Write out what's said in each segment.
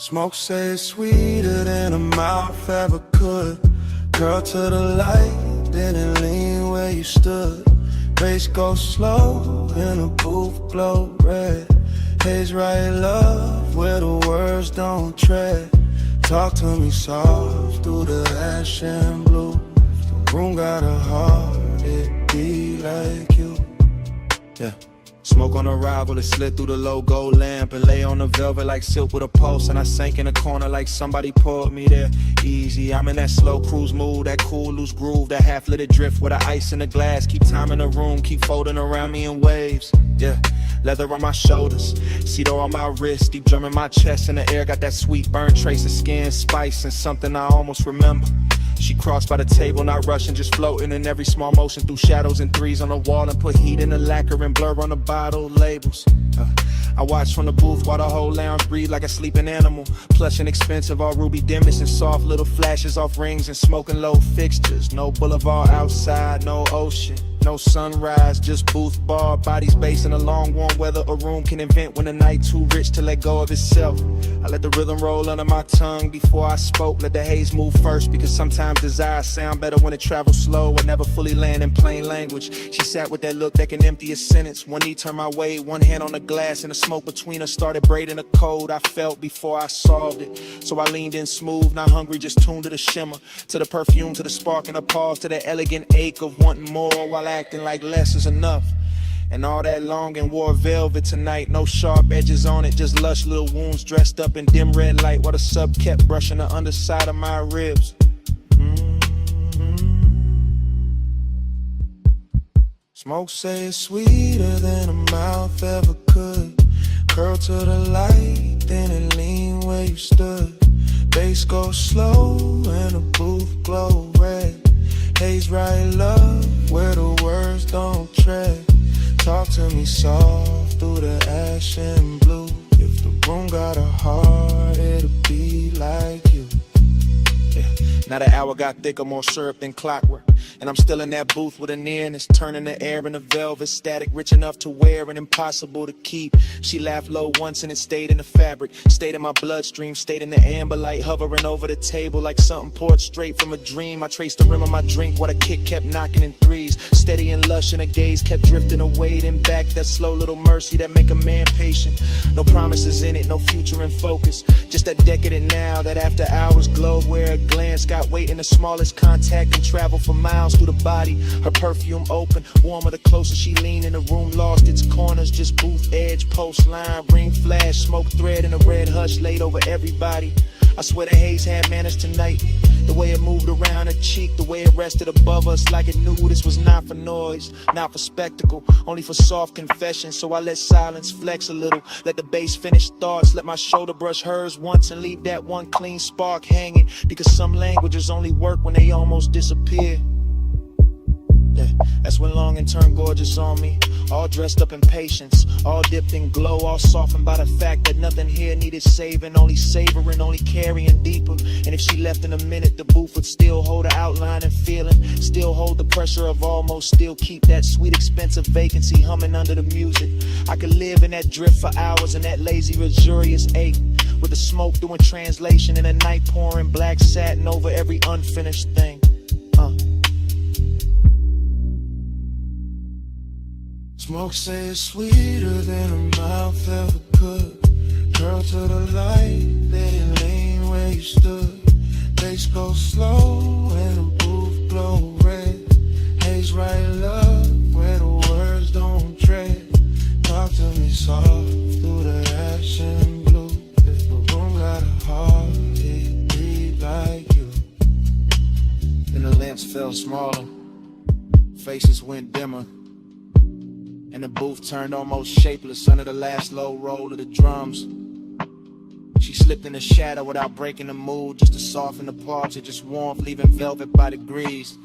Smoke says sweeter than a mouth ever could. Girl to the light, didn't lean where you stood. Bass goes slow in a booth, glow red. Haze right love where the words don't tread. Talk to me soft through the ash and blue. If the room got a heart, it be like you. Yeah. Smoke on arrival, it slid through the low gold lamp and lay on the velvet like silk with a pulse. And I sank in a corner like somebody pulled me there. Easy, I'm in that slow cruise mood, that cool loose groove, that half-lit drift with the ice in the glass. Keep time in the room, keep folding around me in waves. Yeah, leather on my shoulders, cedar on my wrist, deep drum in my chest. In the air, got that sweet burn trace of skin, spice, and something I almost remember. She crossed by the table, not rushing, just floating in every small motion through shadows and threes on the wall and put heat in the lacquer and blur on the bottle labels. I watch from the booth while the whole lounge breathe like a sleeping animal. Plush and expensive, all ruby dimmest and soft little flashes off rings and smoking low fixtures. No boulevard outside, no ocean, no sunrise, just booth bar, bodies based in a long warm weather a room can invent when the night too rich to let go of itself. I let the rhythm roll under my tongue before I spoke, let the haze move first, because sometimes desire sound better when it travels slow and never fully land in plain language. She sat with that look that can empty a sentence. One knee turned my way, one hand on the glass, and the smoke between us started braiding the code I felt before I solved it. So I leaned in smooth, not hungry, just tuned to the shimmer, to the perfume, to the spark and the pause, to the elegant ache of wanting more while acting like less is enough. And all that long and wore velvet tonight, no sharp edges on it, just lush little wounds dressed up in dim red light while the sub kept brushing the underside of my ribs. Smoke say it's sweeter than a mouth ever could. Curl to the light, then it lean where you stood. Bass goes slow and the booth glow red. Haze right love where the words don't tread. Talk to me soft through the ash and blue. If the room got a heart, it'll be like you. Yeah. Now the hour got thicker, more syrup than clockwork, and I'm still in that booth with a nearness, turning the air into velvet static, rich enough to wear and impossible to keep. She laughed low once and it stayed in the fabric, stayed in my bloodstream, stayed in the amber light, hovering over the table like something poured straight from a dream. I traced the rim of my drink while the kick kept knocking in threes, steady and lush, and the gaze kept drifting away, then back. That slow little mercy that make a man patient. No promises in it, no future in focus, just that decadent now, that after hours glow where a glance got weight in the smallest contact and travel for miles through the body. Her perfume open, warmer the closer she leaned, in the room lost its corners, just booth edge, post line, ring flash, smoke thread in a red hush laid over everybody. I swear the haze had manners tonight, the way it moved around her cheek, the way it rested above us like it knew this was not for noise, not for spectacle, only for soft confession. So I let silence flex a little, let the bass finish thoughts, let my shoulder brush hers once and leave that one clean spark hanging, because some languages only work when they almost disappear. Yeah, that's when longing turned gorgeous on me, all dressed up in patience, all dipped in glow, all softened by the fact that nothing here needed saving, only savoring, only carrying deeper. And if she left in a minute, the booth would still hold her outline and feeling, still hold the pressure of almost, still keep that sweet expensive vacancy humming under the music. I could live in that drift for hours, in that lazy luxurious ache, with the smoke doing translation and the night pouring black satin over every unfinished thing. Smoke say it's sweeter than a mouth ever could. Curl to the light, let it lean where you stood. Bass go slow and the booth glow red. Haze right love where the words don't tread. Talk to me soft through the ash and blue. If the room got a heart, it breathe like you. Then the lamps fell smaller, faces went dimmer, and the booth turned almost shapeless under the last low roll of the drums. She slipped in the shadow without breaking the mood, just to soften the parts of just warmth, leaving velvet by degrees.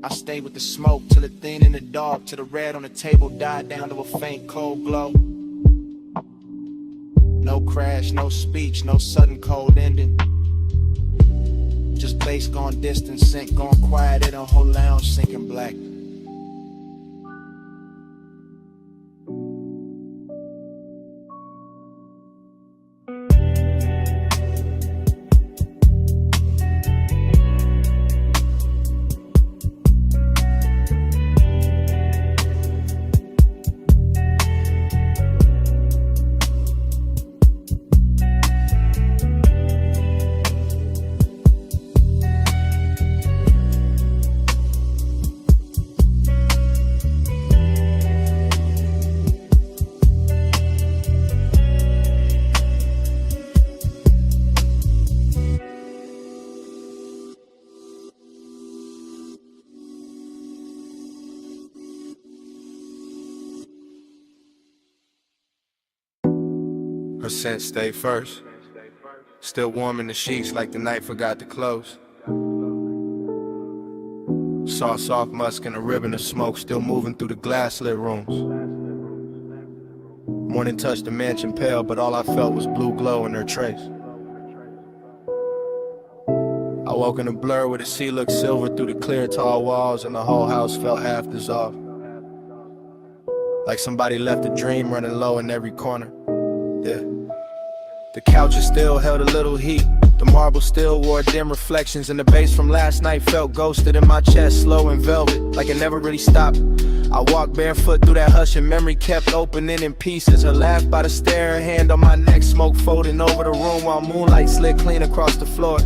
I stayed with the smoke till it thinned in the dark, till the red on the table died down to a faint cold glow. No crash, no speech, no sudden cold ending, just bass gone distant, sync gone quiet, in a whole lounge sinking black. scent stay first. Still warm in the sheets like the night forgot to close. Saw soft musk and a ribbon of smoke still moving through the glass-lit rooms. Morning touched the mansion pale, but all I felt was blue glow in her trace. I woke in a blur where the sea looked silver through the clear tall walls, and the whole house felt half dissolved. Like somebody left a dream running low in every corner. Yeah. The couches still held a little heat. The marble still wore dim reflections, and the bass from last night felt ghosted in my chest, slow and velvet, like it never really stopped. I walked barefoot through that hush, and memory kept opening in pieces. Her laugh by the stair, her hand on my neck, smoke folding over the room while moonlight slid clean across the floor.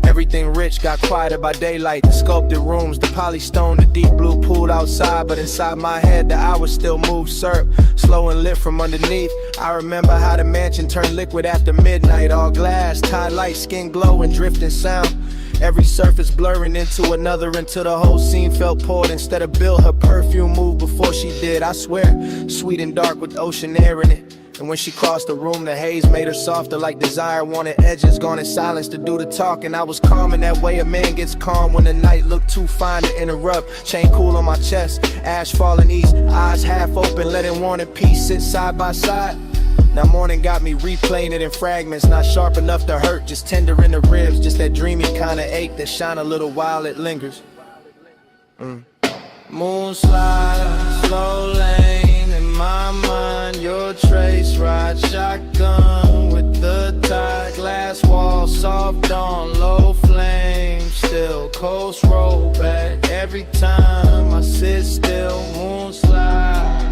Everything rich got quieter by daylight. The sculpted rooms, the polystone, the deep blue pool outside. But inside my head, the hours still moved syrup, slow and lit from underneath. I remember how the mansion turned liquid after midnight. All glass, tie light, skin glow and drifting sound. Every surface blurring into another until the whole scene felt poured instead of built. Her perfume moved before she did, I swear. Sweet and dark with ocean air in it. And when she crossed the room, the haze made her softer like desire wanted edges, gone in silence to do the talking. I was calm in that way a man gets calm when the night looked too fine to interrupt. Chain cool on my chest, ash falling east, eyes half open, letting warning peace sit side by side. Now morning got me replaying it in fragments, not sharp enough to hurt, just tender in the ribs, just that dreamy kind of ache that shine a little while it lingers. Moon slide, slow lane in my mind, your trace ride shotgun with the tide, glass wall soft on low flame, still coast roll back every time I sit still. Moon slide,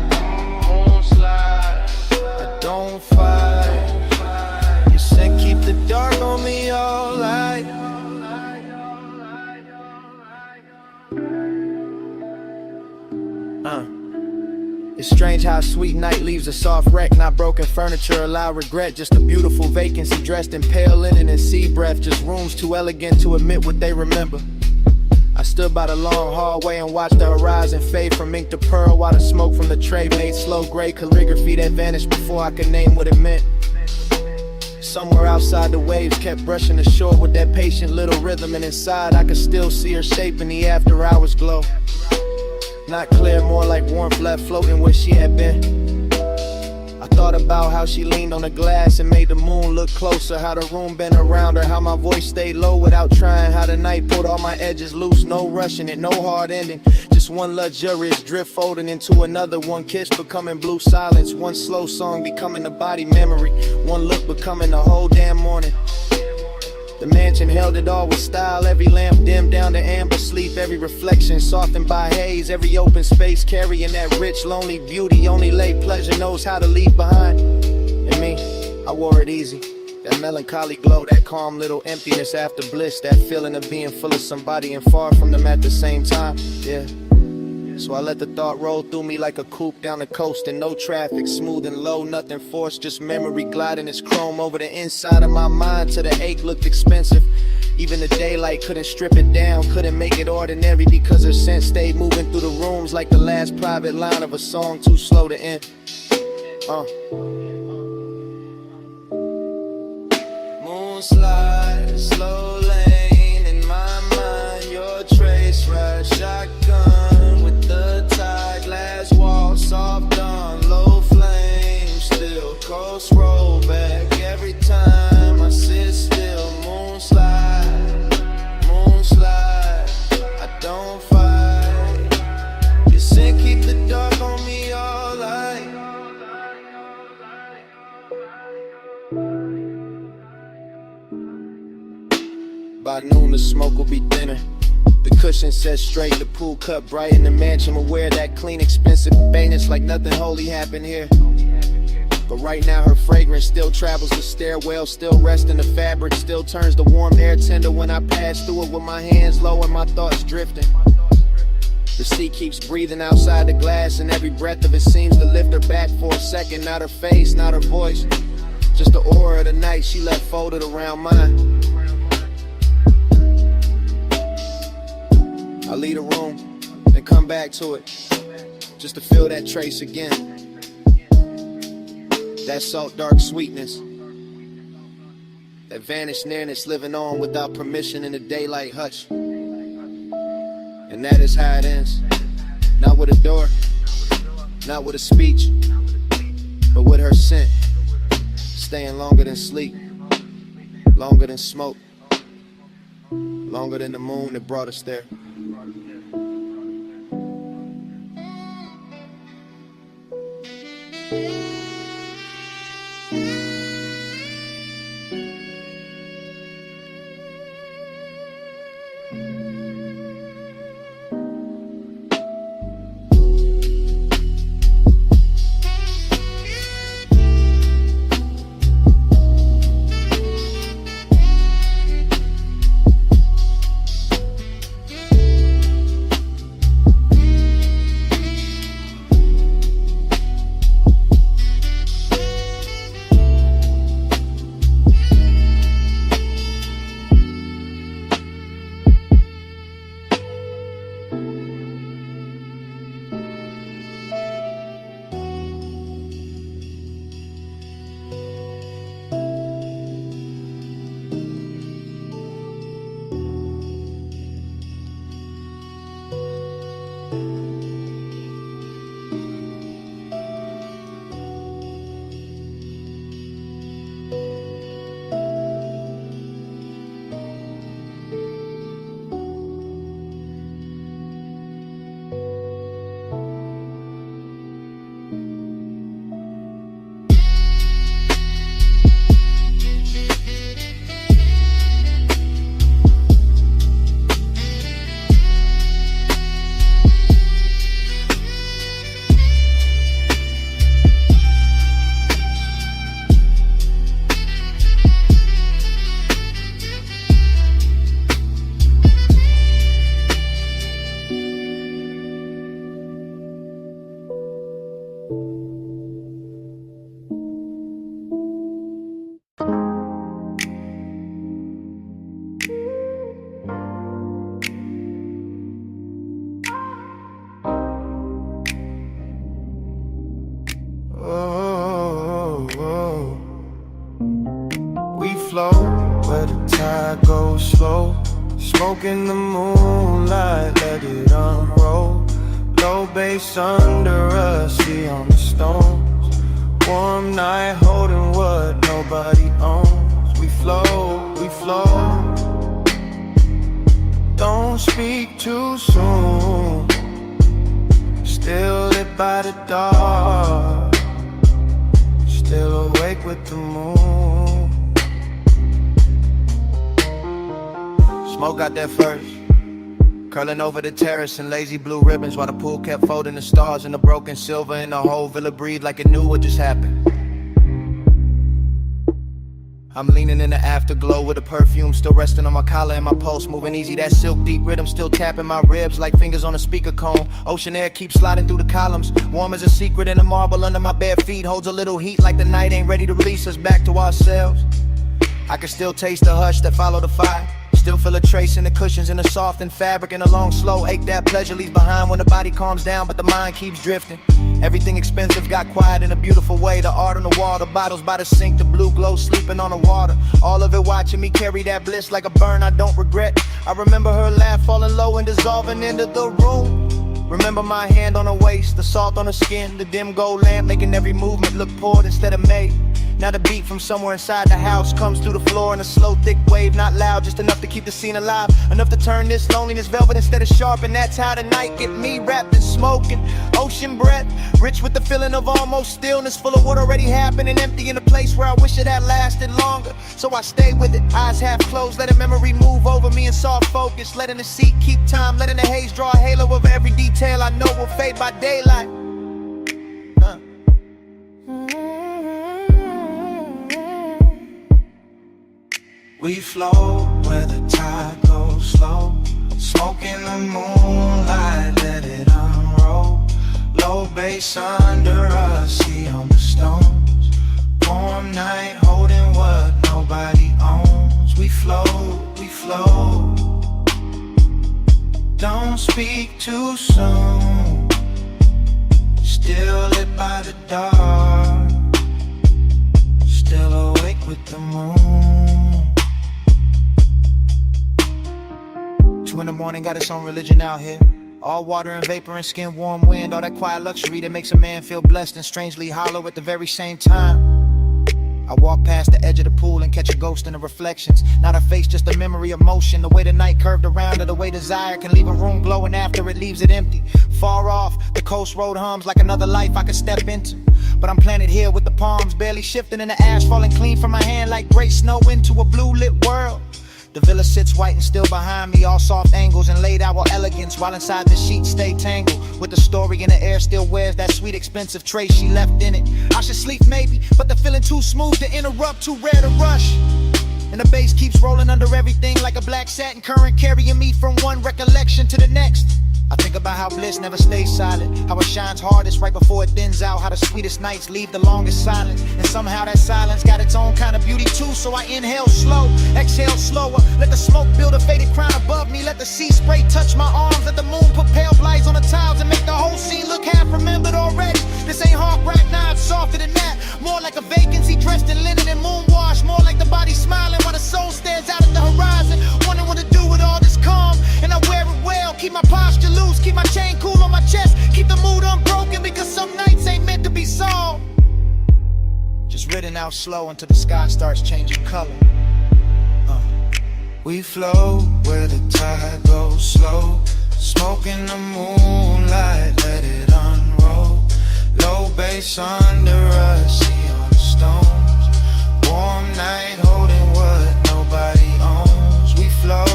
I don't fight. You said keep the dark on me all night. It's strange how a sweet night leaves a soft wreck. Not broken furniture, allow regret. Just a beautiful vacancy dressed in pale linen and sea breath. Just rooms too elegant to admit what they remember. I stood by the long hallway and watched the horizon fade from ink to pearl, while the smoke from the tray made slow gray calligraphy that vanished before I could name what it meant. Somewhere outside the waves kept brushing the shore with that patient little rhythm, and inside I could still see her shape in the after hours glow. Not clear, more like warmth left floating where she had been. I thought about how she leaned on the glass and made the moon look closer, how the room bent around her, how my voice stayed low without trying, how the night pulled all my edges loose, no rushing it, no hard ending, just one luxurious drift folding into another, one kiss becoming blue silence, one slow song becoming a body memory, one look becoming the whole damn morning. The mansion held it all with style, every lamp dimmed down to amber sleep, every reflection softened by haze, every open space carrying that rich, lonely beauty only late pleasure knows how to leave behind. And me, I wore it easy, that melancholy glow, that calm little emptiness after bliss, that feeling of being full of somebody and far from them at the same time, yeah. So I let the thought roll through me like a coupe down the coast, and no traffic, smooth and low, nothing forced, just memory gliding its chrome over the inside of my mind till the ache looked expensive. Even the daylight couldn't strip it down, couldn't make it ordinary, because her scent stayed moving through the rooms like the last private line of a song too slow to end. Moon slide, slow lane in my mind, your trace ride shotgun with the tide, glass wall soft on low flame, still coast roll back every time I sit still. Moon slide, I don't fight. You said keep the dark on me all night. By noon the smoke will be thinner, the cushion set straight, the pool cut bright, in the mansion aware that clean, expensive maintenance like nothing holy happened here. But right now her fragrance still travels the stairwell, still rests in the fabric, still turns the warm air tender when I pass through it with my hands low and my thoughts drifting. The sea keeps breathing outside the glass, and every breath of it seems to lift her back for a second. Not her face, not her voice, just the aura of the night she left folded around mine. I leave the room, then come back to it, just to feel that trace again. That salt dark sweetness, that vanished nearness living on without permission in the daylight hush. And that is how it ends. Not with a door, not with a speech, but with her scent, staying longer than sleep, longer than smoke, longer than the moon that brought us there. We float where the tide goes slow. Smoke in the moonlight, let it unroll. Low bass under us, see on the stones. Warm night holding what nobody owns. We float, we float. Don't speak too soon. Still lit by the dark. Still awake with the moon. Smoke got there first, curling over the terrace in lazy blue ribbons, while the pool kept folding the stars and the broken silver, and the whole villa breathed like it knew what just happened. I'm leaning in the afterglow with the perfume still resting on my collar and my pulse moving easy. That silk deep rhythm still tapping my ribs like fingers on a speaker cone. Ocean air keeps sliding through the columns, warm as a secret, and the marble under my bare feet holds a little heat like the night ain't ready to release us back to ourselves. I can still taste the hush that followed the fire. Still feel a trace in the cushions, in the softened fabric, and a long slow ache that pleasure leaves behind when the body calms down but the mind keeps drifting. Everything expensive got quiet in a beautiful way. The art on the wall, the bottles by the sink, the blue glow sleeping on the water. All of it watching me carry that bliss like a burn I don't regret. I remember her laugh falling low and dissolving into the room. Remember my hand on her waist, the salt on her skin, the dim gold lamp making every movement look poured instead of made. Now the beat from somewhere inside the house comes through the floor in a slow, thick wave, not loud, just enough to keep the scene alive, enough to turn this loneliness velvet instead of sharp. And that's how the night get me, wrapped in smoke and ocean breath, rich with the feeling of almost stillness, full of what already happened and empty in a place where I wish it had lasted longer. So I stay with it, eyes half closed, letting memory move over me in soft focus, letting the seat keep time, letting the haze draw a halo over every detail I know will fade by daylight. We float where the tide goes slow. Smoke in the moonlight, let it unroll. Low bass under us, see on the stones. Warm night holding what nobody owns. We float, we float. Don't speak too soon. Still lit by the dark. Still awake with the moon. in the morning got its own religion out here. All water and vapor and skin warm wind, all that quiet luxury that makes a man feel blessed and strangely hollow at the very same time. I walk past the edge of the pool and catch a ghost in the reflections. Not a face, just a memory of motion. The way the night curved around, or the way desire can leave a room glowing after it leaves it empty. Far off, the coast road hums like another life I could step into. But I'm planted here with the palms barely shifting and the ash falling clean from my hand like gray snow into a blue lit world. The villa sits white and still behind me, all soft angles and laid out with elegance, while inside the sheets stay tangled with the story in the air still wears that sweet expensive trace she left in it. I should sleep maybe, but the feeling too smooth to interrupt, too rare to rush. And the bass keeps rolling under everything like a black satin current, carrying me from one recollection to the next. I think about how bliss never stays silent, how it shines hardest right before it thins out, how the sweetest nights leave the longest silence, and somehow that silence got its own kind of beauty too. So I inhale slow, exhale slower, let the smoke build a faded crown above me, let the sea spray touch my arms, let the moon put pale lights on the tiles and make the whole scene look half remembered already. This ain't hard rap, now it's softer than that, more like a vacancy dressed in linen and moon wash, more like the body smiling while the soul stares out at the horizon, wondering what to do with all this calm. And I wear it well, keep my posture loose, keep my chain cool on my chest, keep the mood unbroken, because some nights ain't meant to be solved. Just ridden out slow until the sky starts changing color. We flow where the tide goes slow, smoke in the moonlight, let it unroll. Low bass under us, see on the stones. Warm night holding what nobody owns. We flow.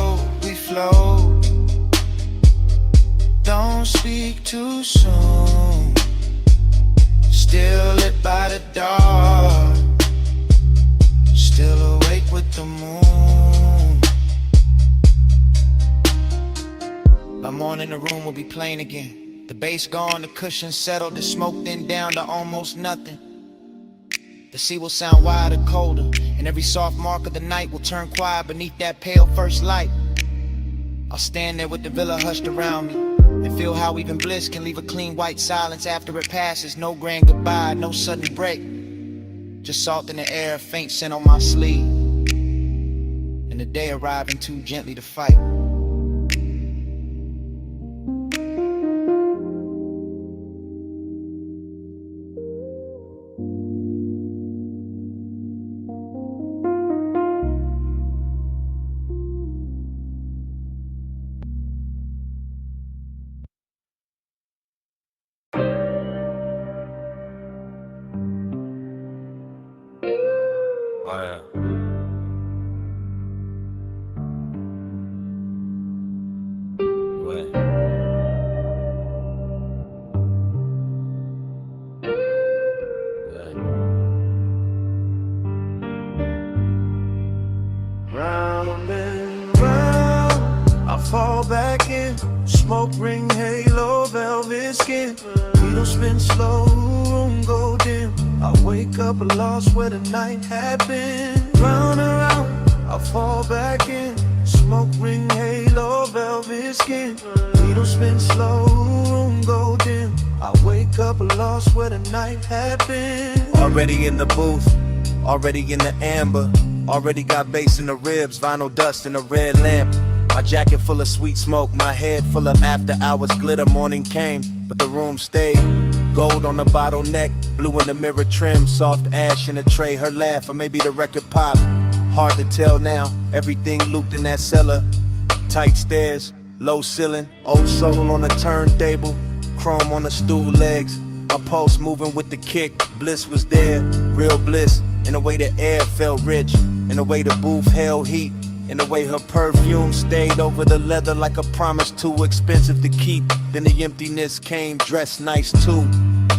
Don't speak too soon. Still lit by the dark, still awake with the moon. By morning the room will be plain again. The bass gone, the cushions settled, the smoke then down to almost nothing. The sea will sound wider, colder, and every soft mark of the night will turn quiet beneath that pale first light. I'll stand there with the villa hushed around me and feel how even bliss can leave a clean white silence after it passes. No grand goodbye, no sudden break, just salt in the air, a faint scent on my sleeve, and the day arriving too gently to fight. Oh yeah. What? Round and round, I fall back in. Smoke ring, halo, velvet skin. Needle spin slow, room go dim. I wake up lost where the night had been. Round and round, I fall back in. Smoke ring, halo, velvet skin. Needle spin slow, room go dim. I wake up lost where the night had been. Already in the booth, already in the amber, already got bass in the ribs, vinyl dust in a red lamp. My jacket full of sweet smoke, my head full of after hours glitter. Morning came, but the room stayed. Gold on the bottleneck, blue in the mirror trim, soft ash in a tray, her laugh, or maybe the record pop. Hard to tell now, everything looped in that cellar. Tight stairs, low ceiling, old soul on the turntable, chrome on the stool legs. My pulse moving with the kick, bliss was there, real bliss. In the way the air felt rich, in the way the booth held heat, in the way her perfume stayed over the leather like a promise too expensive to keep. Then the emptiness came, dressed nice too,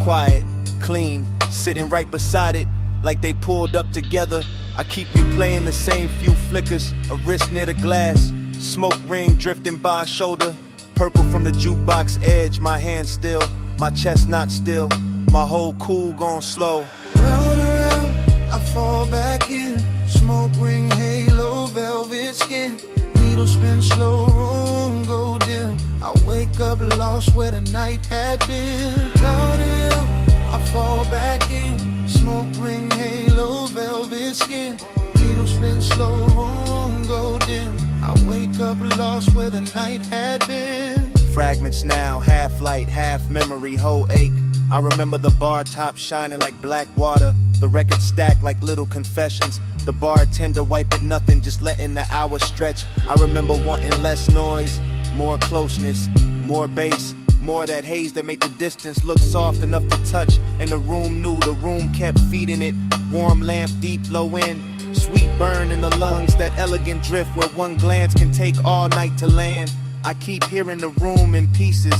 quiet, clean, sitting right beside it like they pulled up together. I keep replaying the same few flickers, a wrist near the glass, smoke ring drifting by shoulder, purple from the jukebox edge, my hand still, my chest not still, my whole cool gone slow. Round and round, I fall back in. Smoke ring, halo, velvet skin. Needle spin slow, room go dim. I wake up lost where the night had been. Down the hill, I fall back in. Smoke ring, halo, velvet skin. Needle spin slow, room go dim. I I wake up lost where the night had been. Fragments now, half light, half memory, whole ache. I remember the bar top shining like black water, the record stacked like little confessions, the bartender wiping nothing, just letting the hours stretch. I remember wanting less noise, more closeness, more bass, more that haze that made the distance look soft enough to touch. And the room knew, the room kept feeding it. Warm lamp deep low end, sweet burn in the lungs, that elegant drift where one glance can take all night to land. I keep hearing the room in pieces.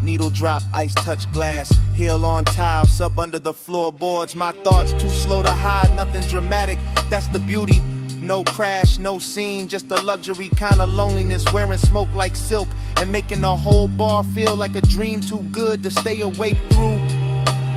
Needle drop, ice touch glass, heel on tile, sub under the floorboards. My thoughts too slow to hide, nothing dramatic, that's the beauty. No crash, no scene, just a luxury kind of loneliness. Wearing smoke like silk and making the whole bar feel like a dream too good to stay awake through.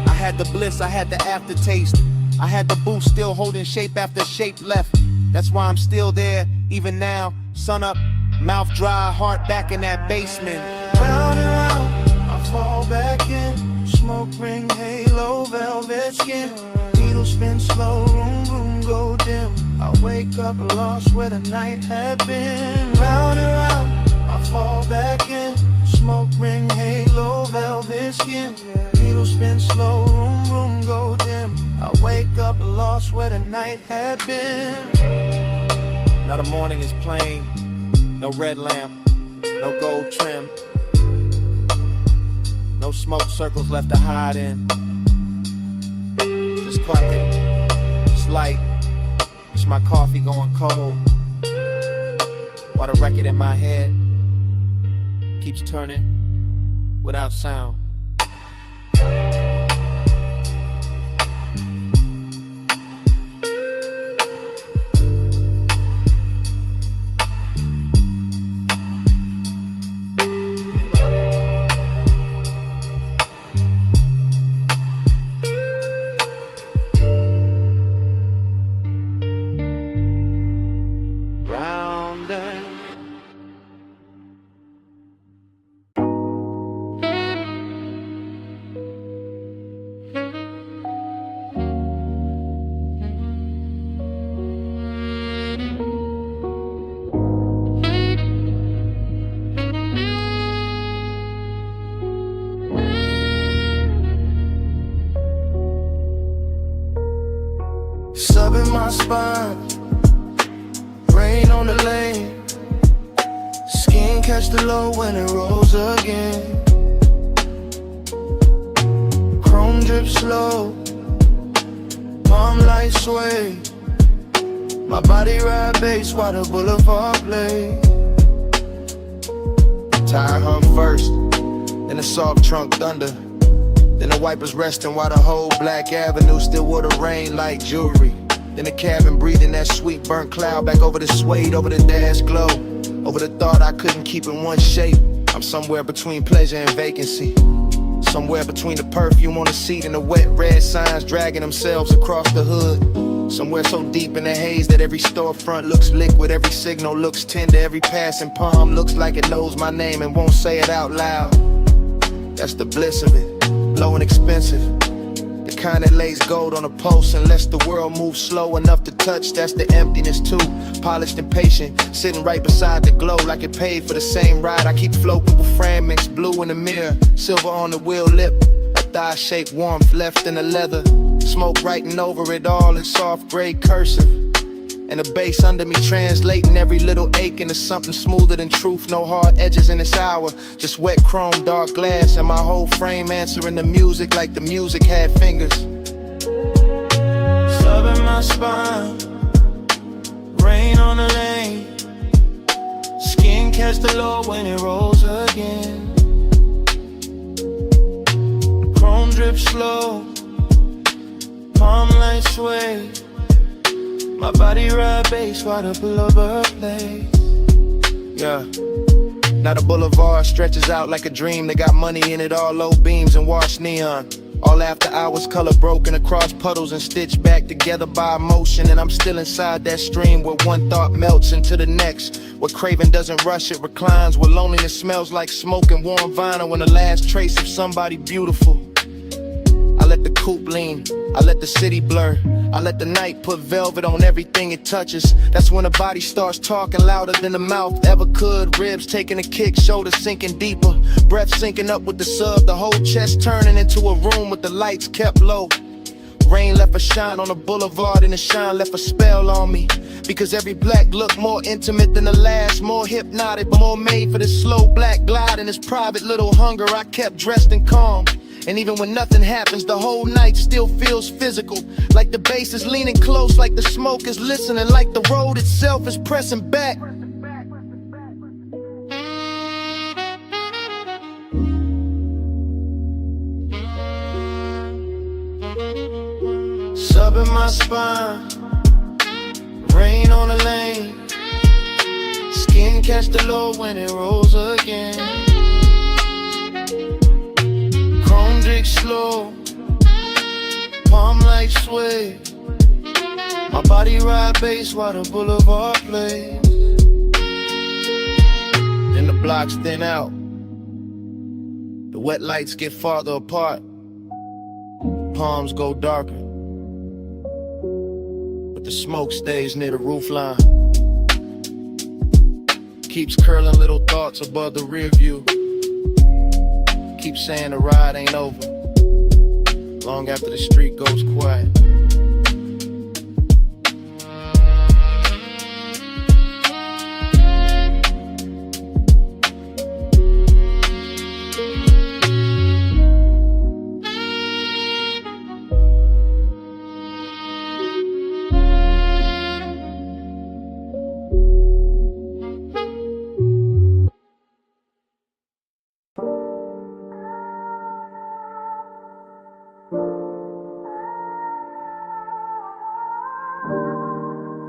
I had the bliss, I had the aftertaste, I had the boost still holding shape after shape left. That's why I'm still there, even now. Sun up, mouth dry, heart back in that basement. Round and round, I fall back in. Smoke ring, halo, velvet skin. Needle spin slow, room go dim. I wake up lost where the night had been. Round and round, I fall back in. Smoke ring, halo, velvet skin. Needle spin slow, room go dim. I wake up lost where the night had been. Now the morning is plain, no red lamp, no gold trim, no smoke circles left to hide in. Just quiet, it's light, it's my coffee going cold, while the record in my head keeps turning without sound. Sub in my spine, rain on the lane. Skin catch the low when it rolls again. Chrome drip slow, palm light sway. My body ride bass while the boulevard play. Tire hum first, then the soft trunk thunder. Then the wipers resting while the whole Black Avenue still wore the rain like jewelry. Then the cabin breathing that sweet burnt cloud back over the suede, over the dash glow, over the thought I couldn't keep in one shape. I'm somewhere between pleasure and vacancy, somewhere between the perfume on the seat and the wet red signs dragging themselves across the hood. Somewhere so deep in the haze that every storefront looks liquid, every signal looks tender, every passing palm looks like it knows my name and won't say it out loud. That's the bliss of it, low and expensive, the kind that lays gold on a pulse unless the world moves slow enough to touch. That's the emptiness too, polished and patient, sitting right beside the glow like it paid for the same ride. I keep floating with fragments, blue in the mirror, silver on the wheel lip, a thigh-shaped warmth left in the leather, smoke writing over it all in soft gray cursive, and the bass under me translating every little ache into something smoother than truth. No hard edges in this hour, just wet chrome, dark glass, and my whole frame answering the music like the music had fingers. Sub in my spine, rain on the lane. Skin catch the low when it rolls again. Chrome drip slow, palm light sway. My body ride bass while the boulevard plays. Yeah. Now the boulevard stretches out like a dream. They got money in it, all low beams and washed neon. All after hours, color broken across puddles and stitched back together by emotion. And I'm still inside that stream where one thought melts into the next, where craving doesn't rush, it reclines, where loneliness smells like smoke and warm vinyl, when the last trace of somebody beautiful. I let the coupe lean. I let the city blur. I let the night put velvet on everything it touches. That's when the body starts talking louder than the mouth ever could. Ribs taking a kick, shoulders sinking deeper. Breath sinking up with the sub, the whole chest turning into a room with the lights kept low. Rain left a shine on the boulevard and the shine left a spell on me. Because every black look more intimate than the last, more hypnotic, but more made for this slow black glide and this private little hunger. I kept dressed and calm. And even when nothing happens, the whole night still feels physical. Like the bass is leaning close, like the smoke is listening, like the road itself is pressing back. Sub in my spine, rain on the lane. Skin catch the low when it rolls again. Chrome drink slow, palm light sway. My body ride bass while the boulevard plays. Then the blocks thin out, the wet lights get farther apart. Palms go darker, but the smoke stays near the roofline. Keeps curling little thoughts above the rear view. Keeps saying the ride ain't over, long after the street goes quiet.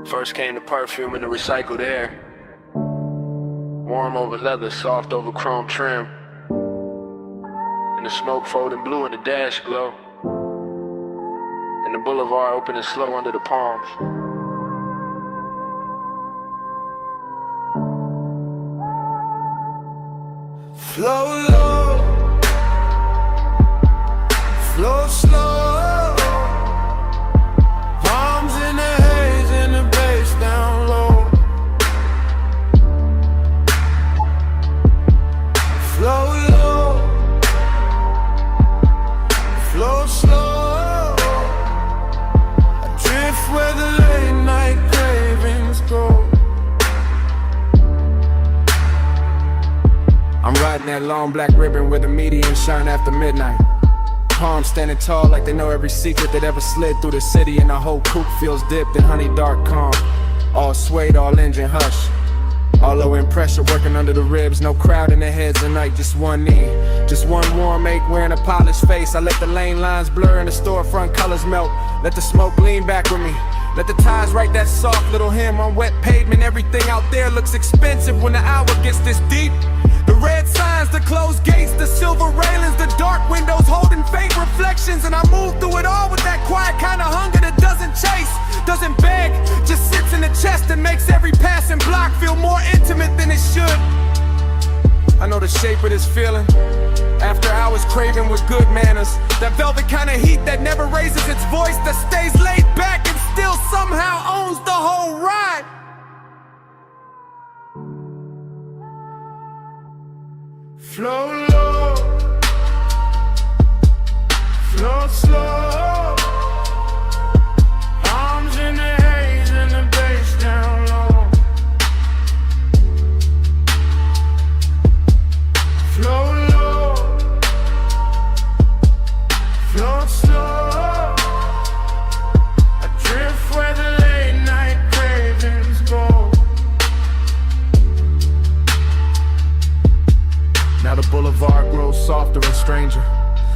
First came the perfume and the recycled air. Warm over leather, soft over chrome trim. And the smoke folding blue in the dash glow. And the boulevard open and slow under the palms. Flow low, flow slow. Palms in the haze and the bass down low. Flow low, flow slow. I drift where the late night cravings go. I'm riding that long black ribbon where the median shine after midnight. Palms standing tall like they know every secret that ever slid through the city. And the whole coupe feels dipped in honey dark calm. All suede, all engine hush. All low in pressure working under the ribs. No crowd in their heads tonight, just one knee. Just one warm ache wearing a polished face. I let the lane lines blur and the storefront colors melt. Let the smoke lean back with me. Let the ties write that soft little hymn on wet pavement. Everything out there looks expensive when the hour gets this deep. The red signs, the closed gates, the silver railings, the dark windows holding faint reflections. And I move through it all with that quiet kind of hunger that doesn't chase, doesn't beg, just sits in the chest and makes every passing block feel more intimate than it should. I know the shape of this feeling. After hours craving with good manners, that velvet kind of heat that never raises its voice, that stays laid back and still somehow owns the whole ride. Flow low, flow slow. Arms in the haze and the bass down low. Flow low, flow slow. I drift where the late night cravings go. Now the boulevard grows softer and stranger.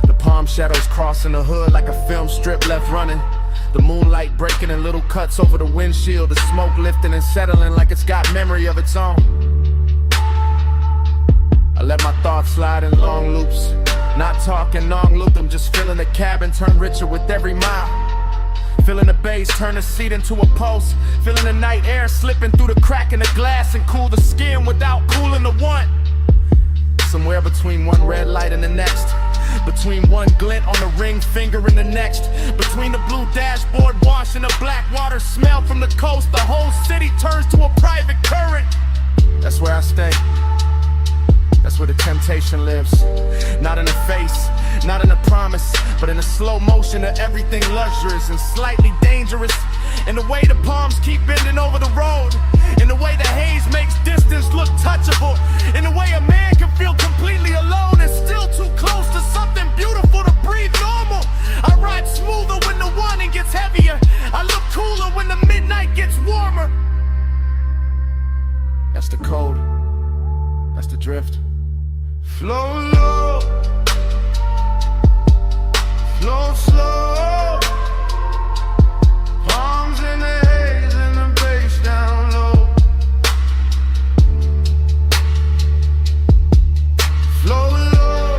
The palm shadows crossing the hood like a film strip left running. The moonlight breaking in little cuts over the windshield. The smoke lifting and settling like it's got memory of its own. I let my thoughts slide in long loops. Not talking long-loop them, just feeling the cabin turn richer with every mile. Feeling the bass turn the seat into a pulse. Feeling the night air slipping through the crack in the glass and cool the skin without cooling the want. Somewhere between one red light and the next, Between one glint on the ring finger and the next, between the blue dashboard wash and the black water smell from the coast, the whole city turns to a private current. That's where I stay. That's where the temptation lives. Not in the face, not in the promise, but in the slow motion of everything luxurious and slightly dangerous. In the way the palms keep bending over the road, in the way the haze makes distance look touchable, in the way a man can feel completely alone and still too close to something beautiful to breathe normal. I ride smoother when the warning gets heavier. I look cooler when the midnight gets warmer. That's the code. That's the drift. Flow low, flow slow. Palms in the haze and the bass down low. Flow low,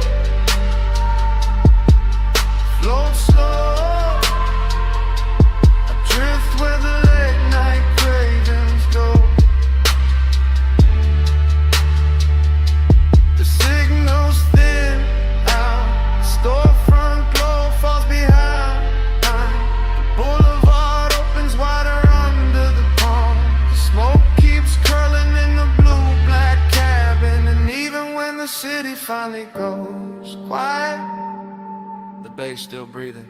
flow slow. I drift where the late night cravings go. The signals thin out, storefront glow falls behind. The boulevard opens wider under the palm. The smoke keeps curling in the blue-black cabin, and even when the city finally goes quiet, the bass still breathing.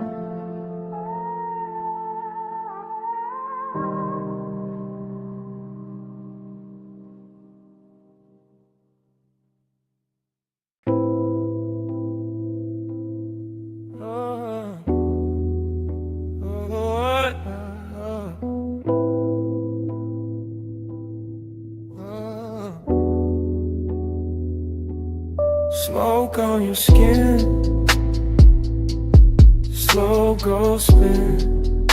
Smoke on your skin, slow go spin.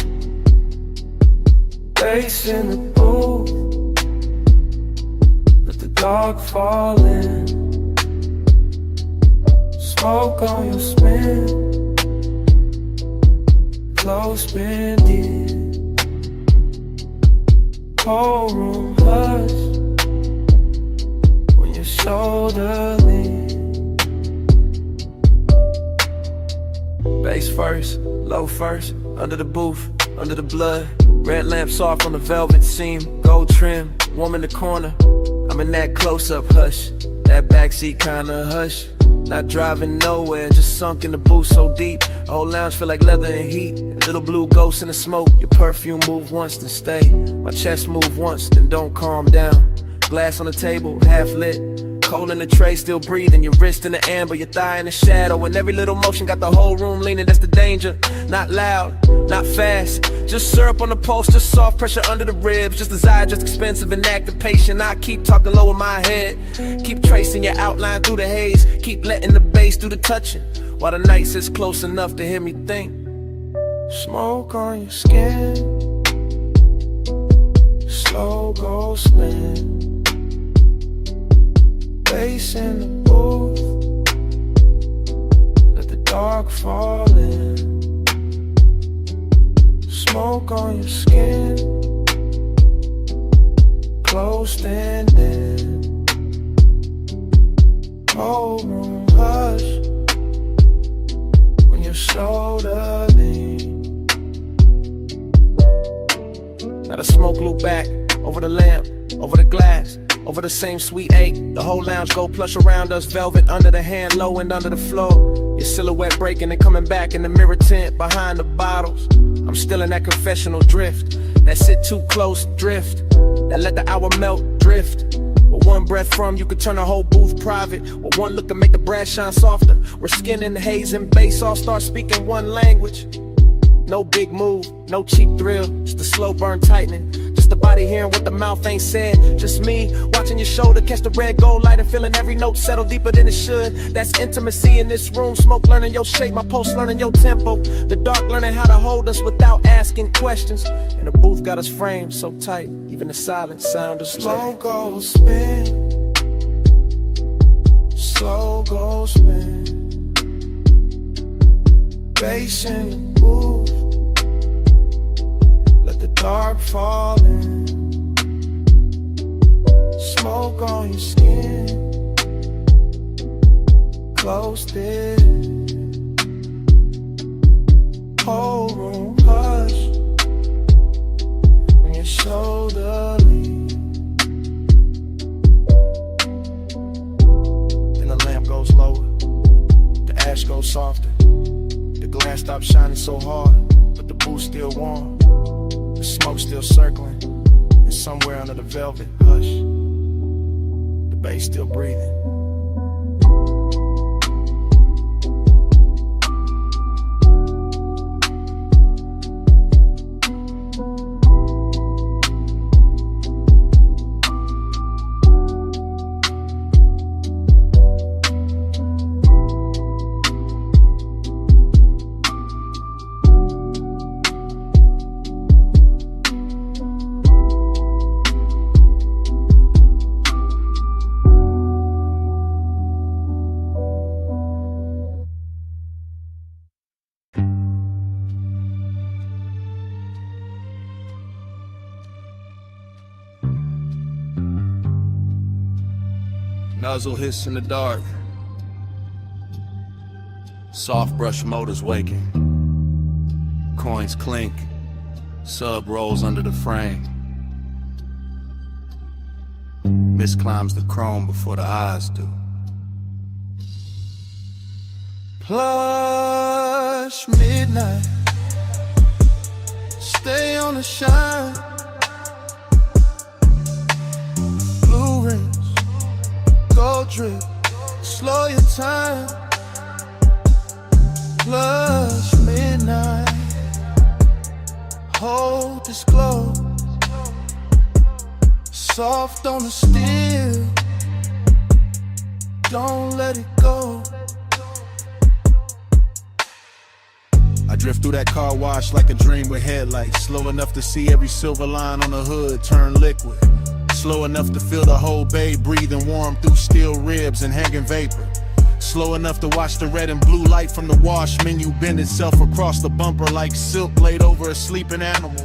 Bass in the booth, let the dark fall in. Smoke on your spin, close bending. Whole room hush when your shoulder leans. Bass first, low first, under the booth, under the blood. Red lamps off on the velvet seam, gold trim, warm in the corner. I'm in that close-up hush, that backseat kinda hush. Not driving nowhere, just sunk in the booth so deep. The whole lounge feel like leather and heat. Little blue ghosts in the smoke. Your perfume move once, then stay. My chest move once, then don't calm down. Glass on the table, half lit. Cold in the tray, still breathing. Your wrist in the amber, your thigh in the shadow. And every little motion got the whole room leaning, that's the danger. Not loud, not fast. Just syrup on the pulse, just soft pressure under the ribs. Just desire, just expensive and active patient. I keep talking low in my head. Keep tracing your outline through the haze. Keep letting the bass do the touching, while the night sits close enough to hear me think. Smoke on your skin, slow go spin. Bass in the booth, let the dark fall in. Smoke on your skin, closed and in. Whole room hush when your shoulder leans. Now the smoke loop back over the lamp, over the glass, over the same sweet eight. The whole lounge go plush around us, velvet under the hand, low and under the floor. Your silhouette breaking and coming back in the mirror tint behind the bottles. I'm still in that confessional drift, that sit too close drift, that let the hour melt drift. With one breath from you could turn the whole booth private. With one look can make the brass shine softer. We're skin in the haze and bass all start speaking one language. No big move, no cheap thrill, just a slow burn tightening. Just the body hearing what the mouth ain't said. Just me watching your shoulder catch the red gold light and feeling every note settle deeper than it should. That's intimacy in this room. Smoke learning your shape, my pulse learning your tempo. The dark learning how to hold us without asking questions. And the booth got us framed so tight, even the silence sound is slow go spin, slow go spin. Bass in the booth, let the dark fall in. Smoke on your skin, closed in. whole room hush when your shoulder leans. Then the lamp goes lower, the ash goes softer. The glass stops shining so hard, but the booth still warm. The smoke still circling, and somewhere under the velvet hush, the bass still breathing. Nuzzle hiss in the dark. Soft brush motors waking. Coins clink. Sub rolls under the frame. Mist climbs the chrome before the eyes do. Plush midnight, stay on the shine. Blue rims, gold drip, slow your time. Plush midnight, hold this glow. Soft on the steel, don't let it go. I drift through that car wash like a dream with headlights. Slow enough to see every silver line on the hood turn liquid. Slow enough to feel the whole bay breathing warm through steel ribs and hanging vapor. Slow enough to watch the red and blue light from the wash menu bend itself across the bumper like silk laid over a sleeping animal.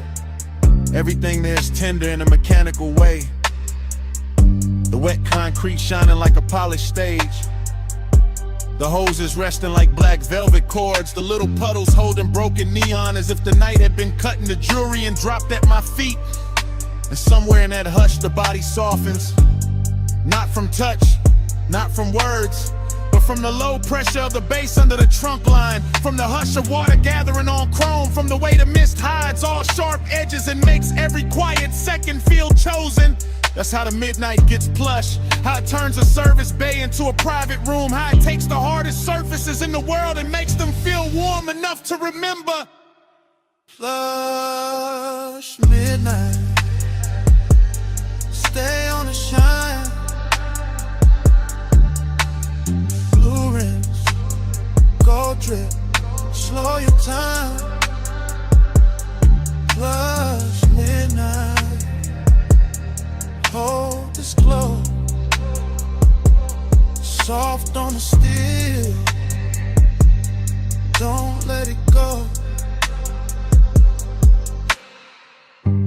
Everything there's tender in a mechanical way. The wet concrete shining like a polished stage. The hoses resting like black velvet cords. The little puddles holding broken neon as if the night had been cut into jewelry and dropped at my feet. And somewhere in that hush the body softens. Not from touch, not from words, but from the low pressure of the bass under the trunk line. From the hush of water gathering on chrome. From the way the mist hides all sharp edges and makes every quiet second feel chosen. That's how the midnight gets plush. How it turns a service bay into a private room. How it takes the hardest surfaces in the world and makes them feel warm enough to remember. Plush midnight, stay on the shine. Blue rims, gold drip, slow your time. Plush midnight, hold this glow. Soft on the steel, don't let it go.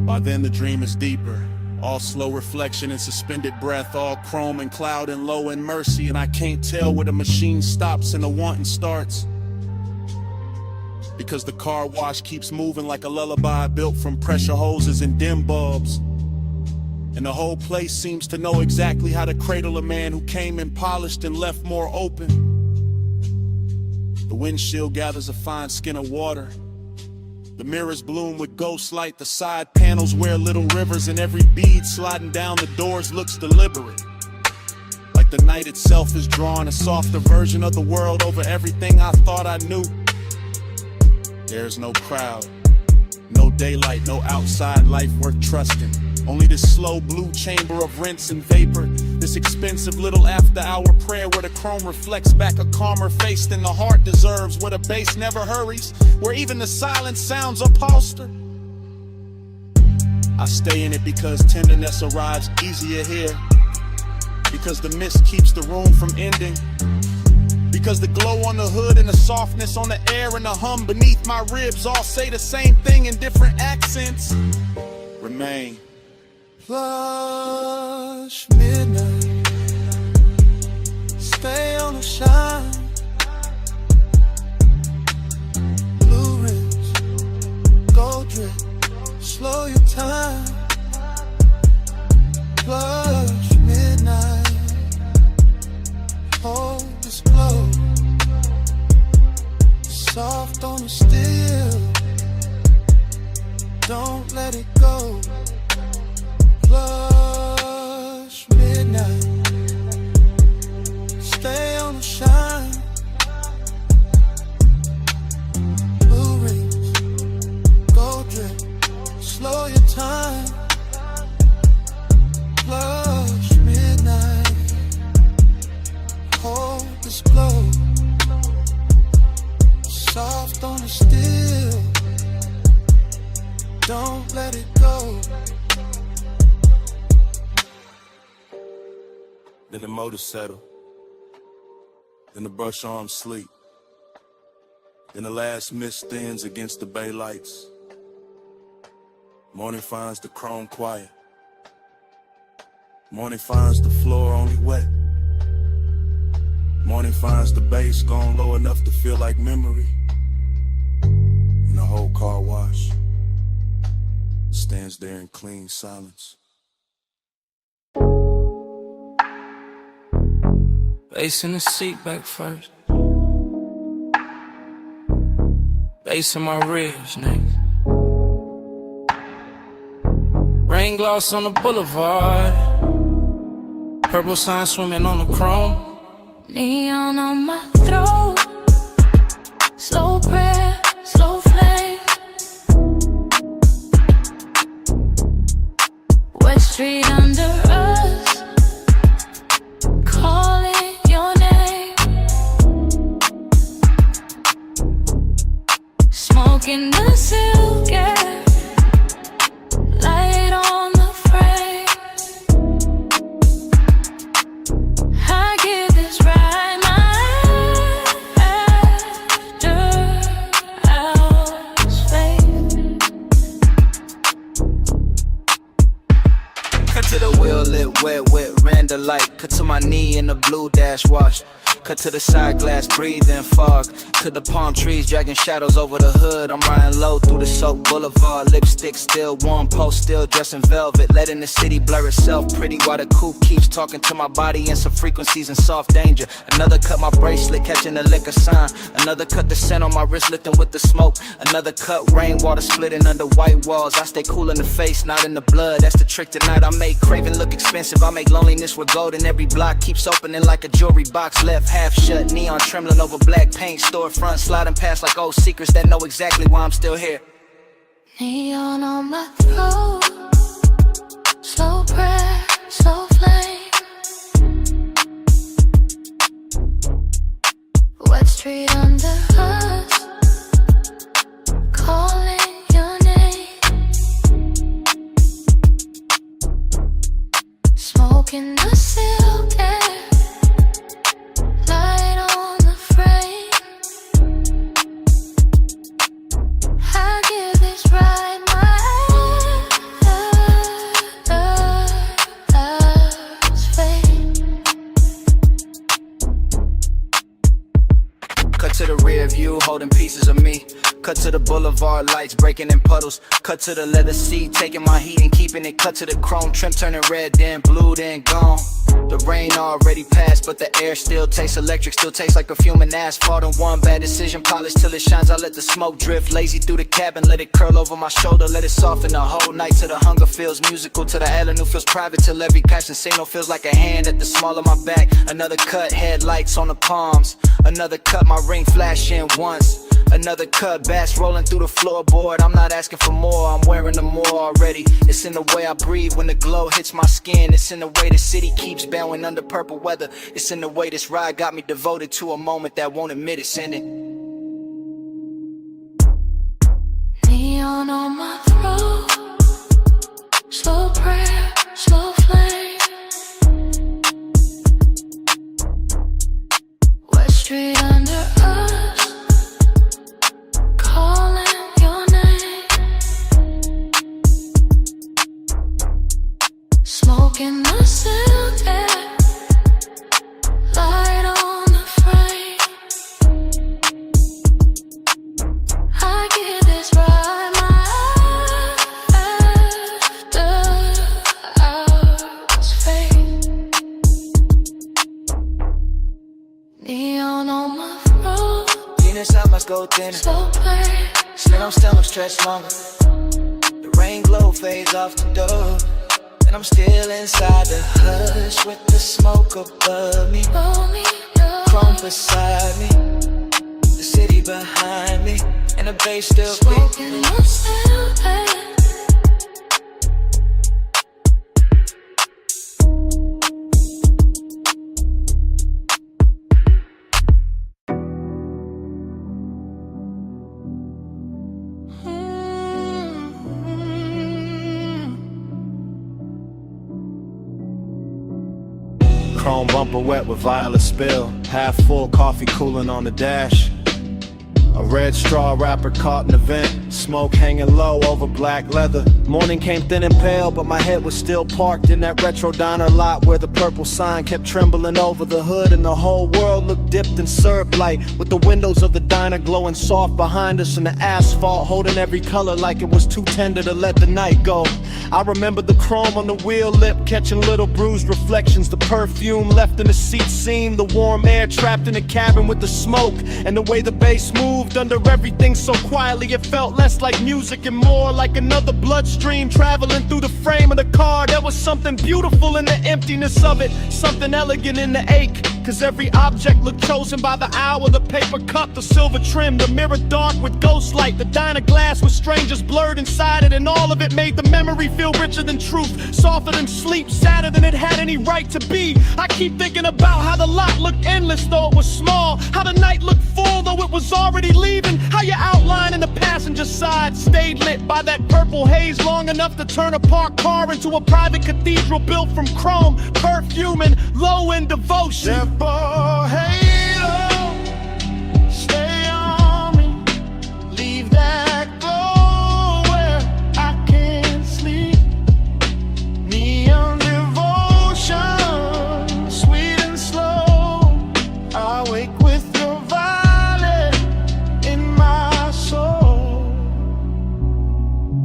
By then the dream is deeper. All slow reflection and suspended breath. All chrome and cloud and low and mercy. And I can't tell where the machine stops and the wanting starts. Because the car wash keeps moving like a lullaby built from pressure hoses and dim bulbs. And the whole place seems to know exactly how to cradle a man who came in polished and left more open. The windshield gathers a fine skin of water. The mirrors bloom with ghost light. The side panels wear little rivers, and every bead sliding down the doors looks deliberate. Like the night itself is drawing a softer version of the world over everything I thought I knew. There's no crowd, no daylight, no outside life worth trusting. Only this slow blue chamber of rinse and vapor. This expensive little after-hour prayer where the chrome reflects back a calmer face than the heart deserves. Where the bass never hurries, where even the silence sounds upholstered. I stay in it because tenderness arrives easier here. Because the mist keeps the room from ending. Because the glow on the hood and the softness on the air and the hum beneath my ribs all say the same thing in different accents. Remain. Plush midnight, stay on the shine. Blue rims, Then the motor settle. Then the brush arms sleep. Then the last mist thins against the bay lights. Morning finds the chrome quiet. Morning finds the floor only wet. Morning finds the bass gone low enough to feel like memory. And the whole car wash stands there in clean silence. Bass in the seat back first. Bass in my ribs, nigga. Rain gloss on the boulevard. Purple sign swimming on the chrome. Neon on my throat. Slow prayer, slow flame. Wet street under us, calling your name. Smoking the silk air, light on the frame. I give this ride my after hours fade. Cut to the wheel lit wet with Randall light. Cut to my knee in the blue dash wash. Cut to the side glass, breathing fog. Cut the palm trees, dragging shadows over the hood. I'm riding low through the soap boulevard. Lipstick still warm, post still dressed in velvet. Letting the city blur itself pretty while the coupe keeps talking to my body in some frequencies and soft danger. Another cut my bracelet, catching the liquor sign. Another cut the scent on my wrist, lifting with the smoke. Another cut rainwater splitting under white walls. I stay cool in the face, not in the blood. That's the trick tonight. I make craving look expensive. I make loneliness with gold, and every block keeps opening like a jewelry box. Left half shut, neon trembling over black paint. Storefront sliding past like old secrets that know exactly why I'm still here. Neon on my throat. Slow prayer, slow flame. Wet street under us, calling your name. Smoking the silk air, light on the frame. I give this ride my last fade. Cut to the rear view, holding pieces of me. Cut to the boulevard lights, breaking in puddles. Cut to the leather seat, taking my heat and keeping it. Cut to the chrome trim, turning red, then blue, then gone. The rain already passed, but the air still tastes electric. Still tastes like perfume and asphalt. And one bad decision, polish till it shines. I let the smoke drift, lazy through the cabin. Let it curl over my shoulder, let it soften the whole night. Till the hunger feels musical, till the avenue feels private. Till every passion signal feels like a hand at the small of my back. Another cut, headlights on the palms. Another cut, my ring flashing once. Another cut, bass rolling through the floorboard. I'm not asking for more, I'm wearing the more already. It's in the way I breathe when the glow hits my skin. It's in the way the city keeps bowing under purple weather. It's in the way this ride got me devoted to a moment that won't admit it's ending. Neon on my throat. Slow prayer, slow flame. Wet street under us, calling your name. Smoking the silk air, light on the frame. I give this ride my after hours fade. Neon on my throat. Venus, I must go thinner. Slow play, Slim stomach stretch longer. The rain glow fades off the door. And I'm still inside the hush with the smoke above me. roll me up. Chrome beside me. The city behind me. And the bass still beats. Smoking the silk air. Chrome bumper wet with violet spill. Half full coffee cooling on the dash. A red straw wrapper caught in the vent. Smoke hanging low over black leather. Morning came thin and pale, but my head was still parked in that retro diner lot where the purple sign kept trembling over the hood, and the whole world looked dipped in syrup light, with the windows of the diner glowing soft behind us and the asphalt holding every color like it was too tender to let the night go. I remember the chrome on the wheel lip catching little bruised reflections, the perfume left in the seat seam, the warm air trapped in the cabin with the smoke, and the way the bass moved under everything so quietly it felt less like music and more like another bloodstream traveling through the frame of the car. There was something beautiful in the emptiness of it, something elegant in the ache, cause every object looked chosen by the hour. The paper cup, the silver trim, the mirror dark with ghost light, the diner glass with strangers blurred inside it, and all of it made the memory feel richer than truth, softer than sleep, sadder than it had any right to be. I keep thinking about how the lot looked endless though it was small, how the night looked full though it was already leaving, how your outline in the passenger side stayed lit by that purple haze long enough to turn a parked car into a private cathedral built from chrome, perfume, and low-end devotion. Simple halo, stay on me, leave that glow where I can't sleep. Neon devotion, sweet and slow, I wake with your violet in my soul.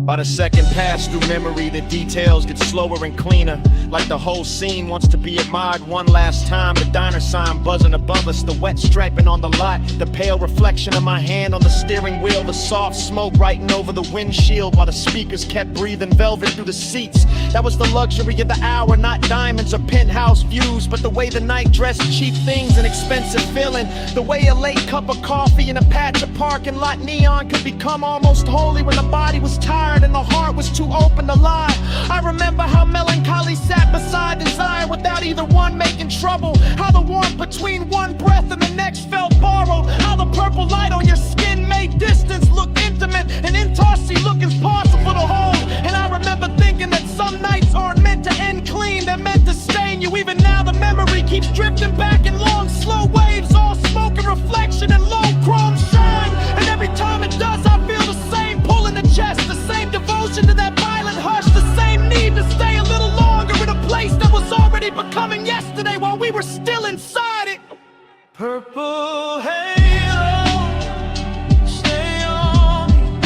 By the second pass through memory, the details get slower and cleaner, like the whole scene wants to be admired one last time. The diner sign buzzing above us, the wet striping on the lot, the pale reflection of my hand on the steering wheel, the soft smoke writing over the windshield while the speakers kept breathing velvet through the seats. That was the luxury of the hour, not diamonds or penthouse views, but the way the night dressed cheap things and expensive feeling, the way a late cup of coffee in a patch of parking lot neon could become almost holy when the body was tired and the heart was too open to lie. I remember how melancholy sat beside desire without either one making trouble, how the warmth between one breath and the next felt borrowed, how the purple light on your skin made distance look intimate and intimacy look impossible to hold. And I remember thinking that some nights aren't meant to end clean, they're meant to stain you. Even now the memory keeps drifting back in long slow waves, all smoke and reflection and low chrome shine, and every time it does I feel the same pull in the chest, the same devotion to that violent hush, the same need to stay a little longer in a place that was already becoming yesterday while we were still inside it. Purple halo, stay on me,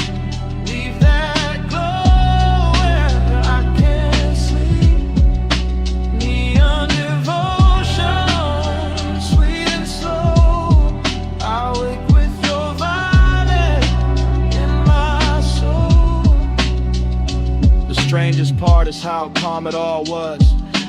leave that glow where I can't sleep. Neon devotion, sweet and slow, I wake with your violet in my soul. The strangest part is how calm it all was,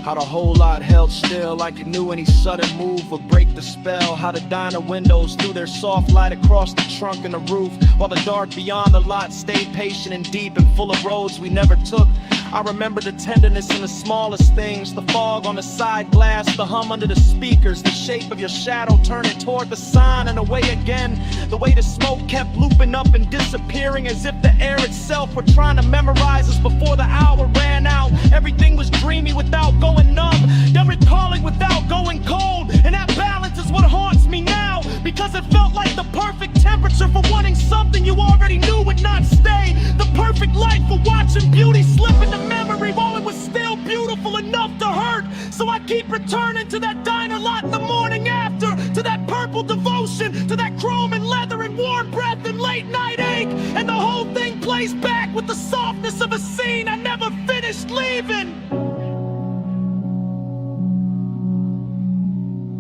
how the whole lot held still like it knew any sudden move would break the spell, how the diner windows threw their soft light across the trunk and the roof, while the dark beyond the lot stayed patient and deep and full of roads we never took. I remember the tenderness in the smallest things, the fog on the side glass, the hum under the speakers, the shape of your shadow turning toward the sign and away again, the way the smoke kept looping up and disappearing as if the air itself were trying to memorize us before the hour ran out. Everything was dreamy without going numb, then recalling without going cold, and that balance is what haunts me now, because it felt like the perfect temperature for wanting something you already knew would not stay, the perfect light for watching beauty slip into memory while it was still beautiful enough to hurt. So I keep returning to that diner lot in the morning after, to that purple devotion, to that chrome and leather and warm breath and late night ache, and the whole thing plays back with the softness of a scene I never finished leaving.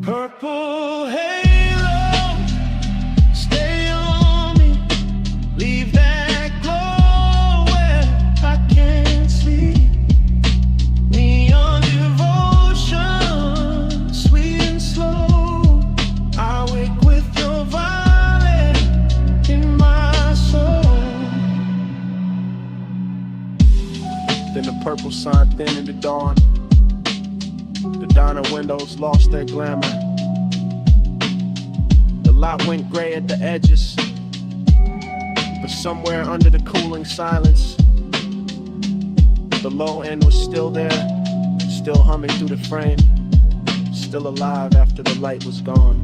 Purple halo, stay on me, leave that glow where I can't sleep. Neon devotion, sweet and slow, I wake with your violet in my soul. Then the purple sign thin in the dawn, the diner windows lost their glamour, the lot went gray at the edges, but somewhere under the cooling silence, the low end was still there, still humming through the frame, still alive after the light was gone.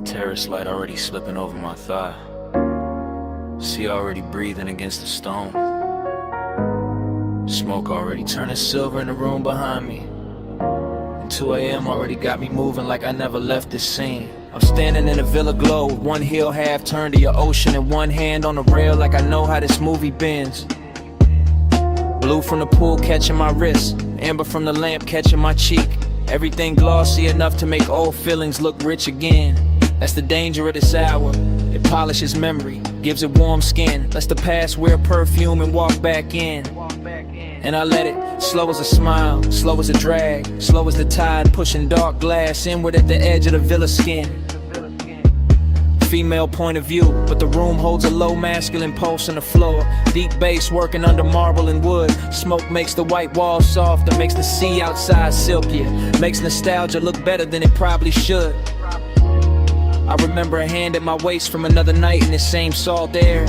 Terrace light already slipping over my thigh. Sea already breathing against the stone. Smoke already turning silver in the room behind me. And 2 a.m. already got me moving like I never left this scene. I'm standing in a villa glow, one heel half turned to your ocean and one hand on the rail like I know how this movie bends. Blue from the pool catching my wrist, amber from the lamp catching my cheek. Everything glossy enough to make old feelings look rich again. That's the danger of this hour. It polishes memory, gives it warm skin, lets the past wear perfume and walk back in. And I let it, slow as a smile, slow as a drag, slow as the tide pushing dark glass inward at the edge of the villa skin. Female point of view, but the room holds a low masculine pulse on the floor. Deep bass working under marble and wood. Smoke makes the white walls softer, makes the sea outside silkier, makes nostalgia look better than it probably should. I remember a hand at my waist from another night in this same salt air.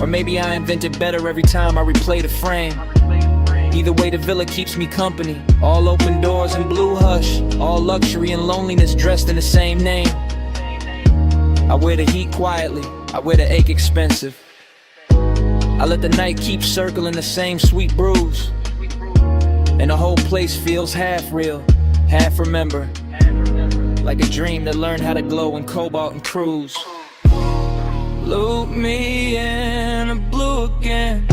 Or maybe I invented better every time I replay the frame. Either way, the villa keeps me company. All open doors and blue hush, all luxury and loneliness dressed in the same name. I wear the heat quietly, I wear the ache expensive. I let the night keep circling the same sweet brews. And the whole place feels half real, half remember. Like a dream that learned how to glow in cobalt and cruise. Loop me in the blue again,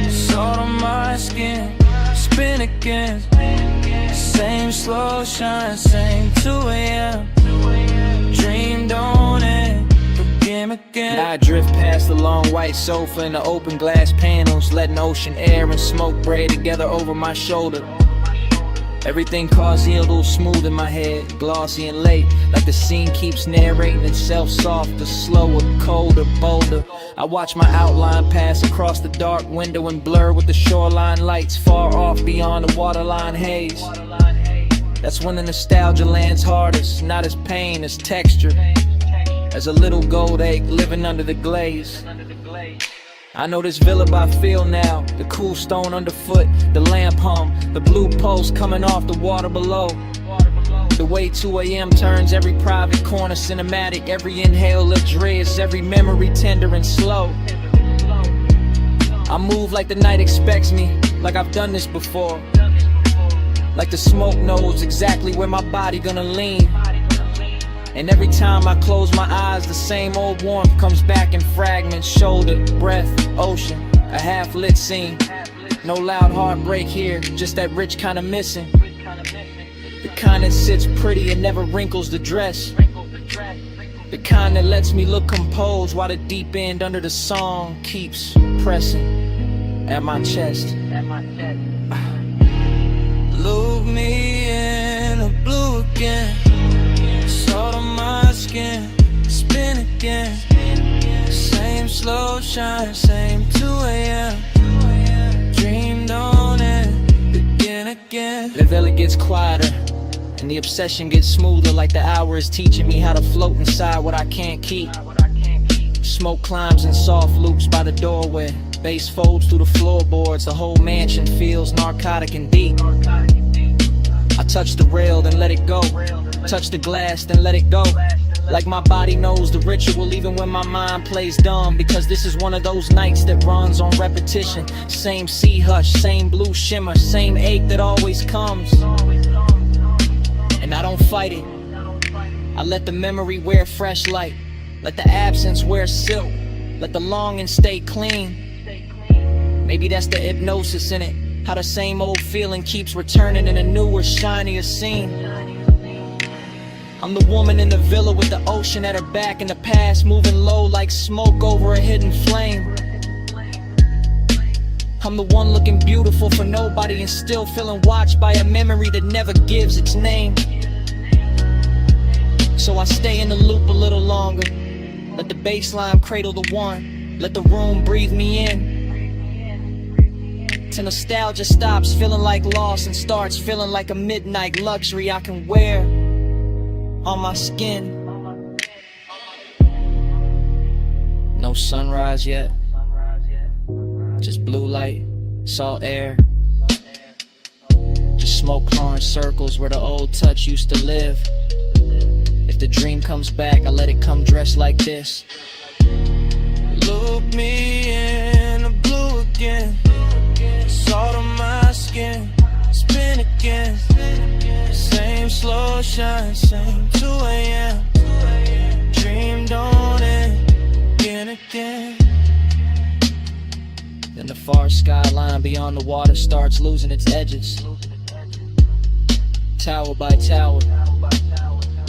salt on my skin, spin again. Same slow shine, same 2 a.m. Dream don't end, begin again. I drift past the long white sofa and the open glass panels, letting ocean air and smoke braid together over my shoulder. Everything causey, a little smooth in my head, glossy and late, like the scene keeps narrating itself softer, slower, colder, bolder. I watch my outline pass across the dark window and blur with the shoreline lights far off beyond the waterline haze. That's when the nostalgia lands hardest, not as pain, as texture, as a little gold egg living under the glaze. I know this villa by feel now, the cool stone underfoot, the lamp hum, the blue pulse coming off the water below. The way 2 a.m. turns every private corner cinematic, every inhale luxurious, every memory tender and slow. I move like the night expects me, like I've done this before. Like the smoke knows exactly where my body gonna lean. And every time I close my eyes, the same old warmth comes back in fragments. Shoulder, breath, ocean, a half-lit scene. No loud heartbreak here, just that rich kind of missing. The kind that sits pretty and never wrinkles the dress. The kind that lets me look composed while the deep end under the song keeps pressing at my chest. Look me in the blue again, salt on my skin, spin again. Same slow shine, same 2 a.m. Dream don't end, begin again. The villa gets quieter and the obsession gets smoother, like the hour is teaching me how to float inside what I can't keep. Smoke climbs in soft loops by the doorway, bass folds through the floorboards, the whole mansion feels narcotic and deep. I touch the rail, then let it go. Touch the glass, then let it go. Like my body knows the ritual even when my mind plays dumb. Because this is one of those nights that runs on repetition. Same sea hush, same blue shimmer, same ache that always comes. And I don't fight it, I let the memory wear fresh light. Let the absence wear silk, let the longing stay clean. Maybe that's the hypnosis in it, how the same old feeling keeps returning in a newer, shinier scene. I'm the woman in the villa with the ocean at her back and the past moving low like smoke over a hidden flame. I'm the one looking beautiful for nobody and still feeling watched by a memory that never gives its name. So I stay in the loop a little longer, let the bass line cradle the one, let the room breathe me in. till nostalgia stops feeling like loss and starts feeling like a midnight luxury I can wear on my skin. No sunrise yet, just blue light, salt air, just smoke clearing circles where the old touch used to live. If the dream comes back, I let it come dressed like this. Look me in the blue again, salt on my skin, spin again. Same slow shine, same 2 a.m. Dream don't end, again. Then the far skyline beyond the water starts losing its edges. Tower by tower,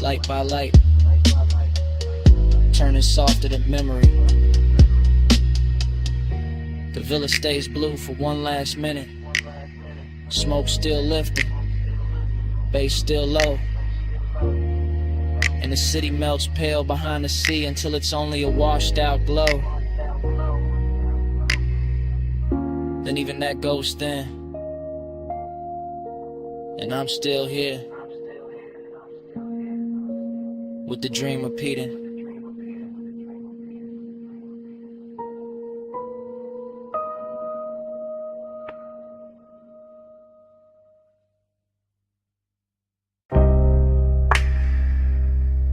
light by light, turning softer than memory. The villa stays blue for one last minute. Smoke still lifting, bass still low, and the city melts pale behind the sea until it's only a washed out glow. Then even that goes thin, and I'm still here with the dream repeating.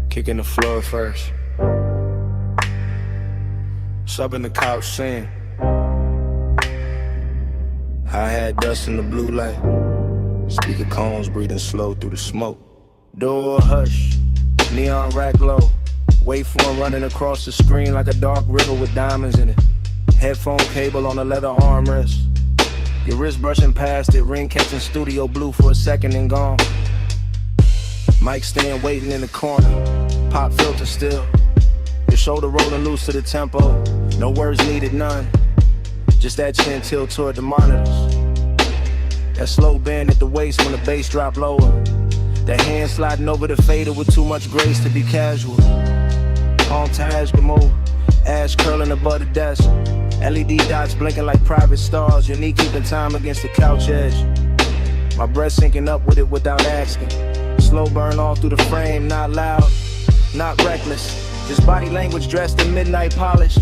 Kicking the floor first. Subbing the couch saying I had dust in the blue light. Speaker cones breathing slow through the smoke. Door hush, neon rack low. Waveform running across the screen like a dark river with diamonds in it. Headphone cable on a leather armrest. Your wrist brushing past it, ring catching studio blue for a second and gone. Mic stand waiting in the corner, pop filter still. Your shoulder rolling loose to the tempo, no words needed, none. Just that chin tilt toward the monitors. That slow bend at the waist when the bass drop lower. That hand sliding over the fader with too much grace to be casual. Palm Taj move, ash curling above the desk. LED dots blinking like private stars, your knee keeping time against the couch edge. My breath sinking up with it without asking. Slow burn all through the frame, not loud, not reckless. Just body language dressed in midnight polish.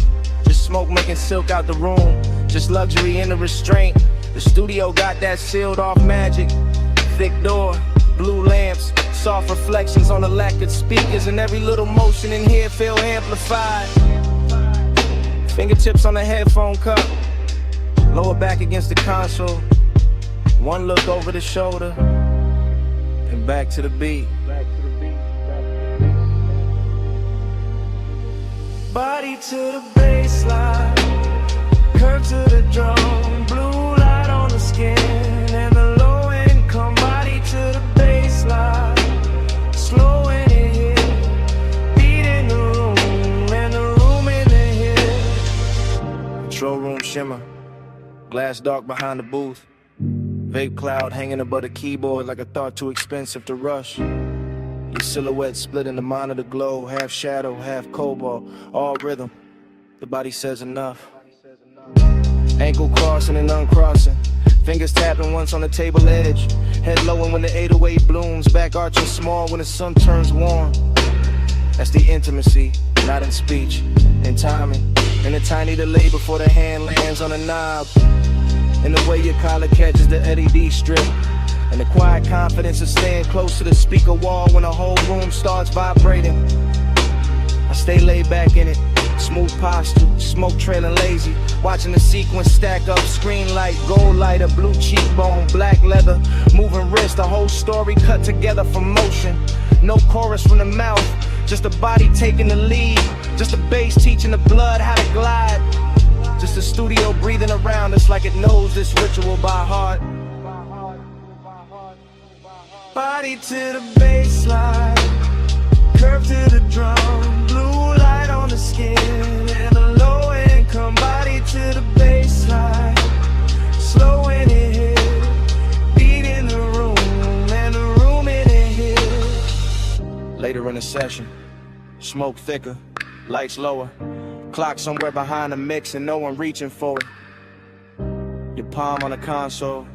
Just smoke making silk out the room. Just luxury in the restraint. The studio got that sealed off magic. Thick door, blue lamps, soft reflections on the lacquered speakers, and every little motion in here feel amplified. Fingertips on the headphone cup, lower back against the console. One look over the shoulder, and back to the beat. Body to the baseline, curve to the drum, blue light on the skin, and the low income. Body to the baseline, slow in it here, beat in the room, and the room in the here. Control room shimmer, glass dark behind the booth. Vape cloud hanging above the keyboard like a thought too expensive to rush. Your silhouette split in the monitor glow, half shadow, half cobalt, all rhythm. The body says enough. Ankle crossing and uncrossing, fingers tapping once on the table edge. Head lowing when the 808 blooms, back arching small when the sun turns warm. That's the intimacy, not in speech, in timing. And a tiny delay before the hand lands on the knob. And the way your collar catches the LED strip. And the quiet confidence of staying close to the speaker wall when the whole room starts vibrating. I stay laid back in it, smooth posture, smoke trailing lazy. Watching the sequence stack up, screen light, gold lighter, blue cheekbone, black leather, moving wrist, the whole story cut together from motion. No chorus from the mouth, just the body taking the lead. Just the bass teaching the blood how to glide. Just the studio breathing around us like it knows this ritual by heart. Body to the baseline, curve to the drum, blue light on the skin, and a low income. Body to the baseline, slow in it here, beat in the room, and the room in it here. Later in the session, smoke thicker, lights lower, clock somewhere behind the mix and no one reaching for it. Your palm on the console,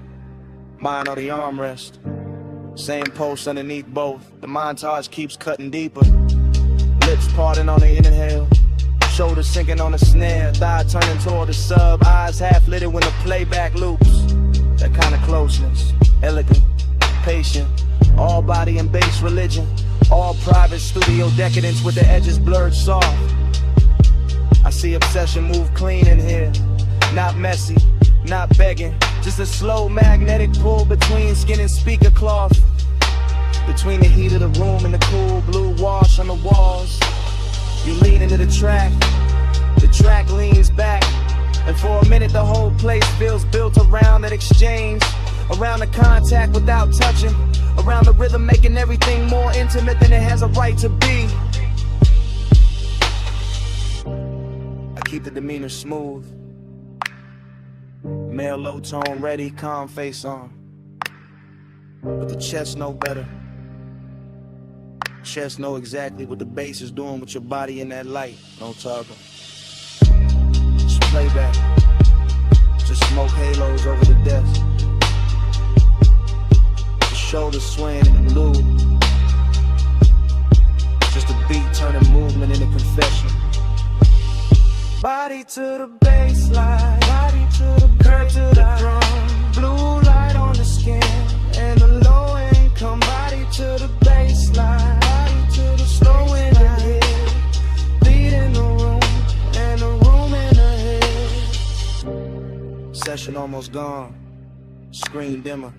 mine on the armrest. Same post underneath both. The montage keeps cutting deeper. Lips parting on the inhale, shoulders sinking on the snare, thigh turning toward the sub, eyes half lit when the playback loops. That kind of closeness, elegant, patient, all body and bass religion, all private studio decadence with the edges blurred soft. I see obsession move clean in here, not messy, not begging, just a slow magnetic pull between skin and speaker cloth, between the heat of the room and the cool blue wash on the walls. You lean into the track leans back, and for a minute the whole place feels built around that exchange, around the contact without touching, around the rhythm making everything more intimate than it has a right to be. I keep the demeanor smooth, male low tone ready, calm face on, but the chest know better. Chest know exactly what the bass is doing with your body in that light. No talking. Just playback. Just smoke halos over the desk. The shoulders swaying in the blue. Just a beat turning movement into confession. Body to the baseline, body to the curve to the drum. Blue light on the skin and the low income. Body to the baseline, body to the slow in the head. Beat in the room and the room in the head. Session almost gone, screen dimmer.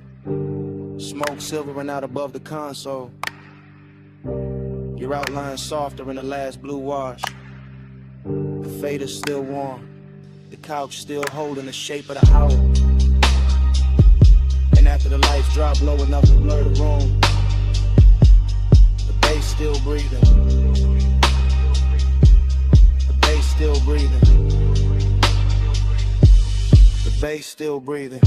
Smoke silvering out above the console. Your outline softer in the last blue wash. The fader's still warm, the couch still holding the shape of the owl. And after the lights drop low enough to blur the room, the bass still breathing. The bass still breathing. The bass still breathing.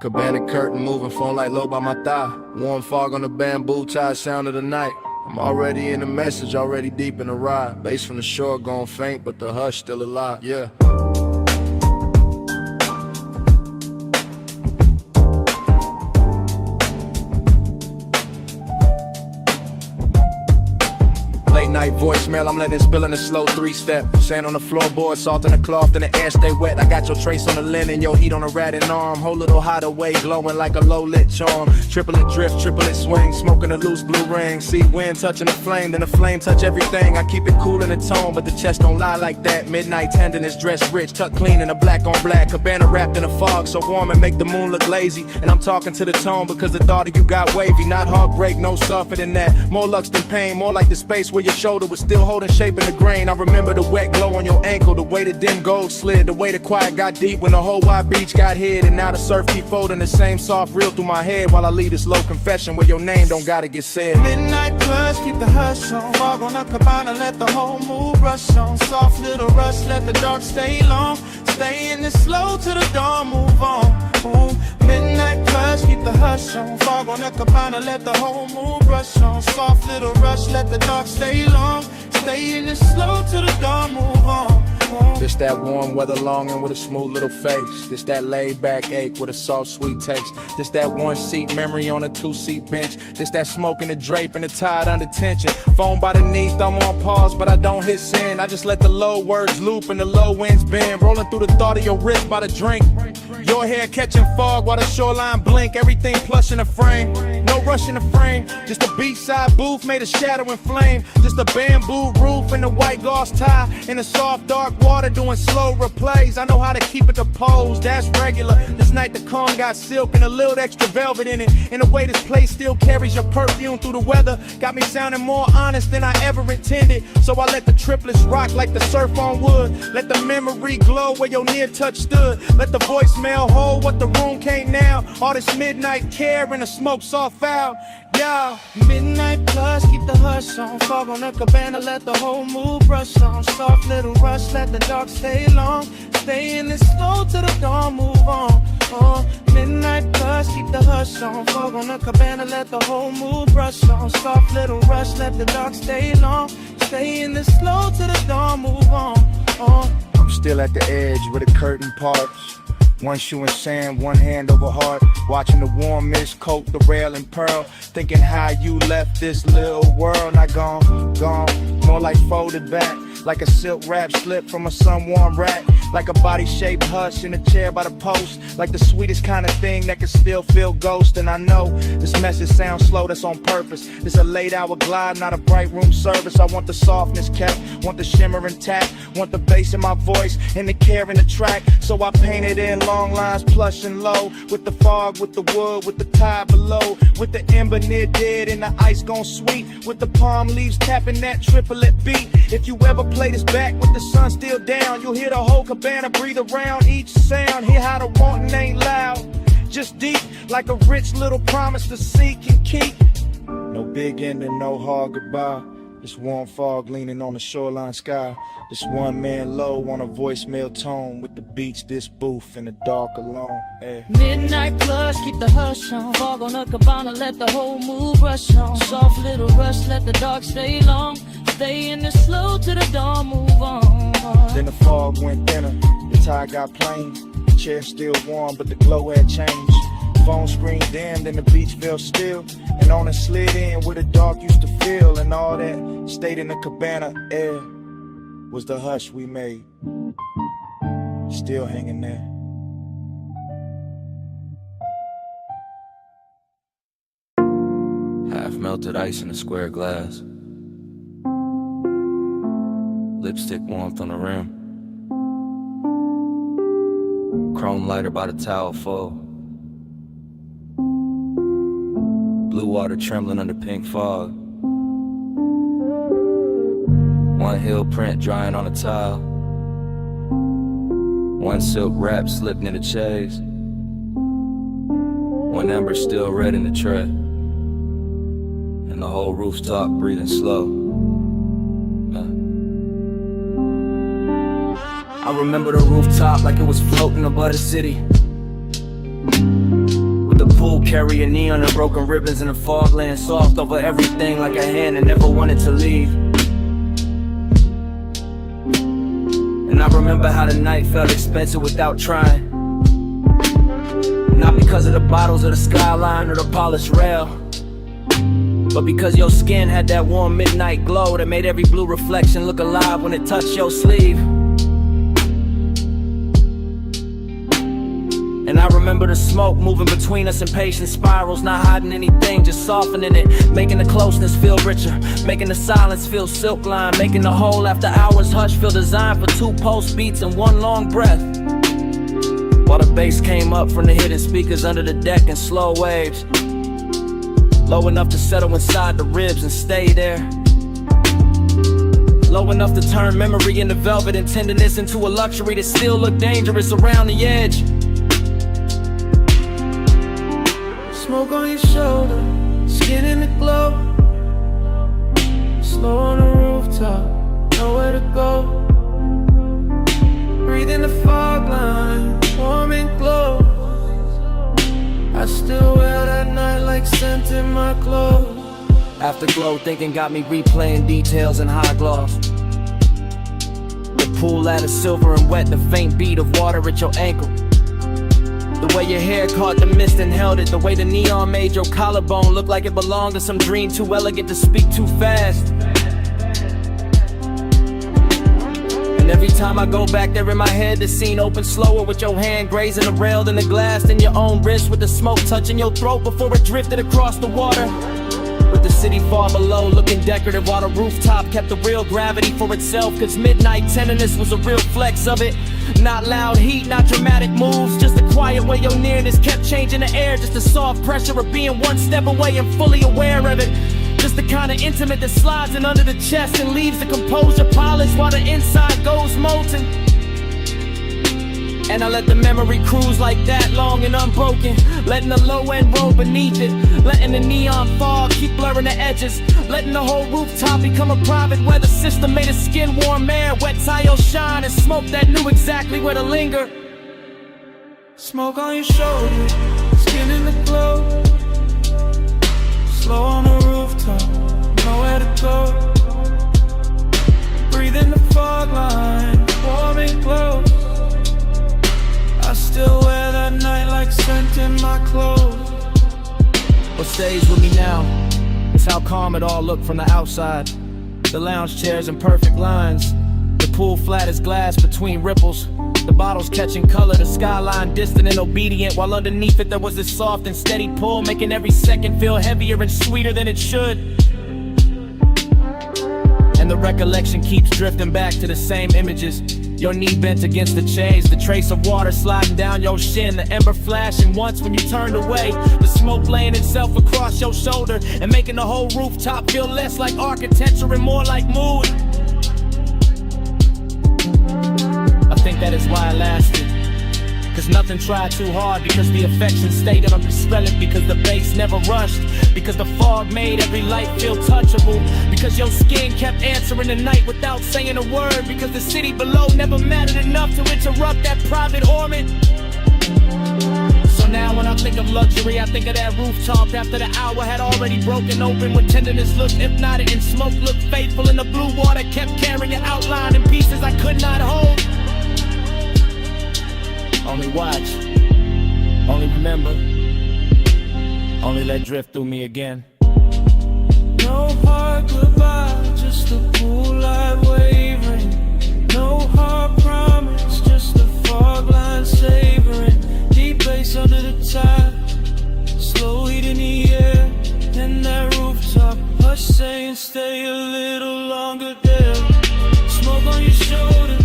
Cabana curtain moving, phone light low by my thigh. Warm fog on the bamboo tie, sound of the night. I'm already in the message, already deep in the ride. Bass from the shore gone faint, but the hush still alive, yeah. Night voicemail, I'm letting it spill in a slow 3-step. Sand on the floorboard, salt in the cloth, and the air stay wet. I got your trace on the linen, your heat on the ratted arm. Whole little hideaway, glowing like a low-lit charm. Triplet drift, triplet swing, smoking a loose blue ring. See wind touching the flame, then the flame touch everything. I keep it cool in the tone, but the chest don't lie like that. Midnight tenderness, dressed rich, tucked clean in a black on black. Cabana wrapped in a fog, so warm and make the moon look lazy. And I'm talking to the tone because the thought of you got wavy. Not heartbreak, no softer than that. More lux than pain, more like the space where your shoulder was still holding shape in the grain. I remember the wet glow on your ankle, the way the dim gold slid, the way the quiet got deep when the whole wide beach got hid. And now the surf keep folding the same soft reel through my head while I leave this low confession where your name don't gotta get said. Midnight plus, keep the hush on. Fog on the cabana, let the whole mood rush on. Soft little rush, let the dark stay long. Stay in this slow till the dawn, move on. Boom. Midnight plus, keep the hush on. Fog on the cabana, let the whole mood rush on. Soft little rush, let the dark stay long. Stay in this slow till the dawn, move on. This that warm weather longing with a smooth little face. This that laid back ache with a soft sweet taste. This that one seat memory on a 2-seat bench. This that smoke in the drape and the tide under tension. Phone by the knee, thumb on pause, but I don't hit send. I just let the low words loop and the low winds bend. Rolling through the thought of your wrist by the drink. Your hair catching fog while the shoreline blink. Everything plush in the frame, no rush in the frame. Just a beachside booth made of shadow and flame. Just a bamboo roof and a white gauze tie in a soft dark water doing slow replays. I know how to keep it composed, that's regular. This night the calm got silk and a little extra velvet in it. In a way this place still carries your perfume through the weather. Got me sounding more honest than I ever intended. So I let the triplets rock like the surf on wood. Let the memory glow where your near touch stood. Let the voicemail hold what the room can't now. All this midnight care and the smoke's all foul. Yeah. Midnight plus, keep the hush on. Fog on the cabana, let the whole mood brush on. Soft little rush, let the dark stay long. Stay in this slow till the dawn, move on. Midnight plus, keep the hush on. Fog on the cabana, let the whole mood brush on. Soft little rush, let the dark stay long. Stay in this slow till the dawn, move on. I'm still at the edge where the curtain parts. One shoe in sand, one hand over heart. Watching the warm mist coat the rail and pearl. Thinking how you left this little world. Not gone, more like folded back. Like a silk wrap slip from a sun-warm rack. Like a body-shaped hush in a chair by the post. Like the sweetest kind of thing that can still feel ghost. And I know this message sounds slow, that's on purpose. It's a late hour glide, not a bright room service. I want the softness kept, want the shimmer intact. Want the bass in my voice and the care in the track. So I painted in long lines, plush and low. With the fog, with the wood, with the tide below. With the ember near dead and the ice gone sweet. With the palm leaves tapping that triplet beat. If you ever play this back with the sun still down, you'll hear the whole cabana breathe around each sound. Hear how the wanting ain't loud, just deep, like a rich little promise to seek and keep. No big ending, no hard goodbye. This warm fog leaning on the shoreline sky. This one man low on a voicemail tone. With the beach, this booth in the dark alone. Yeah. Midnight plus, keep the hush on. Fog on the cabana, let the whole mood rush on. Soft little rush, let the dark stay long. Stay in the slow till the dawn, move on. Then the fog went thinner, the tide got plain. The chair still warm, but the glow had changed. Phone screen dimmed and the beach felt still. And on it slid in where the dark used to feel. And all that stayed in the cabana air was the hush we made. Still hanging there. Half melted ice in a square glass. Lipstick warmth on the rim. Chrome lighter by the towel full. Blue water trembling under pink fog. One heel print drying on a tile. One silk wrap slipped in the chaise. One ember still red in the tray. And the whole rooftop breathing slow. I remember the rooftop like it was floating above the city. With the pool carrying neon and broken ribbons and the fog laying soft over everything like a hand that never wanted to leave. And I remember how the night felt expensive without trying. Not because of the bottles or the skyline or the polished rail, but because your skin had that warm midnight glow that made every blue reflection look alive when it touched your sleeve. And I remember the smoke moving between us in patient spirals, not hiding anything, just softening it, making the closeness feel richer, making the silence feel silk line, making the whole after hours hush feel designed for 2 pulse beats and 1 long breath. While the bass came up from the hidden speakers under the deck in slow waves, low enough to settle inside the ribs and stay there. Low enough to turn memory into velvet and tenderness into a luxury that still look dangerous around the edge. Smoke on your shoulder, skin in the glow. Slow on the rooftop, nowhere to go. Breathe in the fog line, warm and close. I still wear that night like scent in my clothes. Afterglow thinking got me replaying details in high gloss. The pool ladder silver and wet, the faint beat of water at your ankle. The way your hair caught the mist and held it. The way the neon made your collarbone look like it belonged to some dream too elegant to speak too fast. And every time I go back there in my head, the scene opens slower with your hand grazing the rail and the glass in your own wrist, with the smoke touching your throat before it drifted across the water. with the city far below looking decorative, while the rooftop kept the real gravity for itself. Cause midnight tenderness was a real flex of it. Not loud heat, not dramatic moves, just a quiet way your nearness kept changing the air. Just the soft pressure of being one step away and fully aware of it. Just the kind of intimate that slides in under the chest and leaves the composure polished while the inside goes molten. And I let the memory cruise like that, long and unbroken, letting the low end roll beneath it, letting the neon fog keep blurring the edges, letting the whole rooftop become a private weather system made of skin warm air, wet tile shine, and smoke that knew exactly where to linger. Smoke on your shoulder, skin in the glow. Slow on the rooftop, nowhere to go. Breathe in the fog line, warm and close. I still wear that night like scent in my clothes. What stays with me now is how calm it all looked from the outside. The lounge chairs in perfect lines, the pool flat as glass between ripples, the bottles catching color, the skyline distant and obedient, while underneath it there was this soft and steady pull, making every second feel heavier and sweeter than it should. And the recollection keeps drifting back to the same images. Your knee bent against the chains, the trace of water sliding down your shin, the ember flashing once when you turned away, the smoke laying itself across your shoulder and making the whole rooftop feel less like architecture and more like mood. I think that is why I lasted, cause nothing tried too hard, because the affection stayed undispelled, because the bass never rushed, because the fog made every light feel touchable, because your skin kept answering the night without saying a word, because the city below never mattered enough to interrupt that private orbit. So now when I think of luxury, I think of that rooftop after the hour had already broken open, when tenderness looked hypnotic and smoke looked faithful, and the blue water kept carrying your outline in pieces I could not hold. Only watch, only remember, only let drift through me again. No hard goodbye, just the pool light wavering. No hard promise, just the fog line savoring. Deep bass under the tide, slow heat in the air. And that rooftop, hush saying stay a little longer there. Smoke on your shoulder,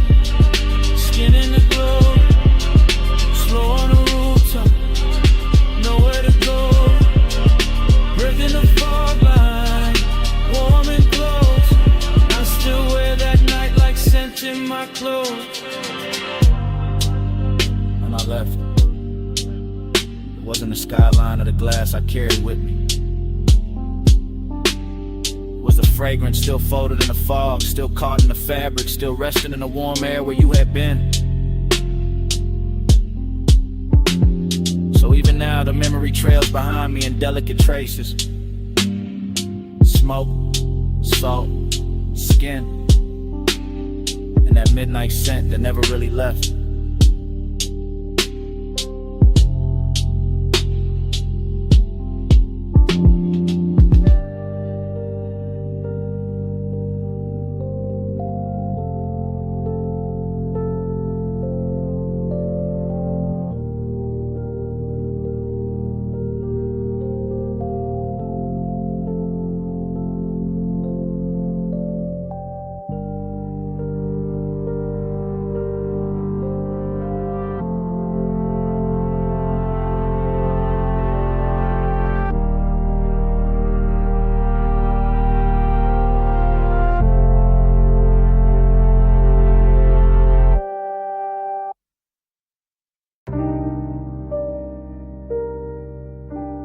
skin in the glow. Slow on the rooftop, nowhere to go. Breaking the fog line, warm and close. I still wear that night like scent in my clothes. And I left. It wasn't the skyline or the glass I carried with me. It was the fragrance still folded in the fog, still caught in the fabric, still resting in the warm air where you had been. So even now the memory trails behind me in delicate traces. Smoke, salt, skin, and that midnight scent that never really left.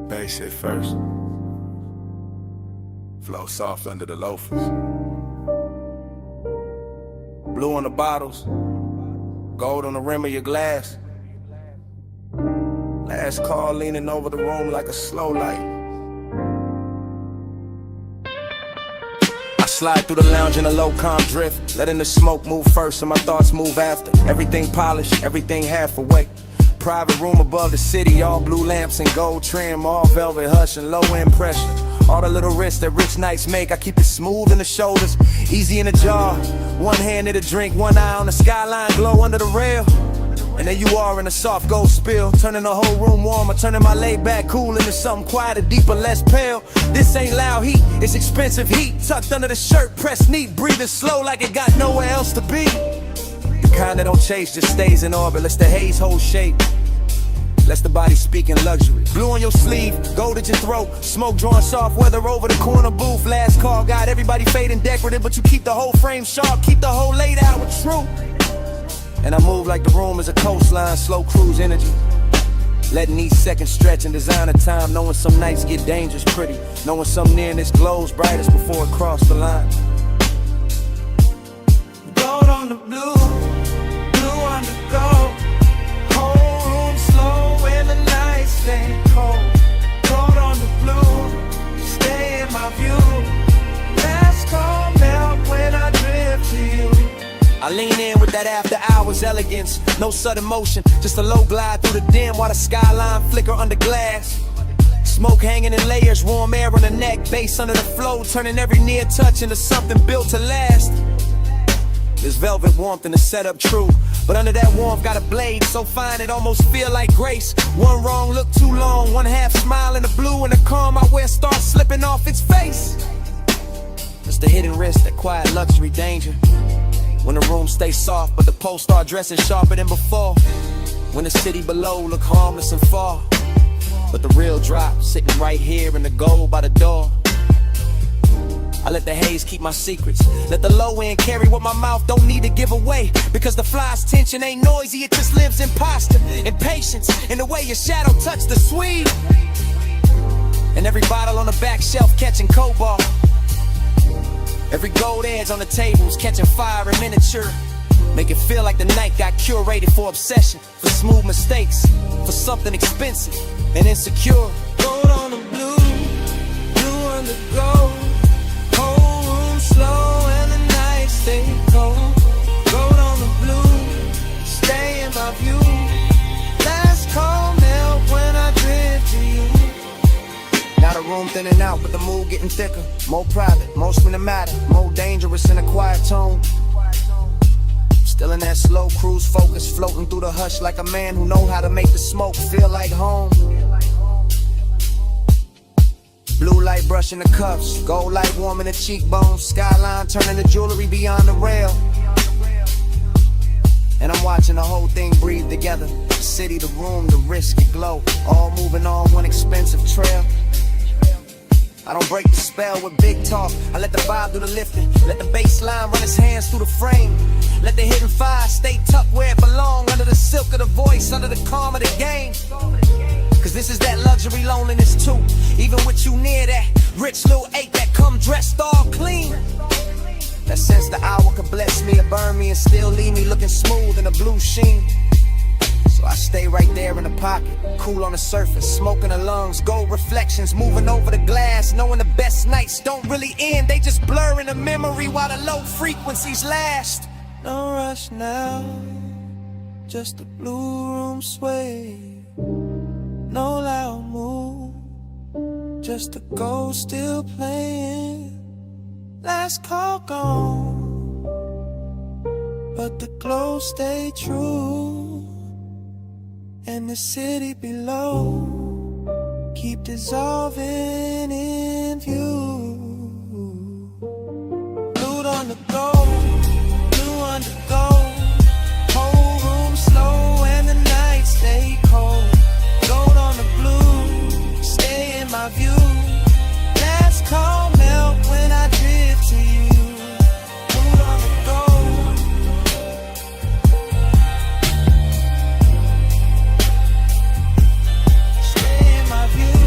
Bass hit first. Flow soft under the loafers. Blue on the bottles, gold on the rim of your glass. Last call leaning over the room like a slow light. I slide through the lounge in a low calm drift, letting the smoke move first and my thoughts move after. Everything polished, everything half awake. Private room above the city, all blue lamps and gold trim, all velvet hush and low end pressure. All the little risks that rich nights make, I keep it smooth in the shoulders, easy in the jaw. One hand to the drink, one eye on the skyline, glow under the rail. And there you are in a soft gold spill, turning the whole room warmer, turning my laid back cool into something quieter, deeper, less pale. This ain't loud heat, it's expensive heat, tucked under the shirt, pressed neat, breathing slow like it got nowhere else to be. The kind that don't chase, just stays in orbit, lets the haze hold shape, lets the body speak in luxury. Blue on your sleeve, gold at your throat, smoke drawing soft, weather over the corner booth. Last call, got everybody fading decorative, but you keep the whole frame sharp, keep the whole laid out with truth. And I move like the room is a coastline, slow cruise energy, letting each second stretch and design a time, knowing some nights get dangerous pretty, knowing some nearness glows brightest before it crossed the line. Gold on the blue, blue on the gold. Whole room slow when the nights stay cold. Gold on the blue, stay in my view. Last call melt when I drift to you. I lean in with that after hours elegance, no sudden motion, just a low glide through the dim while the skyline flicker under glass. Smoke hanging in layers, warm air on the neck, bass under the flow, turning every near touch into something built to last. There's velvet warmth in the setup, true, but under that warmth got a blade so fine it almost feel like grace. One wrong look too long, one half smile in the blue, and the calm I wear starts slipping off its face. It's the hidden risk, that quiet luxury danger. When the room stays soft, but the posts start dressing sharper than before. When the city below look harmless and far, but the real drop sitting right here in the gold by the door. I let the haze keep my secrets, let the low end carry what my mouth don't need to give away. Because the fly's tension ain't noisy, it just lives in posture, in patience, in the way your shadow touch the sweet. And every bottle on the back shelf catching cobalt, every gold edge on the tables catching fire in miniature. Make it feel like the night got curated for obsession, for smooth mistakes, for something expensive and insecure. Gold on the blue, blue on the gold. Whole room slow and the night stay cold. Gold on the blue, stay in my view. Last call melt when I drift to you. Now the room thinning out, but the mood getting thicker, more private, more cinematic, more dangerous in a quiet tone. Still in that slow cruise focus, floating through the hush like a man who know how to make the smoke feel like home. Blue light brushing the cuffs, gold light warming the cheekbones, skyline turning the jewelry beyond the rail. And I'm watching the whole thing breathe together. The city, the room, the risk, it glow, all moving on one expensive trail. I don't break the spell with big talk, I let the vibe do the lifting. Let the bass line run its hands through the frame. Let the hidden fire stay tucked where it belong, under the silk of the voice, under the calm of the game. Cause this is that luxury loneliness too, even with you near that rich little ache that come dressed all clean. That sense the hour could bless me or burn me and still leave me looking smooth in a blue sheen. So I stay right there in the pocket, cool on the surface, smoking the lungs, gold reflections moving over the glass, knowing the best nights don't really end, they just blur in the memory while the low frequencies last. No rush now, just the blue room sway. No loud move, just the ghost still playing. Last call gone, but the glow stay true. And the city below keep dissolving in view. Blue on the gold, blue on the gold. Whole room slow and the night stay cold. Gold on the blue, stay in my view. Last call melt when I drift to you. Blue on the gold. Stay in my view.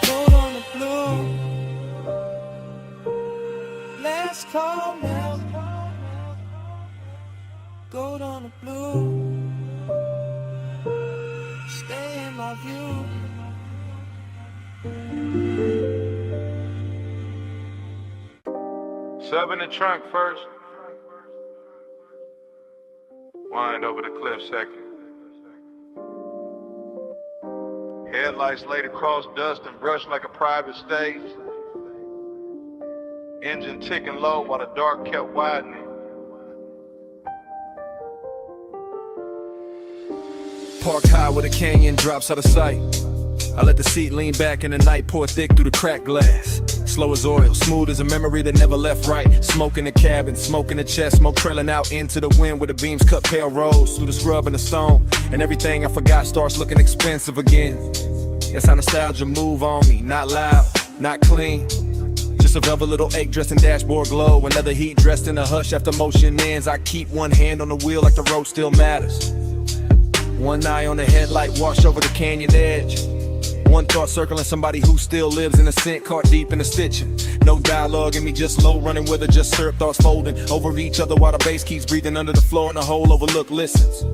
Gold on the blue. Last call melt. Gold on the blue, stay in my view. Sub in the trunk first. Wind over the cliff second. Headlights laid across dust and brushed like a private stage. Engine ticking low while the dark kept widening. Parked high where the canyon drops out of sight. I let the seat lean back and the night pour thick through the cracked glass. Slow as oil, smooth as a memory that never left right. Smoke in the cabin, smoke in the chest, smoke trailing out into the wind where the beams cut pale roads through the scrub and the stone. And everything I forgot starts looking expensive again. That's how nostalgia move on me, not loud, not clean. Just a velvet little ache dressed in dashboard glow. Another heat dressed in a hush after motion ends. I keep one hand on the wheel like the road still matters. One eye on the headlight, washed over the canyon edge. One thought circling somebody who still lives in a scent, caught deep in the stitching. No dialogue in me, just low running with her, just syrup thoughts folding over each other while the bass keeps breathing under the floor and the whole overlook listens.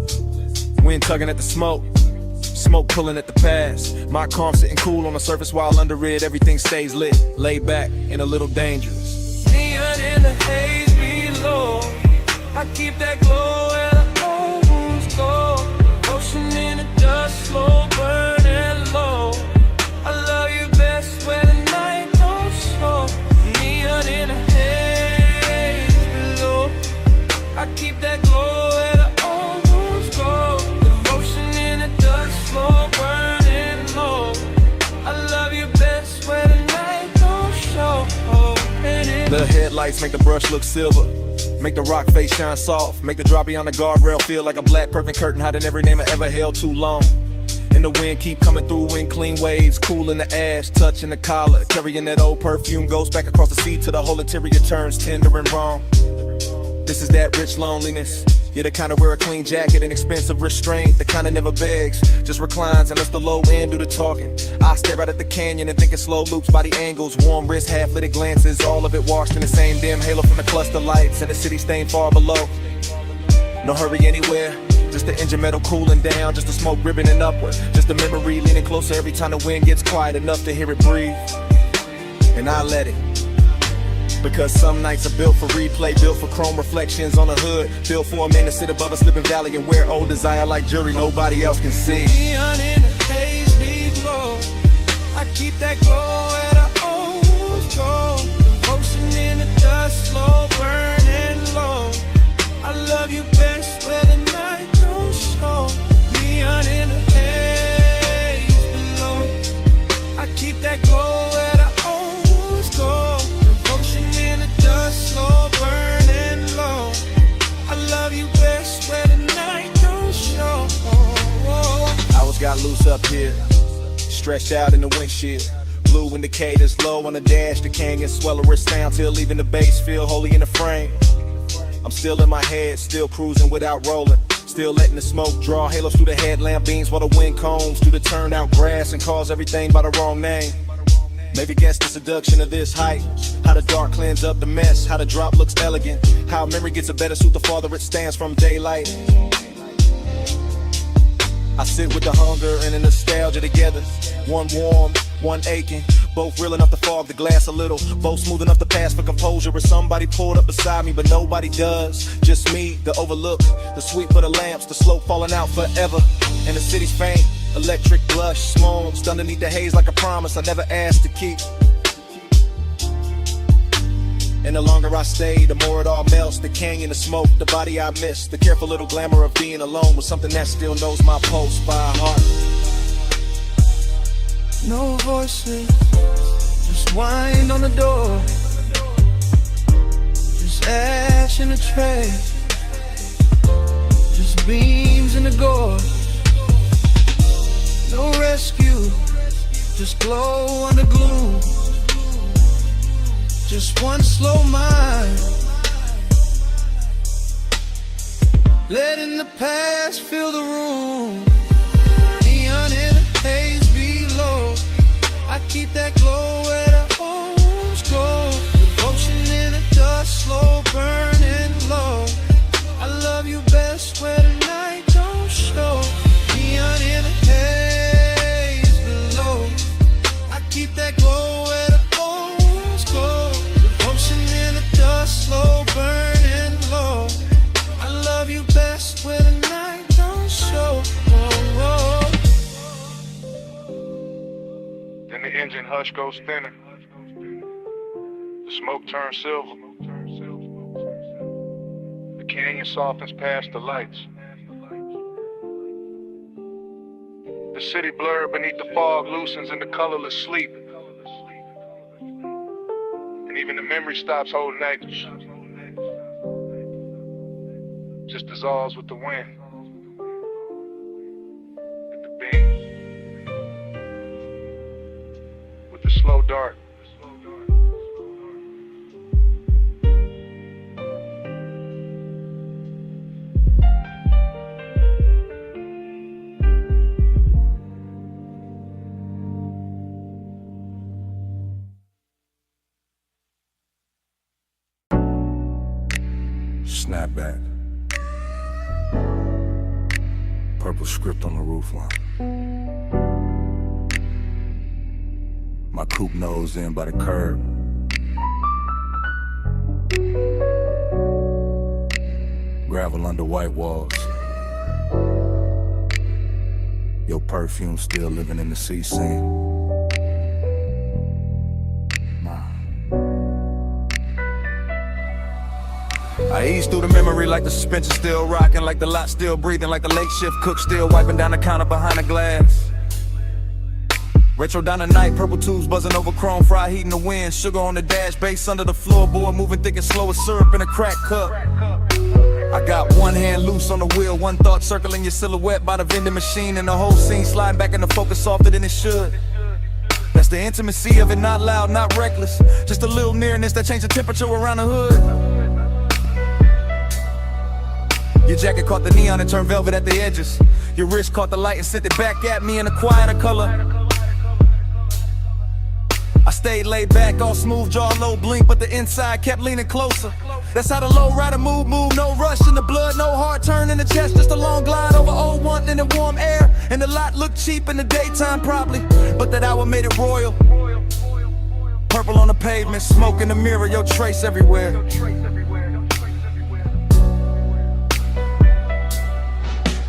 Wind tugging at the smoke, smoke pulling at the past. My calm sitting cool on the surface while under it everything stays lit, laid back and a little dangerous. Neon in the haze below, I keep that glow and the old wounds go. Ocean in the dust, slow burning low. I love you best when the night don't show. Neon in the haze below, I keep that glow and the old wounds go. Devotion in the dust, slow burning low. I love you best when the night don't show. The headlights make the brush look silver, make the rock face shine soft, make the drop beyond the guardrail feel like a black perfect curtain hiding every name I ever held too long. And the wind keep coming through in clean waves, cool in the ash, touching the collar, carrying that old perfume, goes back across the sea till the whole interior turns tender and wrong. This is that rich loneliness. You're the kind of wear a clean jacket and expensive restraint, the kind of never begs, just reclines and lets the low end do the talking. I stare out at the canyon and think in slow loops, body angles, warm wrists, half-lit glances, all of it washed in the same dim halo from the cluster lights and the city staying far below. No hurry anywhere, just the engine metal cooling down, just the smoke ribboning upward, just the memory leaning closer every time the wind gets quiet enough to hear it breathe. And I let it. Because some nights are built for replay, built for chrome reflections on the hood, built for a man to sit above a slipping valley and wear old desire like jewelry nobody else can see. Neon in the haze below, I keep that glow and I always go. Devotion in the dust, slow burning low. I love you best when the night don't show. Neon in the haze below, I keep that glow and I always go. Slow burning low. I love you best when the night don't show. Hours got loose up here, stretched out in the windshield. Blue indicators low on the dash, the canyon swell wrist down till leaving the base feel holy in the frame. I'm still in my head, still cruising without rolling, still letting the smoke draw halos through the headlamp beams while the wind combs through the turned out grass and calls everything by the wrong name. Maybe guess the seduction of this height, how the dark cleans up the mess, how the drop looks elegant, how memory gets a better suit the farther it stands from daylight. I sit with the hunger and the nostalgia together, one warm, one aching, both real enough to fog the glass a little, both smooth enough to pass for composure. If somebody pulled up beside me, but nobody does, just me, the overlook, the sweep of the lamps, the slope falling out forever, and the city's faint. Electric blush, smokes underneath the haze like a promise I never asked to keep. And the longer I stay, the more it all melts. The canyon, the smoke, the body I miss, the careful little glamour of being alone with something that still knows my pulse by heart. No voices, just wind on the door, just ash in the tray, just beams in the gore. No rescue, just glow under gloom, just one slow mind, letting the past fill the room. Neon in the haze below, I keep that glow where the holes go. Devotion in the dust, slow burning low. I love you best where the night don't show. Neon in the haze below, I keep that glow where the holes go. Devotion in the dust, slow burning low. I love you best where the night don't show. Then the engine hush goes thinner. The Smoke turns silver. The canyon softens past the lights. The city blurred beneath the fog loosens into colorless sleep. And even the memory stops holding anchors. Just dissolves with the wind. With the beam. With the slow dart. Snapback. Purple script on the roofline. My coupe nose in by the curb. Gravel under white walls. Your perfume still living in the sea scene. I ease through the memory like the suspension still rocking, like the lot still breathing, like the late shift cook still wiping down the counter behind the glass. Retro down the night, purple tubes buzzing over chrome, fry heat in the wind, sugar on the dash, bass under the floorboard, moving thick and slow as syrup in a crack cup. I got one hand loose on the wheel, one thought circling your silhouette by the vending machine, and the whole scene sliding back into focus softer than it should. That's the intimacy of it, not loud, not reckless, just a little nearness that changed the temperature around the hood. Your jacket caught the neon and turned velvet at the edges. Your wrist caught the light and sent it back at me in a quieter color. I stayed laid back, all smooth jaw, low blink, but the inside kept leaning closer. That's how the low rider move, no rush in the blood, no hard turn in the chest, just a long glide over old one in the warm air. And the lot looked cheap in the daytime probably, but that hour made it royal. Purple on the pavement, smoke in the mirror, your trace everywhere.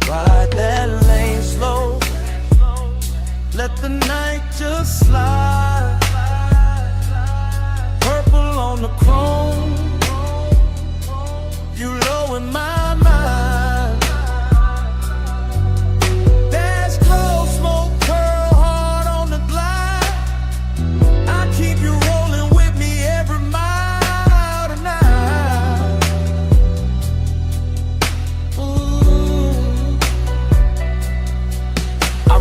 Ride that lane slow, let the night just slide. Purple on the chrome, you low in my mind. Dash glow, smoke curl hard on the glide. I keep you rolling with me every mile tonight.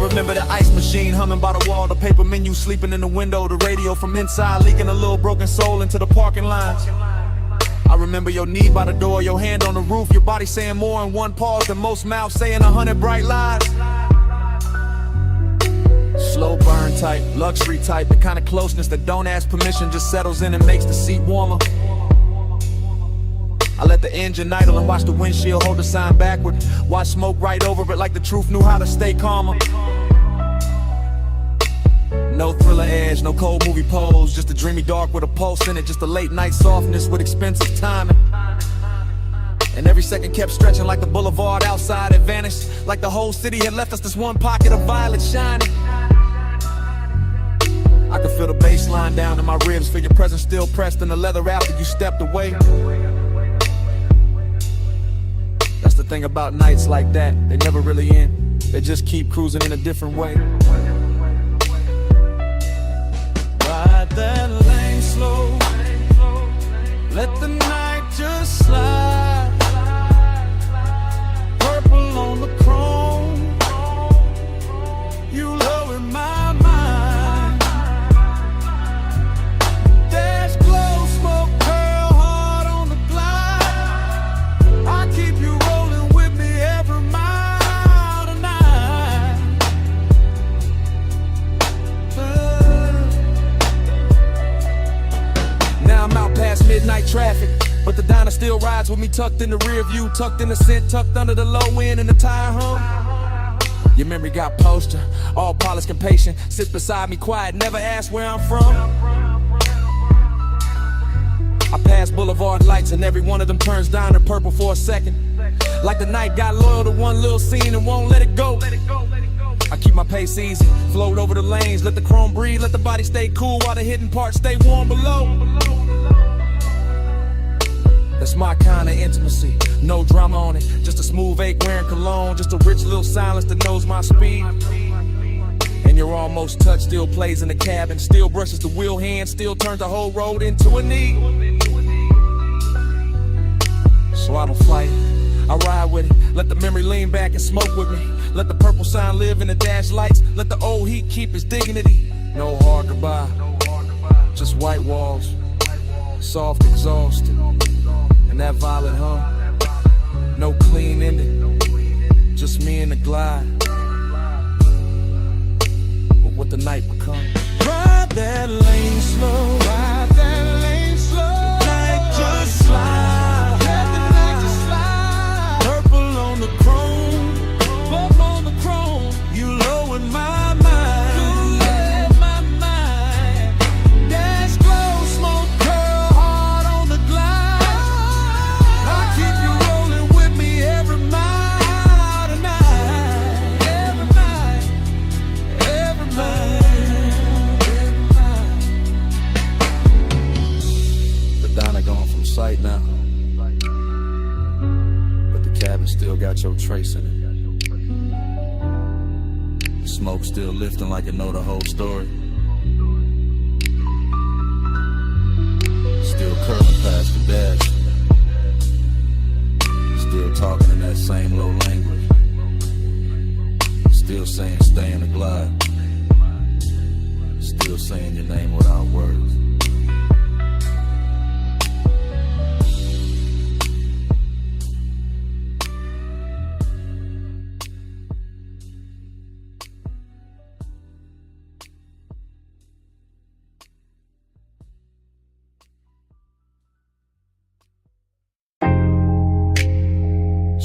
Remember the ice machine humming by the wall, the paper menu sleeping in the window, the radio from inside leaking a little broken soul into the parking lines. I remember your knee by the door, your hand on the roof, your body saying more in one pause than most mouths saying 100 bright lies. Slow burn type, luxury type, the kind of closeness that don't ask permission, just settles in and makes the seat warmer. I let the engine idle and watch the windshield hold the sign backward. Watch smoke right over it like the truth knew how to stay calmer. No thriller edge, no cold movie pose, just a dreamy dark with a pulse in it, just a late night softness with expensive timing. And every second kept stretching like the boulevard outside had vanished, like the whole city had left us this one pocket of violet shining. I could feel the bass line down in my ribs, feel your presence still pressed in the leather after you stepped away. That's the thing about nights like that, they never really end, they just keep cruising in a different way. Ride that lane slow, let the night just slide. Purple on the chrome, you low in my mind. Dash glow, smoke curl hard on the glide. I keep you rolling with me every mile tonight. Now I'm out past midnight traffic, but the diner still rides with me tucked in the rear view, tucked in the scent, tucked under the low end and the tire hum. Your memory got poster, all polished and patient, sits beside me quiet, never asked where I'm from. I pass boulevard lights and every one of them turns down to purple for a second, like the night got loyal to one little scene and won't let it go. I keep my pace easy, float over the lanes, let the chrome breathe, let the body stay cool while the hidden parts stay warm below. That's my kind of intimacy. No drama on it. Just a smooth ache wearing cologne. Just a rich little silence that knows my speed. And your almost touch still plays in the cabin. Still brushes the wheel hand. Still turns the whole road into a knee. So I don't fight it, I ride with it. Let the memory lean back and smoke with me. Let the purple sign live in the dash lights. Let the old heat keep its dignity. No hard goodbye, just white walls, soft exhaust, and that violet hum. No clean ending, just me and the glide. But what the night becomes. Ride that lane slow, ride that lane slow. Night just slide. Sight now, but the cabin still got your trace in it. The smoke still lifting like it know the whole story. Still curling past the dash. Still talking in that same low language. Still saying stay in the glide. Still saying your name without words.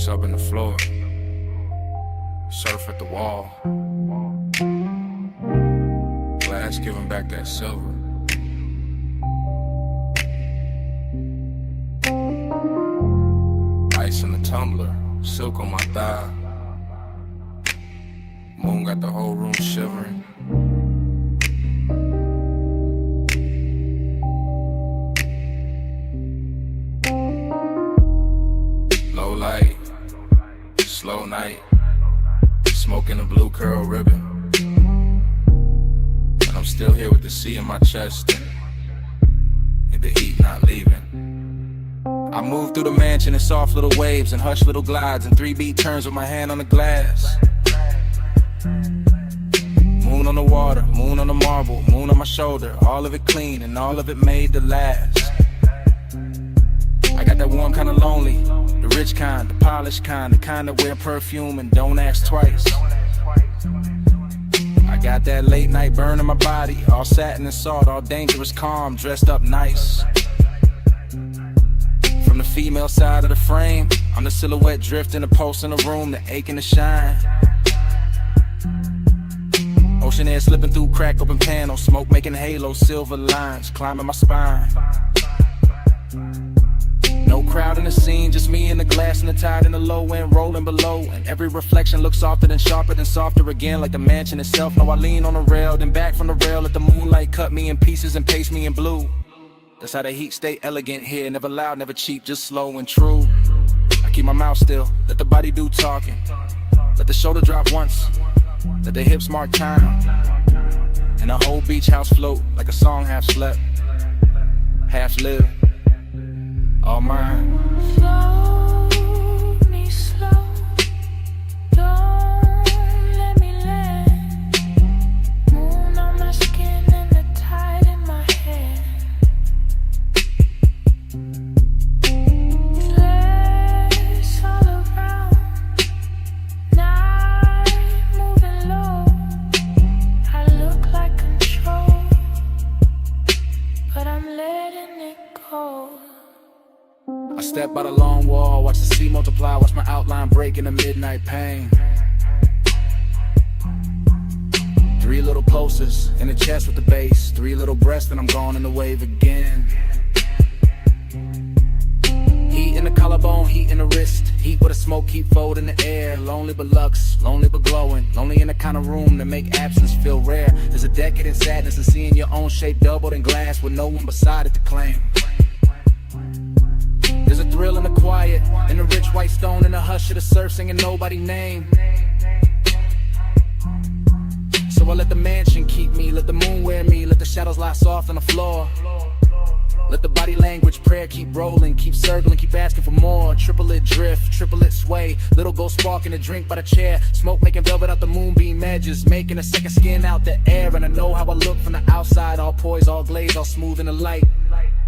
Up in the floor, surf at the wall, glass giving back that silver. Ice in the tumbler, silk on my thigh. Moon got the whole room shivering. Low light, slow night, smoking a blue curl ribbon. And I'm still here with the sea in my chest and the heat not leaving. I move through the mansion in soft little waves and hush little glides and 3-beat turns with my hand on the glass. Moon on the water, moon on the marble, moon on my shoulder, all of it clean and all of it made to last. I got that warm kind of lonely, the rich kind, the polished kind, the kind that wear perfume and don't ask twice. I got that late night burn in my body, all satin and salt, all dangerous calm, dressed up nice. From the female side of the frame, I'm the silhouette drifting, a pulse in the room, the ache and the shine. Ocean air slipping through crack open panels, smoke making halos, silver lines climbing my spine. No crowd in the scene, just me and the glass and the tide and the low end rolling below. And every reflection looks softer than sharper than softer again, like the mansion itself. Now I lean on the rail, then back from the rail, let the moonlight cut me in pieces and paste me in blue. That's how the heat stay elegant here, never loud, never cheap, just slow and true. I keep my mouth still, let the body do talking. Let the shoulder drop once, let the hips mark time. And the whole beach house float like a song half slept, half lived. All mine. Slow me slow, don't let me land. Moon on my skin and the tide in my hair. Flares all around, night moving low. I look like control, but I'm letting it go. I step by the long wall, watch the sea multiply, watch my outline break in the midnight pain. 3 little pulses in the chest with the bass, 3 little breaths and I'm gone in the wave again. Heat in the collarbone, heat in the wrist, heat with a smoke, heat fold in the air. Lonely but luxe, lonely but glowing, lonely in the kind of room that make absence feel rare. There's a decadent sadness in seeing your own shape doubled in glass with no one beside it to claim. There's a thrill real in the quiet, in the rich white stone, in the hush of the surf, singing nobody's name. So I let the mansion keep me, let the moon wear me, let the shadows lie soft on the floor. Let the body language prayer keep rolling, keep circling, keep asking for more. Triplet drift, triplet sway, little gold spark in a drink by the chair. Smoke making velvet out the moonbeam edges, making a second skin out the air. And I know how I look from the outside, all poised, all glazed, all smooth in the light.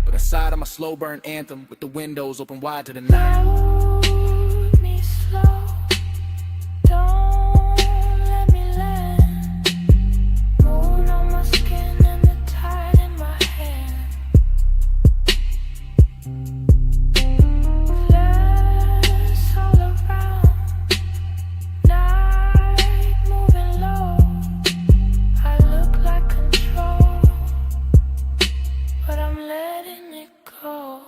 But inside I'm a slow burn anthem, with the windows open wide to the night. Hold me slow, don't let me land. Moon on my skin and the tide in my hand. Flares all around, night moving low. I look like control, but I'm letting it go.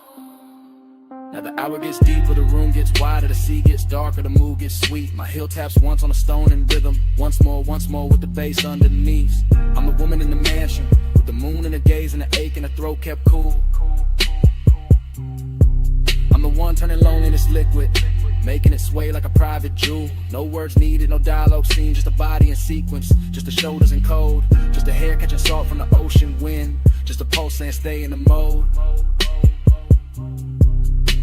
Now the hour gets deeper, the room gets wider, the sea gets darker, the mood gets sweet. My heel taps once on a stone in rhythm, once more with the bass underneath. I'm the woman in the mansion, with the moon in the gaze and the ache in the throat kept cool. I'm the one turning loneliness liquid, making it sway like a private jewel. No words needed, no dialogue seen, just a body in sequence, just the shoulders in code, just a hair catching salt from the ocean wind, just a pulse saying stay in the mode.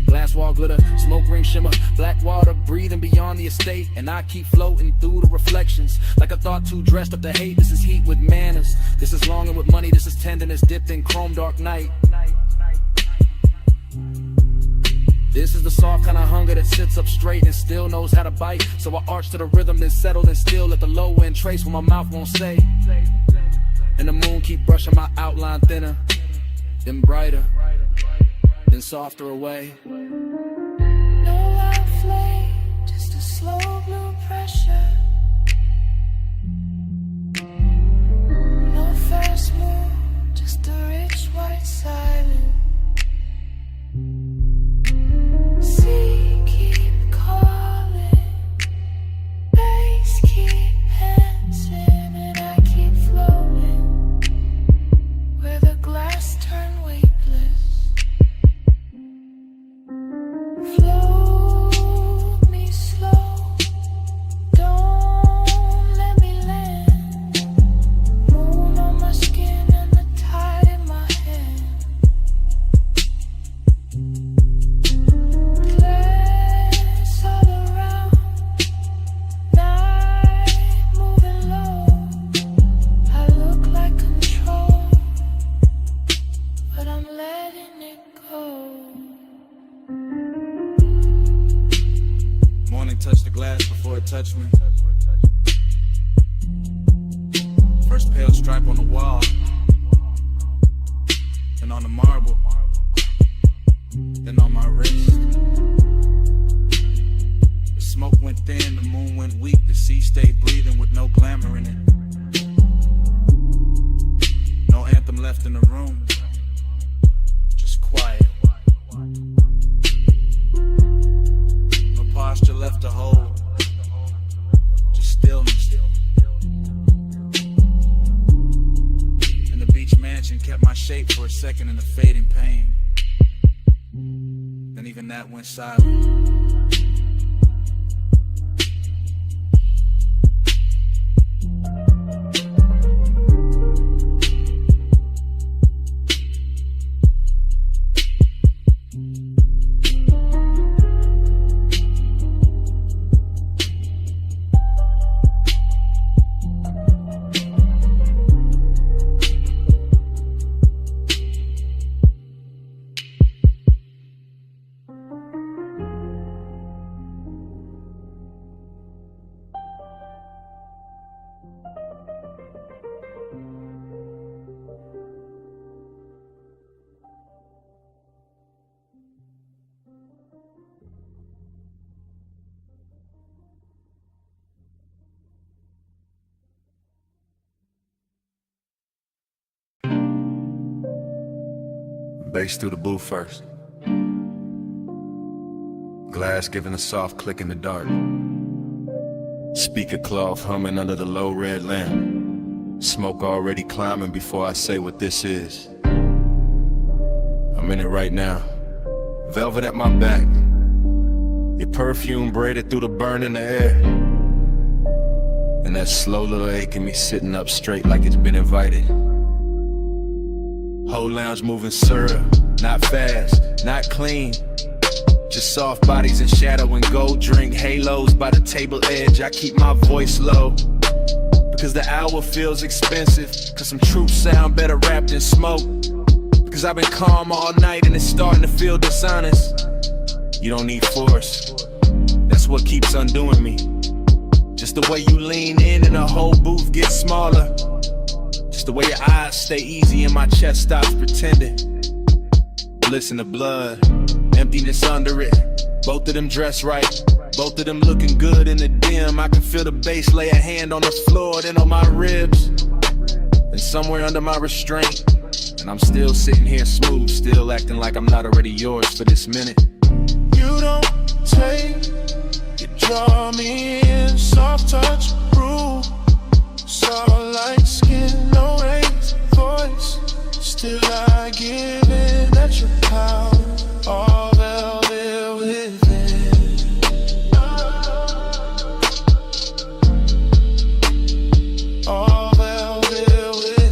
Glass wall glitter, smoke ring shimmer, black water breathing beyond the estate. And I keep floating through the reflections, like a thought too dressed up to hate. This is heat with manners, this is longing with money, this is tenderness dipped in chrome dark night. This is the soft kind of hunger that sits up straight and still knows how to bite. So I arch to the rhythm, then settle and still let the low end trace what my mouth won't say. And the moon keep brushing my outline thinner, then brighter, then softer away. No loud flame, just a slow blue pressure. No fast move, just a rich white silence. Sea keep calling, bass keep dancing, and I keep floating where the glass turn weightless. Float me slow, don't let me land. Moon on my skin and the tide in my hand. Flares all around, night moving low. I look like control, but I'm letting it go. Morning touched the glass before it touched me. First pale stripe on the wall, then on the marble, then on my wrist. The smoke went thin, the moon went weak, the sea stayed breathing with no glamour in it. No anthem left in the room, just quiet. No posture left to hold, just stillness. And the beach mansion kept my shape for a second in the fading pain. Then even that went silent. Bass through the booth first. Glass giving a soft click in the dark. Speaker cloth humming under the low red lamp. Smoke already climbing before I say what this is. I'm in it right now. velvet at my back, your perfume braided through the burn in the air, and that slow little ache in me sitting up straight like it's been invited. Whole lounge moving syrup, not fast, not clean, just soft bodies in shadow and gold drink halos by the table edge. I keep my voice low because the hour feels expensive, cause some truth sound better wrapped in smoke, because I've been calm all night and it's starting to feel dishonest. You don't need force, that's what keeps undoing me. Just the way you lean in and the whole booth gets smaller. Just the way your eyes stay easy and my chest stops pretending. Listen to blood, emptiness under it. Both of them dressed right, both of them looking good in the dim. I can feel the bass lay a hand on the floor, then on my ribs, and somewhere under my restraint. And I'm still sitting here smooth, still acting like I'm not already yours for this minute. You don't take, you draw me in, soft touch, rule. Soft light skin, no raised voice. Still I give in at your power, all velvet within. All velvet within.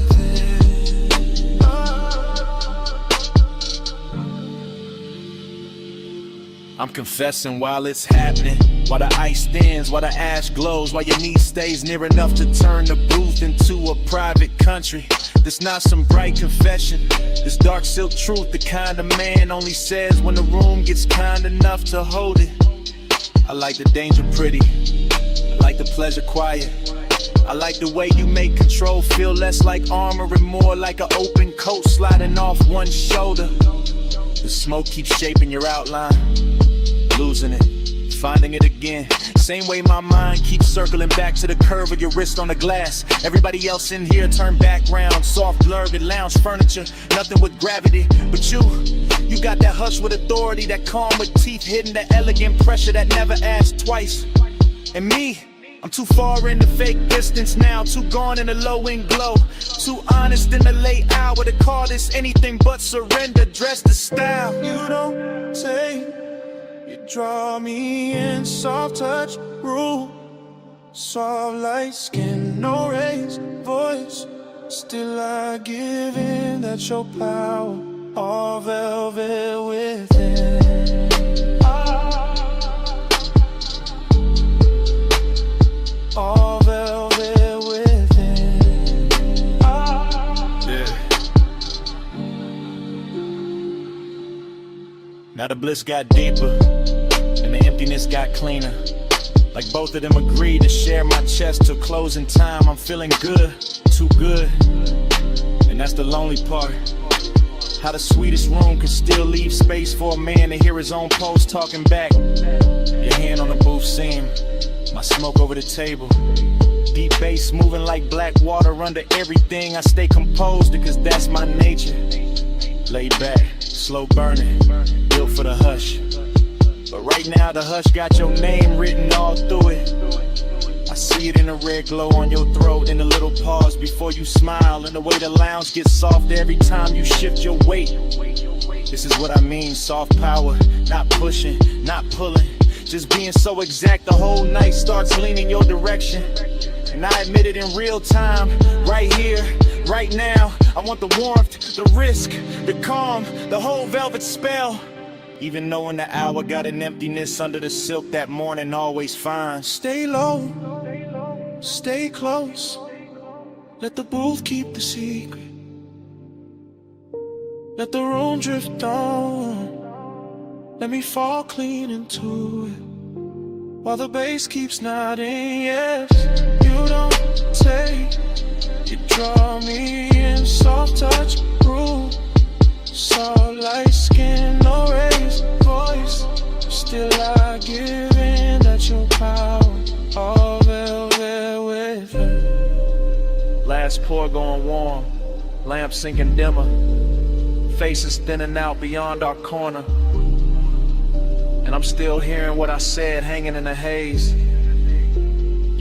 I'm confessing while it's happening, while the ice thins, while the ash glows, while your knee stays near enough to turn the booth into a private country. This not some bright confession, this dark silk truth, the kind of man only says when the room gets kind enough to hold it. I like the danger pretty, I like the pleasure quiet. I like the way you make control feel less like armor and more like an open coat sliding off one shoulder. The smoke keeps shaping your outline, losing it, finding it again. Same way my mind keeps circling back to the curve of your wrist on the glass. Everybody else in here turn background, soft blurred lounge furniture, nothing with gravity. But you got that hush with authority, that calm with teeth hidden, that elegant pressure that never asks twice. And me, I'm too far in the fake distance now, too gone in the low end glow, too honest in the late hour to call this anything but surrender, dressed to style. You don't take, you draw me in, soft touch, rule. Soft light skin, no raised voice. Still I give in, that's your power, all velvet within. All velvet within. Yeah. Now the bliss got deeper and the emptiness got cleaner. Like both of them agreed to share my chest till closing time. I'm feeling good, too good, and that's the lonely part. How the sweetest room can still leave space for a man to hear his own pulse talking back. Your hand on the booth seam, my smoke over the table. Deep bass moving like black water under everything. I stay composed because that's my nature. Laid back, slow burning, built for the hush. But right now the hush got your name written all through it. I see it in the red glow on your throat, in the little pause before you smile, and the way the lounge gets softer every time you shift your weight. This is what I mean, soft power, not pushing, not pulling, just being so exact the whole night starts leaning your direction. And I admit it in real time, right here, right now. I want the warmth, the risk, the calm, the whole velvet spell. Even knowing the hour got an emptiness under the silk that morning always finds. Stay low, stay close. Let the booth keep the secret. Let the room drift on. Let me fall clean into it. While the bass keeps nodding, yes. You don't take, you draw me in, soft touch, rule. Soft light skin, no raised voice. Still I give in, that's your power, all velvet within. Last pour going warm, lamp sinking dimmer, faces thinning out beyond our corner. And I'm still hearing what I said hanging in the haze.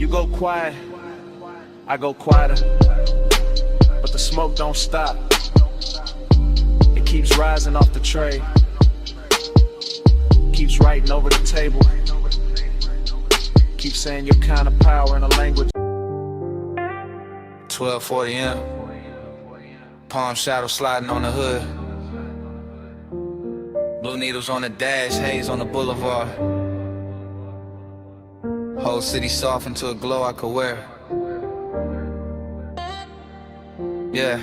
You go quiet, I go quieter, but the smoke don't stop. It keeps rising off the tray. keeps writing over the table. Keep saying your kind of power in a language. 12:40 M. Palm shadow sliding on the hood. Blue needles on the dash, haze on the boulevard. Whole city soft into a glow I could wear. Yeah,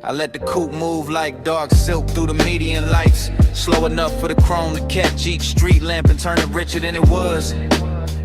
I let the coupe move like dark silk through the median lights. Slow enough for the chrome to catch each street lamp and turn it richer than it was.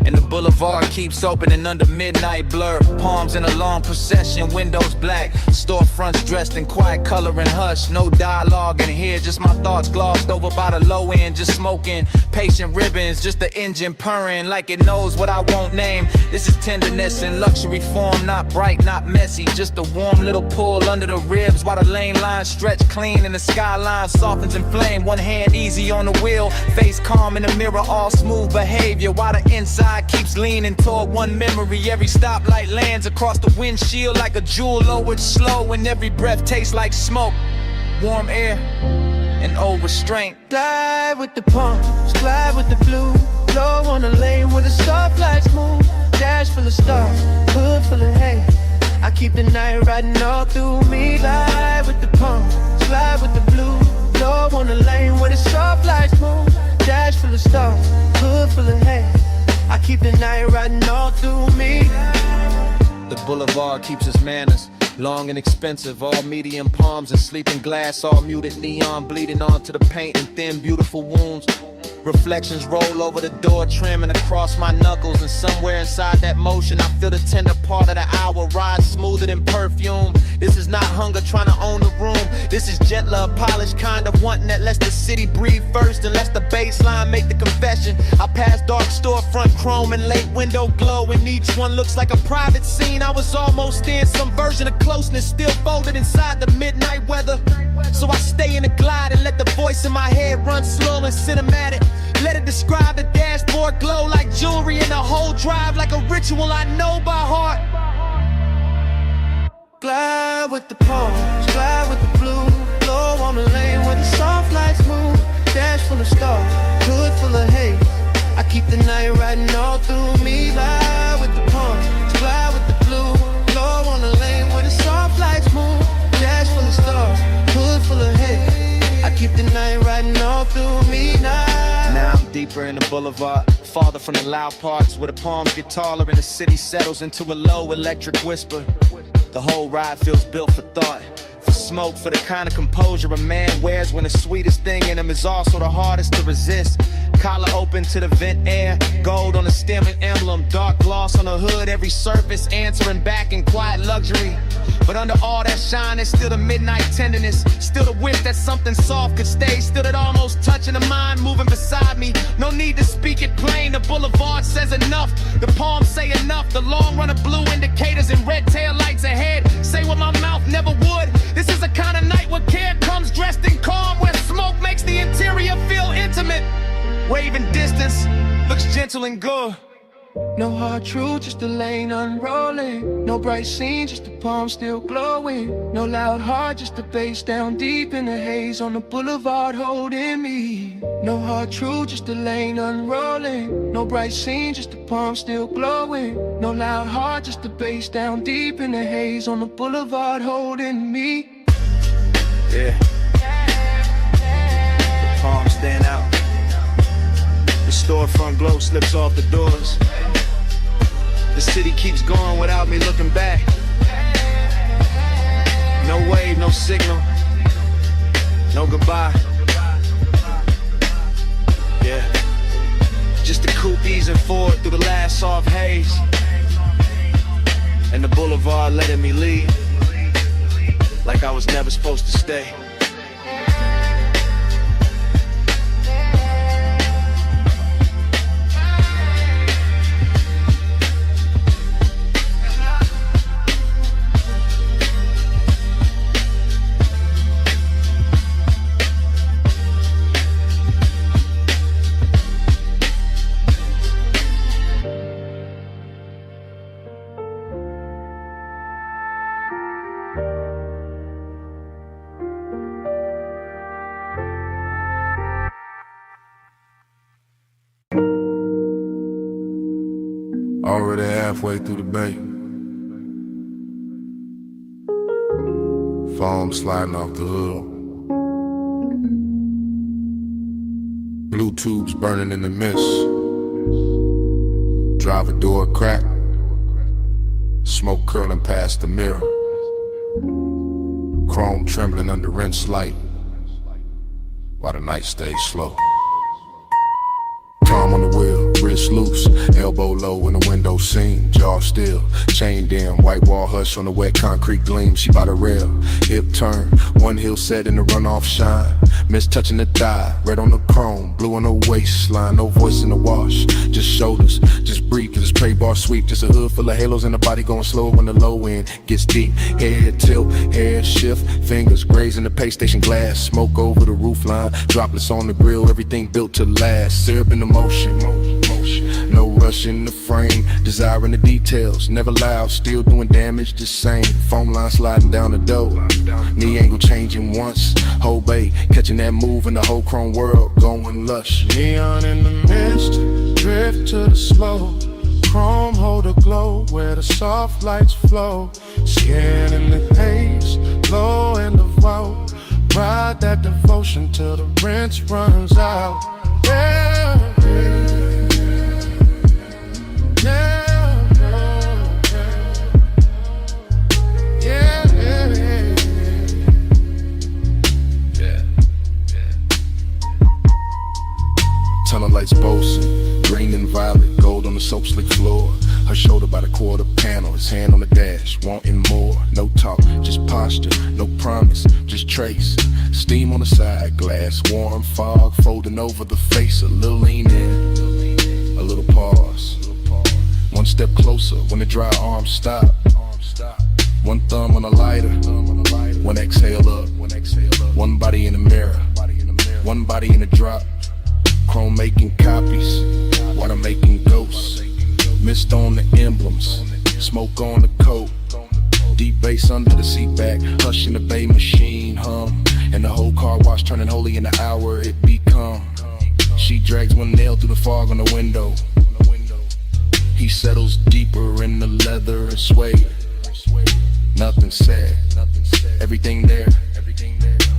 And the boulevard keeps opening under midnight blur. Palms in a long procession, windows black. Storefronts dressed in quiet color and hush. No dialogue in here, just my thoughts glossed over by the low end. Just smoking, patient ribbons, just the engine purring like it knows what I won't name. This is tenderness in luxury form, not bright, not messy. Just a warm little pull under the ribs while the lane lines stretch clean and the skyline softens in flame. One hand easy on the wheel, face calm in the mirror, all smooth behavior. While the inside keeps leaning toward one memory. Every stoplight lands across the windshield like a jewel lowered slow, and every breath tastes like smoke. Warm air and old restraint. Glide with the palms, glide with the blue. Blow on the lane where the stoplights move. Dash full of stars, hood full of hay. I keep the night riding all through me. Glide with the palms, glide with the blue. Blow on the lane where the stoplights move. Dash full of stars, hood full of hay. I keep the night riding all through me. The boulevard keeps its manners, long and expensive, all medium palms and sleeping glass, all muted neon bleeding onto the paint and thin beautiful wounds. Reflections roll over the door trim and across my knuckles, and somewhere inside that motion I feel the tender part of the hour ride smoother than perfume. This is not hunger trying to own the room. This is gentler, polished kind of wanting that lets the city breathe first and lets the baseline make the confession. I pass dark storefront chrome and late window glow, and each one looks like a private scene. I was almost in some version of closeness, still folded inside the midnight weather. So I stay in the glide and let the voice in my head run slow and cinematic. Let it describe the dashboard glow like jewelry, and the whole drive like a ritual I know by heart. Glide with the palms, glide with the blue. Blow on the lane where the soft lights move. Dash full of stars, hood full of hay. I keep the night riding all through me. Glide with the palms, glide with the blue. Blow on the lane where the soft lights move. Dash full of stars, hood full of hay. I keep the night riding all through me now. Now I'm deeper in the boulevard, farther from the loud parts where the palms get taller and the city settles into a low electric whisper. The whole ride feels built for thought, for smoke, for the kind of composure a man wears when the sweetest thing in him is also the hardest to resist. Collar open to the vent air, gold on the stem and emblem, dark gloss on the hood, every surface answering back in quiet luxury. But under all that shine, there's still the midnight tenderness, still the wish that something soft could stay, still that almost touching the mind moving beside me. No need to speak it plain, the boulevard says enough, the palms say enough, the long run of blue indicators and red tail lights ahead say what my mouth never would. This is a kind of night where care comes dressed in calm, where smoke makes the interior feel intimate. Waving distance looks gentle and good. No hard truth, just the lane unrolling. No bright scene, just the palm still glowing. No loud heart, just the bass down deep in the haze on the boulevard holding me. No hard truth, just the lane unrolling. No bright scene, just the palm still glowing. No loud heart, just the bass down deep in the haze on the boulevard holding me. Yeah. The palms stand out. The storefront glow slips off the doors. The city keeps going without me looking back. No wave, no signal, no goodbye. Yeah, just the coupe easing forward through the last soft haze, and the boulevard letting me leave like I was never supposed to stay. Already halfway through the bay. Foam sliding off the hood. Blue tubes burning in the mist. Driver door crack. Smoke curling past the mirror. Chrome trembling under rinse light while the night stays slow. Tom on the wheel, wrist loose, elbow low in the window seam, jaw still, chain dim, white wall hush on the wet concrete gleam. She by the rail, hip turn, one heel set in the runoff shine. Miss touching the thigh, red on the chrome, blue on the waistline, no voice in the wash, just shoulders, just breathe, cause it's tray bar sweep, just a hood full of halos and the body going slow when the low end gets deep. Head tilt, hair shift, fingers grazing the pay station glass, smoke over the roof line, droplets on the grill, everything built to last, syrup in the motion, no rush in the frame, desiring the details, never loud, still doing damage the same, foam line sliding down the door, knee angle changing once, whole bay, catching that move in the whole chrome world, going lush. Neon in the mist, drift to the slow, chrome hold a glow where the soft lights flow, skin in the haze, low in the vault, ride that devotion till the rinse runs out. Yeah, yeah, yeah, yeah, yeah. Tunnel lights boasting, green and violet, gold on the soap slick floor. Her shoulder by the quarter panel, his hand on the dash, wanting more. No talk, just posture, no promise, just trace. Steam on the side, glass, warm fog, folding over the face. A little lean in, a little pause. One step closer when the dry arms stop. One thumb on the lighter, one exhale up. One body in the mirror, one body in the drop. Chrome making copies, water making ghosts. Mist on the emblems, smoke on the coat. Deep bass under the seat back, hush in the bay machine hum. And the whole car wash turning holy in the hour it become. She drags one nail through the fog on the window. He settles deeper in the leather and suede. Nothing said, everything there.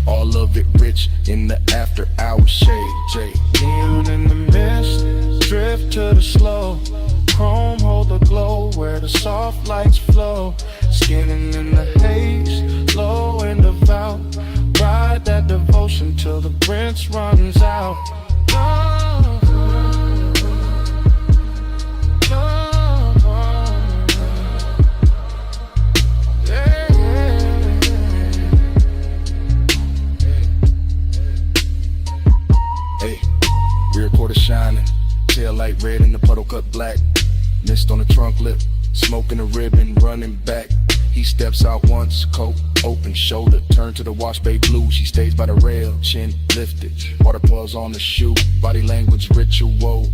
All of it rich in the after hour shade. Jay. Neon in the mist, drift to the slow. Chrome hold the glow where the soft lights flow. Skinning in the haze, low in the vault. Ride that devotion till the rinse runs out. Hey, rear quarter shining, tail light red and the puddle cut black. Mist on the trunk lip, smoking a ribbon, running back. He steps out once, coat open, shoulder turn to the wash bay blue. She stays by the rail, chin lifted, water pulls on the shoe. Body language ritual,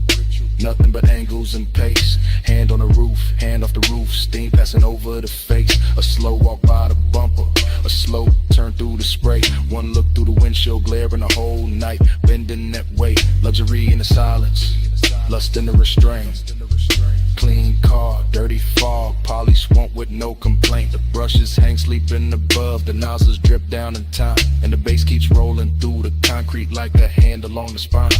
nothing but angles and pace. Hand on the roof, hand off the roof, steam passing over the face. A slow walk by the bumper, a slow turn through the spray. One look through the windshield, glaring the whole night, bending that way. Luxury in the silence, lust in the restraint. Clean car, dirty fog, polish won't with no complaint. The brushes hang sleeping above, the nozzles drip down in time, and the bass keeps rolling through the concrete like a hand along the spine.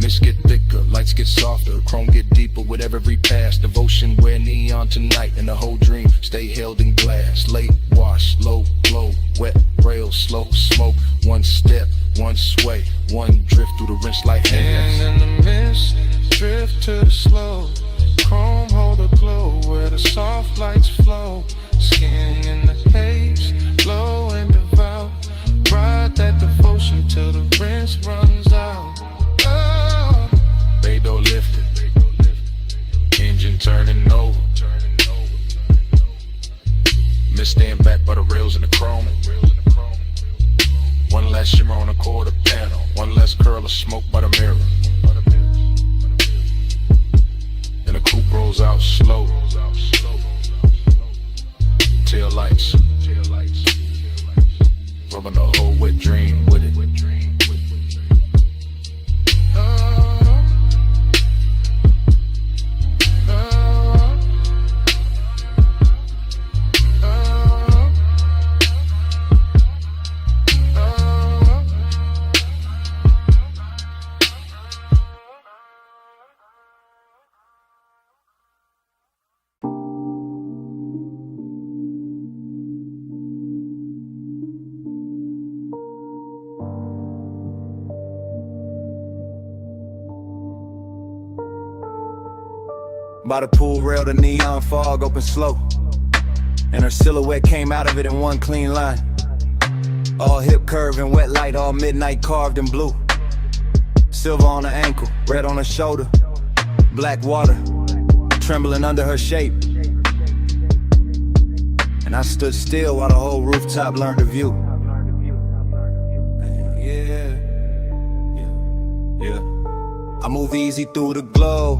Mist get thicker, lights get softer, chrome get deeper with every pass. Devotion wear neon tonight, and the whole dream stay held in glass. Late wash, low glow, wet rail, slow smoke. One step, one sway, one drift through the rinse like hands. And in the mist, drift to the slow. Chrome hold a glow where the soft lights flow. Skin in the haze, low and devout. Ride that devotion till the rinse runs out. Oh. Bay door lifted, engine turning over. Mist stand back by the rails in the chrome. One less shimmer on the quarter panel, one less curl of smoke by the mirror. And the coupe rolls out slow. Tail lights, rubbing the whole wet dream with it. Oh, oh, By the pool rail, the neon fog opened slow, and her silhouette came out of it in one clean line. All hip curve and wet light, all midnight carved in blue. Silver on her ankle, red on her shoulder, black water trembling under her shape. And I stood still while the whole rooftop learned the view. Yeah. I move easy through the glow,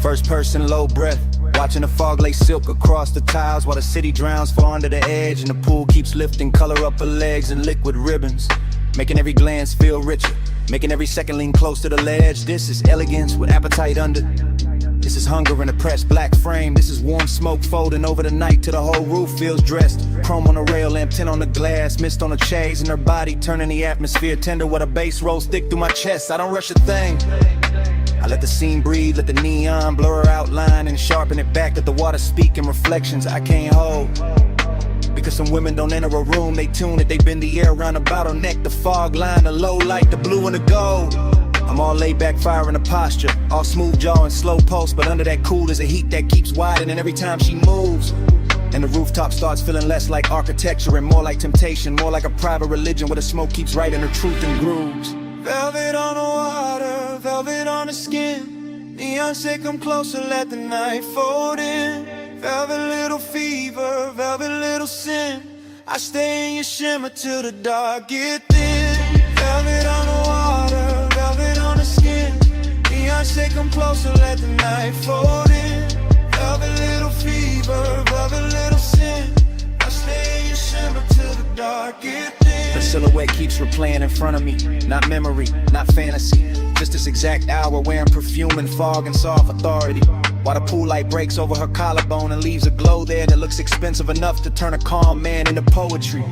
first person low breath, watching the fog lay silk across the tiles while the city drowns far under the edge, and the pool keeps lifting color up her legs in liquid ribbons, making every glance feel richer, making every second lean close to the ledge. This is elegance with appetite under. This is hunger in a pressed black frame. This is warm smoke folding over the night till the whole roof feels dressed. Chrome on the rail, lamp tint on the glass, mist on the chains in her body, turning the atmosphere tender with a bass roll stick through my chest. I don't rush a thing. I let the scene breathe, let the neon blur her outline and sharpen it back, let the water speak in reflections I can't hold. Because some women don't enter a room, they tune it, they bend the air around a bottleneck, the fog line, the low light, the blue and the gold. I'm all laid back, fire in a posture, all smooth jaw and slow pulse, but under that cool there's a heat that keeps widening every time she moves. And the rooftop starts feeling less like architecture and more like temptation, more like a private religion where the smoke keeps writing her truth in grooves. Velvet on the water, velvet on the skin. Neon say come closer, let the night fold in. Velvet little fever, velvet little sin. I stay in your shimmer till the dark get thin. Velvet on the water, velvet on the skin. Neon say come closer, let the night fold in. Velvet little fever, velvet little sin. I stay in your shimmer till the dark get thin. The silhouette keeps replaying in front of me, not memory, not fantasy, just this exact hour wearing perfume and fog and soft authority. While the pool light breaks over her collarbone and leaves a glow there that looks expensive enough to turn a calm man into poetry.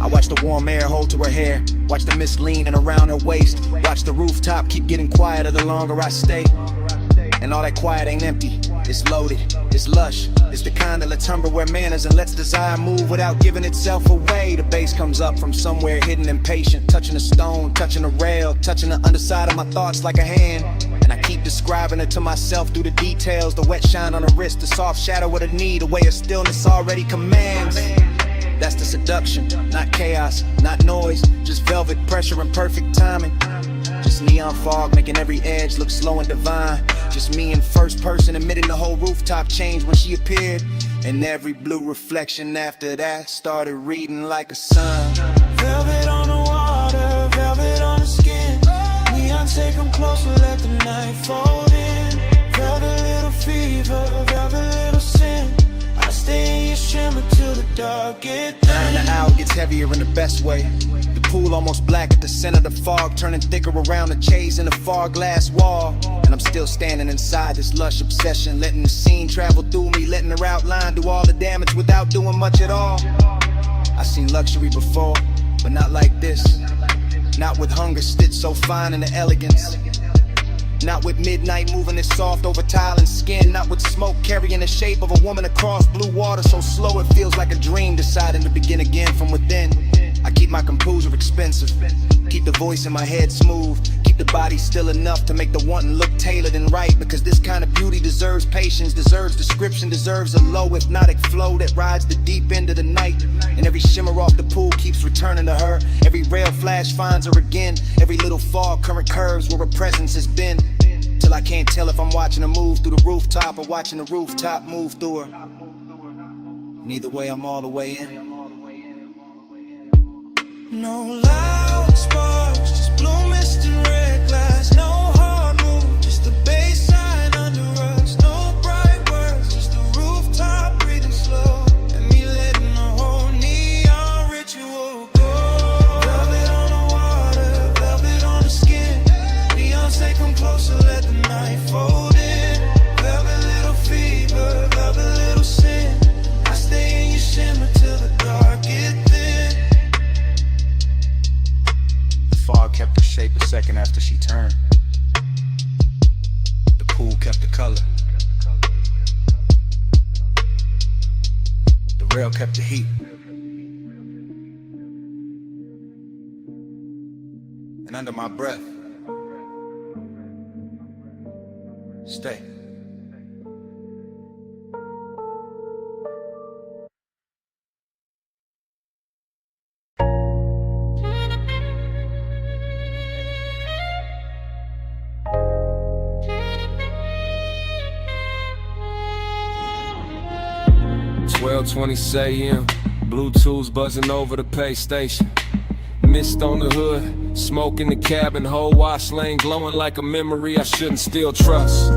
I watch the warm air hold to her hair, watch the mist leaning around her waist, watch the rooftop keep getting quieter the longer I stay. And all that quiet ain't empty, it's loaded, it's lush. It's the kind of latumber where manners and lets desire move without giving itself away. The bass comes up from somewhere hidden and patient, touching a stone, touching a rail, touching the underside of my thoughts like a hand. And I keep describing it to myself through the details, the wet shine on her wrist, the soft shadow of the knee, the way of stillness already commands. That's the seduction, not chaos, not noise, just velvet pressure and perfect timing. Just neon fog making every edge look slow and divine. Just me in first person admitting the whole rooftop changed when she appeared. And every blue reflection after that started reading like a sun. Velvet on the water, velvet on the skin. Neon take them closer, let the night fold in. Velvet little fever, velvet little sin. I stay in your shimmer till the dark get thin. And the hour gets heavier in the best way. The pool almost black at the center, the fog turning thicker around the chase in the far glass wall. And I'm still standing inside this lush obsession, letting the scene travel through me, letting her outline do all the damage without doing much at all. I've seen luxury before, but not like this. Not with hunger stitched so fine in the elegance. Not with midnight moving it soft over tile and skin. Not with smoke carrying the shape of a woman across blue water so slow it feels like a dream deciding to begin again from within. I keep my composure expensive, keep the voice in my head smooth, keep the body still enough to make the wanting look tailored and right. Because this kind of beauty deserves patience, deserves description, deserves a low hypnotic flow that rides the deep end of the night. And every shimmer off the pool keeps returning to her. Every rail flash finds her again. Every little fog current curves where her presence has been. Till I can't tell if I'm watching her move through the rooftop or watching the rooftop move through her. Neither way, I'm all the way in. No loud sparks, just blue mist and red glass. No hard move, just the bass line under us. No bright words, just the rooftop breathing slow. And me letting the whole neon ritual go. Velvet on the water, velvet on the skin. Neon say come closer, let the night fold in. Velvet little fever, velvet little sin. I stay in your shimmer till the dark get thin. Fog kept her shape a second after she turned. The pool kept the color. The rail kept the heat. And under my breath, stay. 12:20 a.m. Bluetooth buzzing over the pay station. Mist on the hood, smoke in the cabin, whole wash lane glowing like a memory I shouldn't still trust.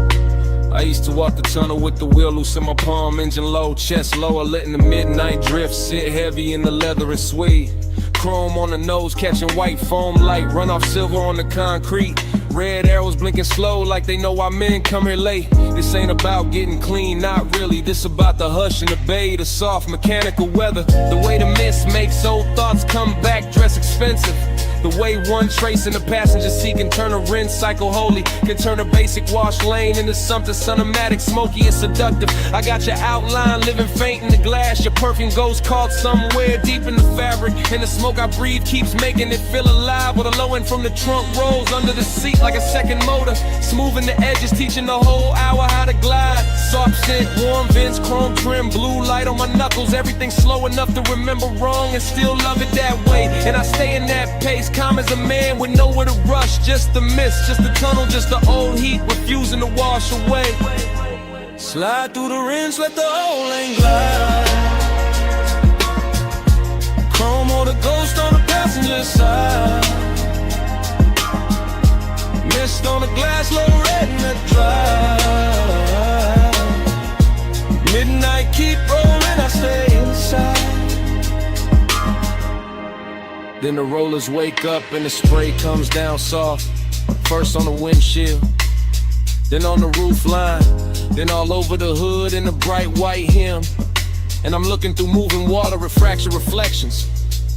I used to walk the tunnel with the wheel loose in my palm, engine low, chest lower, letting the midnight drift sit heavy in the leather and suede. Chrome on the nose, catching white foam light, run off silver on the concrete. Red arrows blinking slow like they know why men come here late. This ain't about getting clean, not really. This about the hush and the bay, the soft mechanical weather. The way the mist makes old thoughts come back, dress expensive. The way one trace in the passenger seat can turn a rinse cycle holy, can turn a basic wash lane into something cinematic, smoky and seductive. I got your outline living faint in the glass. Your perfume goes caught somewhere deep in the fabric, and the smoke I breathe keeps making it feel alive. With a low end from the trunk rolls under the seat like a second motor, smoothing the edges, teaching the whole hour how to glide. Soft scent, warm vents, chrome trim, blue light on my knuckles. Everything slow enough to remember wrong and still love it that way. And I stay in that pace, calm as a man with nowhere to rush. Just the mist, just the tunnel, just the old heat refusing to wash away. Slide through the rinse, let the whole lane glide. Chrome or the ghost on the passenger side. Mist on the glass, low red in the drive. Midnight keep rolling, I stay inside. Then the rollers wake up and the spray comes down soft. First on the windshield, then on the roof line, then all over the hood in the bright white hem. And I'm looking through moving water, refraction reflections,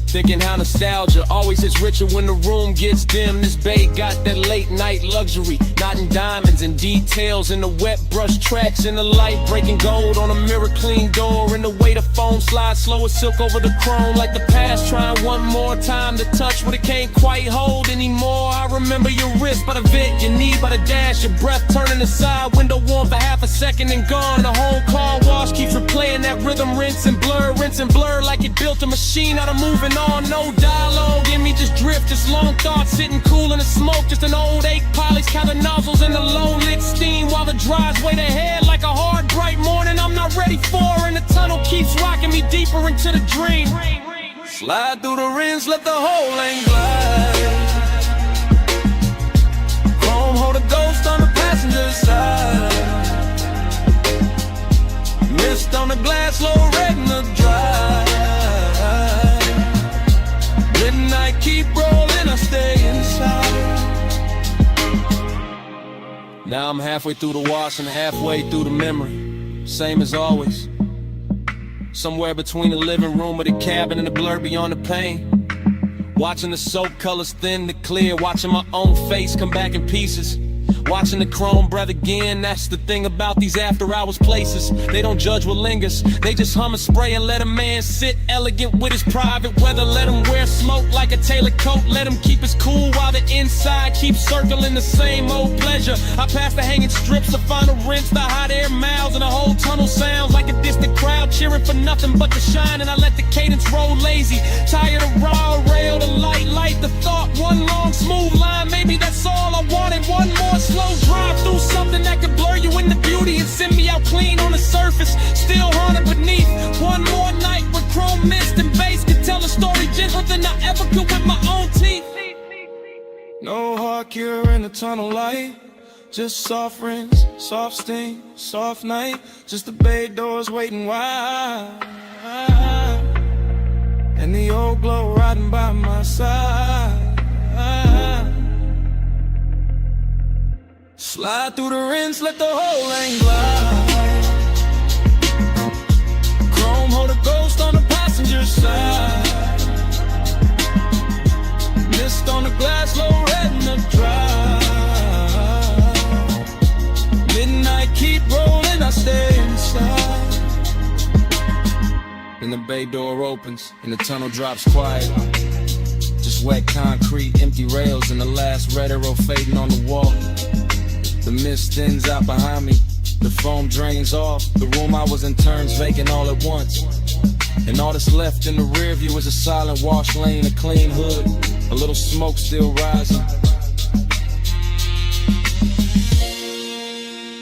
thinking how nostalgia always is richer when the room gets dim. This bay got that late night luxury, knotting diamonds and details in the wet brush tracks, in the light breaking gold on a mirror clean door, and the way the foam slides slow as silk over the chrome, like the past trying one more time to touch what it can't quite hold anymore. I remember your wrist by the vent, your knee by the dash, your breath turning aside, window warm for half a second and gone. The whole car wash keeps replaying that rhythm, rinse and blur like it built a machine out of moving on. No dialogue in me, just drift, just long thoughts sitting cool in the smoke, just an old 8 pilots counting nozzles in the low lit steam while the drives wait ahead like a hard bright morning I'm not ready for, and the tunnel keeps rocking me deeper into the dream. Slide through the rinse, let the whole lane glide. Chrome hold a ghost on the passenger side. Mist on the glass, low red in the drive. Midnight keep rolling, I stay inside. Now I'm halfway through the wash and halfway through the memory, same as always. Somewhere between the living room or the cabin and the blur beyond the pain. Watching the soap colors thin to clear, watching my own face come back in pieces. Watching the chrome breath again, that's the thing about these after hours places. They don't judge what lingers, they just hum and spray and let a man sit elegant with his private weather. Let him wear smoke like a tailored coat, let him keep his cool while the inside keeps circling the same old pleasure. I pass the hanging strips, the final rinse, the hot air miles, and the whole tunnel sounds like a distant crowd cheering for nothing but the shine. And I let the cadence roll lazy, tired of raw rail, the light the thought, one long smooth line, maybe that's all I wanted. One more slow drive through something that could blur you into beauty and send me out clean on the surface, still haunted beneath. One more night with chrome mist and bass could tell a story gentler than I ever could with my own teeth. No hard cure in the tunnel light, just soft rinse, soft sting, soft night, just the bay doors waiting wide, and the old glow riding by my side. Slide through the rinse, let the whole lane glide. Chrome hold a ghost on the passenger side. Mist on the glass, low red in the drive. Midnight keep rolling, I stay inside. Then the bay door opens and the tunnel drops quiet. Just wet concrete, empty rails, and the last red arrow fading on the wall. The mist thins out behind me, the foam drains off. The room I was in turns vacant all at once. And all that's left in the rear view is a silent wash lane, a clean hood, a little smoke still rising.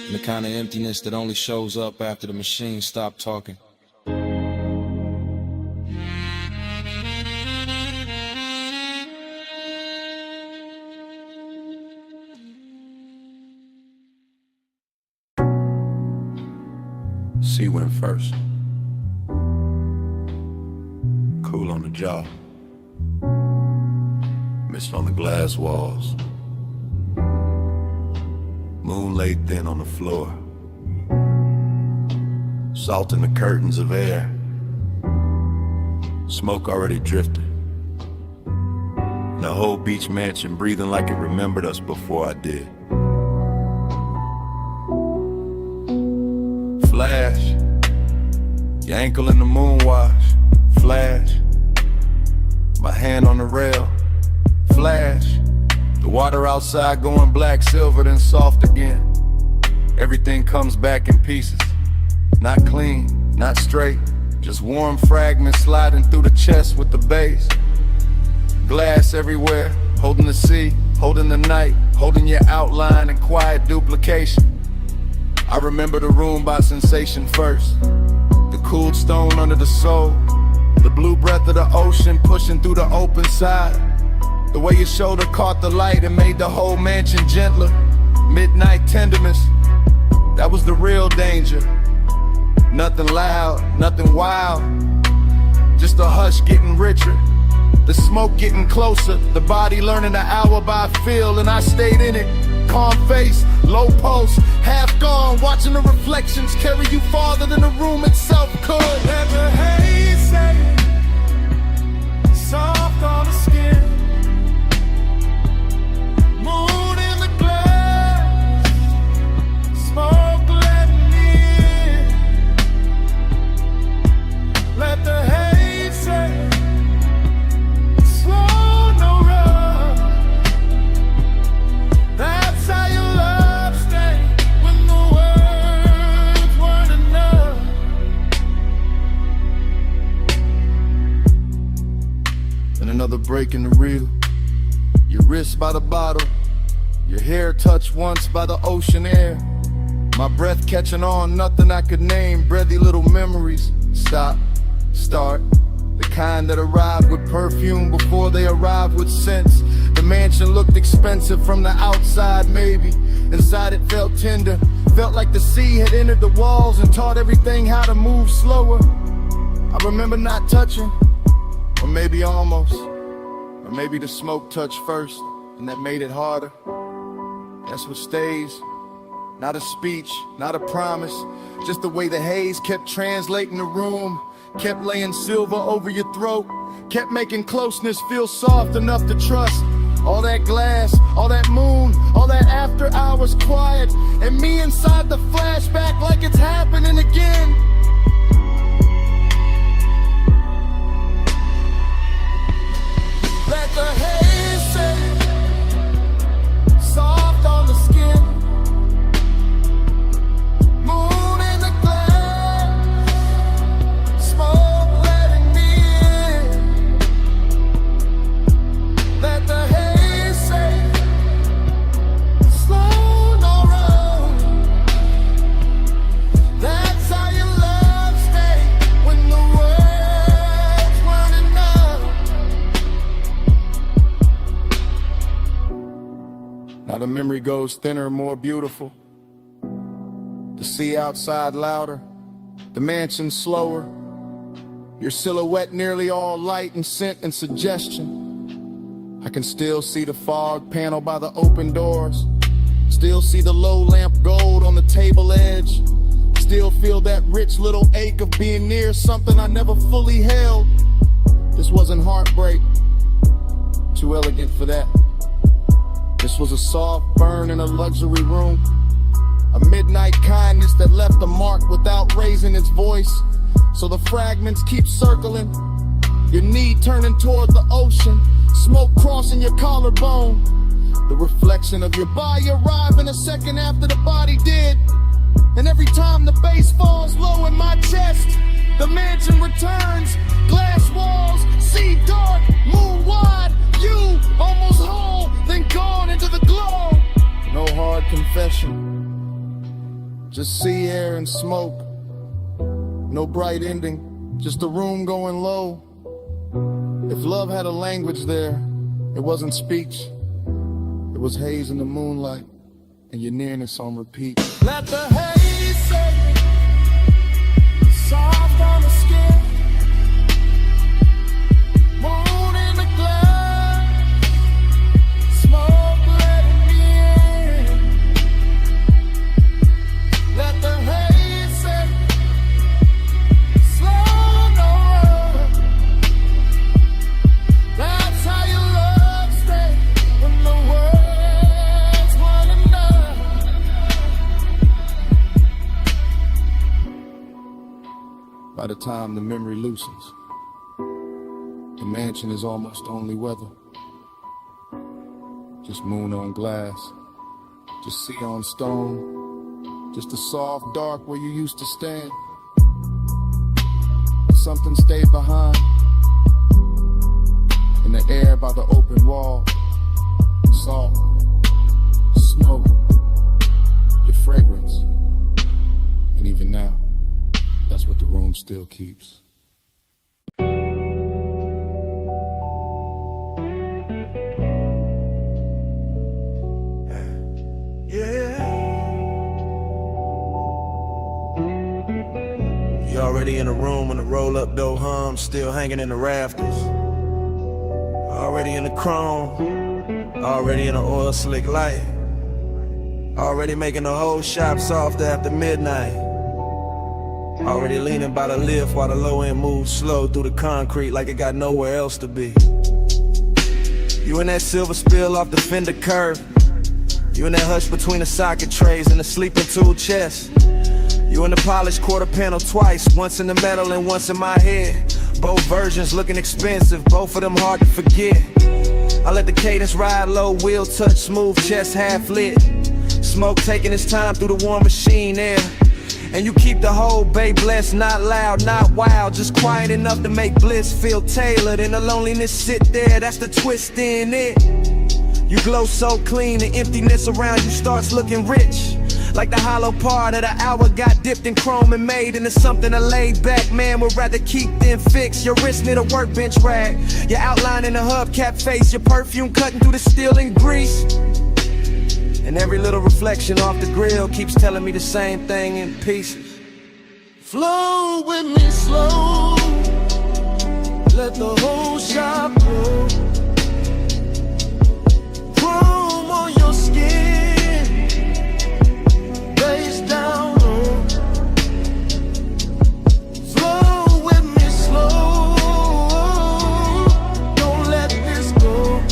And the kind of emptiness that only shows up after the machine stopped talking. in first. Cool on the jaw. Mist on the glass walls. Moon laid thin on the floor. Salt in the curtains of air. Smoke already drifted. The whole beach mansion breathing like it remembered us before I did. Flash. Your ankle in the moon wash. Flash. My hand on the rail. Flash. The water outside going black, silver, then soft again. Everything comes back in pieces. Not clean, not straight. Just warm fragments sliding through the chest with the base. Glass everywhere, holding the sea, holding the night, holding your outline and quiet duplication. I remember the room by sensation first. The cooled stone under the soul. The blue breath of the ocean pushing through the open side. The way your shoulder caught the light and made the whole mansion gentler. Midnight tenderness, that was the real danger. Nothing loud, nothing wild, just a hush getting richer. The smoke getting closer, the body learning the hour by feel, and I stayed in it. Calm face, low pulse, half gone, watching the reflections carry you farther than the room itself could. Let the haze say, soft on the skin. Moon in the glass, smoke letting in. Let the haze say, slow, no rush. That's how your love stay when the words weren't enough. And another break in the reel. Your wrist by the bottle, your hair touched once by the ocean air. My breath catching on, nothing I could name. Breathy little memories. Stop, start. The kind that arrived with perfume before they arrived with sense. The mansion looked expensive from the outside, maybe. Inside it felt tender. Felt like the sea had entered the walls and taught everything how to move slower. I remember not touching, or maybe almost. Or maybe the smoke touched first, and that made it harder. That's what stays. Not a speech, not a promise. Just the way the haze kept translating the room. Kept laying silver over your throat. Kept making closeness feel soft enough to trust. All that glass, all that moon, all that after hours quiet. And me inside the flashback like it's happening again. Let the haze say, soft on the skin. Moon in the glass, smoke letting me in. Let the haze say, slow, no rush. That's how your love stay when the words weren't enough. Now the memory goes thinner, more beautiful. The sea outside louder, the mansion slower. Your silhouette nearly all light and scent and suggestion. I can still see the fog panel by the open doors. Still see the low lamp gold on the table edge. Still feel that rich little ache of being near something I never fully held. This wasn't heartbreak, too elegant for that. This was a soft burn in a luxury room. A midnight kindness that left a mark without raising its voice. So the fragments keep circling. Your knee turning toward the ocean. Smoke crossing your collarbone. The reflection of your body arriving a second after the body did. And every time the bass falls low in my chest, the mansion returns. Glass walls, sea dark, moon wide. You almost whole, then gone into the glow. No hard confession. Just sea air and smoke. No bright ending, just a room going low. If love had a language there, it wasn't speech. It was haze in the moonlight, and your nearness on repeat. Let the haze say, By the time the memory loosens, the mansion is almost only weather. Just moon on glass, just sea on stone, just a soft dark where you used to stand. Something stayed behind in the air by the open wall. Salt, smoke, your fragrance. And even now, that's what the room still keeps. You already in the room when the roll-up door hums, still hanging in the rafters. Already in the chrome, already in the oil slick light. Already making the whole shop soft after midnight. Already leaning by the lift while the low end moves slow through the concrete like it got nowhere else to be. You in that silver spill off the fender curve. You in that hush between the socket trays and the sleeping tool chest. You in the polished quarter panel twice, once in the metal and once in my head. Both versions looking expensive, both of them hard to forget. I let the cadence ride low, wheel touch smooth, chest half lit. Smoke taking its time through the warm machine air. And you keep the whole bay blessed, not loud, not wild, just quiet enough to make bliss feel tailored. And the loneliness sit there, that's the twist in it. You glow so clean, the emptiness around you starts looking rich. Like the hollow part of the hour got dipped in chrome and made into something a laid back man would rather keep than fix. Your wrist near the workbench rag, your outline in the hubcap face, your perfume cutting through the steel and grease. And every little reflection off the grill keeps telling me the same thing in pieces. Flow with me slow, let the whole shop go. Chrome on your skin, face down low. Flow with me slow, don't let this go.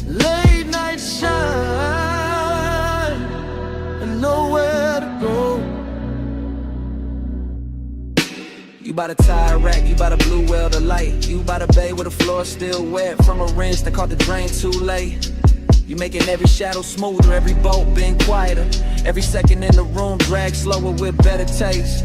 Late night shine and nowhere to go. You by the tire rack, you by the blue well the light. You by the bay where the floor still wet from a rinse that caught the drain too late. You making every shadow smoother, every bolt been quieter. Every second in the room drag slower with better taste.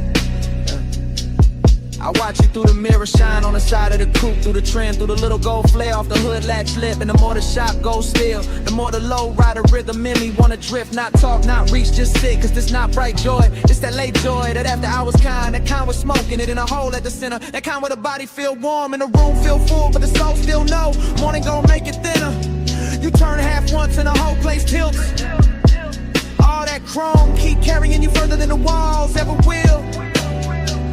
I watch you through the mirror shine on the side of the coupe, through the trim, through the little gold flare off the hood latch lip. And the more the shop goes still, the more the low rider rhythm in me wanna drift, not talk, not reach, just sit. Cause this not bright joy, it's that late joy, that after hours kind, that kind with smoking it in a hole at the center, that kind where the body feel warm and the room feel full, but the soul still know morning gon' make it thinner. You turn half once and the whole place tilts. All that chrome keep carrying you further than the walls ever will.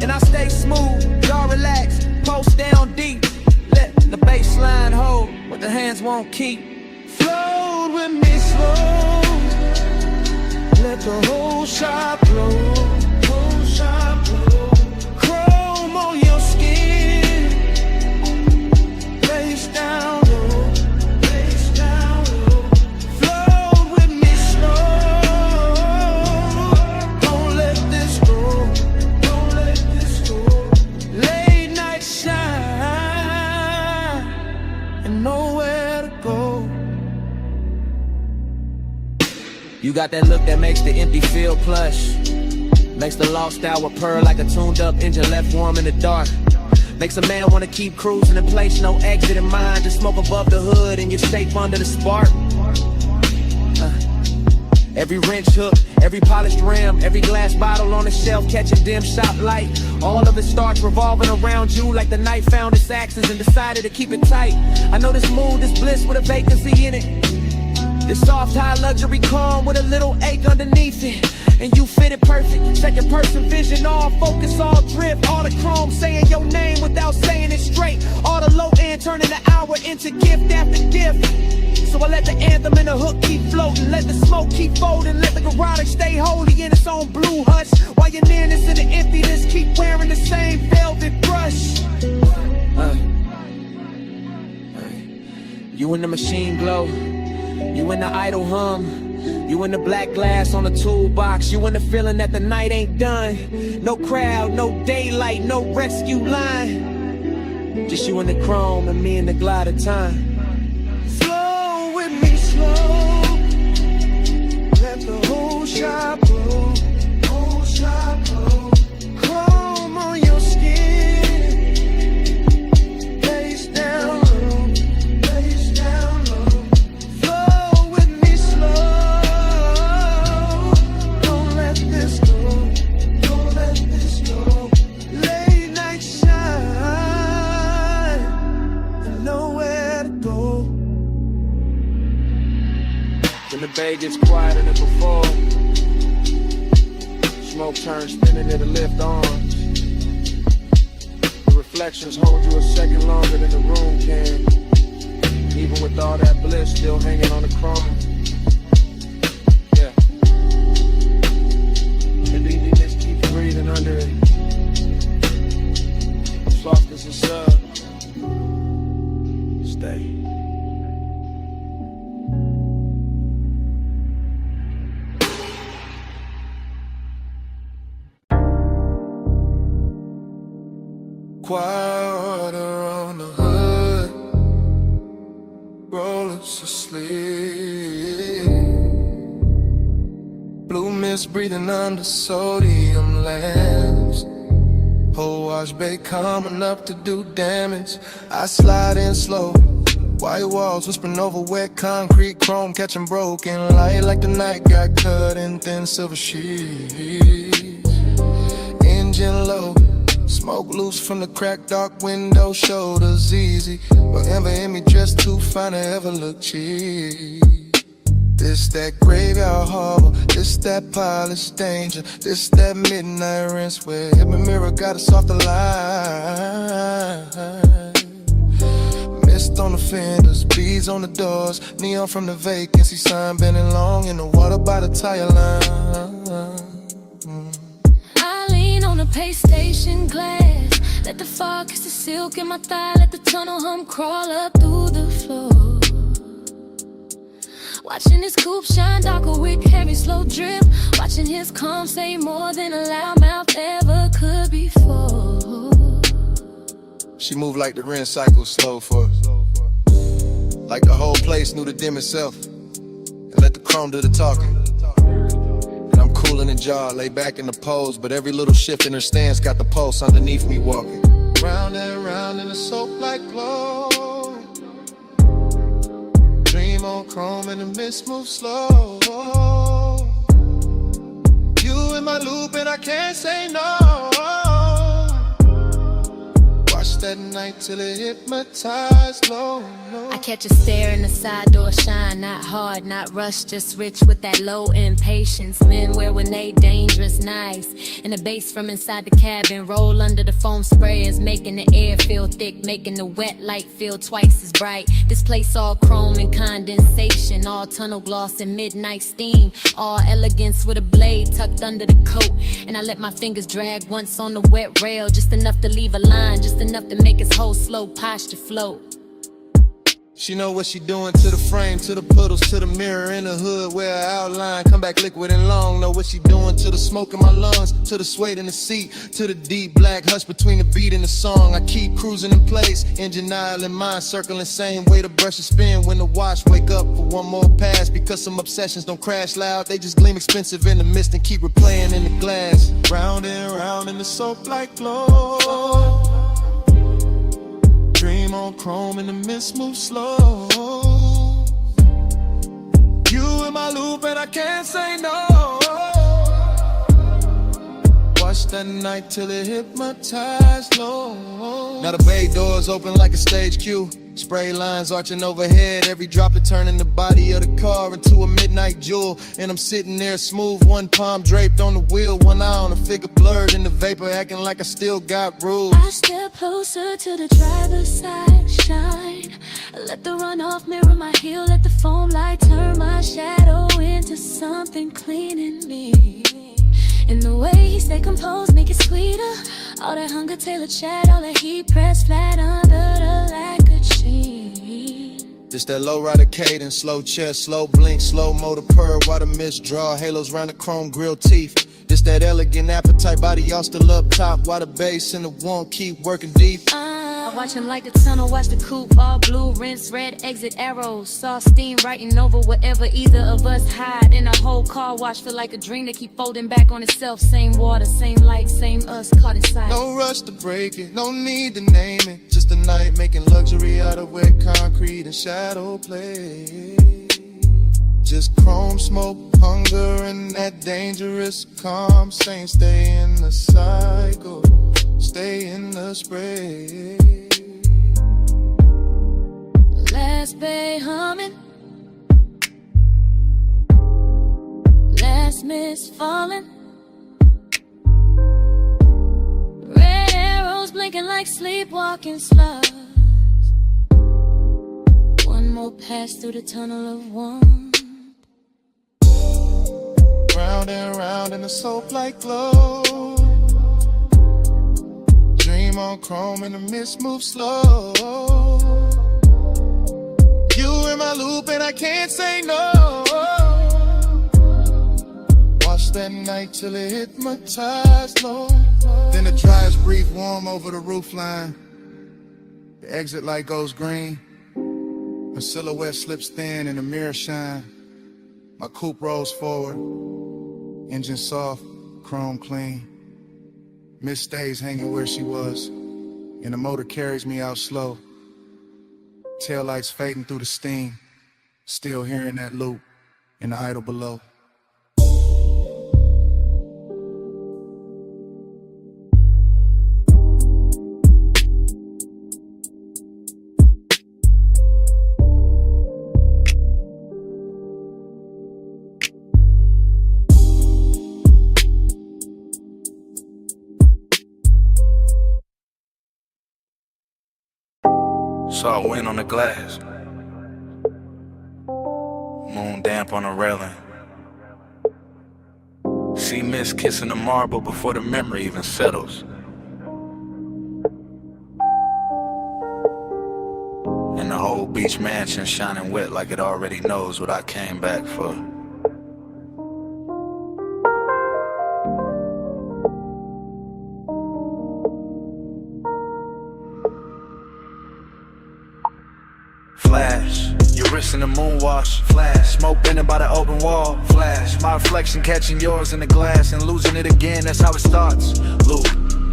And I stay smooth, y'all relax, post down deep. Let the baseline hold what the hands won't keep. Float with me slow, let the whole shop blow. Whole shop blow. Chrome on your skin, face down low, face down low. Float with me slow, don't let this go. Nowhere to go. You got that look that makes the empty feel plush, makes the lost hour purr like a tuned up engine left warm in the dark. Makes a man wanna keep cruising in place, no exit in mind. Just smoke above the hood and you're safe under the spark. Every wrench hook, every polished rim, every glass bottle on the shelf catching dim shop light. All of it starts revolving around you like the night found its axes and decided to keep it tight. I know this mood, this bliss with a vacancy in it. This soft high luxury calm with a little ache underneath it. And you fit it perfect, second person vision, all focus, all drift. All the chrome saying your name without saying it straight. All the low end turning the hour into gift after gift. So I let the anthem and the hook keep floating, let the smoke keep folding, let the garage stay holy in its own blue hush. While your nearness and the emptiness keep wearing the same velvet brush. You in the machine glow, you in the idle hum. You in the black glass on the toolbox, you in the feeling that the night ain't done. No crowd, no daylight, no rescue line. Just you and the chrome and me and the glide of time. Flow with me slow, let the whole shop blow, whole shop blow. Chrome on your skin, face down low, face down low. Flow with me slow, don't let this go, don't let this go. Late night shine, and nowhere to go. When the bay gets quieter than before, smoke turns spinning, it'll lift arms. The reflections hold you a second longer than the room can. Even with all that bliss still hanging on the chrome. Yeah. And then you just keep breathing under it. Soft as a sub. Stay. Quiet around the hood, rollers asleep. Blue mist breathing under sodium lamps. Whole wash bay coming up to do damage. I slide in slow, white walls whispering over wet concrete, chrome catching broken light like the night got cut in thin silver sheets. Engine low, smoke loose from the cracked dark window, shoulders easy. But Amber in me dressed too fine to ever look cheap. This that graveyard harbor, this that polished danger, this that midnight rinse where every mirror got a softer line. Mist on the fenders, beads on the doors, neon from the vacancy sign, bending long in the water by the tire line. I lean on the pay station glass, let the fog kiss the silk in my thigh, let the tunnel hum crawl up through the floor. Watching his coupe shine darker with heavy slow drip, watching his calm say more than a loudmouth ever could before. She moved like the rinse cycle slow for us. Like the whole place knew to dim itself and let the chrome do the talking. And I'm cool in the jar, lay back in the pose, but every little shift in her stance got the pulse underneath me walking. Round and round in a soap-like glow. Dream on chrome and the mist moves slow. You in my loop and I can't say no. Watch that night till it hypnotized low. I catch a stare in the side door shine, not hard, not rushed, just rich with that low impatience. Men wear when they dangerous, nice. And the bass from inside the cabin roll under the foam sprayers, making the air feel thick, making the wet light feel twice as bright. This place all chrome and condensation, all tunnel gloss and midnight steam, all elegance with a blade tucked under the coat. And I let my fingers drag once on the wet rail, just enough to leave a line, just enough to make his whole slow posture float. She know what she doing to the frame, to the puddles, to the mirror in the hood where her outline come back liquid and long. Know what she doing to the smoke in my lungs, to the suede in the seat, to the deep black hush between the beat and the song. I keep cruising in place, engine aisle and mind circling, same way the brushes spin when the watch wake up for one more pass. Because some obsessions don't crash loud, they just gleam expensive in the mist and keep replaying in the glass. Round and round in the soap-like glow. Dream on chrome and the mist moves slow. You in my loop and I can't say no. Watch that night till it hypnotized low. Now the bay doors open like a stage cue. Spray lines arching overhead, every droplet turning the body of the car into a midnight jewel. And I'm sitting there smooth, one palm draped on the wheel, one eye on the figure blurred in the vapor, acting like I still got rules. I step closer to the driver's side, shine. Let the runoff mirror my heel, let the foam light turn my shadow into something clean in me. And the way he stay composed, make it sweeter. All that hunger tailored chat, all that heat pressed flat under the lacquered sheet. This that low rider cadence, slow chest, slow blink, slow motor purr, while the mist draw, halos round the chrome grill teeth. This that elegant appetite, body y'all still up top, while the bass and the one keep working deep. I watch him like the tunnel, watch the coupe, all blue, rinse, red, exit arrows. Saw steam writing over wherever either of us hide. In a whole car wash, feel like a dream that keep folding back on itself. Same water, same light, same us, caught inside. No rush to break it, no need to name it. Just a night making luxury out of wet concrete and shadow play. Just chrome smoke, hunger, and that dangerous calm. Saying stay in the cycle, stay in the spray. Last bay humming, last miss falling. Red arrows blinking like sleepwalking slugs. One more pass through the tunnel of one. Round and round in the soap-like glow. Dream on chrome and the mist moves slow. You in my loop and I can't say no. Watch that night till it hypnotized low. Then the dryers breathe warm over the roofline. The exit light goes green. My silhouette slips thin and the mirror shine. My coupe rolls forward. Engine soft, chrome clean. Miss stays hanging where she was. And the motor carries me out slow. Taillights fading through the steam. Still hearing that loop in the idle below. Saw wind on the glass, moon damp on the railing. See mist kissing the marble before the memory even settles. And the whole beach mansion shining wet like it already knows what I came back for. Flash, your wrist in the moon wash. Flash, smoke bending by the open wall. Flash, my reflection catching yours in the glass and losing it again, that's how it starts. Loop,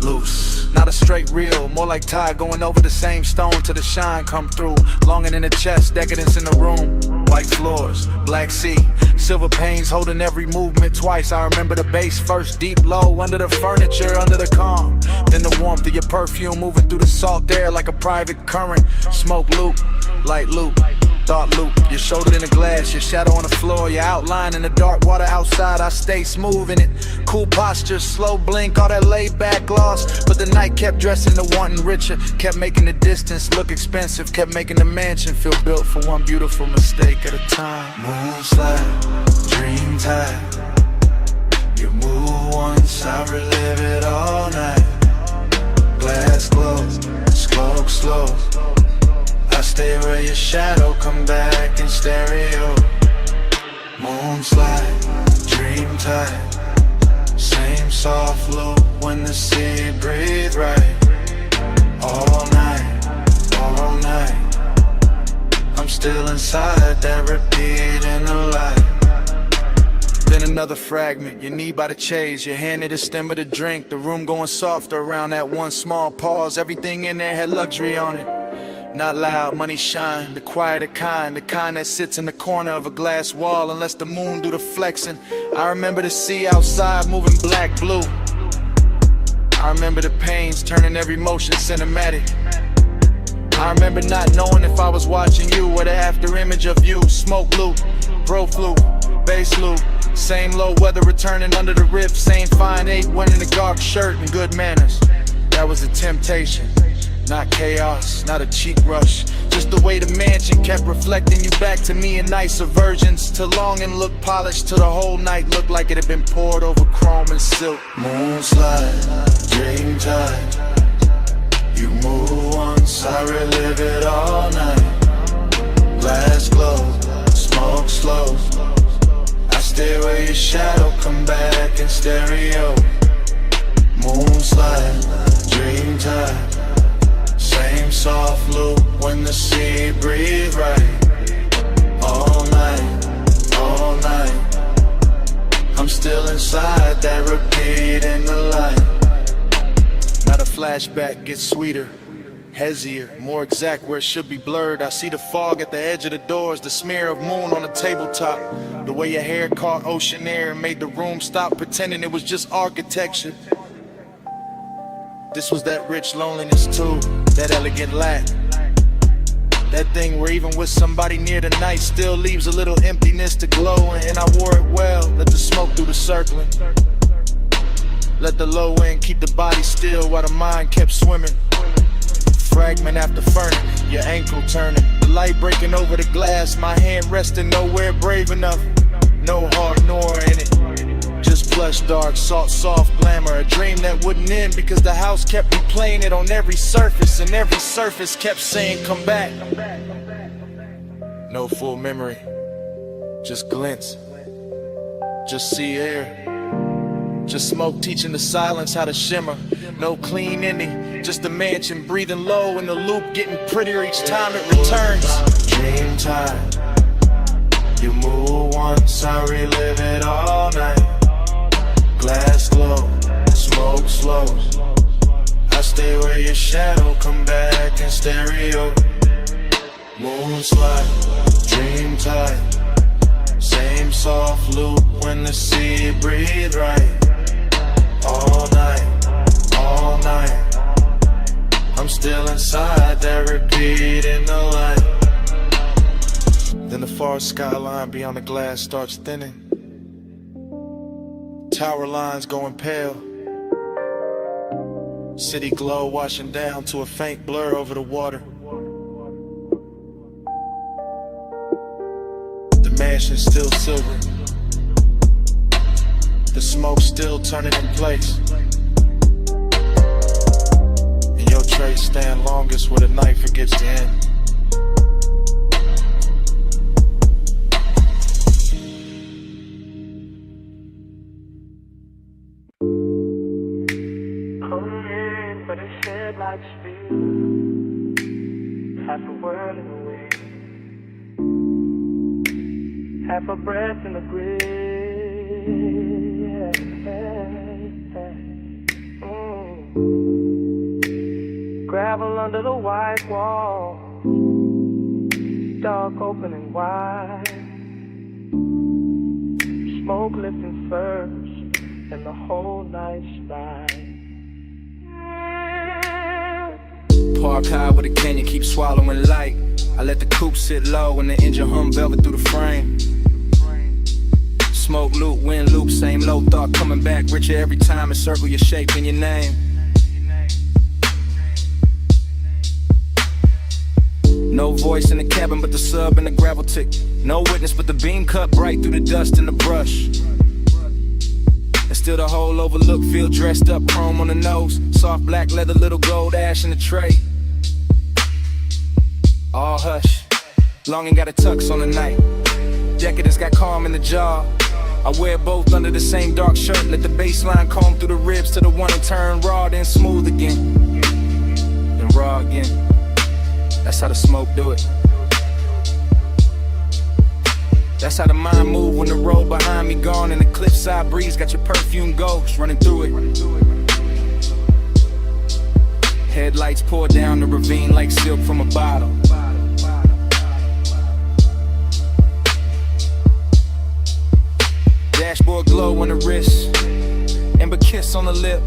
loose, not a straight reel, more like tide going over the same stone till the shine come through. Longing in the chest, decadence in the room. White floors, black sea, silver panes holding every movement twice. I remember the bass first, deep low, under the furniture, under the calm. Then the warmth of your perfume moving through the salt air like a private current. Smoke loop, light loop, thought loop. Your shoulder in the glass, your shadow on the floor, your outline in the dark water outside. I stay smooth in it, cool posture, slow blink, all that laid back gloss. But the night kept dressing to wanting richer, kept making the distance look expensive, kept making the mansion feel built for one beautiful mistake at a time. Moonslide, dream time. You move once, I relive it all night. Glass glows, smoke slow. I stay where your shadow come back in stereo. Moonslide, dream time. Same soft loop when the sea breathe right. All night, all night. I'm still inside that repeat in the light. Then another fragment, your knee by the chase, your hand at the stem of the drink. The room going softer around that one small pause. Everything in there had luxury on it. Not loud, money shine, the quieter kind, the kind that sits in the corner of a glass wall and lets the moon do the flexing. I remember the sea outside moving black, blue. I remember the pains turning every motion cinematic. I remember not knowing if I was watching you or the after image of you. Smoke loop, bro flute, bass loop. Same low weather returning under the rip. Same fine 8 wearing the dark shirt and good manners. That was a temptation, not chaos, not a cheek rush. Just the way the mansion kept reflecting you back to me in nicer versions. Till longing looked polished, till the whole night looked like it had been poured over chrome and silk. Moonslide, dream time. You move once, I relive it all night. flashback gets sweeter, hazier, more exact where it should be blurred. I see the fog at the edge of the doors, the smear of moon on the tabletop. The way your hair caught ocean air and made the room stop, pretending it was just architecture. This was that rich loneliness too, that elegant lack. That thing where even with somebody near the night still leaves a little emptiness to glow. And I wore it well, let the smoke do the circling. Let the low end keep the body still while the mind kept swimming. Fragment after fragment, your ankle turning. The light breaking over the glass, my hand resting nowhere brave enough. No heart nor in it. Just plush, dark, soft glamour. A dream that wouldn't end because the house kept replaying it on every surface. And every surface kept saying, come back. No full memory, just glints. Just sea air. Just smoke teaching the silence how to shimmer. No clean ending, just a mansion breathing low in the loop, getting prettier each time it returns. Dream time. You move once, I relive it all night. Glass glow, smoke slow. I stay where your shadow come back in stereo. Moon slide, dream tide. Same soft loop when the sea breathe right. All night, all night. I'm still inside that repeat in the light. Then the far skyline beyond the glass starts thinning. Tower lines going pale. City glow washing down to a faint blur over the water. The mansion's still silver. The smoke still turning in place. And your trace stand longest where the night forgets to end. But it shed like speed. Half a word in the wind, half a breath in the grave. Gravel under the white wall, dark opening wide. Smoke lifting first, and the whole night's ride. Park high with a canyon, keep swallowing light. I let the coupe sit low and the engine hum velvet through the frame. Smoke loop, wind loop, same low thought coming back. Richer every time, encircle your shape and your name. No voice in the cabin but the sub and the gravel tick. No witness but the beam cut bright through the dust and the brush. And still the whole overlook feel dressed up, chrome on the nose. Soft black leather, little gold ash in the tray. All hush, longing got a tux on the night. Decadence got calm in the jaw. I wear both under the same dark shirt. Let the baseline comb through the ribs to the one and turn raw, then smooth again. Then raw again. That's how the smoke do it. That's how the mind move when the road behind me gone and the cliffside breeze got your perfume ghost running through it. Headlights pour down the ravine like silk from a bottle. Dashboard glow on the wrist, amber kiss on the lip.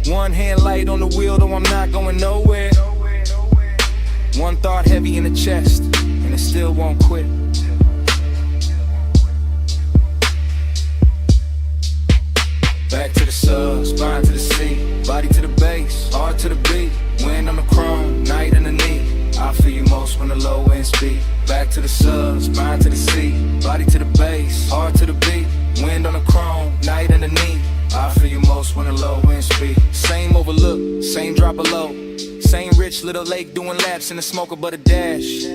One hand light on the wheel, though I'm not going nowhere. One thought heavy in the chest, and it still won't quit. Back to the sub, spine to the seat, body to the bass, heart to the beat. Wind on the chrome, night underneath. I feel you most when the low end speed. Back to the sub, spine to the seat, body to the bass, heart to the beat. Wind on the chrome, night underneath. I feel you most when the low end speed. Same overlook, same drop of low. Same rich little lake doing laps in the smoker but a dash.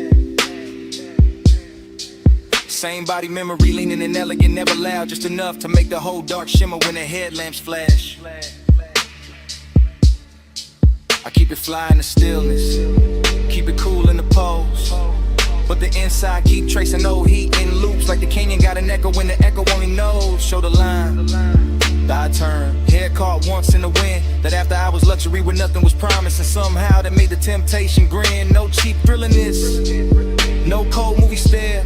Same body memory leaning and elegant, never loud, just enough to make the whole dark shimmer when the headlamps flash. I keep it fly in the stillness, keep it cool in the pose. But the inside keep tracing old heat in loops like the canyon got an echo when the echo only knows. Show the line, I turned, head caught once in the wind. That after hours luxury where nothing was promised, and somehow that made the temptation grin. No cheap thrilling this, no cold movie stare.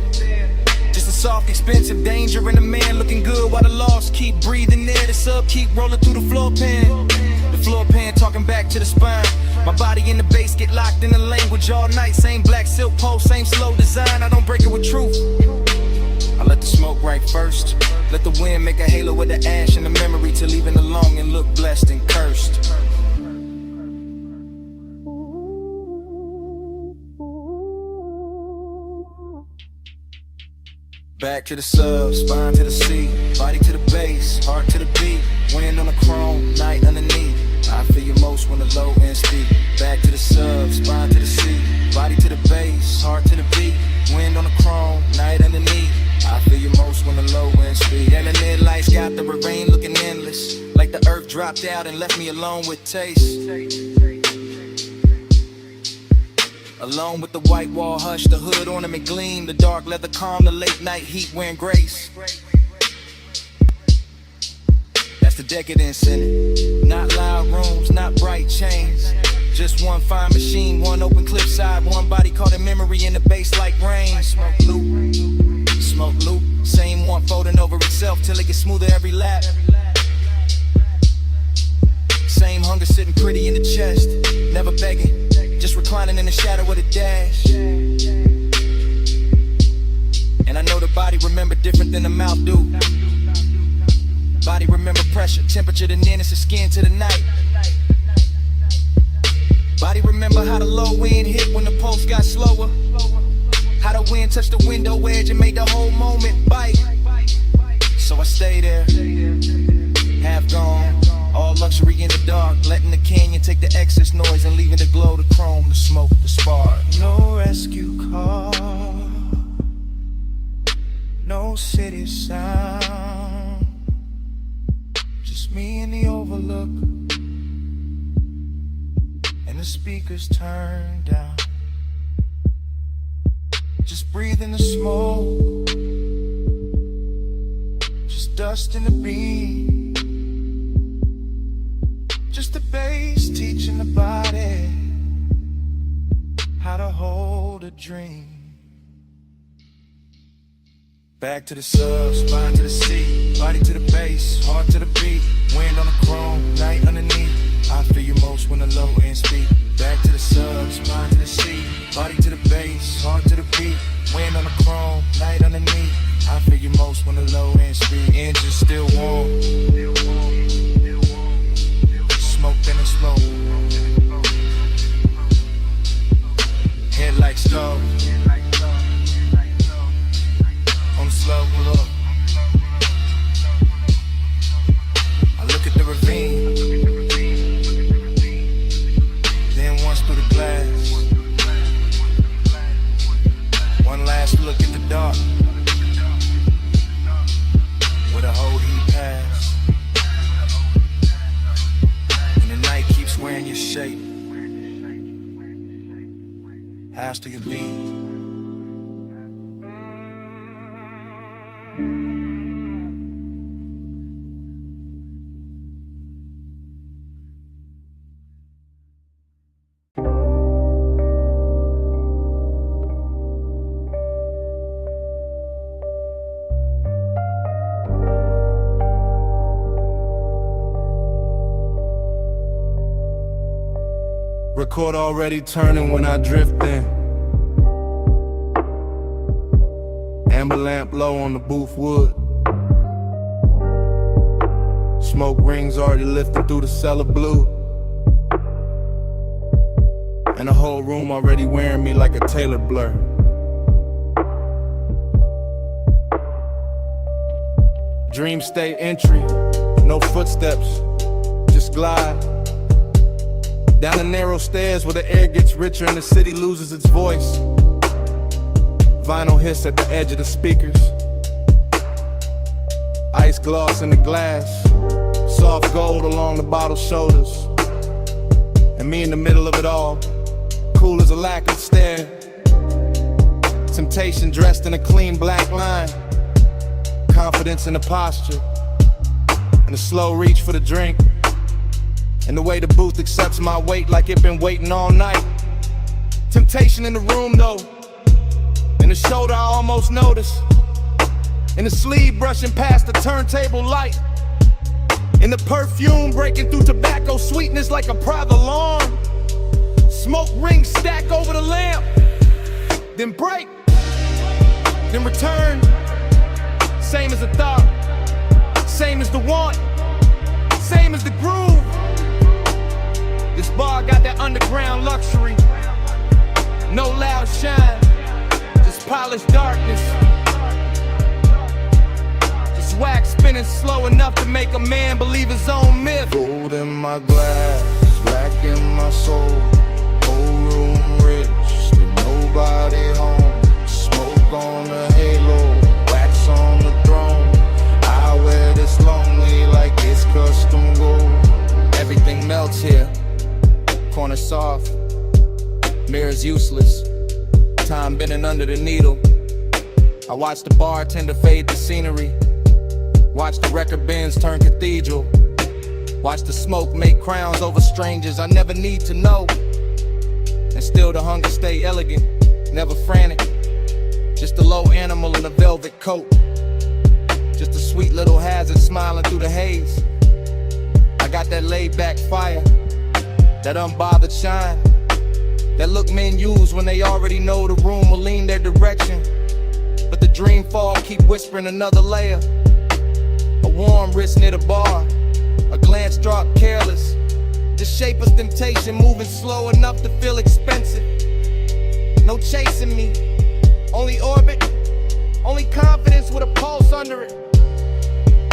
Just a soft, expensive danger and a man looking good while the lost keep breathing there. The sub keep rolling through the floor pan. The floor pan talking back to the spine. My body in the bass get locked in the language all night. Same black silk pole, same slow design. I don't break it with truth. I let the smoke right first. Let the wind make a halo with the ash and the memory to leaving alone and look blessed and cursed. Back to the sub, spine to the seat, body to the bass, heart to the beat. Wind on the chrome, night underneath. I feel you most when the low end speak. Back to the sub, spine to the seat, body to the bass, heart to the beat. Wind on the chrome, night underneath. I feel you most when the low end speed. And the net lights got the rain looking endless, like the earth dropped out and left me alone with taste. Alone with the white wall hush, the hood ornament gleam, the dark leather calm, the late night heat wearing grace. That's the decadence in it. Not loud rooms, not bright chains. Just one fine machine, one open cliffside, one body caught in memory in the bass like rain. Smoke loop, smoke loop. Same one folding over itself till it gets smoother every lap. Same hunger sitting pretty in the chest, never begging, just reclining in the shadow of the dash. And I know the body remember different than the mouth do. Body remember pressure, temperature, the nearness of skin to the night. Body remember how the low wind hit when the pulse got slower. How the wind touched the window edge and made the whole moment bite. So I stay there, half gone, all luxury in the dark, letting the canyon take the excess noise and leaving the glow, the chrome, the smoke, the spark. No rescue call, no city sound, just me in the overlook, and the speakers turned down. Just breathing the smoke, just dust in the beat, just the bass teaching the body how to hold a dream. Back to the sub, spine to the seat, body to the bass, heart to the beat. Wind on the chrome, night underneath. I feel you most when the low end speak. Back to the sub, spine to the seat, body to the bass, heart to the beat. Wind on the chrome, night underneath. I feel you most when the low end speed. Engine still warm, smoke in the smoke. Headlights low, on the slow look. I look at the ravine, then once through the glass. One last look at the dark, where the whole heat pass. And the night keeps wearing your shape. House to your beat. Record already turning when I drift in. Amber lamp low on the booth wood. Smoke rings already lifting through the cellar blue. And the whole room already wearing me like a tailored blur. Dream state entry, no footsteps, just glide. Down the narrow stairs where the air gets richer and the city loses its voice. Vinyl hiss at the edge of the speakers. Ice gloss in the glass. Soft gold along the bottle's shoulders. And me in the middle of it all, cool as a lacquered stare. Temptation dressed in a clean black line. Confidence in the posture. and a slow reach for the drink. And the way the booth accepts my weight like it been waiting all night. Temptation in the room though. In the shoulder I almost notice. In the sleeve brushing past the turntable light. In the perfume breaking through tobacco sweetness like a private alarm. Smoke rings stack over the lamp. Then break. Then return. Same as the thought. Same as the want. Same as the groove. This bar got that underground luxury. No loud shine, just polished darkness. Just wax spinning slow enough to make a man believe his own myth. Gold in my glass, black in my soul. Whole room rich, still nobody home. Smoke on the halo, wax on the throne. I wear this lonely like it's custom gold. Everything melts here. Corner soft, mirrors useless, time bending under the needle. I watch the bartender fade the scenery, watch the record bins turn cathedral, watch the smoke make crowns over strangers I never need to know. And still the hunger stay elegant, never frantic, just a low animal in a velvet coat, just a sweet little hazard smiling through the haze. I got that laid back fire, that unbothered shine, that look men use when they already know the room will lean their direction. But the dream fall keep whispering another layer. A warm wrist near the bar, a glance drop careless. The shape of temptation moving slow enough to feel expensive. No chasing me, only orbit, only confidence with a pulse under it.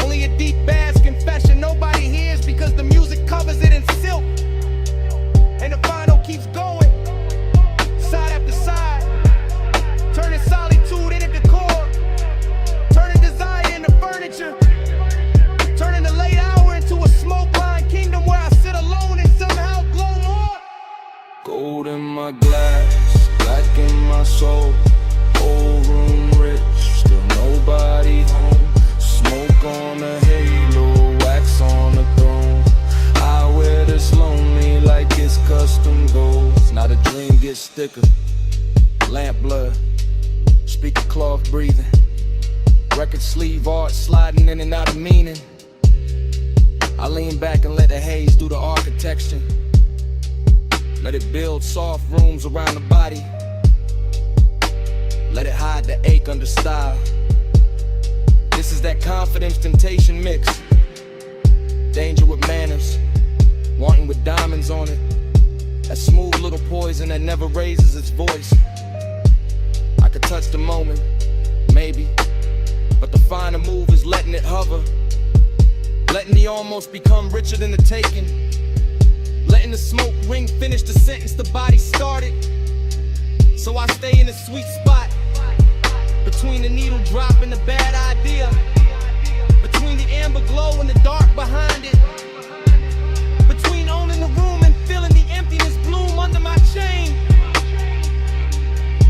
Only a deep bass confession nobody hears because the music covers it in silk. And the vinyl keeps going, side after side, turning solitude into decor, turning desire into furniture, turning the late hour into a smoke-lined kingdom where I sit alone and somehow glow more. Gold in my glass, black in my soul. Whole room rich, still nobody home. Smoke on the halo, wax on the throne. I wear this lonely like it's custom gold. Now the dream gets thicker, lamp blood, speaker cloth breathing, record sleeve art sliding in and out of meaning. I lean back and let the haze do the architecture. Let it build soft rooms around the body. Let it hide the ache under style. This is that confidence temptation mix. Danger with manners, wanting with diamonds on it. That smooth little poison that never raises its voice. I could touch the moment, maybe, but the finer move is letting it hover. Letting the almost become richer than the taking. Letting the smoke ring finish the sentence the body started. So I stay in the sweet spot, between the needle drop and the bad idea, between the amber glow and the dark behind it, between owning the room and feeling the emptiness bloom under my chain.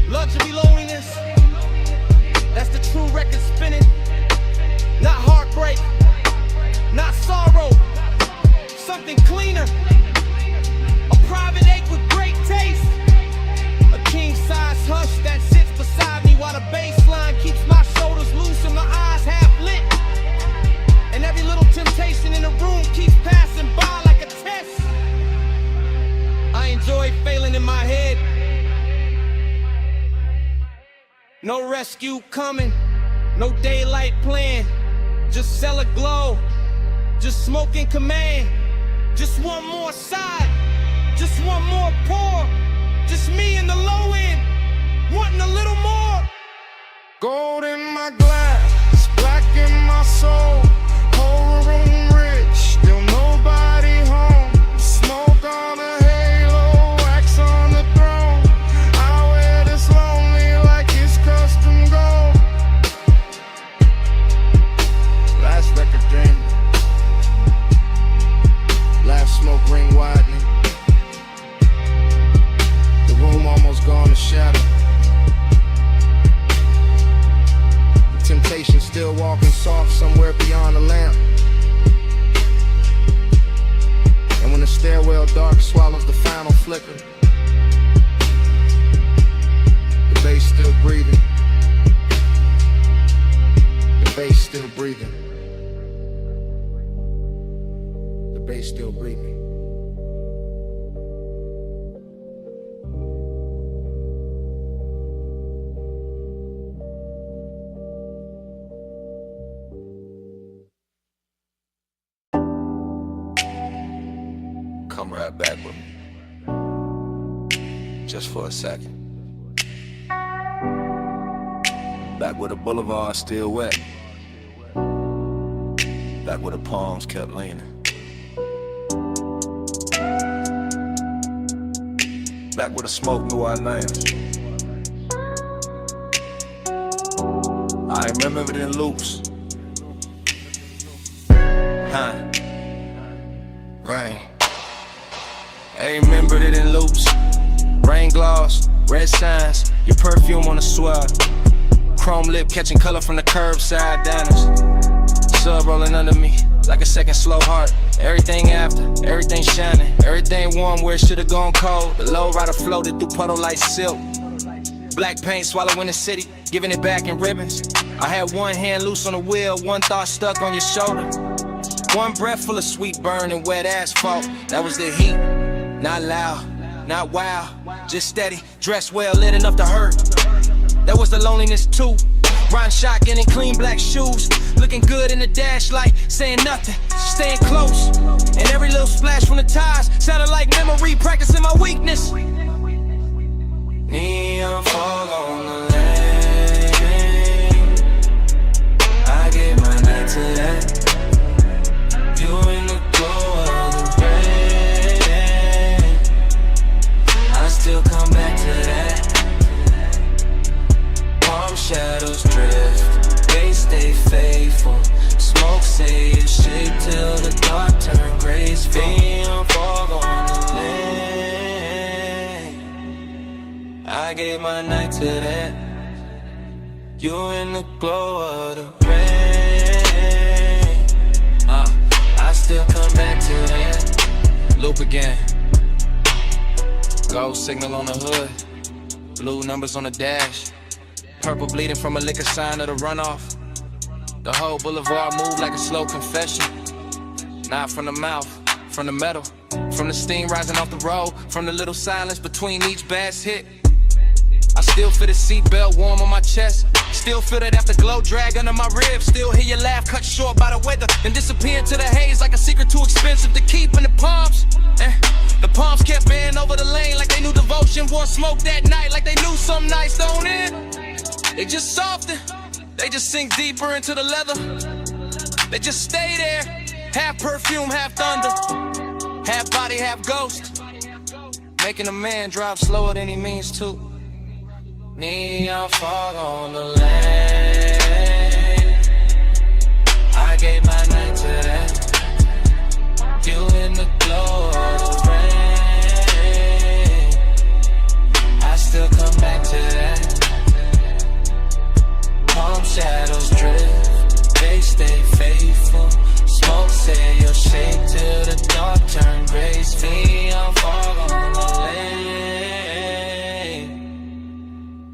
Luxury loneliness, that's the true record spinning. Not heartbreak, not sorrow, something cleaner. A private ache with great taste. A king-size hush that sits beside me while the bass line keeps my shoulders loose and my eyes half lit. And every little temptation in the room keeps passing by like a test. I enjoy failing in my head. No rescue coming, no daylight plan. Just cellar glow, just smoke in command. Just one more side, just one more pour. Just me in the low end, wanting a little more. Gold in my glass, black in my soul. Whole room rich, still nobody home. Smoke on the halo, wax on the throne. I wear this lonely like it's custom gold. Last record dream, last smoke ring widening. The room almost gone to shadow. The temptation still walking soft somewhere beyond the lamp. well dark swallows the final flicker. The bass still breathing. The bass still breathing. The bass still breathing. Come right back with me, just for a second. Back where the boulevard still wet, back where the palms kept leaning, back where the smoke knew our names. I remember it in loops. Rain. I remembered it in loops. Rain gloss, red signs, your perfume on the swab. Chrome lip catching color from the curbside diners. Sub rolling under me like a second slow heart. Everything after, everything shining, everything warm where it should've gone cold. The low rider floated through puddle like silk. Black paint swallowing the city, giving it back in ribbons. I had one hand loose on the wheel, one thought stuck on your shoulder. One breath full of sweet burn and wet asphalt. That was the heat. Not loud, not wild, just steady, dressed well, lit enough to hurt. That was the loneliness too. Riding shotgun in clean black shoes, looking good in the dash light, saying nothing, staying close. And every little splash from the tires sounded like memory, practicing my weakness. Neon fog on the lane, I gave my night to that. You in the glow of the rain, I still come back to that. Palm shadows drift, they stay faithful. Smoke say it's shit till the dark turn graceful. Neon fog on the lane, I gave my night to that. You in the glow of the rain, I still come back to that. Loop again. Gold signal on the hood, blue numbers on the dash, purple bleeding from a liquor sign of the runoff. The whole boulevard moved like a slow confession. Not from the mouth, from the metal, from the steam rising off the road, from the little silence between each bass hit. I still feel the seatbelt warm on my chest, still feel that afterglow drag under my ribs, still hear your laugh cut short by the weather and disappear into the haze like a secret too expensive to keep in the palms. The palms kept bending over the lane like they knew devotion, wore smoke that night like they knew some nights don't end. They just soften, they just sink deeper into the leather. They just stay there, half perfume, half thunder, half body, half ghost, making a man drive slower than he means to. Neon fog on the lane, I gave my night to that. You in the glow of the rain, I still come back to that. Palm shadows drift, they stay faithful. Smoke say you'll shake till the dark turn graceful. Neon fog on the lane,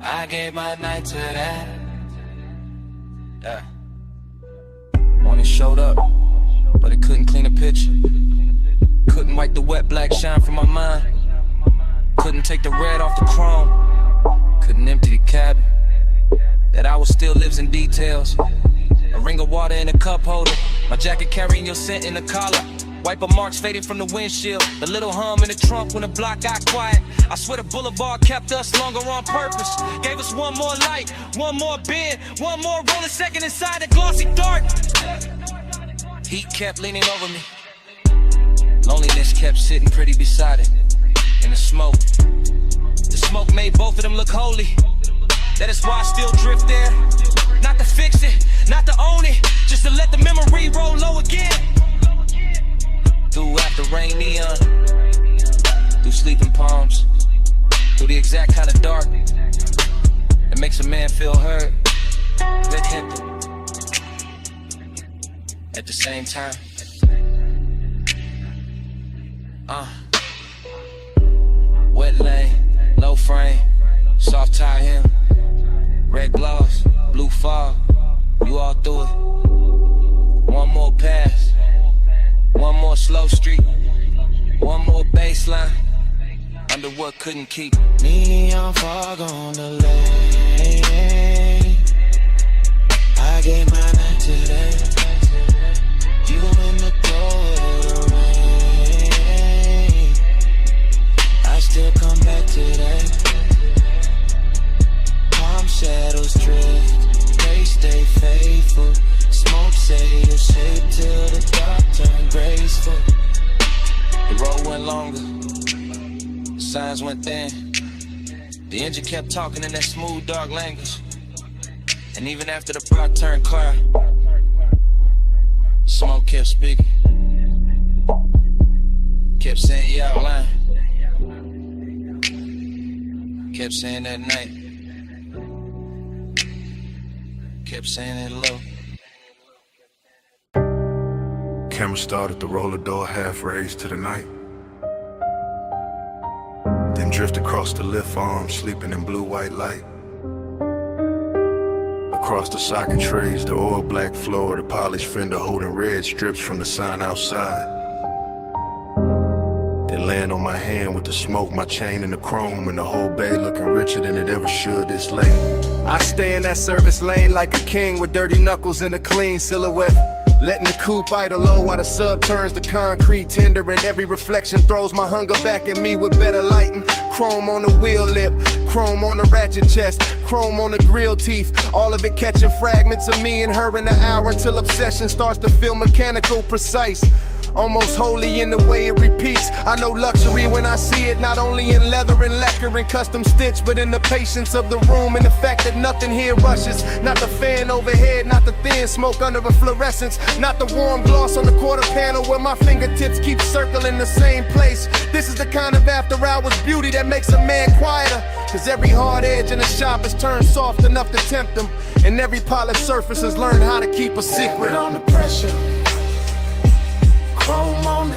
I gave my night to that. Morning showed up, but it couldn't clean the picture. Couldn't wipe the wet black shine from my mind. Couldn't take the red off the chrome. Couldn't empty the cabin. That hour still lives in details. A ring of water in a cup holder, my jacket carrying your scent in the collar. Wiper marks fading from the windshield, the little hum in the trunk when the block got quiet. I swear the boulevard kept us longer on purpose. Gave us one more light, one more bend, one more rolling second inside the glossy dark. Heat kept leaning over me, loneliness kept sitting pretty beside it. In the smoke made both of them look holy. That is why I still drift there. Not to fix it, not to own it, just to let the memory roll low again. Through after rain neon, through sleeping palms, through the exact kind of dark that makes a man feel heard, good hip. At the same time, Red lane, low frame, soft tie hem, red gloss, blue fog, you all through it. One more pass, one more slow street, one more baseline, under what couldn't keep. Neon fog on the lane. I gave my night today. You in the cold rain. I still come back today. Palm shadows drift, they stay faithful. Smoke say you shape till the dark turn graceful. The road went longer, the signs went thin. The engine kept talking in that smooth, dark language. And even after the block turned clear, smoke kept speaking. Kept saying you out lying. Kept saying that night. Kept saying it low. Camera started to roll the door half raised to the night. Then drift across the lift arm, sleeping in blue-white light. Across the socket trays, the oil black floor, the polished fender holding red strips from the sign outside. Then land on my hand with the smoke, my chain and the chrome, and the whole bay looking richer than it ever should this late. I stay in that service lane like a king with dirty knuckles and a clean silhouette. Letting the coupe idle low while the sub turns to concrete tender, and every reflection throws my hunger back at me with better lighting. Chrome on the wheel lip, chrome on the ratchet chest, chrome on the grill teeth. All of it catching fragments of me and her in the hour until obsession starts to feel mechanical, precise. Almost holy in the way it repeats. I know luxury when I see it, not only in leather and lacquer and custom stitch, but in the patience of the room and the fact that nothing here rushes. Not the fan overhead, not the thin smoke under a fluorescence, not the warm gloss on the quarter panel where my fingertips keep circling the same place. This is the kind of after hours beauty that makes a man quieter, cause every hard edge in the shop is turned soft enough to tempt him, and every polished surface has learned how to keep a secret. On the pressure, chrome on the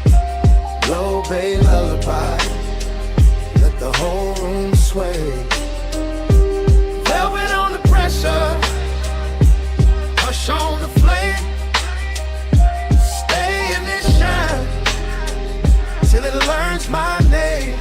8, low bay lullaby, let the whole room sway. Velvet on the pressure, hush on the flame. Stay in this shine till it learns my name.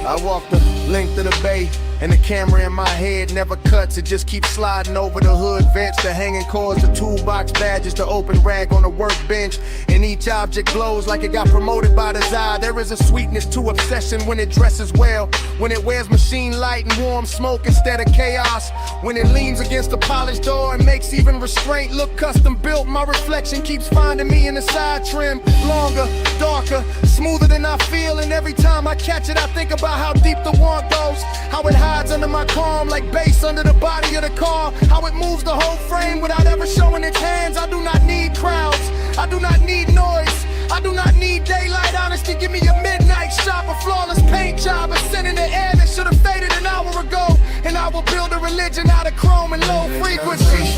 I walk the length of the bay, and the camera in my head never cuts. It just keeps sliding over the hood vents, the hanging cords, the toolbox badges, the open rag on the workbench. And each object glows like it got promoted by design. There is a sweetness to obsession when it dresses well, when it wears machine light and warm smoke instead of chaos, when it leans against the polished door and makes even restraint look custom built. My reflection keeps finding me in the side trim, longer, darker, smoother than I feel. And every time I catch it, I think about how deep the want goes, how it hides under my calm like bass under the body of the car, how it moves the whole frame without ever showing its hands. I do not need crowds, I do not need noise, I do not need daylight honesty. Give me a midnight shot, a flawless paint job, a scent in the air that should have faded an hour ago, and I will build a religion out of chrome and low frequency.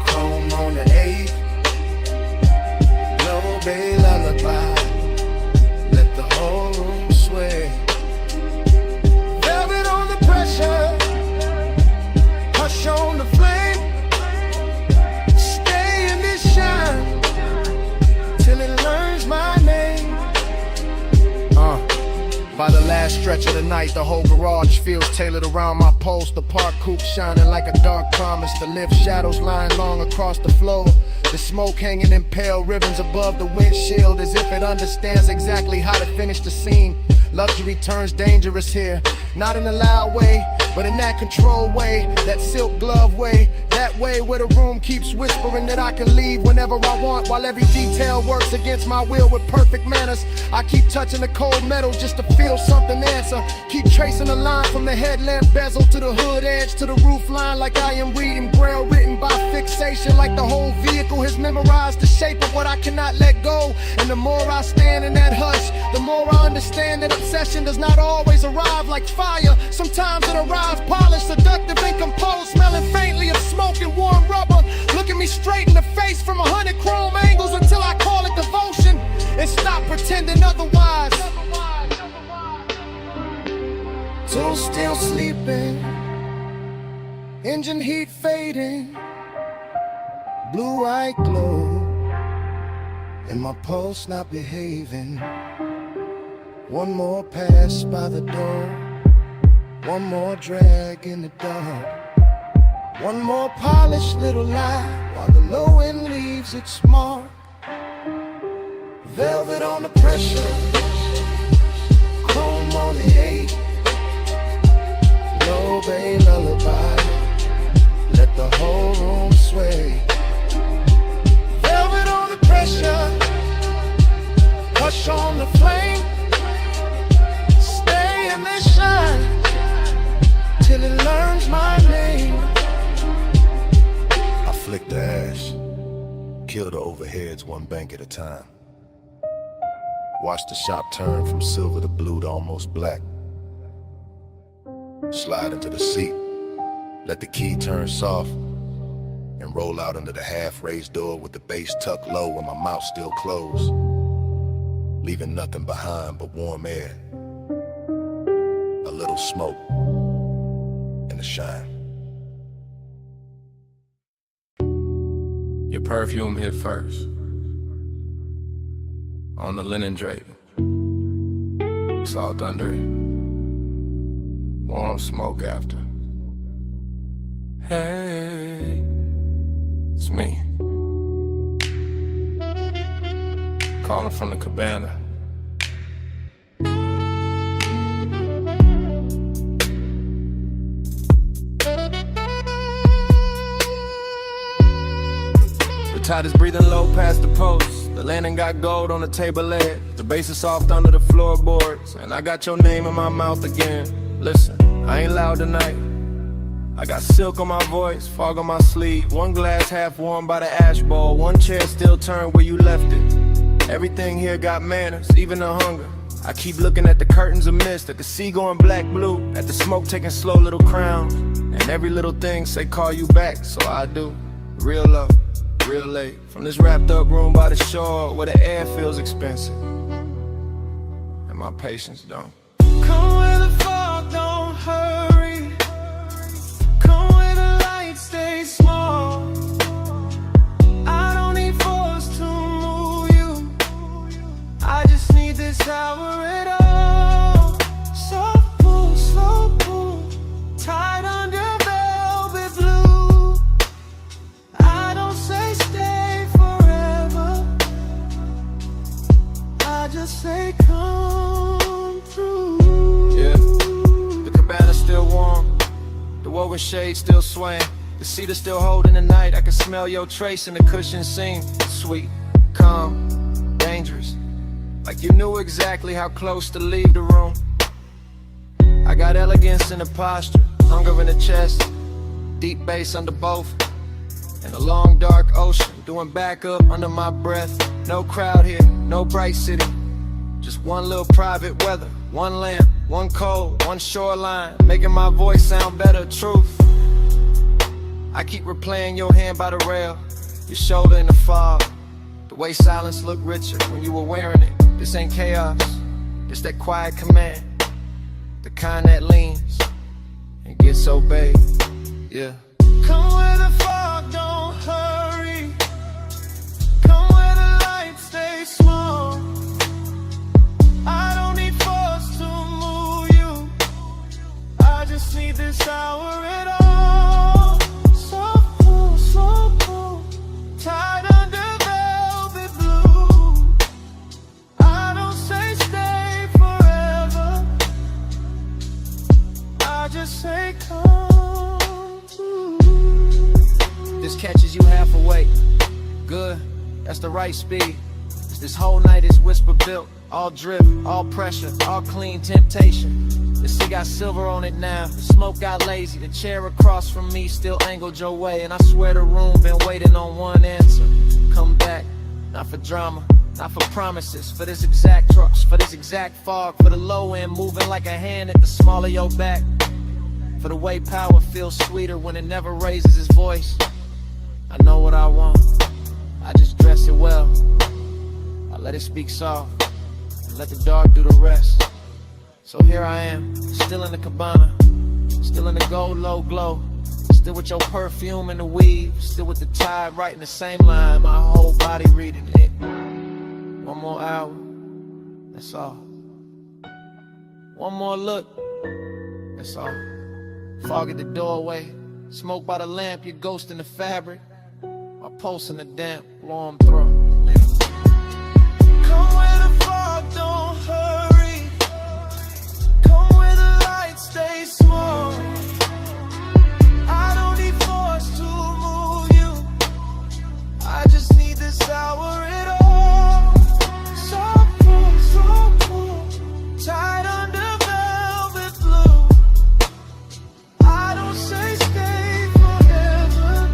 Chrome on the 8, low bay lullaby, let the whole room sway. Velvet on the pressure, hush on the flame. Stay in this shine till it learns my name. By the last stretch of the night, the whole garage feels tailored around my post. The park coupe shining like a dark promise. The lift shadows lying long across the floor. The smoke hanging in pale ribbons above the windshield, as if it understands exactly how to finish the scene. Luxury turns dangerous here, not in a loud way, but in that controlled way, that silk glove way, that way where the room keeps whispering that I can leave whenever I want, while every detail works against my will with perfect manners. I keep touching the cold metal just to feel something answer. Keep tracing the line from the headlamp bezel to the hood edge to the roof line, like I am reading braille written by fixation, like the whole vehicle has memorized the shape of what I cannot let go. And the more I stand in that hush, the more I understand that obsession does not always arrive like fire. Sometimes it arrives polished, seductive and composed, smelling faintly of smoke and warm rubber. Looking me straight in the face from 100 chrome angles until I call it devotion and stop pretending Engine heat fading, blue-white glow, and my pulse not behaving. One more pass by the door, one more drag in the dark, one more polished little lie while the low end leaves its mark. Velvet on the pressure, chrome on the 8, low bay lullaby, let the whole room sway. Velvet on the pressure, hush on the flame, stay in this shine till it learns my name. I flick the ash, kill the overheads one bank at a time. Watch the shop turn from silver to blue to almost black. Slide into the seat, let the key turn soft, and roll out under the half-raised door with the bass tucked low and my mouth still closed, leaving nothing behind but warm air, a little smoke, and a shine. Your perfume hit first, on the linen draping, salt under it, warm smoke after. Hey, it's me, calling from the cabana. The tide is breathing low past the post. The landing got gold on the table leg. The bass is soft under the floorboards, and I got your name in my mouth again. Listen, I ain't loud tonight. I got silk on my voice, fog on my sleeve. One glass half warm by the ash bowl, one chair still turned where you left it. Everything here got manners, even the hunger. I keep looking at the curtains of mist, at the sea going black blue, at the smoke taking slow little crown. And every little thing say call you back, so I do. Real love, real late, from this wrapped up room by the shore where the air feels expensive and my patience don't. Come where the fog don't hurry, come where the lights stay small. I don't need force to move you, I just need this hour at all. Soft pull, slow pull, tied under velvet blue. I don't say stay forever, I just say come through. Yeah, the cabana's still warm, the woven shade still swaying, the cedar still holding the night. I can smell your trace in the cushion seam. Sweet, calm, dangerous, like you knew exactly how close to leave the room. I got elegance in the posture, hunger in the chest, deep bass under both, and a long dark ocean doing back up under my breath. No crowd here, no bright city, just one little private weather, one lamp, one cold, one shoreline, making my voice sound better. Truth, I keep replaying your hand by the rail, your shoulder in the fog, the way silence looked richer when you were wearing it. This ain't chaos, it's that quiet command, the kind that leans and gets obeyed. Yeah. Come where the fog don't hurry, come where the lights stay small. I don't need force to move you, I just need this hour at all. Soft pull, slow pull, tied under velvet blue. I don't say stay forever, I just say come through. This catches you half awake. Good, that's the right speed. This whole night is whisper built, all drip, all pressure, all clean temptation. The sea got silver on it now, the smoke got lazy, the chair across from me still angled your way, and I swear the room been waiting on one answer. Come back, not for drama, not for promises, for this exact trust, for this exact fog, for the low end moving like a hand at the small of your back, for the way power feels sweeter when it never raises its voice. I know what I want, I just dress it well, I let it speak soft, and let the dark do the rest. So here I am, still in the cabana, still in the gold low glow, Still with your perfume and the weave. Still with the tide writing the same line. My whole body reading it. One more hour, that's all. One more look, that's all. Fog at the doorway, smoke by the lamp, your ghost in the fabric. My pulse in the damp, warm throat. Come where the fog don't hurry. Come where the light stays small. I don't need force to move you. I just need this hour at all. So cool, tied under velvet blue. I don't say stay forever.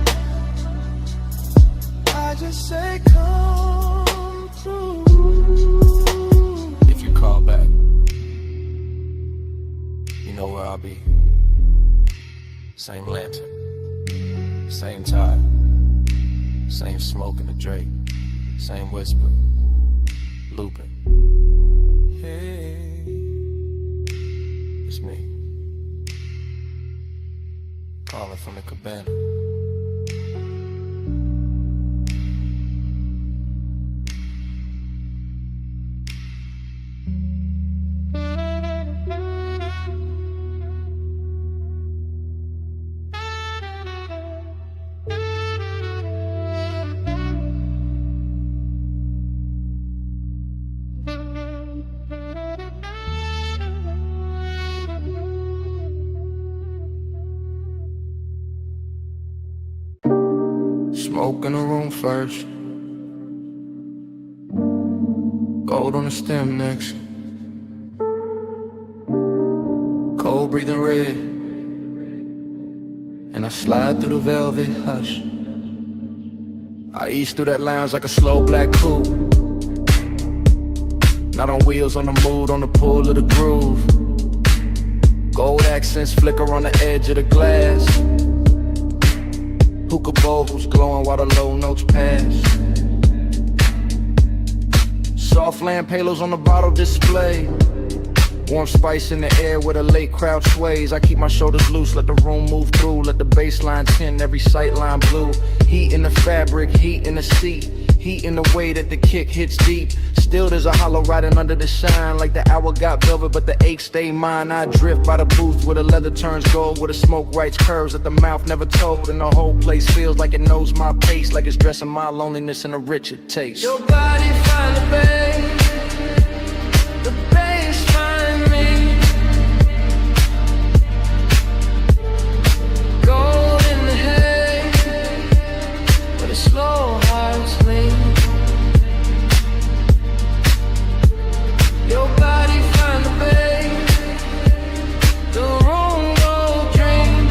I just say come through. If you call back, you know where I'll be. Same lantern, same tide, same smoke in the Drake, same whisper, looping. Hey, it's me, calling from the cabana. Smoke in the room first. Gold on the stem next. Cold breathing red. And I slide through the velvet hush. I ease through that lounge like a slow black coupe. Not on wheels, on the mood, on the pull of the groove. Gold accents flicker on the edge of the glass. Hookah bowls glowing while the low notes pass. Soft lamp halos on the bottle display. Warm spice in the air where the late crowd sways. I keep my shoulders loose, let the room move through. Let the baseline tint, every sightline blue. Heat in the fabric, heat in the seat. Heat in the way that the kick hits deep. Still there's a hollow riding under the shine. Like the hour got velvet but the ache stay mine. I drift by the booth where the leather turns gold. Where the smoke writes curves that the mouth never told. And the whole place feels like it knows my pace. Like it's dressing my loneliness in a richer taste. Your body find the bass find me. Gold in the hay, where the slow hearts lean. Your body find the bass, the room gold dream.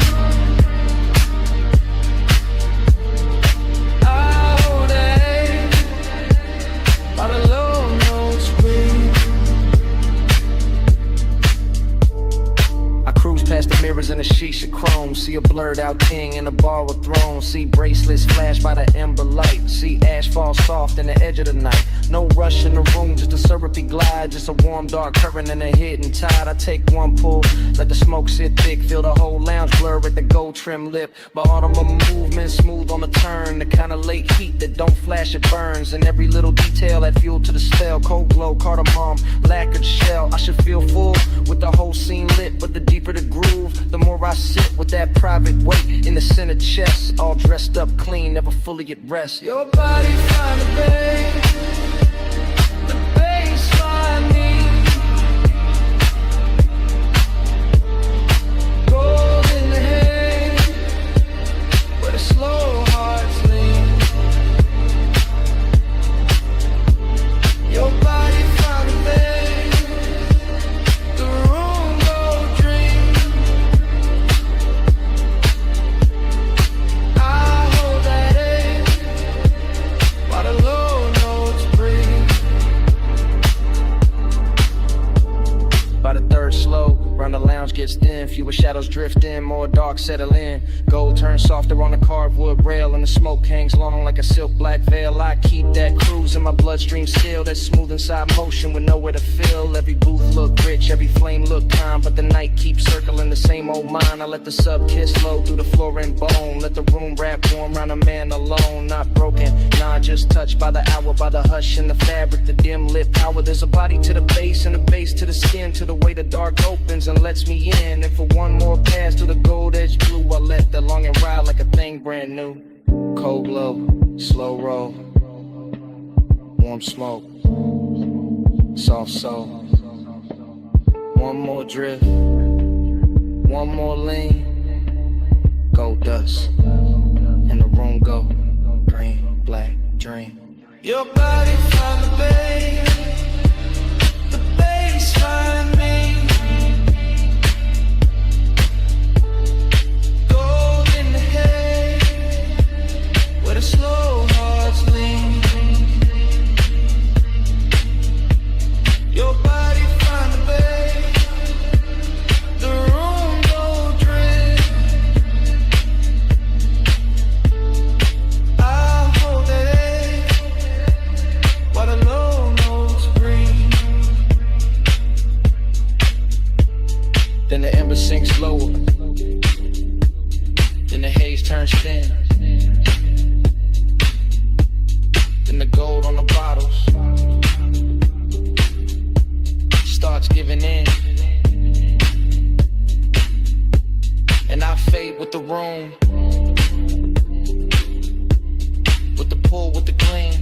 I hold it by the low notes breathe. I cruise past the mirrors in a shisha chrome. See a blurred out king in a bar with thrones. See bracelets flash by the ember light. See ash fall soft in the edge of the night. No rush in the room, just a syrupy glide. Just a warm dark current and a hidden tide. I take one pull, let the smoke sit thick. Feel the whole lounge blur at the gold trim lip. But autumn movement smooth on the turn. The kind of late heat that don't flash, it burns. And every little detail add fuel to the spell. Cold glow, cardamom, lacquered shell. I should feel full with the whole scene lit. But the deeper the groove, the more I sit with that private weight in the center chest. All dressed up clean, never fully at rest. Your body find the bass find me. Gold in the hay, where the slow hearts lean. Your body found a bass, the room gold dream. I hold that ache by the low notes. gets thin, fewer shadows drift in, more dark settle in. Gold turns softer on the carved wood rail, and the smoke hangs long like a silk black veil. I keep that cruise in my bloodstream still, that smooth inside motion with nowhere to fill. Every booth look rich, every flame look kind, but the night keeps circling the same old mind. I let the sub kiss flow through the floor and bone, let the room wrap warm round a man alone. Not broken, nah, just touched by the hour, by the hush in the fabric, the dim lit power. There's a body to the base and a base to the skin, to the way the dark opens and lets me in. And for one more pass to the gold edge blue, I let the longing ride like a thing brand new. Cold glow, slow roll, warm smoke, soft soul. One more drift, one more lean, gold dust, and the room go green, black dream. Your body find the bass find me. Gold in the head, where the slow hearts lean. Your body find the bass, the room go drip. I'll hold that edge while the low notes breathe. Then the ember sinks lower, then the haze turns thin, then the gold on the bottles starts giving in, and I fade with the room, with the pull, with the gleam,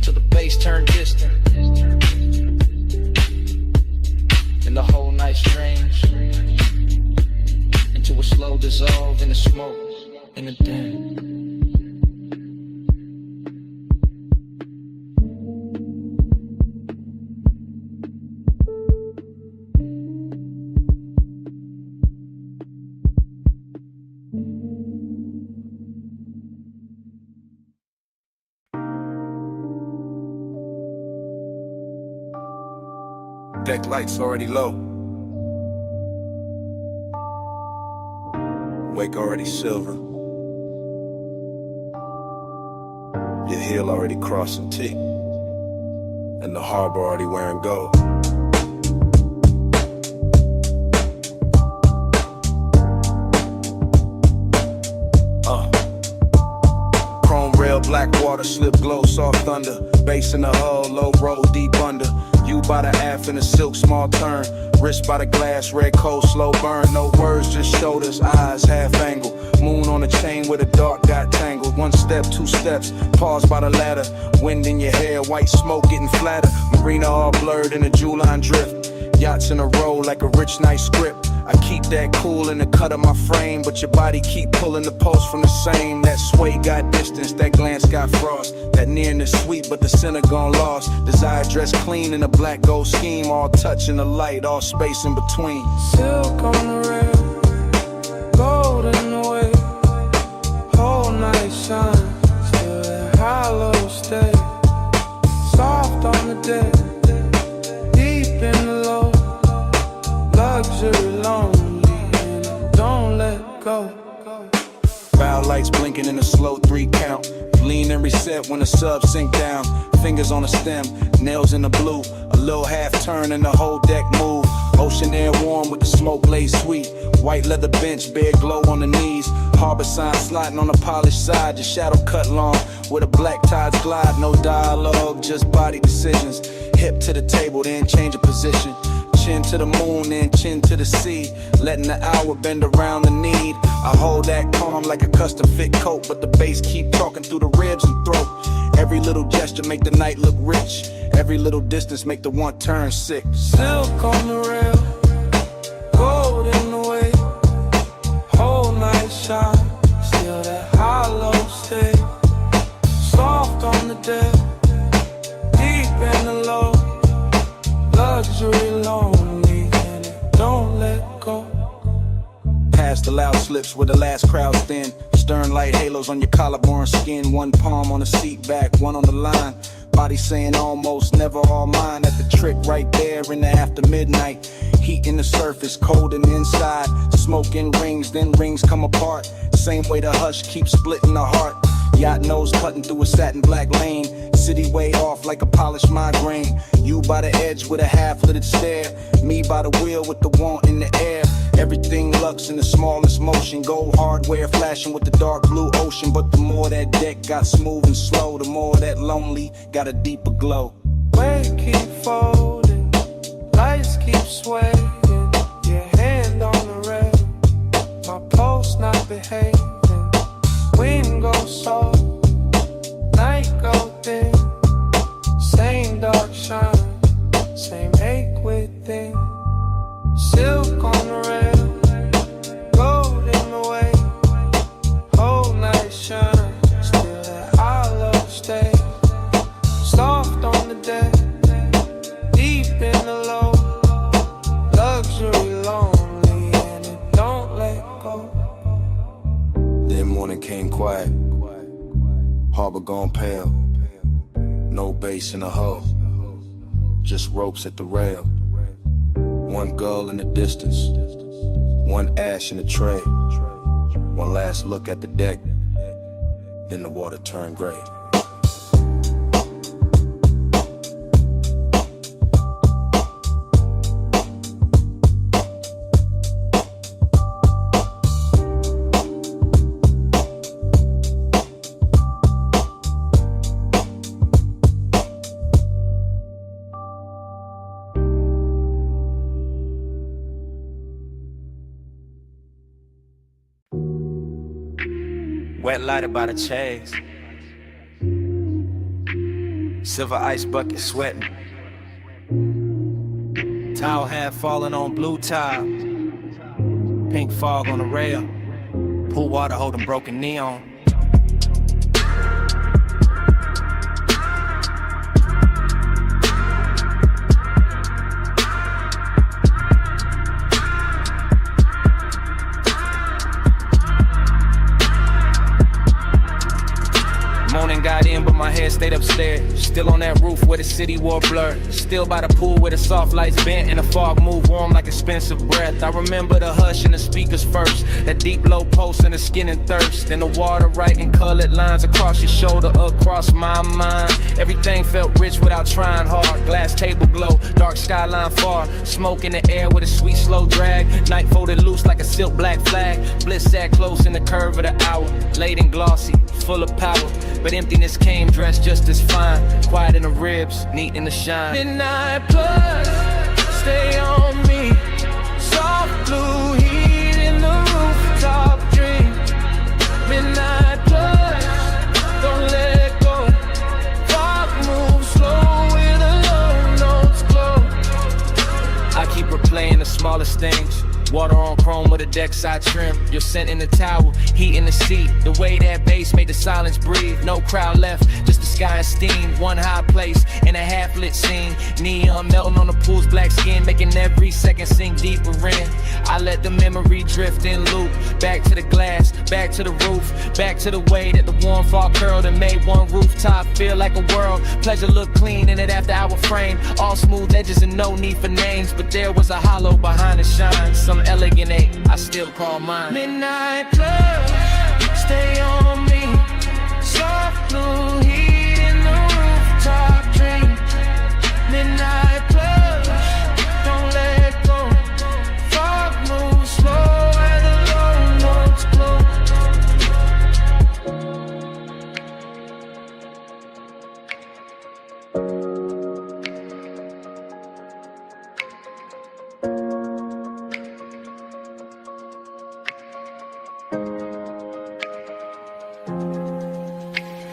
till the bass turn distant, and the whole night strange, into a slow dissolve in the smoke, in the den. Deck lights already low. Wake already silver. Your heel already crossing T. And the harbor already wearing gold. Chrome rail, black water, slip glow, soft thunder. Bass in the hull, low roll, deep under. You by the aft in a silk small turn. Wrist by the glass, red cold, slow burn. No words, just shoulders, eyes half angle. Moon on a chain where the dark got tangled. One step, two steps, pause by the ladder. Wind in your hair, white smoke getting flatter. Marina all blurred in a jewel line drift. Yachts in a row like a rich night script. I keep that cool in the cut of my frame, but your body keep pulling the post from the same. That sway got distance, that glance got frost. That nearness sweet, but the center gone lost. Desire dressed clean in a black gold scheme. All touch in the light, all space in between. Silk on the rail, gold in the way. Whole night shine, still that hollow stay. Soft on the deck, deep in the low. Luxury lonely, and don't let go. Bow lights blinking in a slow 3 count. Lean and reset when the subs sink down. Fingers on the stem, nails in the blue. A little half turn and the whole deck move. Ocean air warm with the smoke laid sweet. White leather bench, bare glow on the knees. Harbor sign sliding on the polished side. Your shadow cut long where the black tides glide. No dialogue, just body decisions. Hip to the table, then change of position. Chin to the moon, then chin to the sea. Letting the hour bend around the need. I hold that calm like a custom fit coat, but the bass keep talking through the ribs and throat. Every little gesture make the night look rich. Every little distance make the one turn sick. Silk on the rail, gold in the way. Whole night shine, still that hollow stay. Soft on the deck, deep in the low. Luxury lonely, and it don't let go. Past the loud slips where the last crowd's thin. Stern light halos on your collarbone skin. One palm on the seat back, one on the line. Body saying almost, never all mine. At the trick right there in the after midnight. Heat in the surface, cold in the inside. Smoke in rings, then rings come apart. Same way the hush keeps splitting the heart. Yacht nose cutting through a satin black lane. City way off like a polished migraine. You by the edge with a half-littered stare. Me by the wheel with the want in the air. Everything lux in the smallest motion. Gold hardware flashing with the dark blue ocean. But the more that deck got smooth and slow, the more that lonely got a deeper glow. Weight keep folding, lights keep swaying. Your hand on the rail, my pulse not behaving. Wind goes soft, night go thin. Same dark shine, same ache within. Silk on the rail, gold in the way. Whole night shine, still that I love stay. Soft on the deck, deep in the low. Luxury lonely and it don't let go. Then morning came quiet, harbor gone pale. No bass in the hull, just ropes at the rail. One gull in the distance, one ash in the tray. One last look at the deck, then the water turned gray. Wet lighted by the chase. Silver ice bucket sweating. Towel hat falling on blue tile. Pink fog on the rail. Pool water holding broken neon. Got in, but my head stayed upstairs. Still on that roof where the city wore blur. Still by the pool where the soft lights bent and the fog moved warm like expensive breath. I remember the hush and the speakers first. That deep low pulse and the skin and thirst. And the water writing colored lines across your shoulder, across my mind. Everything felt rich without trying hard. Glass table glow, dark skyline far. Smoke in the air with a sweet slow drag. Night folded loose like a silk black flag. Bliss sat close in the curve of the hour. Late and glossy, full of power. But emptiness came dressed just as fine. Quiet in the ribs, neat in the shine. Midnight plus, stay on me. Soft blue heat in the rooftop dream. Midnight plus, don't let go. Fog moves slow with the low notes glow. I keep replaying the smallest things. Water on chrome with a deck side trim. Your scent in the towel, heat in the seat. The way that bass made the silence breathe. No crowd left, just the sky and steam. One high place in a half-lit scene. Neon melting on the pool's black skin, making every second sink deeper in. I let the memory drift in loop. Back to the glass, back to the roof. Back to the way that the warm fall curled and made one rooftop feel like a world. Pleasure looked clean in it after our frame. All smooth edges and no need for names. But there was a hollow behind the shine. Some elegant ache, I still call mine. Midnight plus, stay on me. Soft blue heat in the rooftop dream. Midnight plus, don't let go. Fog moves slow where the low notes glow.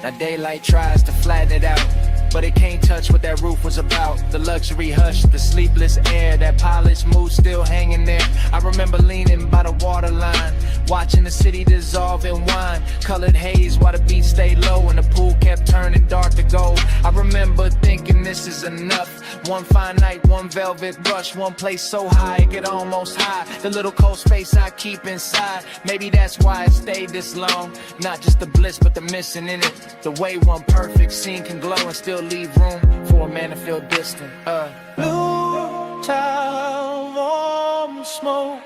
Now daylight tries to flatten it out, but it can't touch what that roof was about. The luxury hush, the sleepless air, that polished mood still hanging there. I remember leaning by the waterline, watching the city dissolve in wine. Colored haze while the beach stayed low and the pool kept turning dark to gold. I remember thinking this is was enough. One fine night, one velvet brush, one place so high it could almost hide the little cold space I keep inside. Maybe that's why it stayed this long. Not just the bliss, but the missing in it. The way one perfect scene can glow and still leave room for a man to feel distant. Blue tile, warm smoke,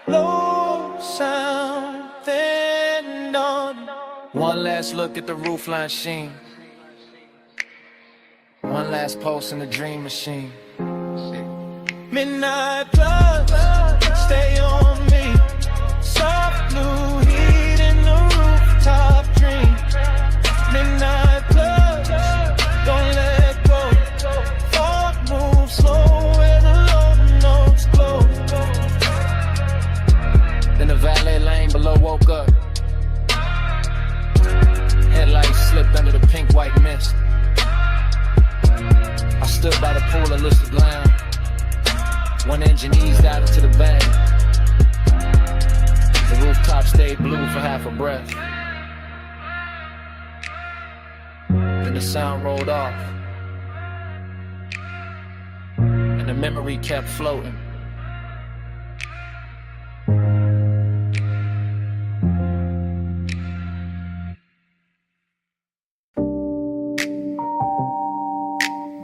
low sound, then dawn. One last look at the roofline sheen. One last pulse in the dream machine. Midnight blood, stay on me. Soft blue heat in the rooftop dream. Midnight blood, don't let go. Thought move slow where the low notes glow. Then the valet lane below woke up. Headlights slipped under the pink white mist. I stood by the pool and looked glam. One engine eased out into the bay. The rooftop stayed blue for half a breath. Then the sound rolled off, and the memory kept floating.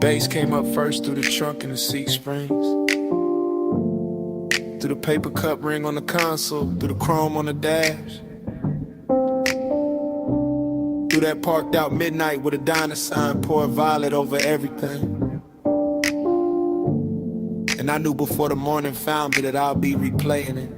Bass came up first through the trunk and the seat springs. Through the paper cup ring on the console, through the chrome on the dash. Through that parked out midnight with a diner sign, pour violet over everything. And I knew before the morning found me that I'll be replaying it.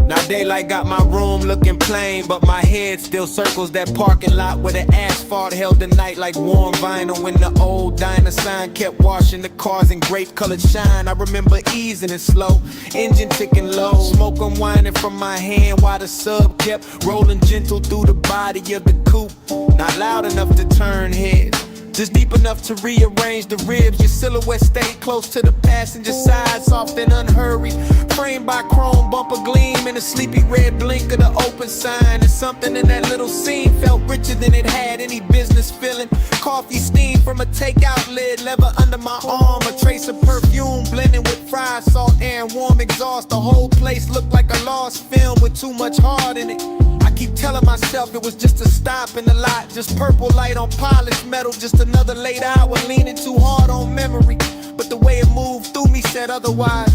Now daylight got my room looking plain, but my head still circles that parking lot where the asphalt held the night like warm vinyl. When the old diner sign kept washing the cars in grape colored shine. I remember easing it slow, engine ticking low, smoke unwinding from my hand while the sub kept rolling gentle through the body of the coupe. Not loud enough to turn heads, just deep enough to rearrange the ribs. Your silhouette stayed close to the passenger side, soft and unhurried, framed by chrome bumper gleam and a sleepy red blink of the open sign. And something in that little scene felt richer than it had any business feeling. Coffee steam from a takeout lid, leather under my arm, a trace of perfume blending with fried salt air and warm exhaust. The whole place looked like a lost film with too much heart in it. I keep telling myself it was just a stop in the lot, just purple light on polished metal, just another late hour leaning too hard on memory. But the way it moved through me said otherwise.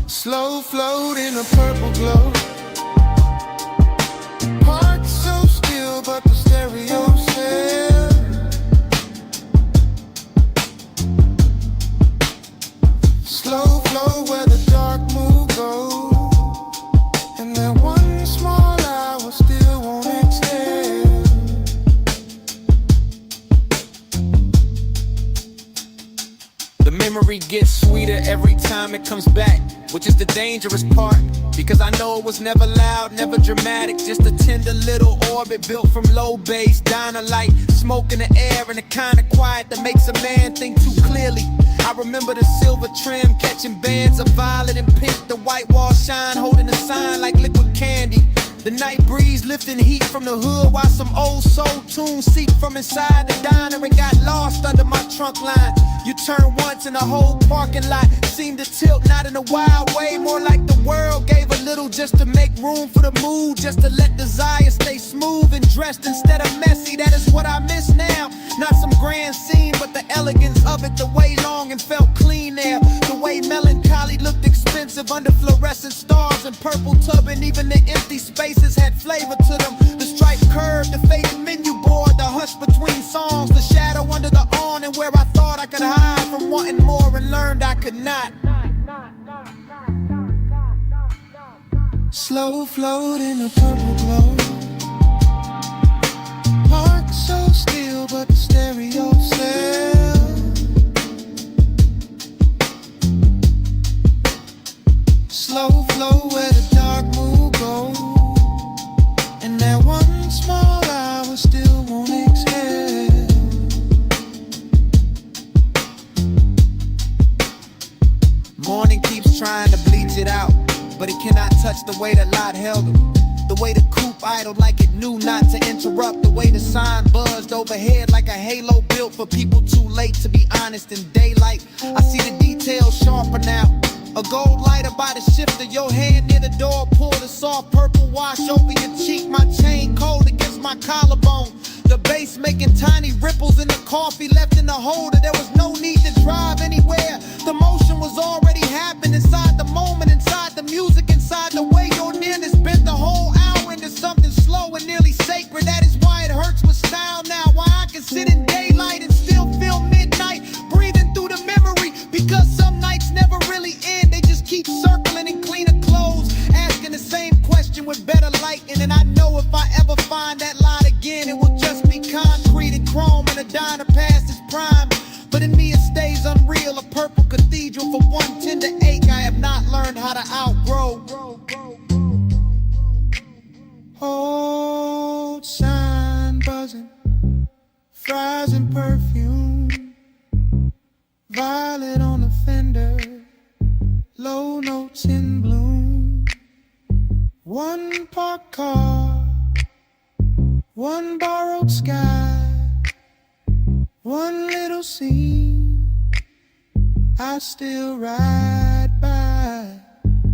Slow float in a purple glow, heart so still but the stereo said. Slow flow where the dark mood goes, and that one small hour still won't exhale. The memory gets sweeter every time it comes back, which is the dangerous part, because I know it was never loud, never dramatic, just a tender little orbit built from low bass, diner light, smoke in the air, and the kind of quiet that makes a man think too clearly. I remember the silver trim catching bands of violet and pink, the white wall shine holding a sign like liquid candy. The night breeze lifting heat from the hood while some old soul tunes seeped from inside the diner and got lost under my trunk line. You turn once and the whole parking lot seemed to tilt, not in a wild way, more like the world gave a little just to make room for the mood, just to let desire stay smooth and dressed instead of messy. That is what I miss now. Not some grand scene, but the elegance of it, the way long and felt clean there, the way melancholy looked expensive under fluorescent stars and purple tubbing. Even the empty spaces had flavor to them. The striped curve, the faded menu board, the hush between songs, the shadow under the awning where I thought I could hide from wanting more and learned I could not. Slow float in a purple glow, heart so still but the stereo said. Slow flow where the dark mood goes, and that one small hour still won't exhale. Morning keeps trying to bleach it out, but it cannot touch the way that Lot held him. The way the coupe idled like it knew not to interrupt. The way the sign buzzed overhead like a halo built for people too late to be honest. In daylight, I see the details sharper now. A gold lighter by the shifter, your hand near the door, pour the soft purple wash over your cheek. My chain cold against my collarbone. The bass making tiny ripples in the coffee left in the holder. There was no need to drive anywhere. The motion was already happening inside the moment, inside the music, inside the way your nearness bent the whole hour into something slow and nearly sacred. That is why it hurts with style now. Why I can sit in daylight and still feel midnight, breathing through the memory. Because some nights never really end. They just keep circling in cleaner clothes, asking the same question with better lighting. And I know if I ever find that light again, it will just be concrete and chrome and a diner past its prime. But in me it stays unreal, a purple cathedral for one tender ache I have not learned how to outgrow. Old sign buzzing, fries and perfume, violet on the fender, low notes in bloom. One parked car, one borrowed sky, one little scene I still ride by.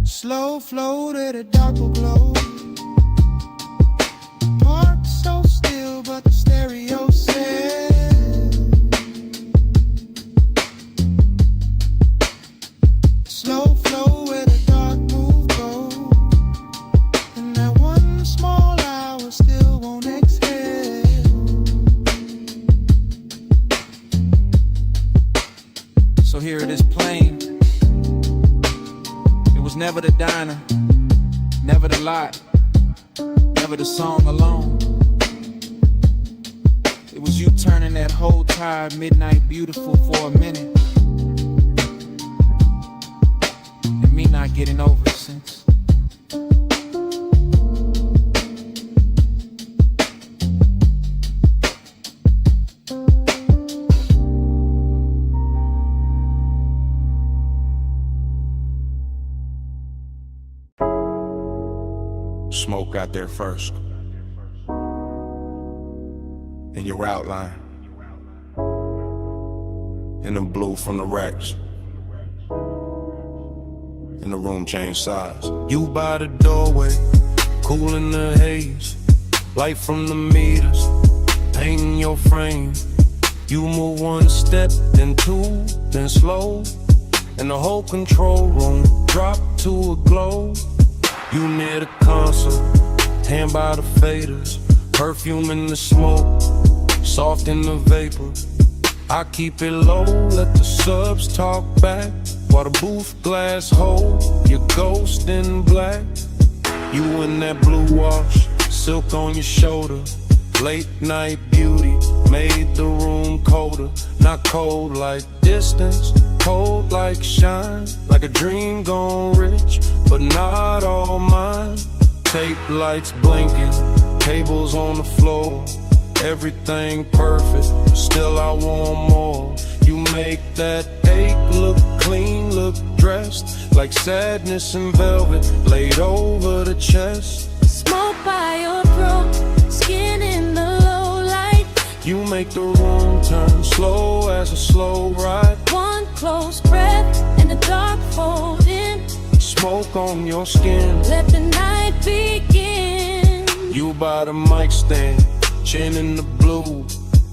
Slow flow to the dark will glow. Parked so still, but the stereo says slow flow where the dark move goes. And that one small hour still won't exhale. So here it is plain. It was never the diner, never the lot, never the song alone. It was you turning that whole tired midnight beautiful for a minute, and me not getting over it since. Smoke got there first. In your outline. In the blue from the racks. In the room changed size. You by the doorway, cool in the haze. Light from the meters, painting your frame. You move one step, then two, then slow. And the whole control room drop to a glow. You near the console, hand by the faders. Perfume in the smoke, soft in the vapor. I keep it low, let the subs talk back. While the booth glass hold your ghost in black. You in that blue wash, silk on your shoulder. Late night beauty made the room colder. Not cold like distance, cold like shine. Like a dream gone rich, but not all mine. Tape lights blinking, cables on the floor. Everything perfect, still I want more. You make that ache look clean, look dressed. Like sadness in velvet, laid over the chest. Smoke by your throat, skin in the low light. You make the room turn slow as a slow ride. One close breath and the dark fold in. Smoke on your skin, Let the night begin. you by the mic stand, chin in the blue.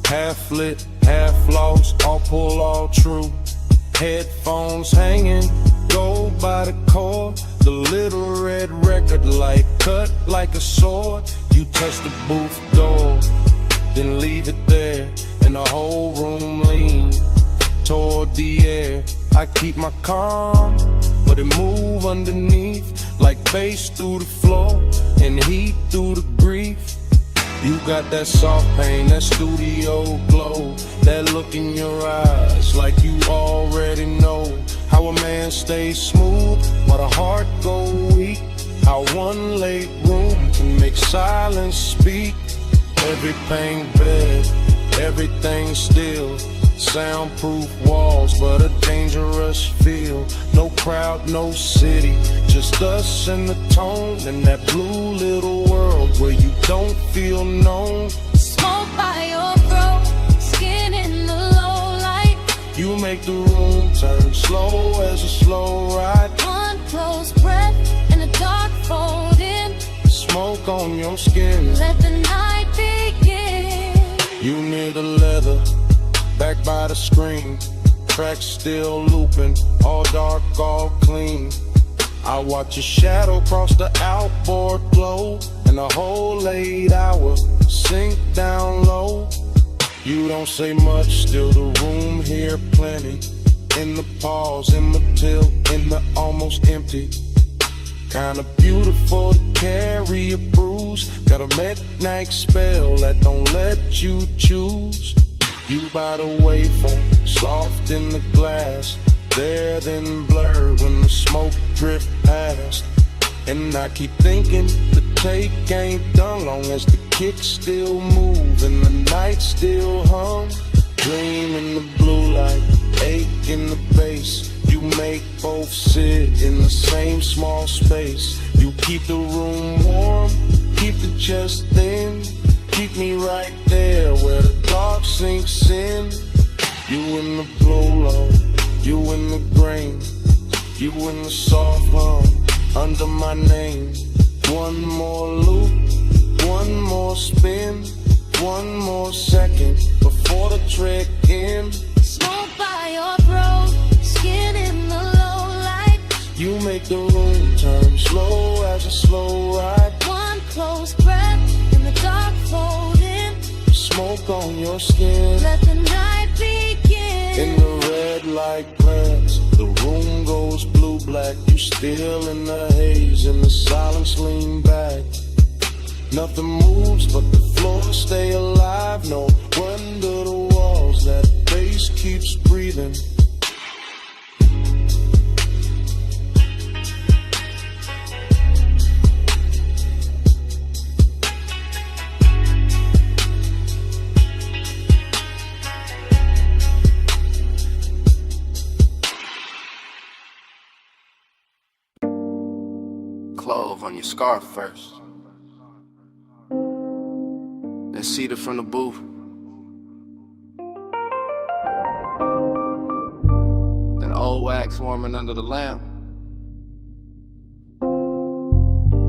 Half lit, half lost, all pull, all true. Headphones hanging, go by the cord. The little red record light cut like a sword. You touch the booth door, then leave it there. And the whole room lean toward the air. I keep my calm, but it move underneath. Like bass through the floor and heat through the grief. You got that soft pain, that studio glow. That look in your eyes like you already know. How a man stays smooth while the heart go weak. How one late room can make silence speak. Every pain bed, everything still. Soundproof walls, but a dangerous feel. No crowd, no city, just us and the tone. In that blue little world where you don't feel known. Smoke by your throat, skin in the You make the room turn slow as a slow ride. One close breath and the dark fold in. Smoke on your skin. Let the night begin. You near the leather, back by the screen. Tracks still looping, all dark, all clean. I watch your shadow cross the outboard glow, and the whole 8 hour sink down low. You don't say much, still the room here plenty. In the pause, in the tilt, in the almost empty. Kinda beautiful to carry a bruise. Got a midnight spell that don't let you choose. You by the waveform, soft in the glass. There then blurred when the smoke drift past. And I keep thinking the take ain't done, long as the kick still move and the night still hum. Dream in the blue light, ache in the bass. You make both sit in the same small space. You keep the room warm, keep the chest thin. Keep me right there where the dark sinks in. You in the blow, you in the grain. You in the soft hum under my name. One more loop, one more spin, one more second before the trek ends. Smoke by your throat, skin in the low light. You make the room turn slow as a slow ride. One close breath in the dark fold in. Smoke on your skin. Let the night begin. In the red light glance, the room goes blue-black. You still in the haze, and the silence lean back. Nothing moves but the floor stay alive. No wonder the walls, that bass keeps breathing. Clove on your scarf first, then cedar from the booth, then old wax warming under the lamp,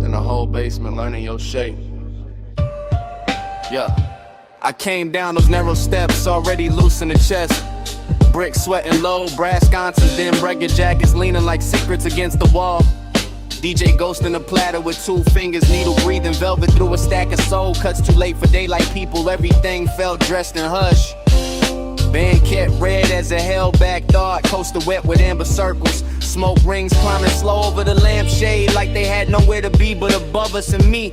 then the whole basement learning your shape. Yeah, I came down those narrow steps already loose in the chest. Brick sweating low, brass sconces, then breaking jackets leaning like secrets against the wall. DJ Ghost in a platter with 2 fingers, needle breathing velvet through a stack of soul cuts. Too late for daylight people, everything felt dressed in hush. Band kept red as a held back thought, coaster wet with amber circles. Smoke rings climbing slow over the lampshade like they had nowhere to be but above us and me.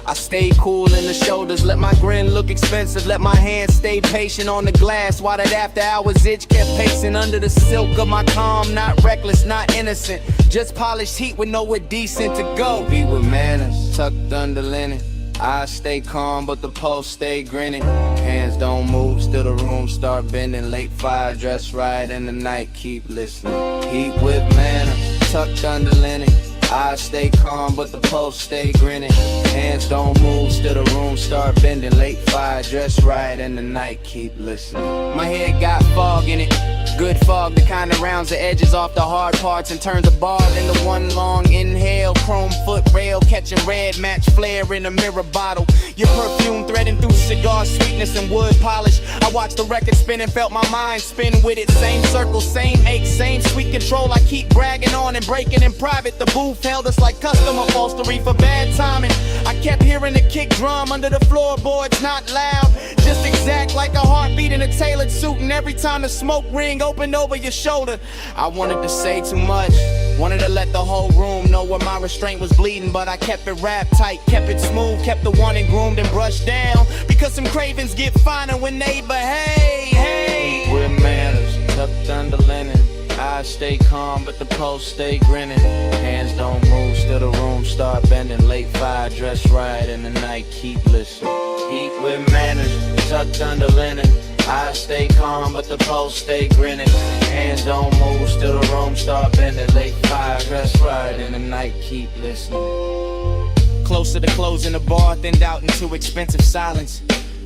I stayed cool in the shoulders, let my grin look expensive, let my hands stay patient on the glass while that after hours itch kept pacing under the silk of my calm. Not reckless, not innocent, just polished heat with nowhere decent to go. Be with manners, tucked under linen. I stay calm, but the pulse stay grinning. Hands don't move, still the room start bending. Late fire, dress right, and the night keep listening. Heat with manners, tucked under linen. I stay calm, but the pulse stay grinning. Hands don't move, still the room start bending. Late fire, dress right, and the night keep listening. My head got fog in it, good fog, the kind that rounds the edges off the hard parts and turns a ball into one long inhale. Chrome foot rail, catching red, match flare in a mirror bottle. Your perfume threading through cigar sweetness and wood polish. I watched the record spin and felt my mind spin with it. Same circle, same ache, same sweet control. I keep bragging on and breaking in private. The booth held us like custom upholstery for bad timing. I kept hearing the kick drum under the floorboards, not loud, just exact like a heartbeat in a tailored suit. And every time the smoke ring opened over your shoulder, I wanted to say too much, wanted to let the whole room know where my restraint was bleeding, but I kept it wrapped tight, kept it smooth, kept the wanted groomed and brushed down, because some cravings get finer when they behave. Hey, with manners, tucked under linen. I stay calm, but the pulse stay grinning. Hands don't move, still the room start bending. Late fire, dress right, and the night keep listening. Heat with manners, tucked under linen. I stay calm, but the pulse stay grinning. Hands don't move, still the room start bending. Late fire, dress right, and the night keep listening. Closer to closing the bar, thinned out into expensive silence.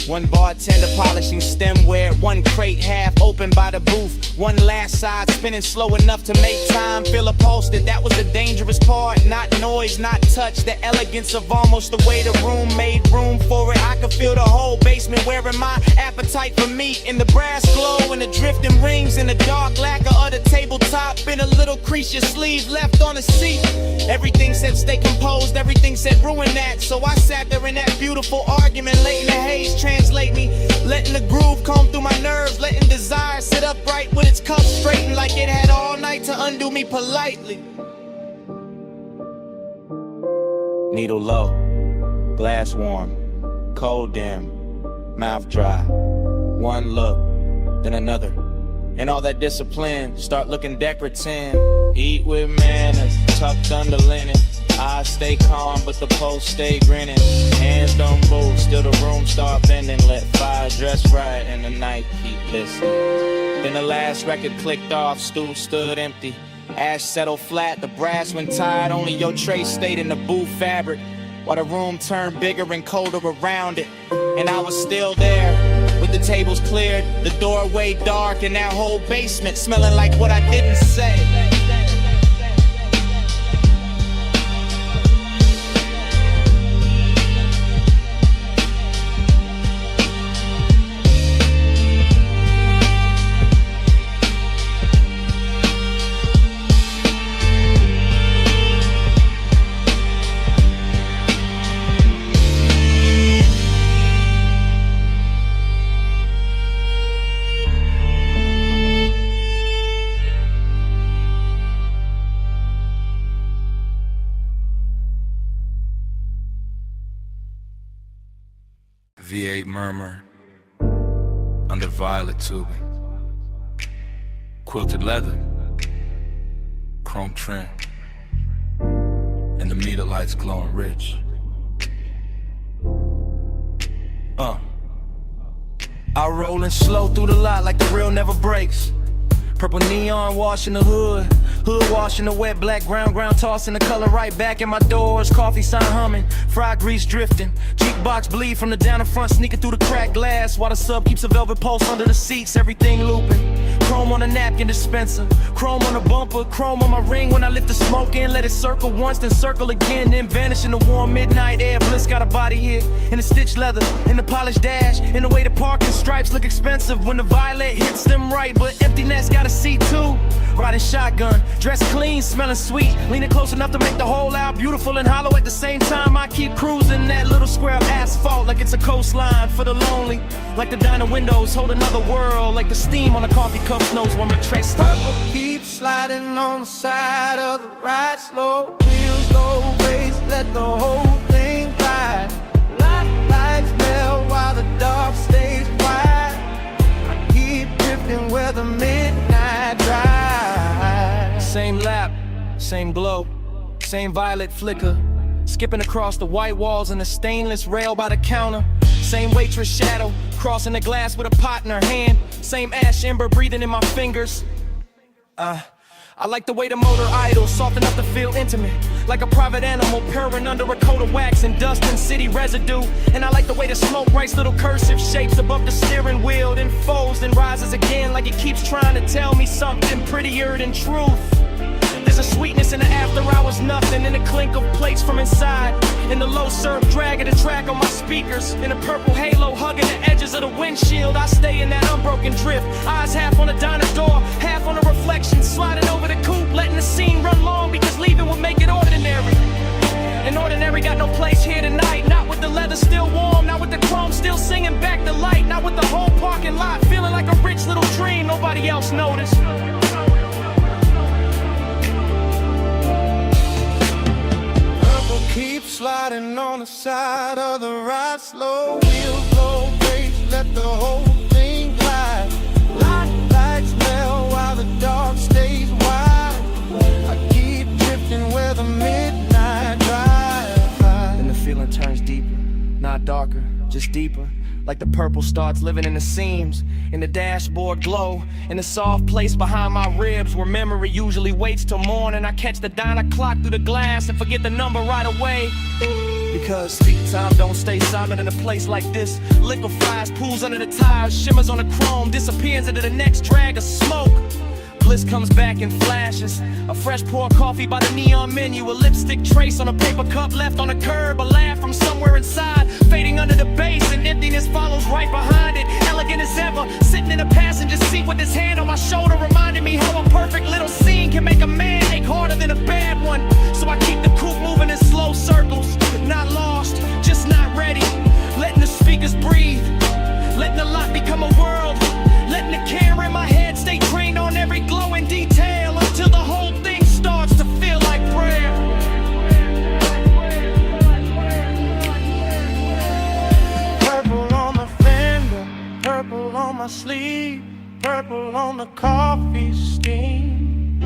One bartender polishing stemware, one crate half open by the booth. One last side spinning slow enough to make time feel a pulse. That was the dangerous part. Not noise, not touch. The elegance of almost the way the room made room for it. I could feel the whole basement wearing my appetite for meat. In the brass glow and the drifting rings in the dark lacquer of the tabletop. In a little crease your sleeve left on the seat. Everything said stay composed, everything said ruin that. So I sat there in that beautiful argument, letting the haze translate me, letting the groove comb through my nerves, letting desire sit upright with its cups straightened like it had all night to undo me politely. Needle low, glass warm, cold dim, mouth dry. One look, then another. And all that discipline, start looking decorative. Eat with manners, tucked under linen. I stay calm, but the post stay grinning. Hands don't move, still the room start bending. Let fire dress right and the night keep listening. Then the last record clicked off, stool stood empty. Ash settled flat, the brass went tired. Only your tray stayed in the booth fabric, while the room turned bigger and colder around it. And I was still there, with the tables cleared, the doorway dark, and that whole basement smelling like what I didn't say. V8 murmur under violet tubing, quilted leather, chrome trim, and the meter lights glowing rich. I rollin' slow through the lot like the real never breaks. Purple neon washing the hood, hood washing the wet black ground tossing the color right back in my doors. Coffee sign humming, fried grease drifting, jukebox bleed from the down in front, sneaking through the cracked glass while the sub keeps a velvet pulse under the seats. Everything looping, chrome on the napkin dispenser, chrome on the bumper, chrome on my ring when I lift the smoke in. Let it circle once, then circle again, then vanish in the warm midnight air. Bliss got a body here in the stitched leather, in the polished dash, in the way the parking stripes look expensive when the violet hits them right, but emptiness got a seat too. Riding shotgun, dressed clean, smelling sweet, leaning close enough to make the whole out beautiful and hollow at the same time. I keep cruising that little square of asphalt like it's a coastline for the lonely, like the diner windows hold another world, like the steam on a coffee cup knows when my tray stops. Purple keeps sliding on the side of the ride, slow wheels, low race, let the whole thing glide. Lights melt while the dark stays quiet. I keep drifting where the midnight drive. Same lap, same glow, same violet flicker, skipping across the white walls and the stainless rail by the counter. Same waitress shadow, crossing the glass with a pot in her hand. Same ash ember breathing in my fingers. I like the way the motor idles, soft enough to feel intimate, like a private animal purring under a coat of wax and dust and city residue. And I like the way the smoke writes little cursive shapes above the steering wheel, then folds and rises again like it keeps trying to tell me something prettier than truth. There's a sweetness in the after hours, nothing in the clink of plates from inside, in the low surf drag of the track on my speakers, in a purple halo hugging the edges of the windshield. I stay in that unbroken drift, eyes half on the diner door, half on the reflection, sliding over the coupe, letting the scene run long because leaving would make it ordinary. And ordinary got no place here tonight, not with the leather still warm, not with the chrome still singing back the light, not with the whole parking lot feeling like a rich little dream nobody else noticed. Keep sliding on the side of the ride, slow wheels, low race, let the whole thing glide. Lights melt while the dark stays wide. I keep drifting where the midnight drive. Then the feeling turns deeper, not darker, just deeper. Like the purple starts living in the seams, in the dashboard glow, in the soft place behind my ribs where memory usually waits till morning. I catch the diner clock through the glass and forget the number right away. Because time don't stay silent in a place like this. Liquefies, pools under the tires, shimmers on the chrome, disappears into the next drag of smoke. Bliss comes back in flashes. A fresh pour coffee by the neon menu. A lipstick trace on a paper cup left on a curb. A laugh from somewhere inside, fading under the bass, and emptiness follows right behind it. Elegant as ever, sitting in a passenger seat with his hand on my shoulder, reminding me how a perfect little scene can make a man ache harder than a bad one. So I keep the coupe moving in slow circles, not lost, just not ready. Letting the speakers breathe, letting the lot become a world, letting the camera in my head stay trained on every glowing detail until the whole thing starts to feel like prayer. Purple on the fender, purple on my sleeve, purple on the coffee steam.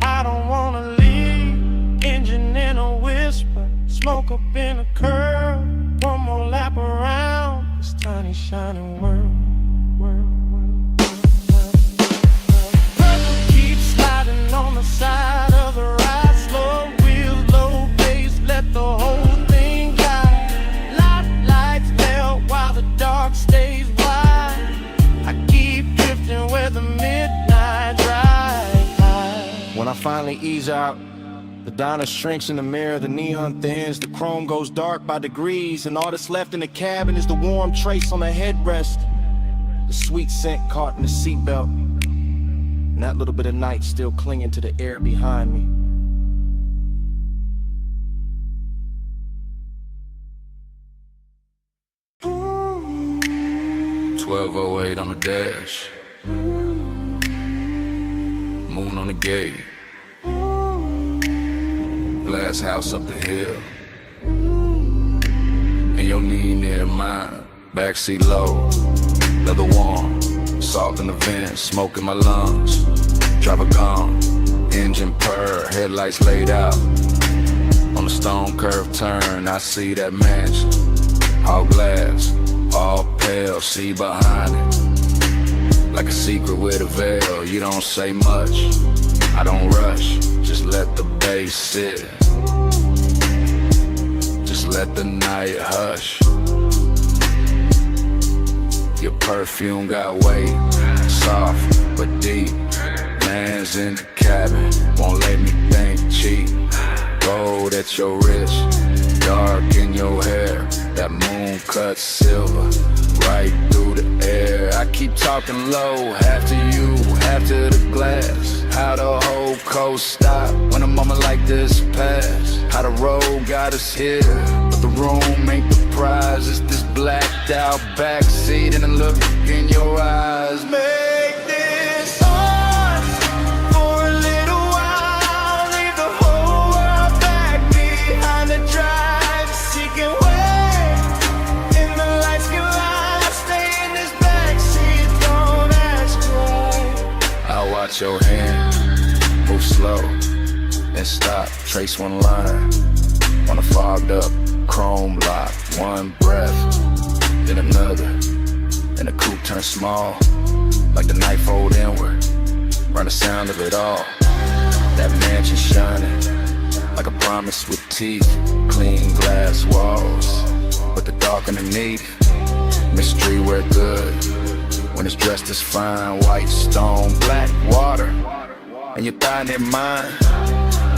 I don't wanna leave, engine in a whisper, smoke up in a curl, one more lap around this tiny shining world. Purple keeps sliding on the side of the ride, slow wheels, low bass, let the whole thing guide. Lights melt while the dark stays wide. I keep drifting where the midnight drive. When I finally ease out, the diner shrinks in the mirror, the neon thins, the chrome goes dark by degrees, and all that's left in the cabin is the warm trace on the headrest, the sweet scent caught in the seatbelt, and that little bit of night still clinging to the air behind me. "12:08 on the dash, moon on the gate, glass house up the hill, and your knee near mine, backseat low, leather warm, salt in the vents, smoke in my lungs, driver gone, engine purr, headlights laid out, on the stone curve turn, I see that mansion, all glass, all pale, see behind it, like a secret with a veil, you don't say much, I don't rush, just let the bass sit. Just let the night hush. Your perfume got weight, soft but deep. Man's in the cabin, won't let me think cheap. Gold at your wrist, dark in your hair. That moon cut silver, right through the air. I keep talking low, half to you, half to the glass. How the whole coast stop when a moment like this pass. How the road got us here, but the room ain't the prize. It's this blacked out backseat and a look in your eyes. Make this ours for a little while. Leave the whole world back behind the drive. Seeking way in the lights can lie. Stay in this backseat, don't ask why. I'll watch your hand move slow, then stop, trace one line on a fogged up chrome lock. One breath, then another, and the coupe turns small, like the night fold inward, run the sound of it all. That mansion shining, like a promise with teeth, clean glass walls, but the dark underneath, mystery where good, when it's dressed as fine, white stone, black water, and your thigh near mine.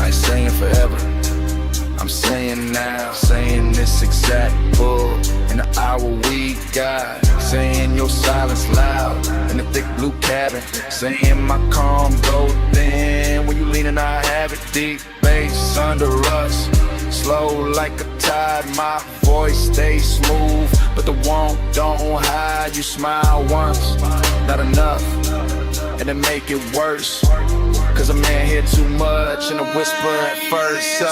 I ain't saying forever, I'm saying now, saying this exact bull in the hour we got, saying your silence loud in the thick blue cabin, saying my calm go thin when you lean and I have it deep bass under us, slow like a tide, my voice stays smooth, but the want don't hide. You smile once, not enough, and then make it worse, cause a man hear too much and a whisper at first.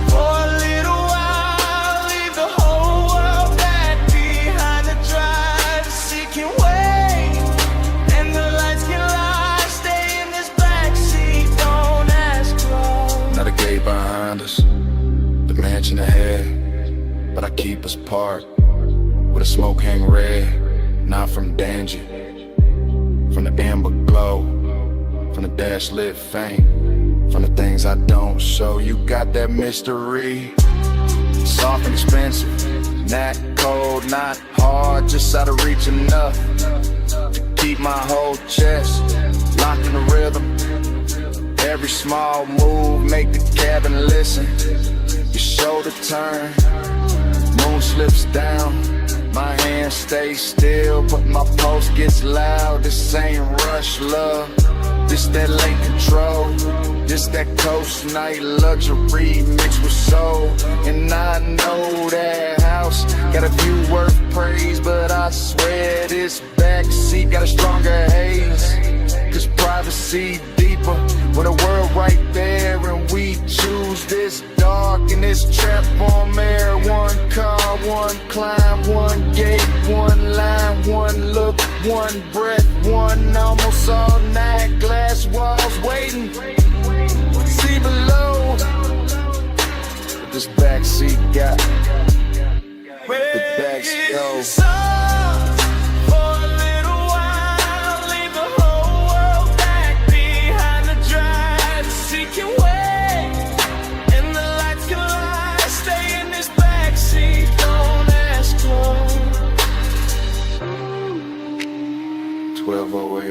For a little while, leave the whole world back behind the drive, seeking way, and the lights can lie. Stay in this backseat, don't ask why. Not a gate behind us, the mansion ahead, but I keep us parked with a smoke hang red, not from danger, from the amber glow, from the dash lit faint, from the things I don't show. You got that mystery, soft and expensive, not cold, not hard, just out of reach enough to keep my whole chest locked in the rhythm. Every small move make the cabin listen. Your shoulder turn, moon slips down, my hand stays still, but my pulse gets loud. This ain't rush love, this that late control, this that coast night luxury mixed with soul. And I know that house got a view worth praise, but I swear this backseat got a stronger haze. Cause privacy deeper when the world right there, and we choose this dark and this trap on air. One car, one climb, one gate, one line, one look, one breath, one almost all night. Glass walls waiting, see below what this backseat got. The backseat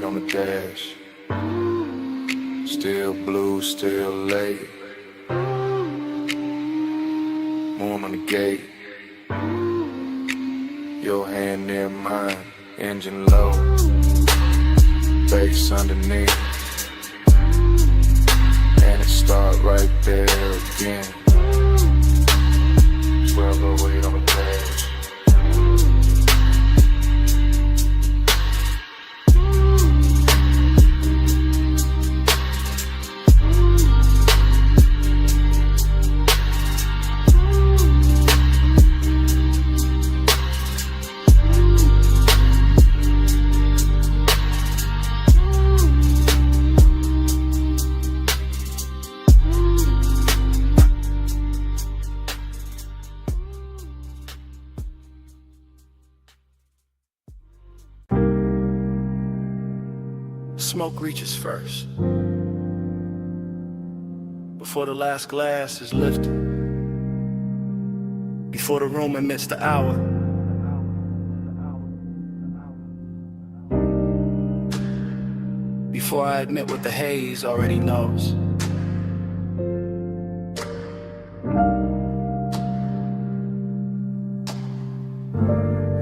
on the dash, still blue, still late. Moon on the gate, your hand near mine, engine low, bass underneath, and it start right there again. 1208 on the dash. Smoke reaches first, before the last glass is lifted, before the room admits the hour. Before I admit what the haze already knows.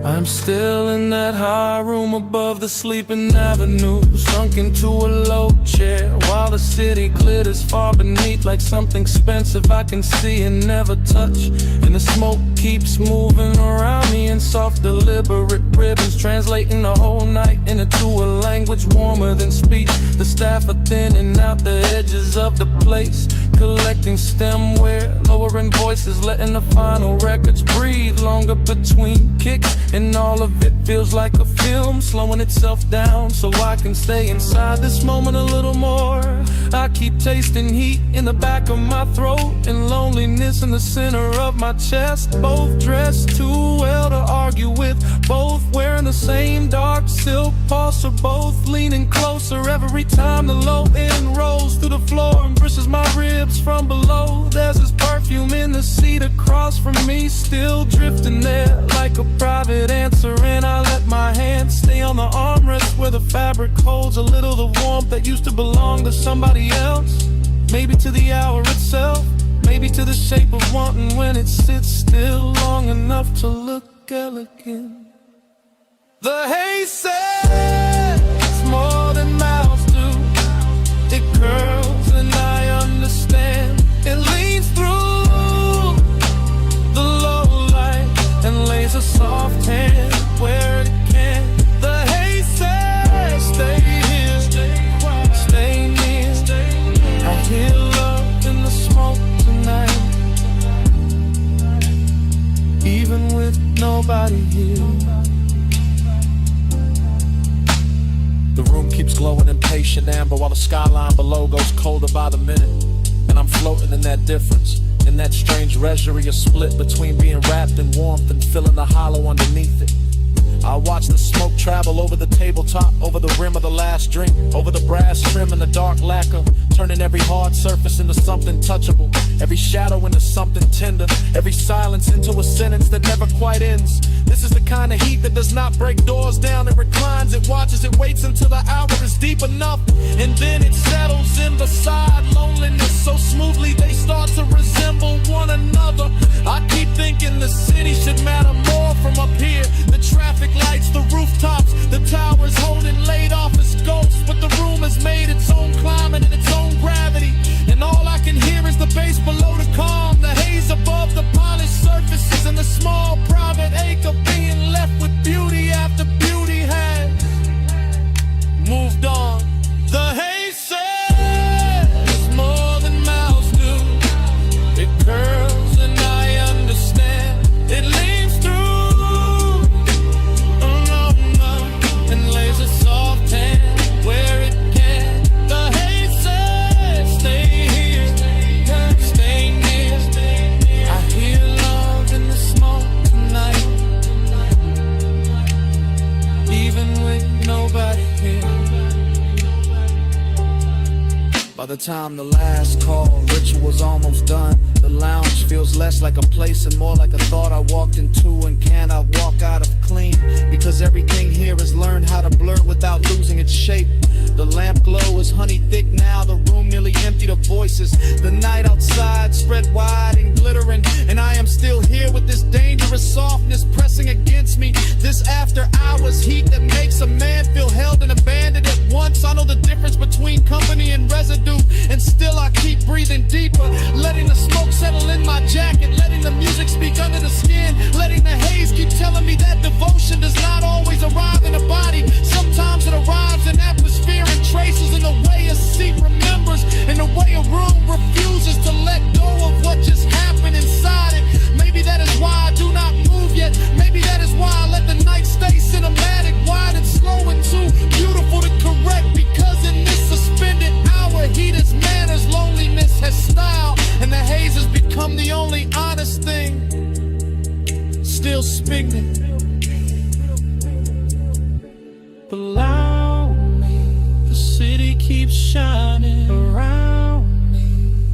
I'm still in that high room above the sleeping avenue, sunk into a low chair, while the city glitters far beneath like something expensive I can see and never touch. And the smoke keeps moving around me in soft deliberate ribbons, translating the whole night into a language warmer than speech. The staff are thinning out the edges of the place, collecting stemware, lowering voices, letting the final records breathe longer between kicks. And all of it feels like a film, slowing itself down so I can stay inside this moment a little more. I keep tasting heat in the back of my throat and loneliness in the center of my chest. Both dressed too well to argue with, both wearing the same dark silk pulse, or both leaning closer every time the low end rolls through the floor and brushes my ribs from below. There's this perfume in the seat across from me, still drifting there like a private answer, and I let my hands stay on the armrest where the fabric holds a little the warmth that used to belong to somebody else. Maybe to the hour itself, maybe to the shape of wanting when it sits still long enough to look elegant. The haze says more than mouths do. It curls and I understand. It leans through the low light and lays a soft hand where it can. The haze says stay here, stay near. I hear love in the smoke tonight, even with nobody here. The room keeps glowing in patient amber while the skyline below goes colder by the minute. And I'm floating in that difference, in that strange reverie, a split between being wrapped in warmth and feeling the hollow underneath it. I watch the smoke travel over the tabletop, over the rim of the last drink, over the brass trim and the dark lacquer, turning every hard surface into something touchable, every shadow into something tender, every silence into a sentence that never quite ends. This is the kind of heat that does not break doors down. It reclines, it watches, it waits until the hour is deep enough, and then it settles in beside loneliness so smoothly they start to resemble one another. I keep thinking the city should matter more from up here. The traffic lights, the rooftops, the towers holding laid office ghosts, but the room has made its own climate and its own gravity, and all I can hear is the bass below the calm, the haze above the polished surfaces, and the small private ache of being left with beauty after beauty had moved on. The haze says more than mouths do. It curls and I understand. It leaves through, and lays a soft hand where it can. The haze says stay here, stay near. I hear love in the smoke tonight, even with nobody here. By the time the last call ritual's almost done, the lounge feels less like a place and more like a thought I walked into and cannot walk out of clean, because everything here is learned how to blur without losing its shape. The lamp glow is honey thick now, the room nearly emptied of voices. The night outside spread wide and glittering, and I am still here with this dangerous softness pressing against me. This after hours heat that makes a man feel held and abandoned at once. I know the difference between company and residue, and still I keep breathing deeper, letting the smoke settle in my jacket, letting the music speak under the skin, letting the haze keep telling me that devotion does not always arrive in a body. Sometimes it arrives in atmosphere and traces, in the way a seat remembers, in the way a room refuses to let go of what just happened inside it. Maybe that is why I do not move yet. Maybe that is why I let the night stay cinematic, wide and slow and too beautiful to correct, because in this suspended hour, heat is manners, loneliness has style, and the haze has become the only honest thing still speaking. Below me, the city keeps shining around me,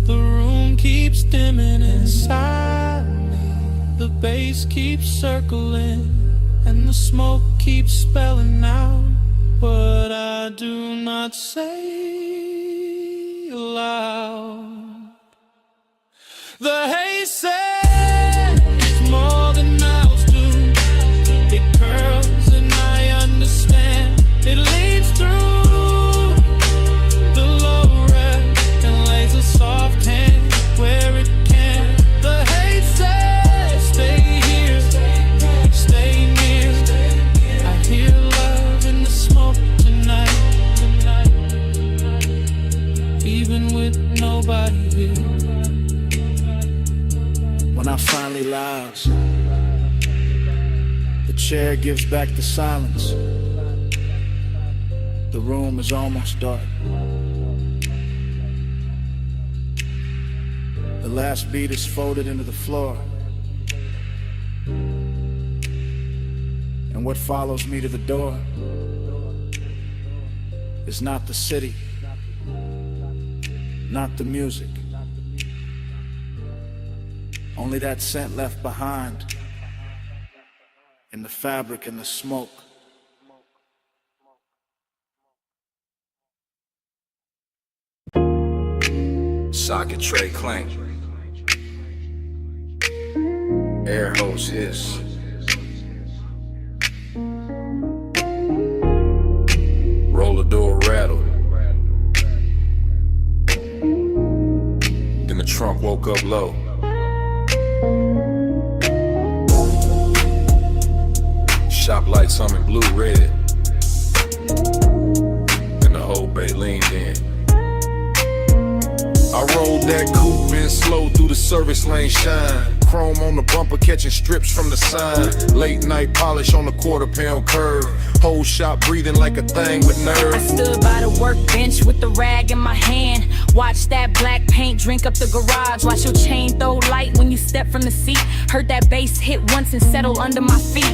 the room keeps dimming inside me, the bass keeps circling, and the smoke keeps spelling out what I do not say aloud. The haze says more than mouths do. It curls and I understand. It leads through the low rest and lays a soft hand where it can. The haze says stay here, stay near. I hear love in the smoke tonight, even with nobody here. When I finally lounge, the chair gives back the silence. The room is almost dark. The last beat is folded into the floor, and what follows me to the door is not the city, not the music, only that scent left behind in the fabric and the smoke. Socket tray clank. Air hose hiss. Roller door rattle. Then the trunk woke up low. Shop lights on in blue red, and the whole bay leaned in. I rolled that coupe in slow through the service lane shine. chrome on the bumper, catching strips from the sign. Late night polish on the quarter-pound curve. Whole shop breathing like a thing with nerve. I stood by the workbench with the rag in my hand. Watch that black paint drink up the garage. Watch your chain throw light when you step from the seat. Heard that bass hit once and settle under my feet.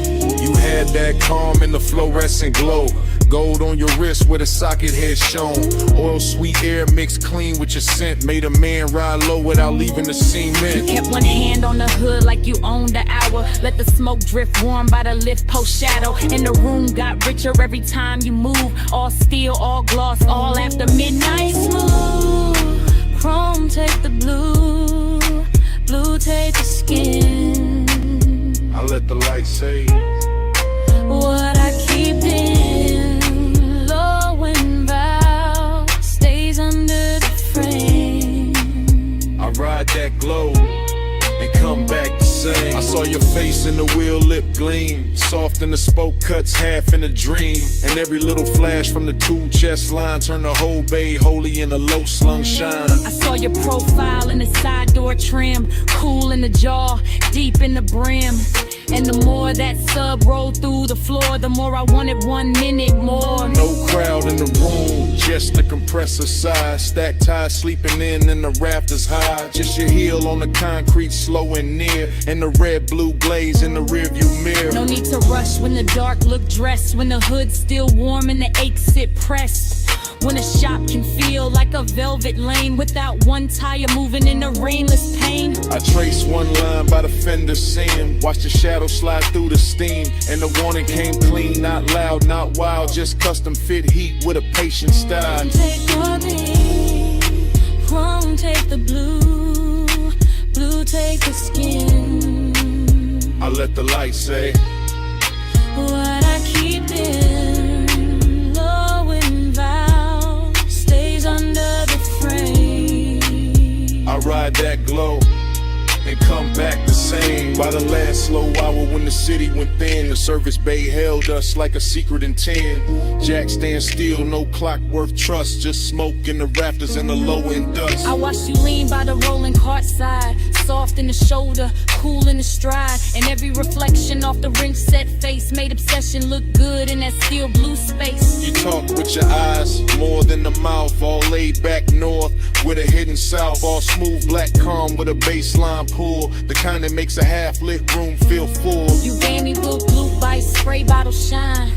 You had that calm in the fluorescent glow. Gold on your wrist where the socket head shown. Oil sweet air mixed clean with your scent. Made a man ride low without leaving the cement. You kept one hand on the hood like you owned the hour. Let the smoke drift warm by the lift post shadow. And the room got richer every time you move. All steel, all gloss, all after midnight. Smooth, chrome take the blue, blue take the skin. I let the light say what I keep in, low and bow, stays under the frame. I ride that glow and come back the same. I saw your face in the wheel lip gleam. Soft in the spoke cuts, half in a dream. And every little flash from the two chest line turned the whole bay holy in a low slung shine. I saw your profile in the side door trim. Cool in the jaw, deep in the brim. And the more that sub rolled through the floor, the more I wanted 1 minute more. No crowd in the room, just the compressor side. Stacked ties sleeping in and the rafters high. Just your heel on the concrete, slow and near. And the red blue glaze in the rearview mirror. No need to rush when the dark look dressed. When the hood's still warm and the aches sit pressed. When a shop can feel like a velvet lane without one tire moving in the rainless pain. I trace one line by the fender seam. Watch the shadow slide through the steam. And the warning came clean, not loud, not wild. Just custom fit heat with a patient style. Take the beat, chrome take the blue, blue take the skin. I let the light say what I keep in, low and vow, stays under the frame. I ride that glow and come back the same. By the last slow hour when the city went thin, the service bay held us like a secret in 10. Jack stand still, no clock worth trust. Just smoke in the rafters and the low end dust. I watched you lean by the rolling cart side, soft in the shoulder, cool in the stride. And every reflection off the ring set face made obsession look good in that steel blue space. You talk with your eyes, more than the mouth. All laid back north with a hidden south. All smooth black calm with a baseline pull. The kind that makes a half-lit room feel full. You gave me blue by spray bottle shine.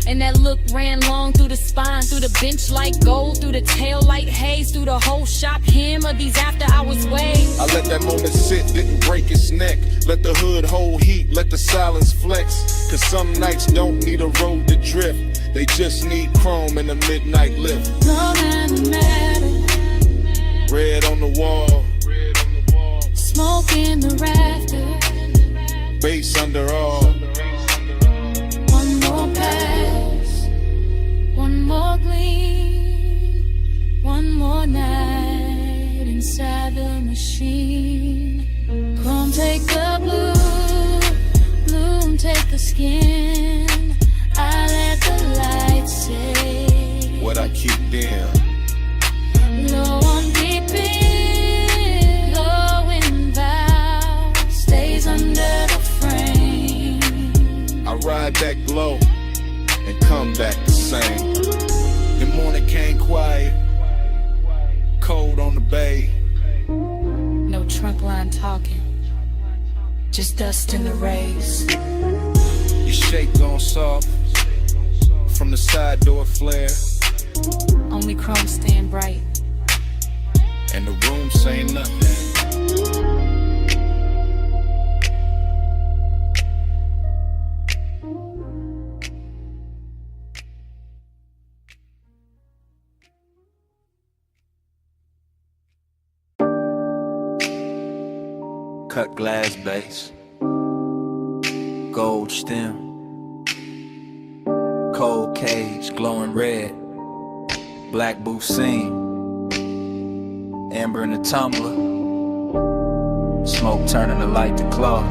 And that look ran long through the spine, through the bench like gold, through the tail light haze, through the whole shop hem of these after hours waves. I let that moment sit, didn't break its neck. Let the hood hold heat, let the silence flex. Cause some nights don't need a road to drift. They just need chrome in the midnight lift. Long and the matter, Red on the wall, smoke in the rafter, bass under all. one more pass, one more gleam, one more night inside the machine. Chrome take the blue, bloom take the skin. I let the light say What I keep in. low on deep in, low in vow, stays under the frame. I ride that glow and come back the same. The morning came quiet, cold on the bay. No trunk line talking, just dust in the rays. Your shape gone soft from the side door flare. Only chrome stand bright. And the room say nothing. Cut glass base, gold stem, cold cage glowing red, black booth seam, amber in the tumbler, smoke turning the light to cloth.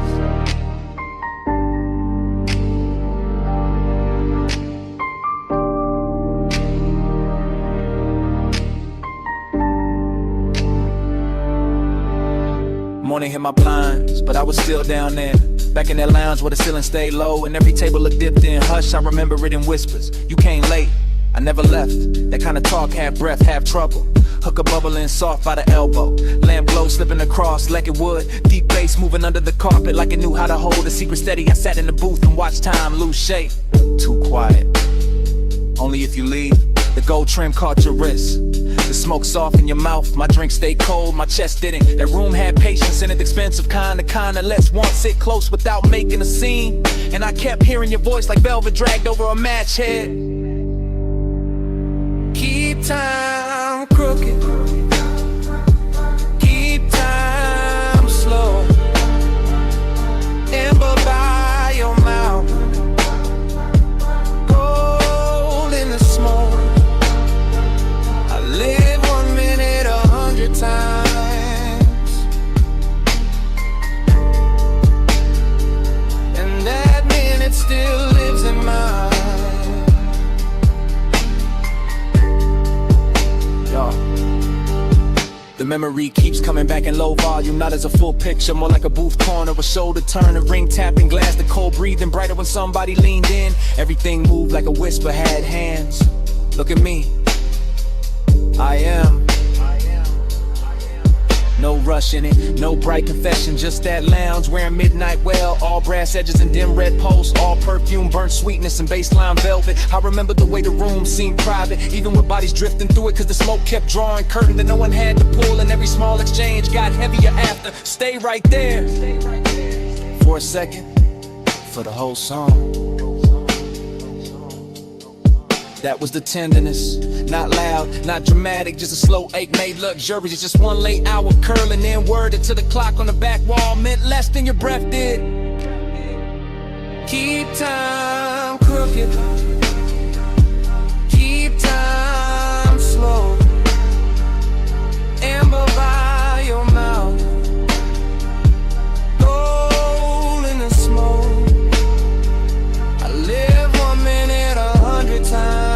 wanna hit my blinds, but I was still down there. Back in that lounge where the ceiling stayed low and every table looked dipped in. Hush, I remember it in whispers. You came late, I never left. That kind of talk, half breath, half trouble. Hooker bubbling soft by the elbow. Lamp glow slipping across like it would. Deep bass moving under the carpet like it knew how to hold a secret steady. I sat in the booth and watched time lose shape. Too quiet. Only if you leave. The gold trim caught your wrist. The smoke soft in your mouth. My drink stayed cold, my chest didn't. That room had patience in it, expensive kind of lets one sit close without making a scene. And I kept hearing your voice like velvet dragged over a match head. Keep time crooked. Keep time slow. Amber by your mouth. Gold in the smoke. I live 1 minute 100 times. And that minute still lives in mine. The memory keeps coming back in low volume, not as a full picture, more like a booth corner, a shoulder turn, a ring tapping glass, the cold breathing brighter when somebody leaned in. Everything moved like a whisper had hands. Look at me, I am. No rush in it, no bright confession, just that lounge wearing midnight well, all brass edges and dim red posts, all perfume, burnt sweetness and baseline velvet. I remember the way the room seemed private, even with bodies drifting through it, cause the smoke kept drawing curtain that no one had to pull, and every small exchange got heavier after. Stay right there for a second, for the whole song. That was the tenderness, not loud, not dramatic, just a slow ache made luxurious. Just one late hour curling, then worded to the clock on the back wall meant less than your breath did. Keep time crooked. Keep time slow. Amber by your mouth. Gold in the smoke. I live 1 minute 100 times.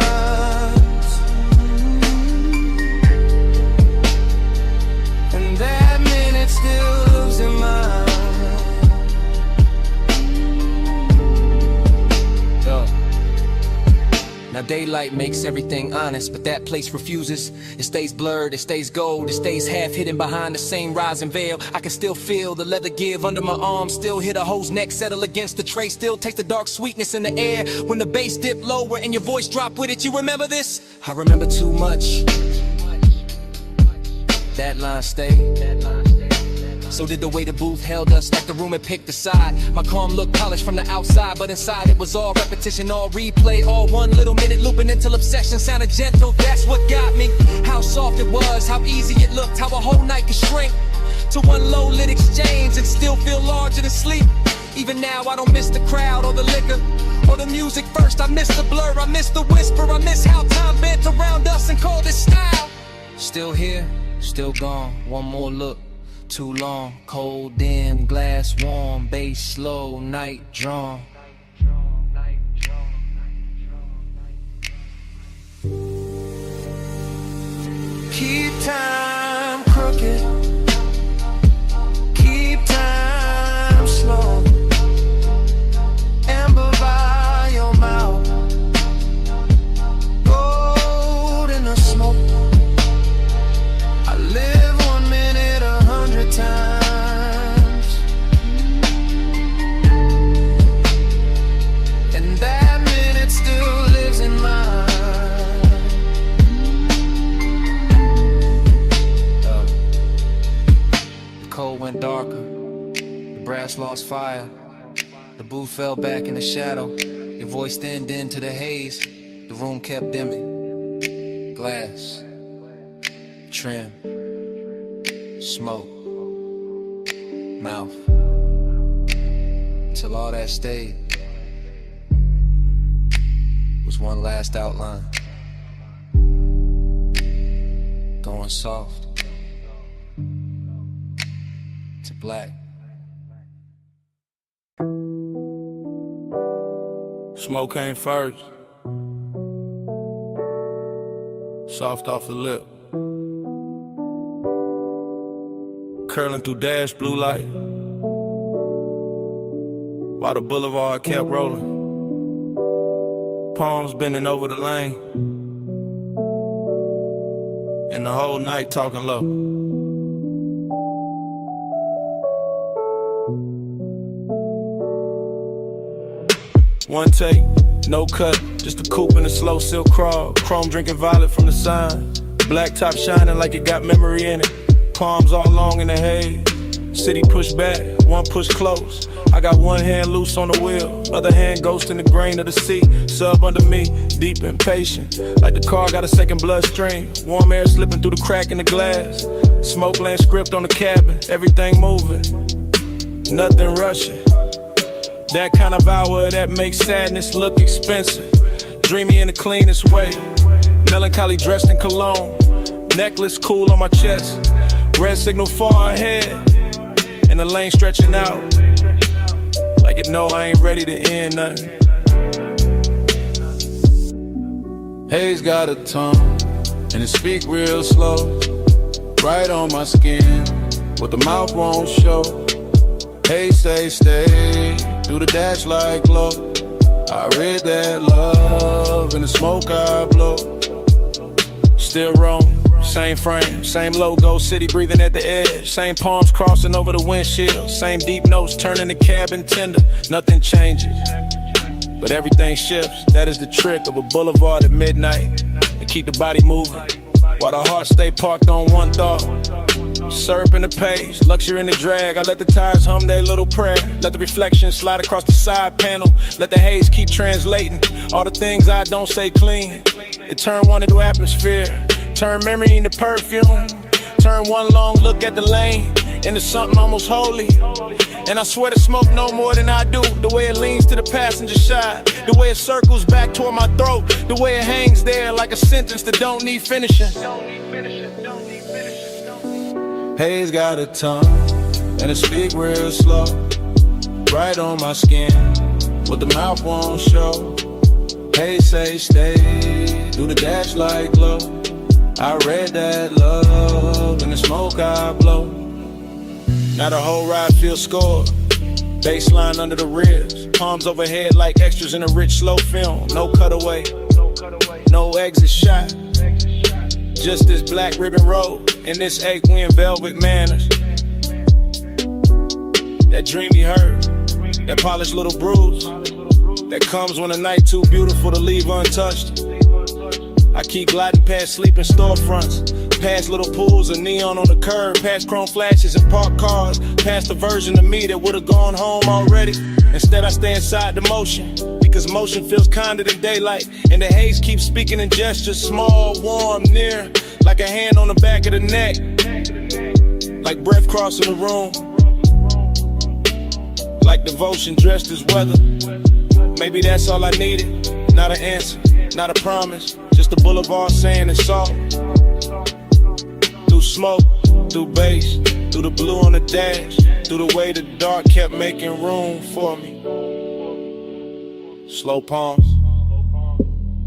Now daylight makes everything honest, but that place refuses. It stays blurred, it stays gold, it stays half hidden behind the same rising veil. I can still feel the leather give under my arm, still hear the hoe's neck settle against the tray, still taste the dark sweetness in the air when the bass dipped lower and your voice dropped with it. You remember this? I remember too much. That line stayed. So did the way the booth held us, like the room had picked a side. My calm looked polished from the outside, but inside it was all repetition, all replay, all 1 little minute looping until obsession sounded gentle. That's what got me. How soft it was, how easy it looked, how a whole night could shrink to one low lit exchange and still feel larger than sleep. Even now I don't miss the crowd or the liquor or the music first. I miss the blur, I miss the whisper, I miss how time bent around us and called it style. Still here, still gone, one more look. Too long, cold, dim, glass warm, bass slow, night drawn. Keep time crooked. Keep time slow. Amber by your mouth. Gold in the smoke. I live 1 minute 100 times. And that minute still lives in mine. The cold went darker. The brass lost fire. The booth fell back in the shadow. Your voice thinned into the haze. The room kept dimming. Glass. Trim. Smoke. Mouth. Till all that stayed was one last outline. Going soft to black. Smoke came first. Soft off the lip. curling through dash blue light, while the boulevard kept rolling. Palms bending over the lane, and the whole night talking low. One take, no cut, just a coupe and a slow silk crawl. Chrome drinking violet from the sign. Black top shining like it got memory in it. Palms all long in the haze. City push back, one push close. I got one hand loose on the wheel, other hand ghost in the grain of the sea. Sub under me, deep impatient, like the car got a second bloodstream. Warm air slipping through the crack in the glass. Smoke land script on the cabin, everything moving, nothing rushing. That kind of hour that makes sadness look expensive. Dreamy in the cleanest way, melancholy dressed in cologne. Necklace cool on my chest, red signal far ahead, and the lane stretching out like it know I ain't ready to end nothing. Haze got a tongue, and it speak real slow, right on my skin, what the mouth won't show. Hey, stay, through the dash like glow. I read that love in the smoke I blow. Still wrong, same frame, same logo, city breathing at the edge. Same palms crossing over the windshield, same deep notes turning the cabin tender. Nothing changes, but everything shifts. That is the trick of a boulevard at midnight, and keep the body moving while the heart stay parked on one thought. Syrup in the page, luxury in the drag. I let the tires hum their little prayer. Let the reflection slide across the side panel. Let the haze keep translating all the things I don't say clean. It turn one into atmosphere, turn memory into perfume. Turn one long look at the lane into something almost holy. And I swear to smoke no more than I do. The way it leans to the passenger side, the way it circles back toward my throat, the way it hangs there like a sentence that don't need finishing. Haze got a tongue, and it speak real slow, right on my skin, what the mouth won't show. Hey, stay, do the dash like glow. I read that love in the smoke I blow. Now the whole ride feels scored, baseline under the ribs, palms overhead like extras in a rich slow film. No cutaway, no exit shot, just this black ribbon road and this aquin velvet manners. That dreamy hurt, that polished little bruise that comes when a night too beautiful to leave untouched. I keep gliding past sleeping storefronts, past little pools of neon on the curb, past chrome flashes and parked cars, past the version of me that would've gone home already. Instead I stay inside the motion, because motion feels kinder than daylight, and the haze keeps speaking in gestures, small, warm, near, like a hand on the back of the neck, like breath crossing the room, like devotion dressed as weather. Maybe that's all I needed, not an answer, not a promise, just a boulevard saying it's all. Through smoke, through bass, through the blue on the dash, through the way the dark kept making room for me. Slow palms,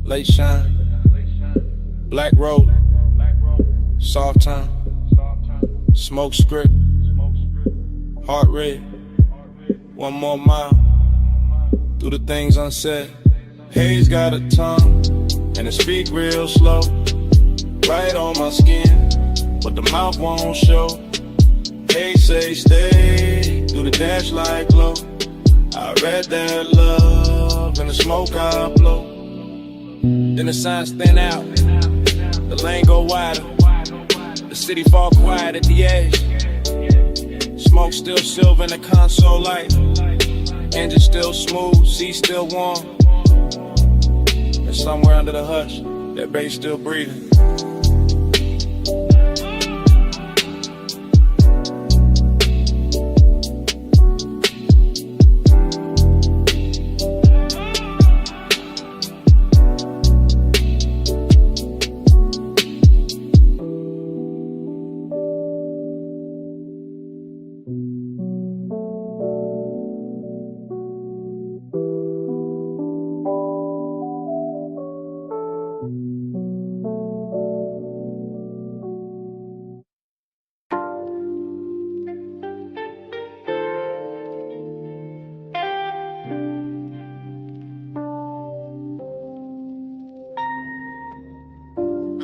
late shine, black road, soft time, smoke script, heart red, one more mile, through the things unsaid. Haze got a tongue, and it speak real slow, right on my skin, but the mouth won't show. Hey, stay, do the dash like glow. I read that love in the smoke I blow. Then the signs thin out, the lane go wider, the city fall quiet at the edge. Smoke still silver in the console light, engine still smooth, seat still warm. And somewhere under the hush, that bass still breathing.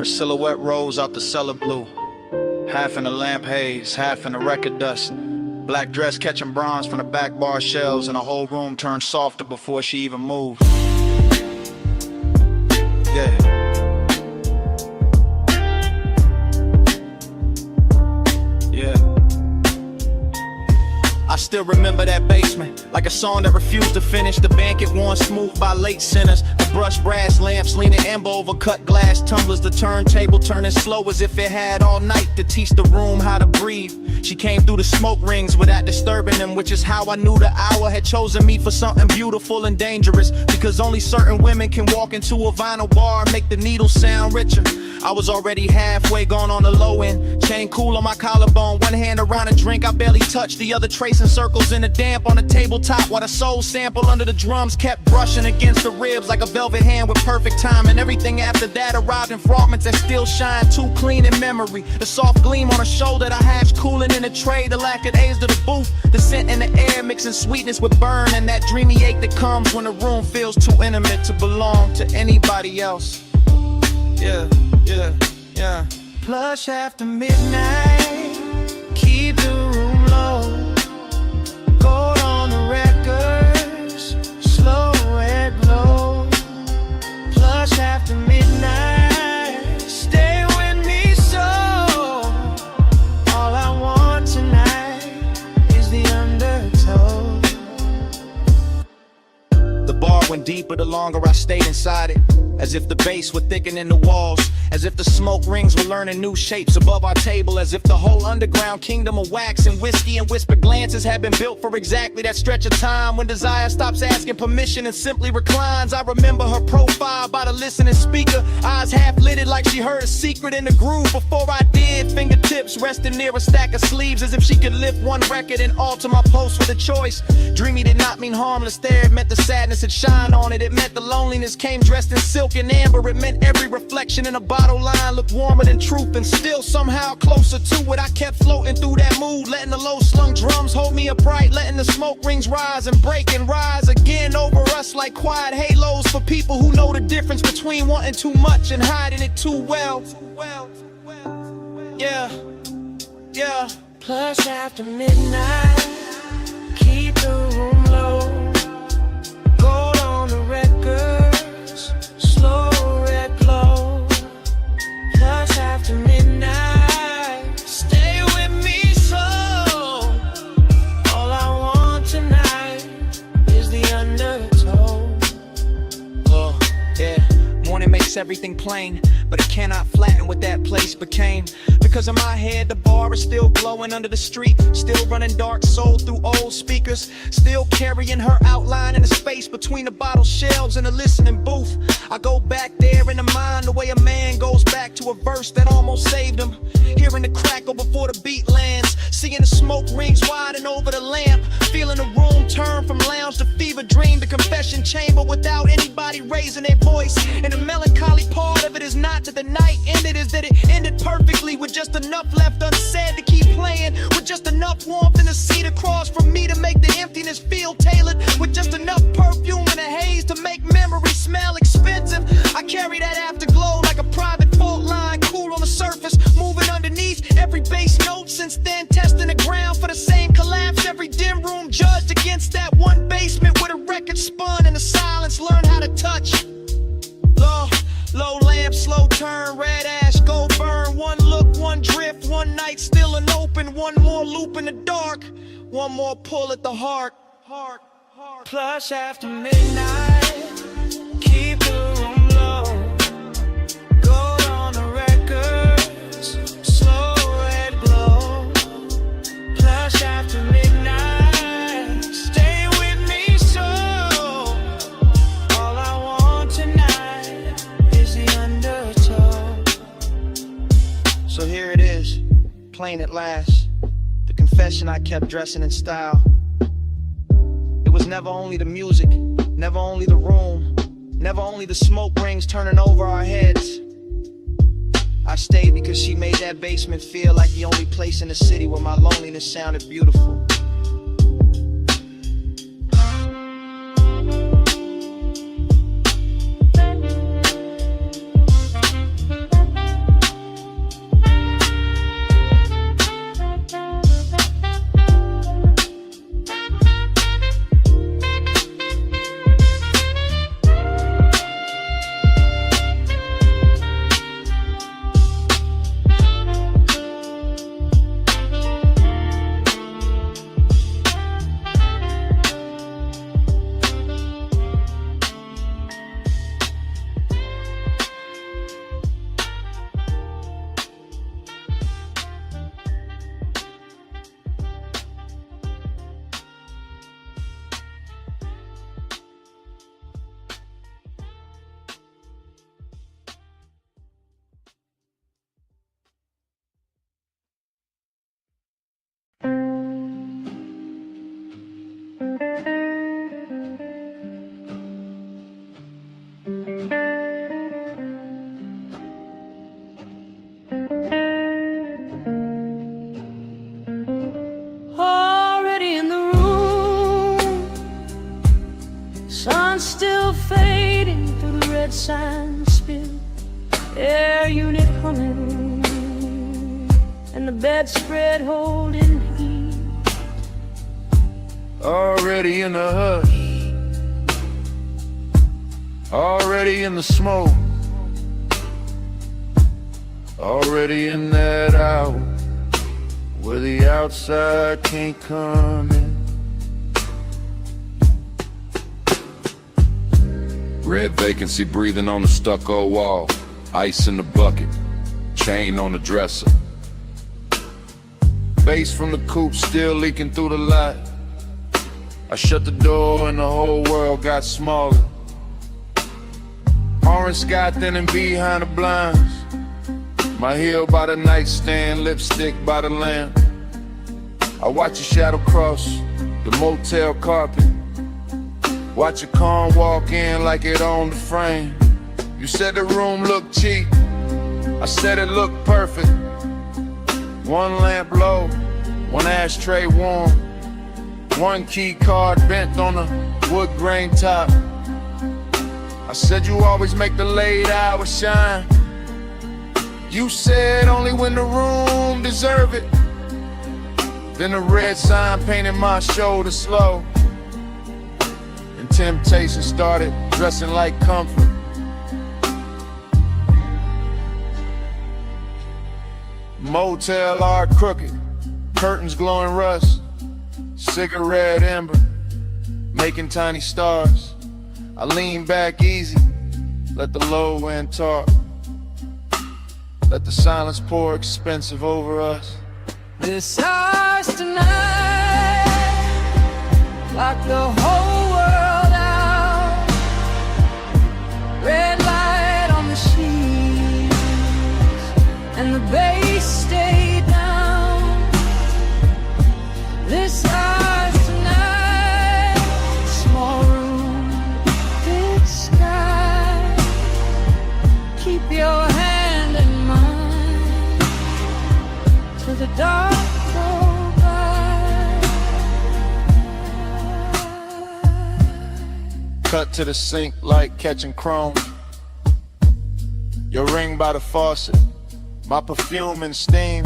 Her silhouette rose out the cellar blue, half in the lamp haze, half in the record dust. Black dress catching bronze from the back bar shelves, and the whole room turned softer before she even moved. Yeah. I still remember that basement, like a song that refused to finish. The banquet worn smooth by late sinners. The brushed brass lamps leaning amber over cut glass tumblers. The turntable turning slow as if it had all night to teach the room how to breathe. She came through the smoke rings without disturbing them, which is how I knew the hour had chosen me for something beautiful and dangerous. Because only certain women can walk into a vinyl bar and make the needle sound richer. I was already halfway gone on the low end. Chain cool on my collarbone, one hand around a drink I barely touched, the other tracing circles in the damp on the tabletop, while the soul sample under the drums kept brushing against the ribs like a velvet hand with perfect time. And everything after that arrived in fragments that still shine too clean in memory. The soft gleam on her shoulder, the hash cooling in the tray, the lack of A's to the booth, the scent in the air mixing sweetness with burn, and that dreamy ache that comes when the room feels too intimate to belong to anybody else. Yeah, yeah, yeah. Plush after midnight, keep the room low. Gold on the records, slow red glow. Plush after midnight, stay with me so. All I want tonight is the undertow. The bar went deeper the longer I stayed inside it, as if the bass were thickening the walls, as if the smoke rings were learning new shapes above our table, as if the whole underground kingdom of wax and whiskey and whispered glances had been built for exactly that stretch of time when desire stops asking permission and simply reclines. I remember her profile by the listening speaker, eyes half lidded like she heard a secret in the groove before I did. Fingertips resting near a stack of sleeves, as if she could lift one record and alter my post with a choice. Dreamy did not mean harmless there, it meant the sadness had shine on it. It meant the loneliness came dressed in silk and amber. It meant every reflection in a bottle line looked warmer than truth, and still somehow closer to it. I kept floating through that mood, letting the low slung drums hold me upright, letting the smoke rings rise and break and rise again over us like quiet halos for people who know the difference between wanting too much and hiding it too well. Yeah, yeah. Plush after midnight, keep the room low. Gold on the records, slow red glow. Plush after midnight, stay with me so. All I want tonight is the undertow. Oh, yeah. Morning makes everything plain, but it cannot flatten what that place became. Because in my head, the bar is still glowing under the street, still running dark soul through old speakers, still carrying her outline in the space between the bottle shelves and the listening booth. I go back there in the mind the way a man goes back to a verse that almost saved him. Hearing the crackle before the beat lands, seeing the smoke rings widen over the lamp, feeling the room turn from lounge to fever dream to confession chamber without anybody raising their voice. And the melancholy part of it is not that the night ended, is that it ended perfectly with just enough left unsaid to keep playing, with just enough warmth in the seat across from me to make the emptiness feel tailored, with just enough perfume and a haze to make memory smell expensive. I carry that afterglow like a private fault line, cool on the surface, moving underneath every bass note. Since then, testing the ground for the same collapse. Every dim room judged against that one basement where the record spun and the silence learned how to touch. Low lamp, slow turn, red ash, go burn. One look, one drift, one night still an open. One more loop in the dark, one more pull at the heart. Plush after midnight, keep the room low. Gold on the records, slow red glow. Plush after midnight, stay with me so. All I want tonight is the undertow. So here it is, plain at last, the confession I kept dressing in style. It was never only the music, never only the room, never only the smoke rings turning over our heads. I stayed because she made that basement feel like the only place in the city where my loneliness sounded beautiful. bedspread holding heat. Already in the hush, already in the smoke, already in that hour where the outside can't come in. Red vacancy breathing on the stucco wall, ice in the bucket, chain on the dresser. Bass from the coupe still leaking through the light. I shut the door and the whole world got smaller. Orange sky thinning behind the blinds. My heel by the nightstand, lipstick by the lamp. I watch your shadow cross the motel carpet. Watch your car walk in like it owned the frame. You said the room looked cheap, I said it looked perfect. One lamp low, one ashtray warm, one key card bent on a wood grain top. I said you always make the late hours shine. You said only when the room deserve it. Then a red sign painted my shoulder slow, and temptation started dressing like comfort. Motel art crooked, curtains glowing rust, cigarette ember, making tiny stars. I lean back easy, let the low end talk. Let the silence pour expensive over us. This house tonight, lock the whole world out. Red light on the sheets, and the bass stay down. This house tonight, small room, big sky. Keep your hand in mine till the dark go by. Cut to the sink like catching chrome. Your ring by the faucet, my perfume and steam.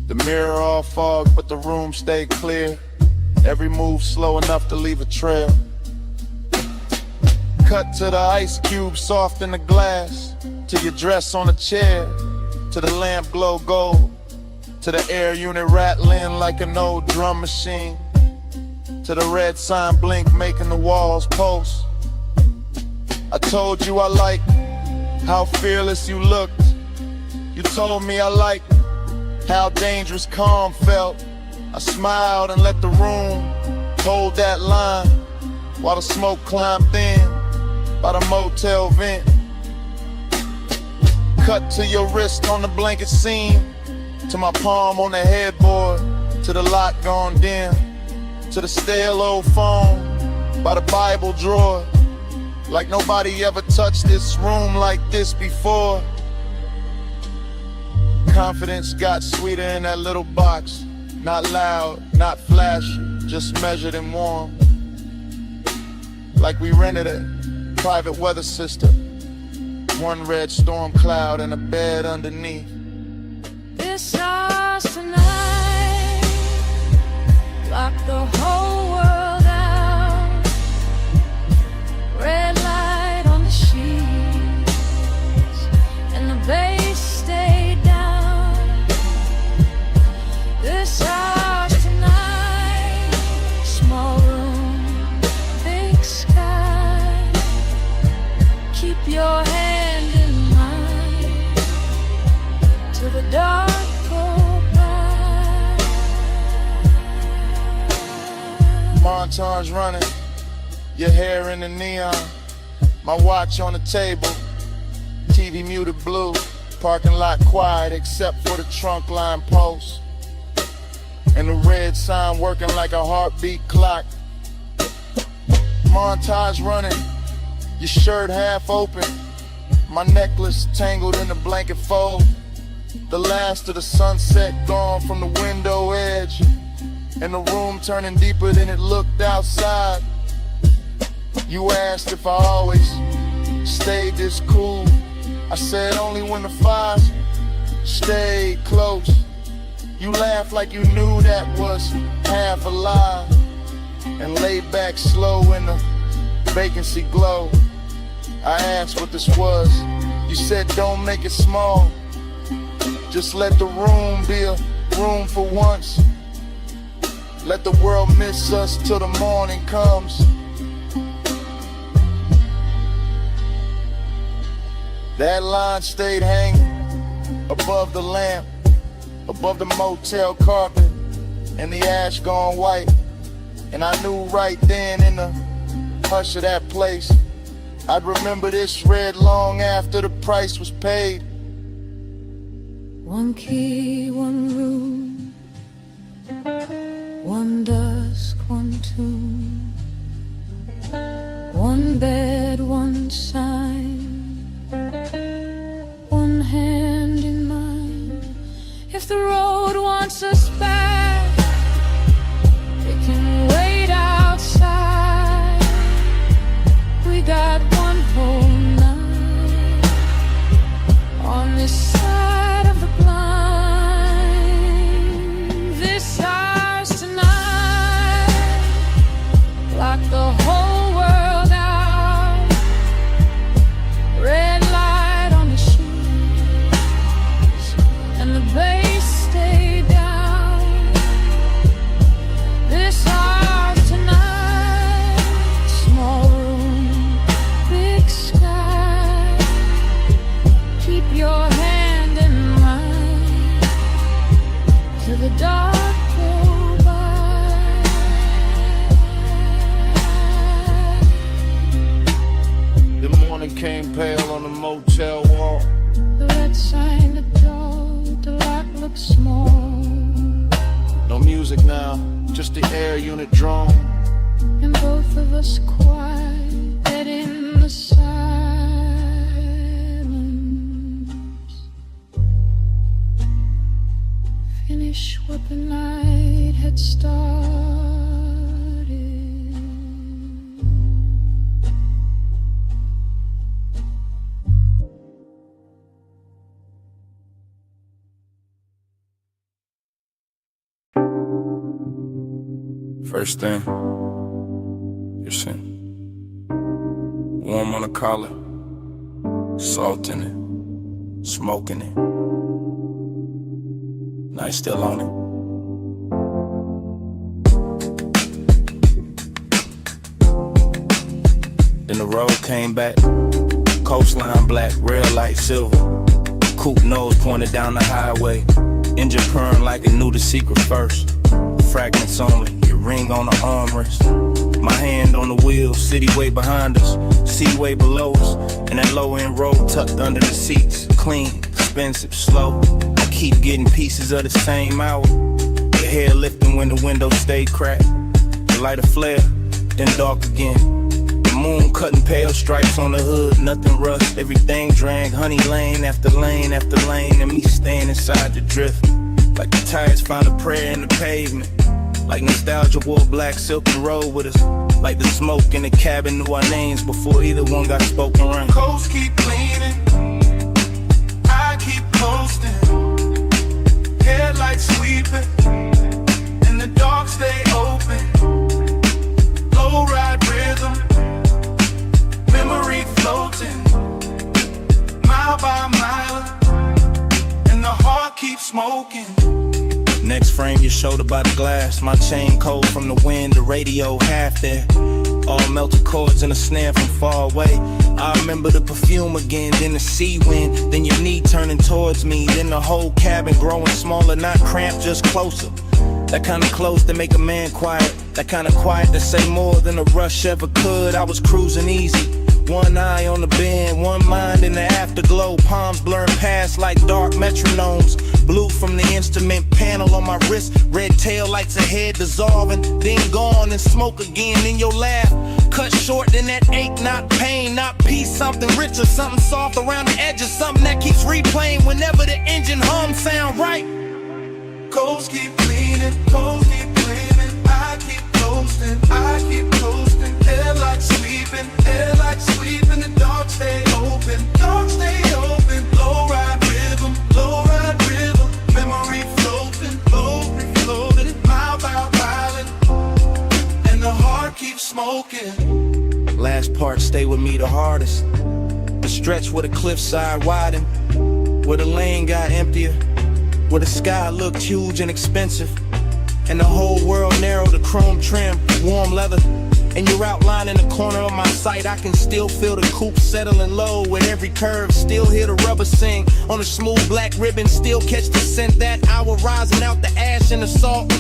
The mirror all fog, but the room stay clear. Every move slow enough to leave a trail. Cut to the ice cube soft in the glass, to your dress on a chair, to the lamp glow gold, to the air unit rattling like an old drum machine, to the red sign blink making the walls pulse. I told you I liked how fearless you looked. You told me I liked how dangerous calm felt. I smiled and let the room hold that line while the smoke climbed thin by the motel vent. Cut to your wrist on the blanket seam, to my palm on the headboard, to the light gone dim, to the stale old phone by the Bible drawer. Like nobody ever touched this room like this before. Confidence got sweeter in that little box. Not loud, not flashy, just measured and warm. Like we rented a private weather system. One red storm cloud and a bed underneath. This house tonight, lock the whole world out. Red light on the sheets, and the bass stay down. This house tonight, small room, big sky. Keep your hand in mine till the dark go by. Montage running, your hair in the neon, my watch on the table, TV muted blue, parking lot quiet except for the trunk line post, and the red sign working like a heartbeat clock. Montage running, your shirt half open, my necklace tangled in the blanket fold. The last of the sunset gone from the window edge, and the room turning deeper than it looked outside. You asked if I always stayed this cool. I said only when the fire stayed close. You laughed like you knew that was half a lie, and laid back slow in the vacancy glow. I asked what this was. You said don't make it small, just let the room be a room for once. Let the world miss us till the morning comes. That line stayed hanging above the lamp, above the motel carpet, and the ash gone white. And I knew right then in the hush of that place, I'd remember this red long after the price was paid. One key, one room, one dusk, one tomb, one bed, one sign, one hand in mine. If the road wants us back, it can wait outside. We got one whole night on this side of the blind. This ours tonight, lock the whole world out. Red light on the sheets, and the bass stay down. This ours tonight, small room, big sky. Keep your hand in mine till the dark go by. The morning came pale on the motel wall. The red sign, the door, the lock looks small, No music now, just the air unit drone. and both of us quiet in the silence. Finish what the night had started. First thing, your sin. Warm on the collar, salt in it, smoking it. Night still on it. Then the road came back, coastline black, real light silver. Coupe nose pointed down the highway, engine purring like it knew the secret first. Fragments only, your ring on the armrest. My hand on the wheel, city way behind us, sea way below us, and that low end road tucked under the seats. Clean, expensive, slow. I keep getting pieces of the same hour. Your hair lifting when the windows stay cracked. The light a flare, then dark again. The moon cutting pale stripes on the hood, nothing rushed. Everything drank, honey lane after lane after lane, and me staying inside the drift. Like the tires found a prayer in the pavement. Like nostalgia wore black silk and rode with us. Like the smoke in the cabin knew our names before either one got spoken right. Coast keep cleaning, I keep coasting. Headlights sweeping, and the dark stay open. Low ride rhythm, memory floating, mile by mile, and the heart keeps smoking. Next frame, your shoulder by the glass. My chain cold from the wind, the radio half there. All melted chords and a snare from far away. I remember the perfume again, then the sea wind, then your knee turning towards me, then the whole cabin growing smaller, not cramped, just closer. That kind of close to make a man quiet, that kind of quiet to say more than a rush ever could. I was cruising easy, one eye on the bend, one mind in the afterglow. Palms blurring past like dark metronomes. Blue from the instrument panel on my wrist. Red tail lights ahead dissolving, then gone and smoke again in your laugh. Cut short, then that ache, not pain, not peace. Something richer, something soft around the edges. Something that keeps replaying whenever the engine hum sound right. Coast keep cleaning, coast keep cleaning. I keep coasting, I keep coasting. Headlights sweeping, headlights sweeping. The dark stay open, dark stay open. Low ride rhythm, memory floating, the hardest. The stretch where the cliffside widened, where the lane got emptier, where the sky looked huge and expensive, and the whole world narrowed to chrome trim, warm leather. And you're outlining the corner of my sight. I can still feel the coupe settling low with every curve. Still hear the rubber sing on a smooth black ribbon. Still catch the scent that hour rising out the ash and the salt.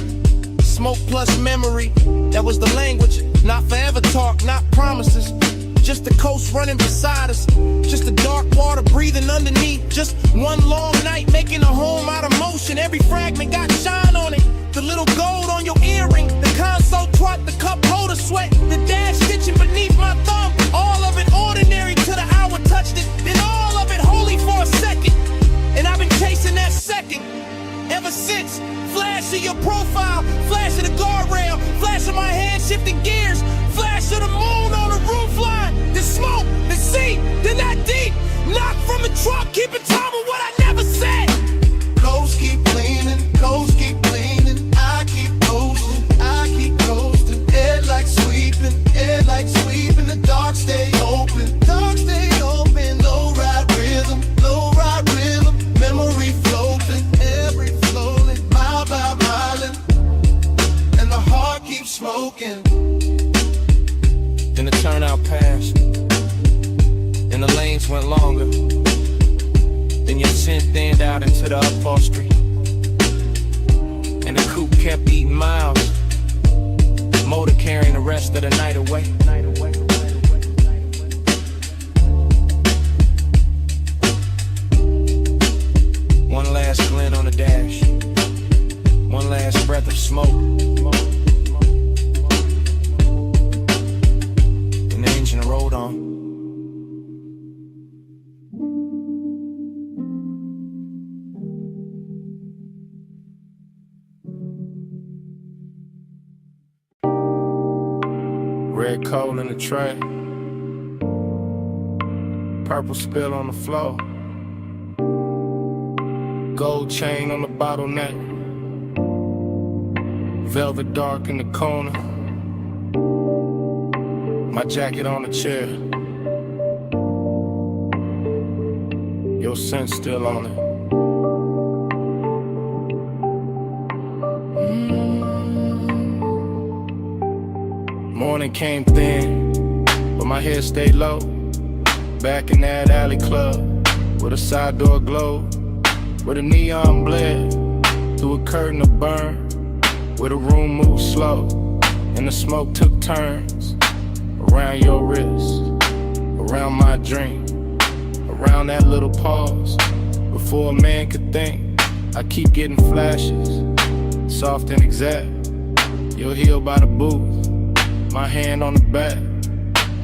Smoke plus memory, that was the language. Not forever talk, not promises. Just the coast running beside us. Just the dark water breathing underneath. Just one long night making a home out of motion. Every fragment got shine on it. The little gold on your earring, the console twat, the cup holder sweat, the dash stitching beneath my thumb. All of it ordinary till the hour touched it. Then all of it holy for a second. And I've been chasing that second ever since. Flash of your profile, flash of the guardrail, flash of my head shifting gears, flash of the moon on the roof line, the smoke, the sea, then that deep knock from the truck, keeping time with what I never said. Coast keep leaning, coast keep leaning. I keep coasting. Headlights sweeping. The dark stay open. Low ride rhythm. Memory floating, every floating, mile by mile, and the heart keeps smoking. Then the turnout passed, and the lanes went longer. Then your scent thinned out into the upholstery, and the coupe kept eating miles. Motor carrying the rest of the night away. One last glint on the dash, one last breath of smoke, and the engine rolled on. Red coal in the tray, purple spill on the floor, gold chain on the bottleneck, velvet dark in the corner, my jacket on the chair, your scent still on it. Morning came thin, but my hair stayed low. Back in that alley club, with a side door glow, where the neon bled through a curtain of burn, where the room moved slow, and the smoke took turns around your wrist, around my drink, around that little pause. Before a man could think, I keep getting flashes, soft and exact. You're healed by the booth. My hand on the back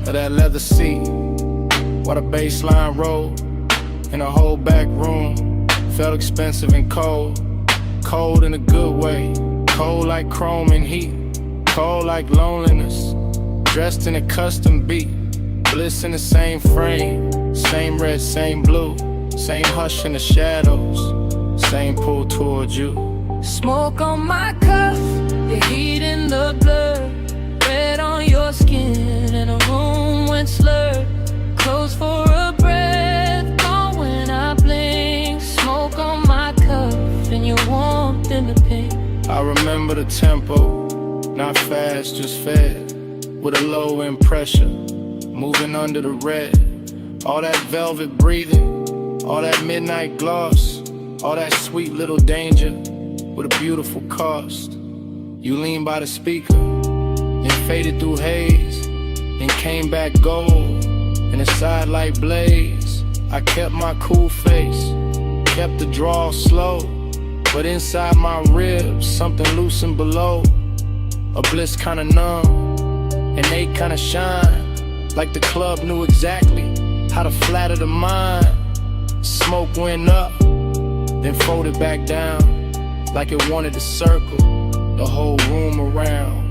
of that leather seat, while the baseline rolled, and the whole back room felt expensive and cold. Cold in a good way, cold like chrome and heat, cold like loneliness, dressed in a custom beat, bliss in the same frame, same red, same blue, same hush in the shadows, same pull towards you. Smoke on my cuff, the heat in the blood, red on your skin, and the room went slurred. Close for a breath, gone when I blink. Smoke on my cuff, and your warmth in the pink. I remember the tempo, not fast, just fed, with a low end pressure, moving under the red. All that velvet breathing, all that midnight gloss, all that sweet little danger, with a beautiful cost. You lean by the speaker, then faded through haze, then came back gold, in a sidelight blaze. I kept my cool face, kept the draw slow, but inside my ribs, something loosened below. A bliss kinda numb, and they kinda shine, like the club knew exactly how to flatter the mind. Smoke went up, then folded back down, like it wanted to circle the whole room around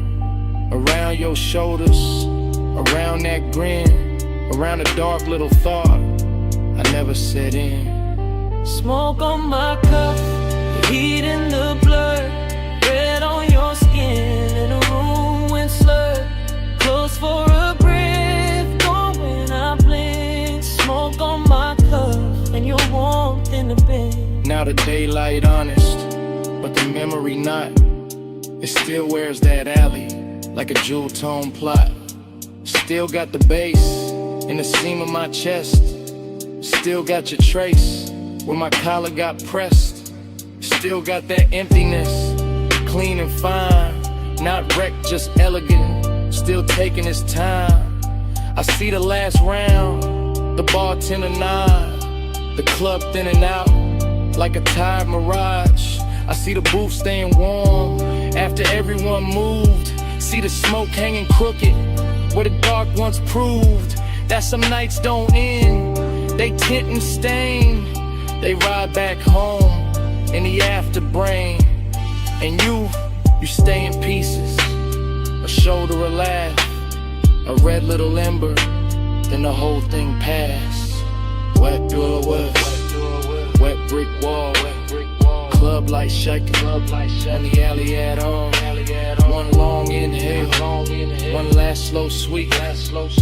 your shoulders, around that grin, around a dark little thought I never said in. Smoke on my cuff, the heat in the blood, red on your skin, and the room went slurred. Close for a breath, gone when I warmth in the bed. Now the daylight honest, but the memory not. It still wears that alley like a jewel tone plot. Still got the bass in the seam of my chest. Still got your trace where my collar got pressed. Still got that emptiness, clean and fine. Not wrecked, just elegant. Still taking his time. I see the last round, the bartender nod. The club thin and out like a tired mirage. I see the booth staying warm after everyone moved. See the smoke hanging crooked where the dark once proved that some nights don't end. They tint and stain. They ride back home in the afterbrain. And you stay in pieces. A shoulder, a laugh, a red little ember, then the whole thing passed. Wet door was, wet brick wall, club light shaking, in the alley at all. One long inhale, one last slow sweep,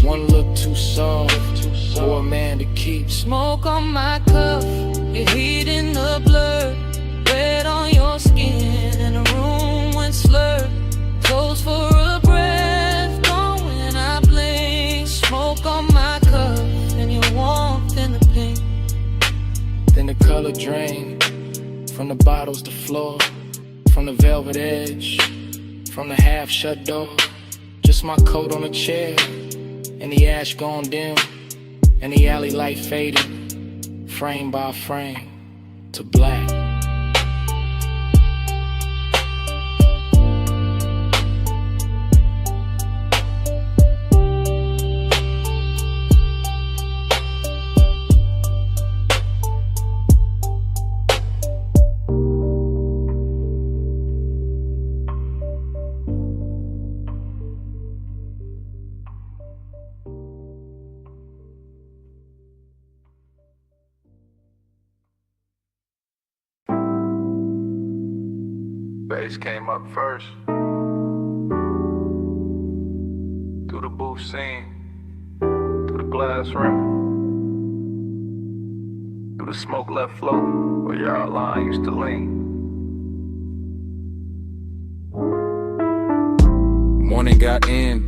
one look too soft for a man to keep. Smoke on my cuff, your heat in the blur, red on your skin, and the room went slurred. Close for a breath, gone when I blink. Smoke on my cuff, and your warmth in the pink. Then the color drained from the bottles to floor, from the velvet edge, from the half shut door. Just my coat on a chair, and the ash gone dim, and the alley light faded, frame by frame, to black. Bass came up first. Through the booth scene, through the glass rim, through the smoke left float where your line used to lean. Morning got in,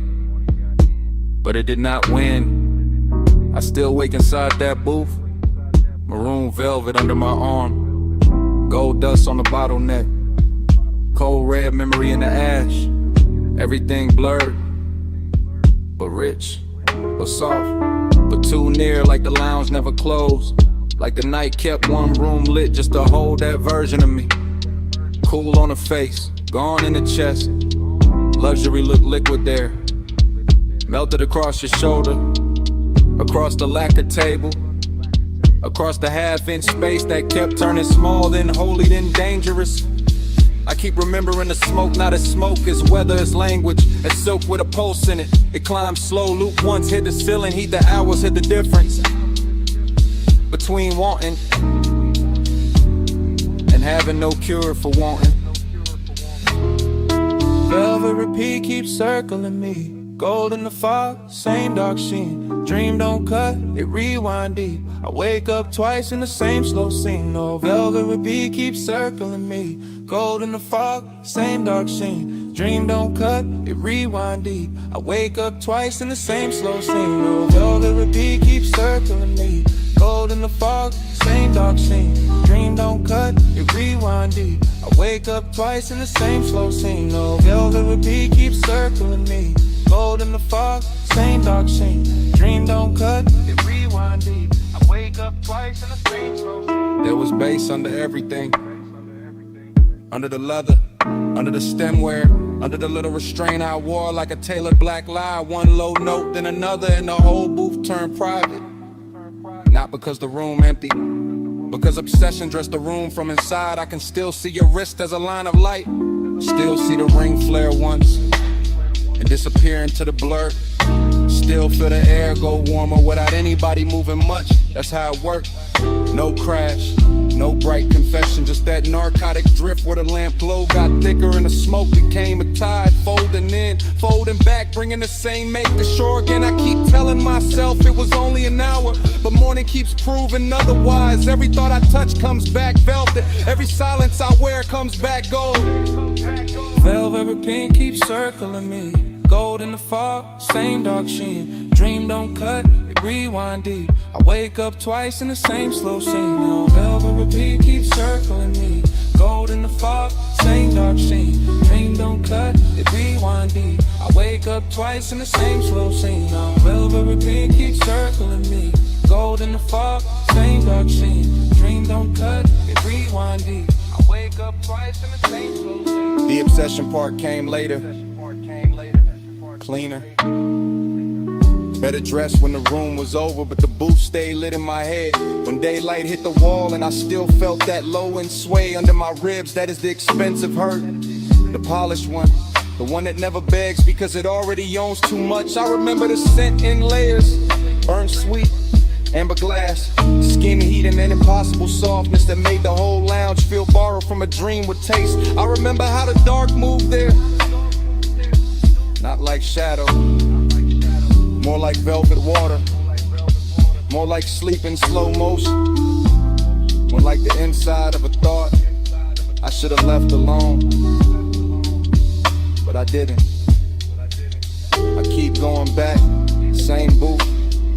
but it did not win. I still wake inside that booth, maroon velvet under my arm, gold dust on the bottleneck. Cold red memory in the ash. Everything blurred, but rich, but soft, but too near like the lounge never closed. Like the night kept one room lit just to hold that version of me. Cool on the face, gone in the chest. Luxury looked liquid there. Melted across your shoulder, across the lacquer table, across the half-inch space that kept turning small, then holy, then dangerous. I keep remembering the smoke, not as smoke, as weather, as language, as silk with a pulse in it. It climbs slow, loop once, hit the ceiling, heat the hours, hit the difference between wanting and having no cure for wanting. Velvet repeat keeps circling me. Gold in the fog, same dark sheen. Dream don't cut, it rewind deep. I wake up twice in the same slow scene. No, velvet repeat keeps circling me. Gold in the fog, same dark sheen. Dream don't cut, it rewind deep. I wake up twice in the same slow scene. No, velvet repeat keeps circling me. Gold in the fog, same dark scene. Dream don't cut, it rewind deep. I wake up twice in the same slow scene. No, velvet repeat keeps circling me. Gold in the fog, same dark scene. Dream don't cut, it rewind deep. I wake up twice in the same slow scene. There was bass under everything. Under the leather, under the stemware, under the little restraint I wore like a tailored black lie. One low note, then another, and the whole booth turned private. Not because the room empty, because obsession dressed the room from inside. I can still see your wrist as a line of light. Still see the ring flare once and disappear into the blur. Still feel the air go warmer without anybody moving much. That's how it worked. No crash, No bright confession, just that narcotic drift where the lamp glow got thicker and the smoke became a tide. Folding in, folding back, bringing the same make to shore again. I keep telling myself it was only an hour, but morning keeps proving otherwise. Every thought I touch comes back velvet. Every silence I wear comes back gold. Velvet pink keeps circling me. Gold in the fog, same dark sheen. Dream don't cut, it rewind deep. I wake up twice in the same slow scene. Now velvet repeat keeps circling me. Gold in the fog, same dark scene. Dream don't cut, it rewind deep. I wake up twice in the same slow scene. Now velvet repeat keeps circling me. Gold in the fog, same dark scene. Dream don't cut, it rewind deep. I wake up twice in the same slow scene. The obsession part came later. Cleaner. Better dressed when the room was over, but the booth stayed lit in my head. When daylight hit the wall and I still felt that low end sway under my ribs, that is the expensive hurt. The polished one, the one that never begs because it already owns too much. I remember the scent in layers, burnt sweet, amber glass, skin heat and an impossible softness that made the whole lounge feel borrowed from a dream with taste. I remember how the dark moved there, not like shadow, more like velvet water, more like sleep in slow motion, more like the inside of a thought I should have left alone, but I didn't. I keep going back, same booth,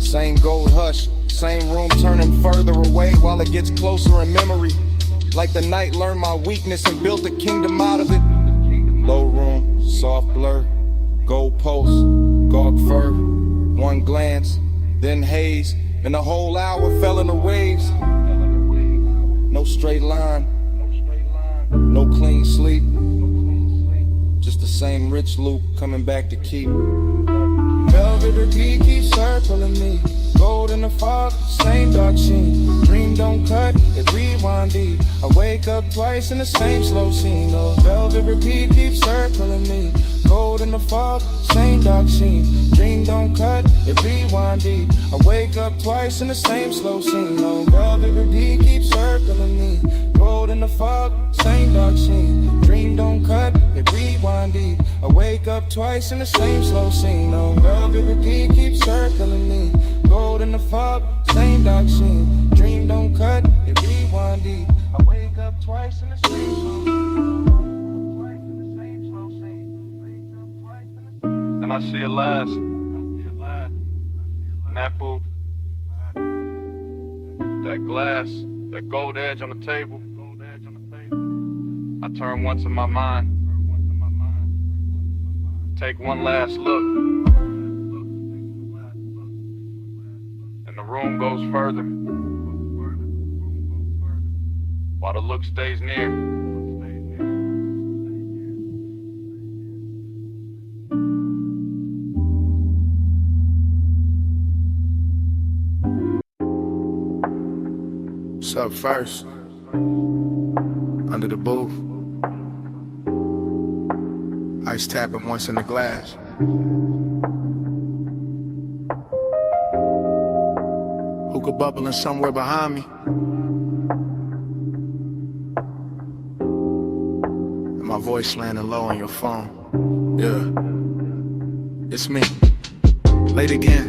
same gold hush, same room turning further away while it gets closer in memory. Like the night learned my weakness and built a kingdom out of it. Low room, soft blur, gold post, gawk fur, one glance, then haze, and the whole hour fell in the waves. No straight line, no clean sleep, just the same rich loop coming back to keep. Velvet repeat keeps circling me. Gold in the fog, same dark sheen. Dream don't cut, it rewind deep. I wake up twice in the same slow scene. Oh, velvet repeat keeps circling me. Gold in the fog, same dark sheen. Dream don't cut, it rewind deep. I wake up twice in the same slow scene. Oh, velvet repeat keeps circling me. Gold in the fog, same dark sheen. Dream don't cut, it rewind deep. I wake up twice in the same slow scene. Oh, velvet repeat keeps circling me. Gold in the fog, same dark sheen. Dream don't cut, it rewind deep. I wake up twice in the same slow scene. And I see it last. And that booth, that glass, that gold edge on the table. I turn once in my mind, take one last look, and the room goes further, while the look stays near. What's up first? Under the booth, ice tapping once in the glass. Hookah bubbling somewhere behind me, and my voice landing low on your phone. Yeah, it's me, late again.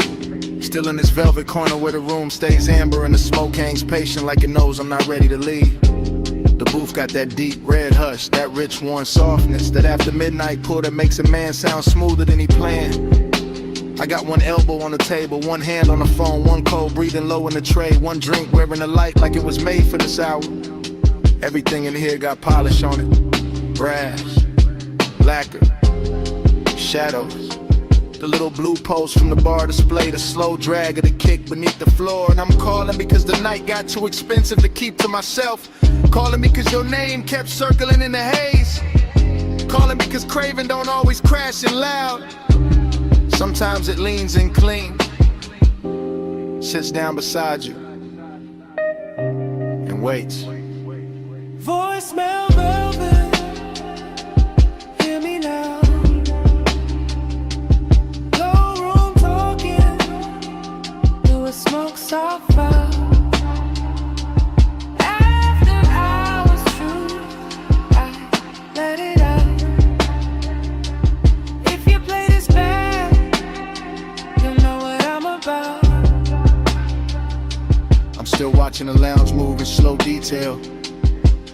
Still in this velvet corner where the room stays amber and the smoke hangs patient like it knows I'm not ready to leave. The booth got that deep red hush, that rich warm softness, that after midnight pull that makes a man sound smoother than he planned. I got one elbow on the table, one hand on the phone, one cold breathing low in the tray, one drink wearing the light like it was made for this hour. Everything in here got polish on it, brass, lacquer, shadows. The little blue post from the bar display, the slow drag of the kick beneath the floor. And I'm calling because the night got too expensive to keep to myself. Calling because your name kept circling in the haze. Calling because craving don't always crash and loud. Sometimes it leans in clean, sits down beside you, and waits. Voicemail velvet, hear me now. Smoke so far. After watching the lounge move in slow detail.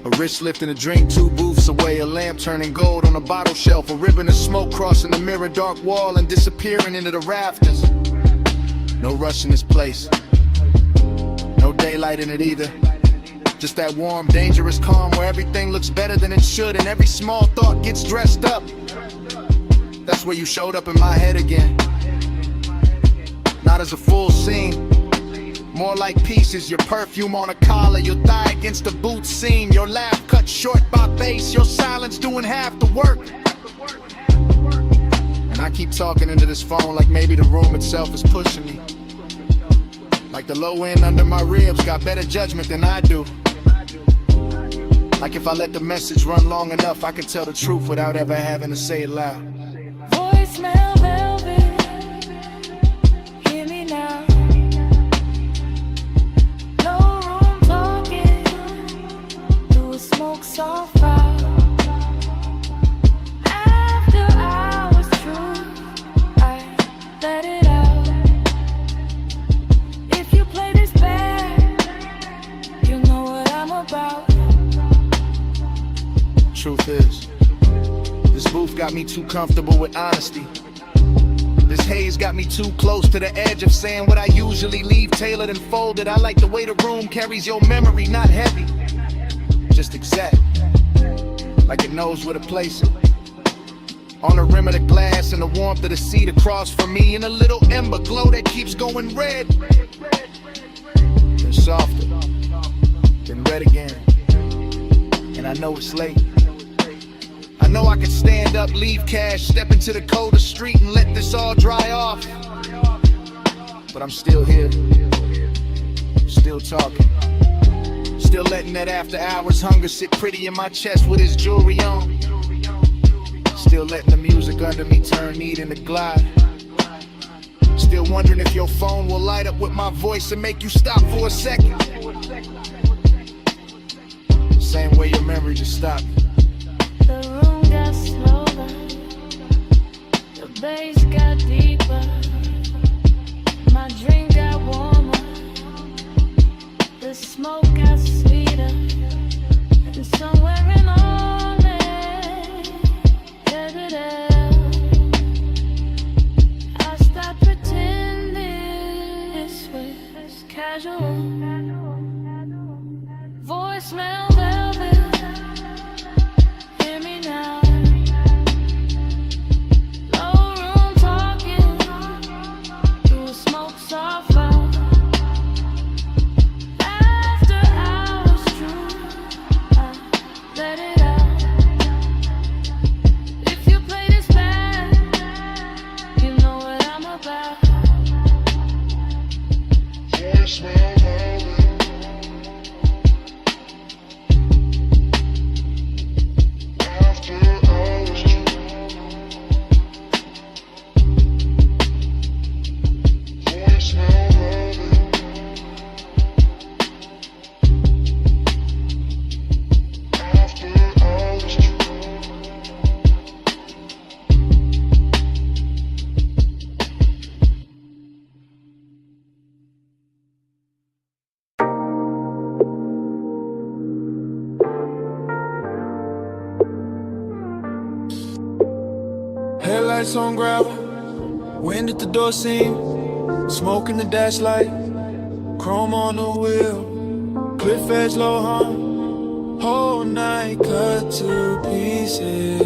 A wrist lifting a drink 2 booths away, a lamp turning gold on a bottle shelf, a ribbon of smoke crossing the mirror dark wall and disappearing into the rafters. No rush in this place, no daylight in it either. Just that warm, dangerous calm where everything looks better than it should and every small thought gets dressed up. That's where you showed up in my head again. Not as a full scene, more like pieces. Your perfume on a collar, your thigh against the boot seam, your laugh cut short by bass, your silence doing half the work. And I keep talking into this phone like maybe the room itself is pushing me. Like the low end under my ribs got better judgment than I do. Like if I let the message run long enough, I can tell the truth without ever having to say it loud. Voicemail velvet, hear me now. No room talking, through a smoke soft fire. After hours true, I let it out. If you play this bad, you know what I'm about. Truth is, this booth got me too comfortable with honesty. This haze got me too close to the edge of saying what I usually leave tailored and folded. I like the way the room carries your memory, not heavy, just exact, like it knows where to place it. On the rim of the glass and the warmth of the seat across from me, and a little ember glow that keeps going red, then softer, then red again. And I know it's late. I know I could stand up, leave cash, step into the colder street and let this all dry off. But I'm still here, still talking, still letting that after hours hunger sit pretty in my chest with his jewelry on. Still letting the music under me turn neat into glide. Still wondering if your phone will light up with my voice and make you stop for a second. Same way your memory just stopped. The room got slower, the bass got deeper, my drink got warmer, the smoke got sweeter, and somewhere in all it, I stopped pretending this was casual. Voicemail velvet, hear me now. Low room talking, through a smoke soft fire. After hours true, I let it out. If you play this bad, you know what I'm about. Voicemail velvet. Headlights on gravel, wind at the door seam, smoke in the dash light, chrome on the wheel, cliff edge low hum, whole night cut to pieces.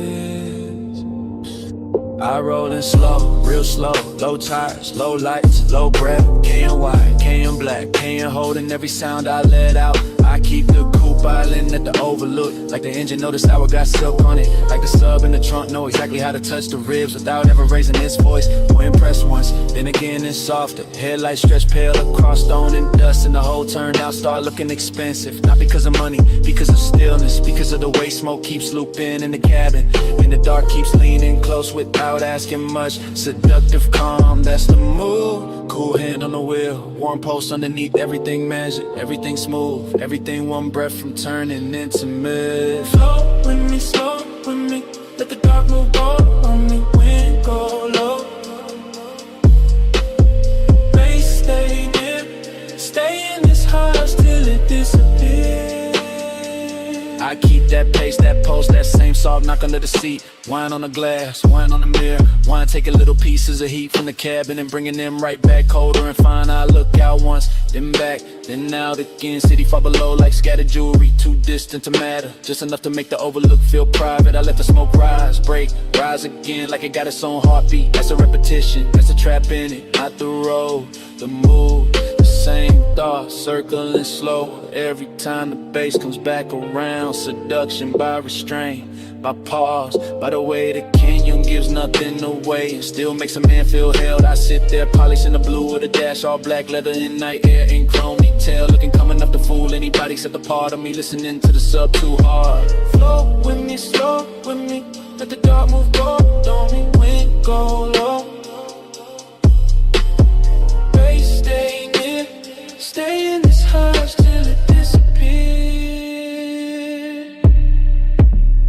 I rollin' slow, real slow, low tires, low lights, low breath, KN white, KN black, KN holding every sound I let out. I keep the coupe island at the overlook, like the engine know the sour got silk on it, like the sub in the trunk know exactly how to touch the ribs without ever raising its voice. We're impressed once, then again it's softer. Headlights stretch pale across stone and dust, and the whole turn out start looking expensive. Not because of money, because of stillness, because of the way smoke keeps looping in the cabin, and the dark keeps leaning close without asking much. Seductive calm, that's the move. Cool hand on the wheel, warm pulse underneath, everything measured, everything smooth, everything one breath from turning into mid. Flow with me, slow with me, let the dark move all on me, wind go low. Bass stay near, stay in this house till it I keep that pace, that pulse, that same soft knock under the seat. Wine on the glass, wine on the mirror. Wine taking little pieces of heat from the cabin and bringing them right back colder and fine. I look out once, then back, then out again. City far below like scattered jewelry, too distant to matter. Just enough to make the overlook feel private. I let the smoke rise, break, rise again like it got its own heartbeat. That's a repetition, that's a trap in it. Not the road, the move, the same thought, circling slow. Every time the bass comes back around. Seduction by restraint, by pause, by the way the canyon gives nothing away and still makes a man feel held. I sit there polishing the blue with a dash, all black leather in night air in chrome detail, looking calm enough to fool anybody except a part of me listening to the sub too hard. Flow with me, slow with me, let the dark move gold on me when go low. Bass stay near, stay in this hush till it disappears.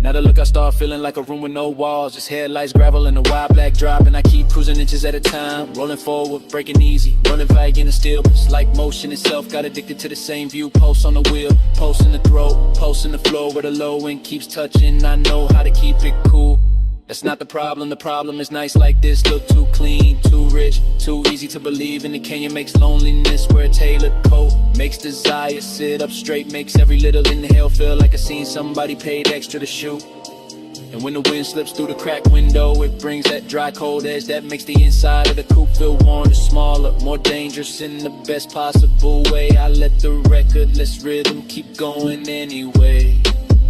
Now the look I start feeling like a room with no walls, just headlights, gravel, and a wide black drop. And I keep cruising inches at a time, rolling forward, breaking easy, running vague in the still. It's like motion itself, got addicted to the same view. Pulse on the wheel, pulse in the throat, pulse in the floor where the low end keeps touching. I know how to keep it cool. That's not the problem is nice like this. Look too clean, too rich, too easy to believe in. The canyon makes loneliness wear a tailored coat, makes desire sit up straight, makes every little inhale feel like I seen somebody paid extra to shoot. And when the wind slips through the cracked window, it brings that dry cold edge that makes the inside of the coupe feel warmer, smaller, more dangerous in the best possible way. I let the recordless rhythm keep going anyway.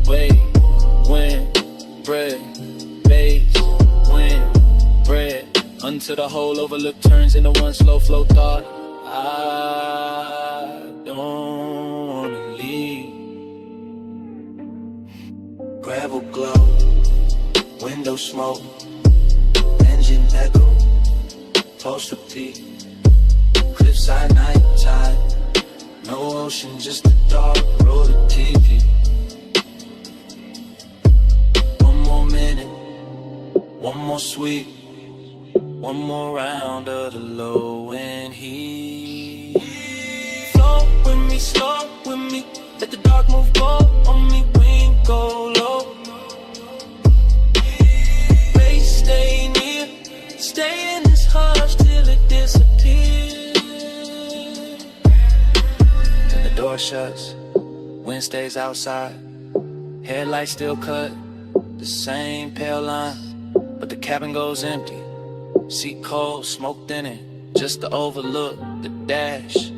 Wait, when, bread, bass, wind, bread, until the whole overlook turns into one slow flow thought. I don't wanna leave. Gravel glow, window smoke, engine echo, postal T, cliffside night tide, no ocean, just a dark road of TV. One more minute, one more sweep, one more round of the low end heat. Flow with me, slow with me, let the dark move go on me, wind go low. Bass stay near, stay in this hush till it disappears. And the door shuts, wind stays outside, headlights still cut, the same pale line, but the cabin goes empty. Seat cold, smoked in it, just to overlook the dash.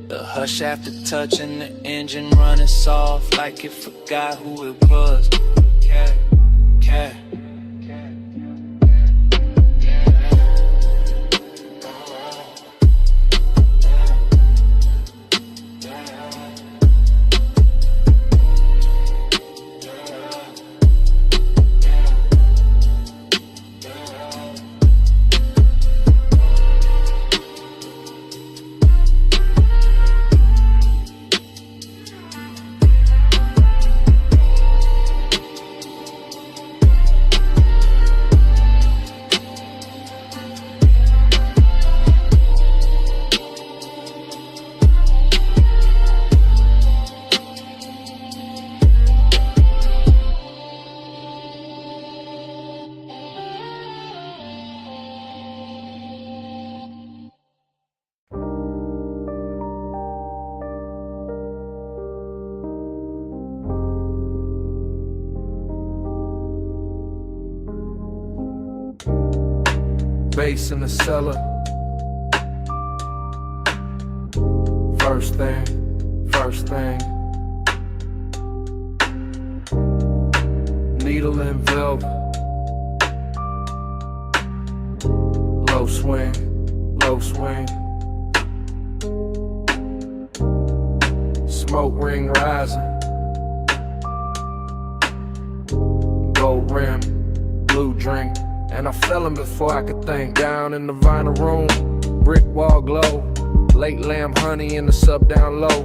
The hush after touching the engine running soft like it forgot who it was. Cat, cat. Bass in the cellar. First thing. Needle and velvet. Low swing. Smoke ring rising. Gold rim, blue drink. And I fell him before I could think. Down in the vinyl room, brick wall glow. Late lamb honey in the sub down low.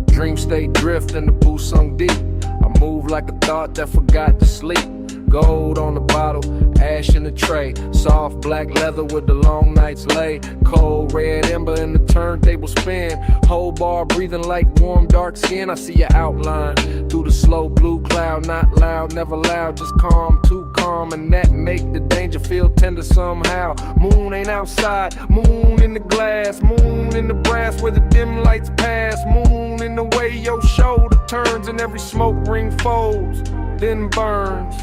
Dream state drift in the booth sunk deep. I move like a thought that forgot to sleep. Gold on the bottle, ash in the tray. Soft black leather with the long nights lay. Cold red ember in the turntable spin. Whole bar breathing like warm dark skin. I see your outline through the slow blue cloud loud, not loud, never loud, just calm, too calm, and that make the danger feel tender somehow. Moon ain't outside, moon in the glass, moon in the brass where the dim lights pass, moon in the way your shoulder turns and every smoke ring folds, then burns.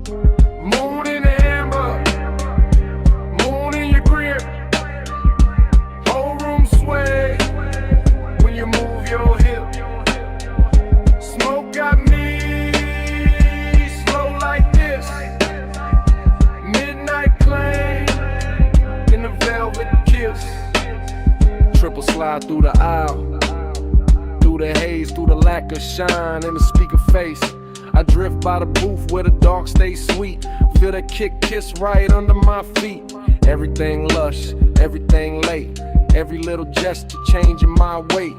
Moon in the amber, moon in your grip, whole room sway when you move your hip. Smoke got me slow like this, midnight claim in a velvet kiss. Triple slide through the aisle, through the haze, through the lack of shine in the speaker face. I drift by the booth where the dark stays sweet. Feel that kick kiss right under my feet. Everything lush, everything late. Every little gesture changing my weight.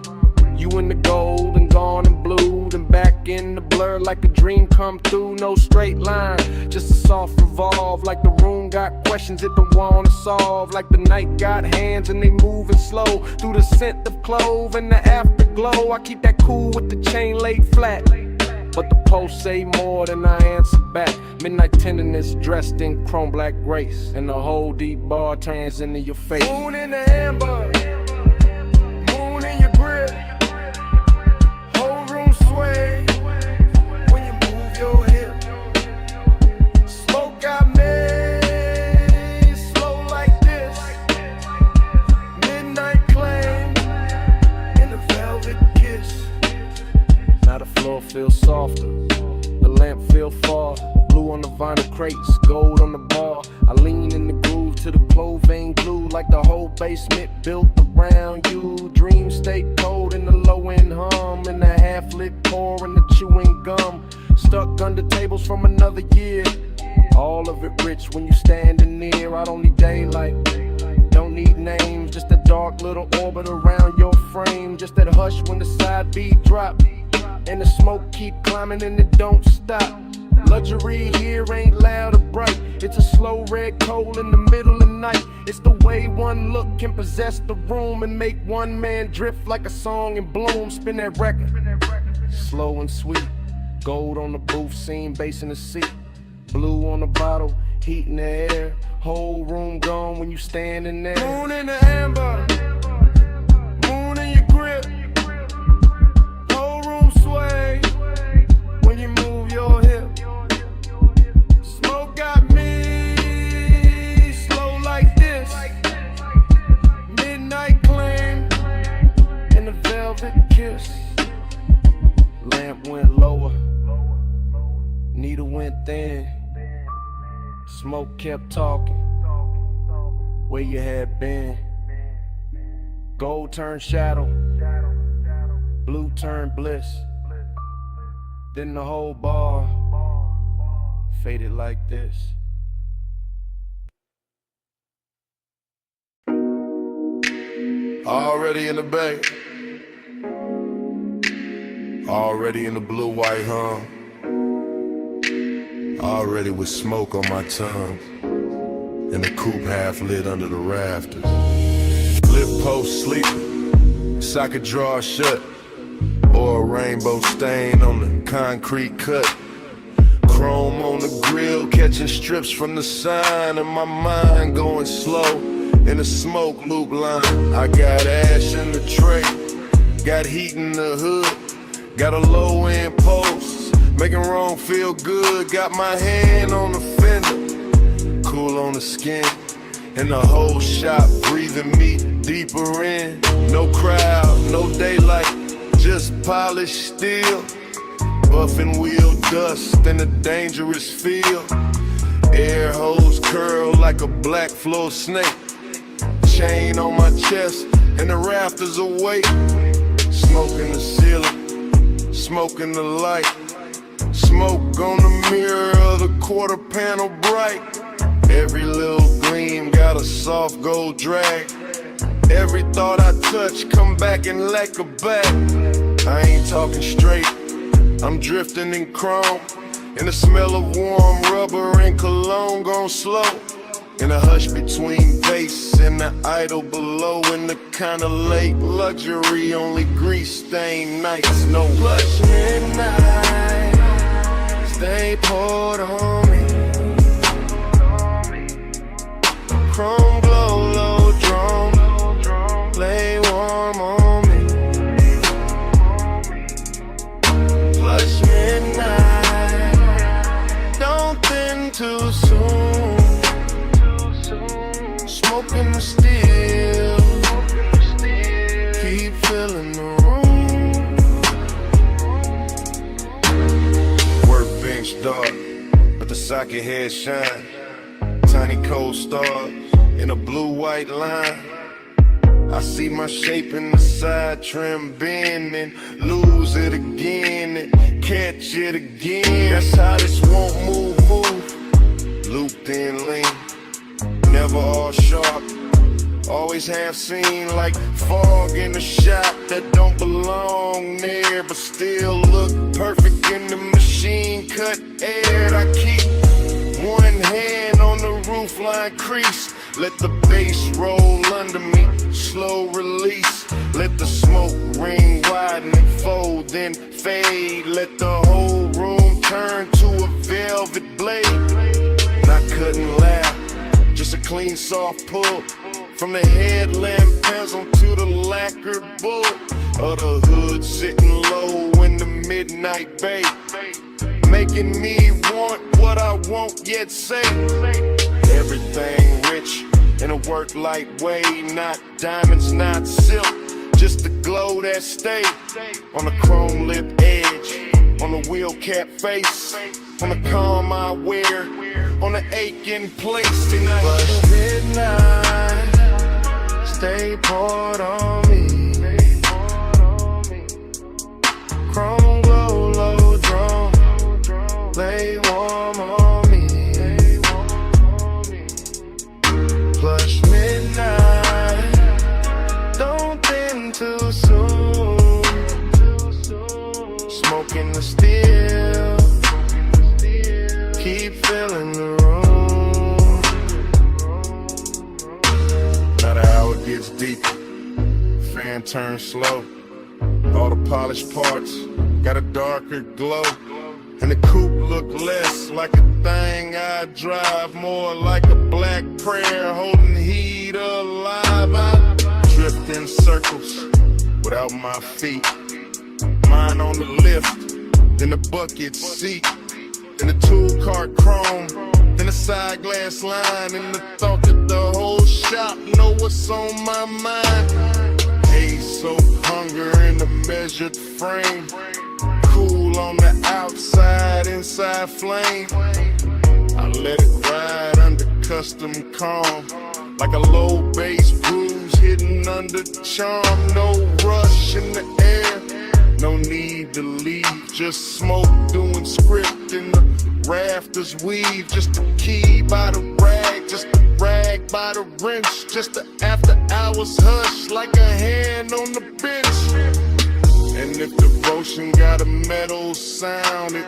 You in the gold and gone and blue, then back in the blur like a dream come through. No straight line, just a soft revolve. Like the room got questions it don't wanna solve. Like the night got hands and they moving slow through the scent of clove and the afterglow. I keep that cool with the chain laid flat, but the post say more than I answer back. Midnight tenderness dressed in chrome black grace, and the whole deep bar turns into your face. Moon in the amber, moon in your grip, whole room sway when you move your hip. Smoke got me slow like this, midnight claim in the velvet kiss. Now the floor feels softer, the lamp feel far. Blue on the vinyl crates, gold on the bar. I lean in the groove to the clove vein glue, like the whole basement built around you. Dreams stay cold in the low end hum, and the half lit pour and the chewing gum. Stuck under tables from another year. All of it rich when you standing near. I don't need daylight, don't need names, just a dark little orbit around your frame. Just that hush when the side beat drop, and the smoke keep climbing and it don't stop. Luxury here ain't loud or bright. It's a slow red coal in the middle of night. It's the way one look can possess the room and make one man drift like a song in bloom. Spin that record, slow and sweet. Gold on the booth scene, bass in the seat. Blue on the bottle, heat in the air. Whole room gone when you standing there. Moon in the amber, moon in your grip, whole room sway when you move your hip. Smoke got me slow like this, midnight claim and a velvet kiss. Lamp went lower, needle went thin. Smoke kept talking, where you had been. Gold turned shadow, blue turned bliss. Then the whole bar faded like this. Already in the bay, already in the blue-white hum, already with smoke on my tongue, and the coupe half lit under the rafters. Lip post sleeping, socket drawer shut, or a rainbow stain on the concrete cut. Chrome on the grill, catching strips from the sign, and my mind going slow in the smoke loop line. I got ash in the tray, got heat in the hood, got a low end post, making wrong feel good. Got my hand on the fender, cool on the skin, and the whole shop breathing me deeper in. No crowd, no daylight, just polished steel, buffing wheel dust in a dangerous field. Air hose curl like a black floor snake, chain on my chest and the rafters awake. Smoke in the ceiling, smoke in the light, smoke on the mirror of the quarter panel bright. Every little gleam got a soft gold drag. Every thought I touch come back and lack a back. I ain't talking straight, I'm drifting in chrome, and the smell of warm rubber and cologne gone slow. In a hush between bass and the idol below, in the kinda late luxury, only grease stained nights, no lush midnight. too soon. Smoking the steel. Keep filling the room. Workbench dark, but the socket head shine. Tiny cold stars in a blue-white line. I see my shape in the side trim bend and lose it again and catch it again. That's how this won't move. Looped in lean, never all sharp. Always half seen like fog in the shop that don't belong there, but still look perfect in the machine cut air. I keep one hand on the roofline crease. Let the bass roll under me, slow release. Let the smoke ring widen and fold, then fade. Let the whole room turn to a velvet blade. And I couldn't laugh, just a clean soft pull. From the headlamp pencil to the lacquer bullet of the hood sitting low in the midnight bay. Making me want what I won't yet say. Everything rich in a work light way. Not diamonds, not silk, just the glow that stay on the chrome lip edge, on the wheel cap face, on the calm I wear, on the aching place. But midnight, stay poured on me. Chrome glow, low drawn, lay warm on me. Plush midnight, don't think too soon. Smoking the steel, keep filling the room. Now the hour gets deeper, fan turns slow. All the polished parts got a darker glow. And the coupe look less like a thing I drive, more like a black prayer holding heat alive. I drift in circles without my feet. Mine on the lift, then the bucket seat, then the tool cart chrome, then the side glass line, and the thought that the whole shop know what's on my mind. Haze, so hunger in the measured frame. Cool on the outside, inside flame. I let it ride under custom calm, like a low bass bruise hidden under charm. No rush in the air, no need to leave. Just smoke doing script in the rafters weave. Just a key by the rag, just a rag by the wrench. Just the after hours hush like a hand on the bench. And if devotion got a metal sound, it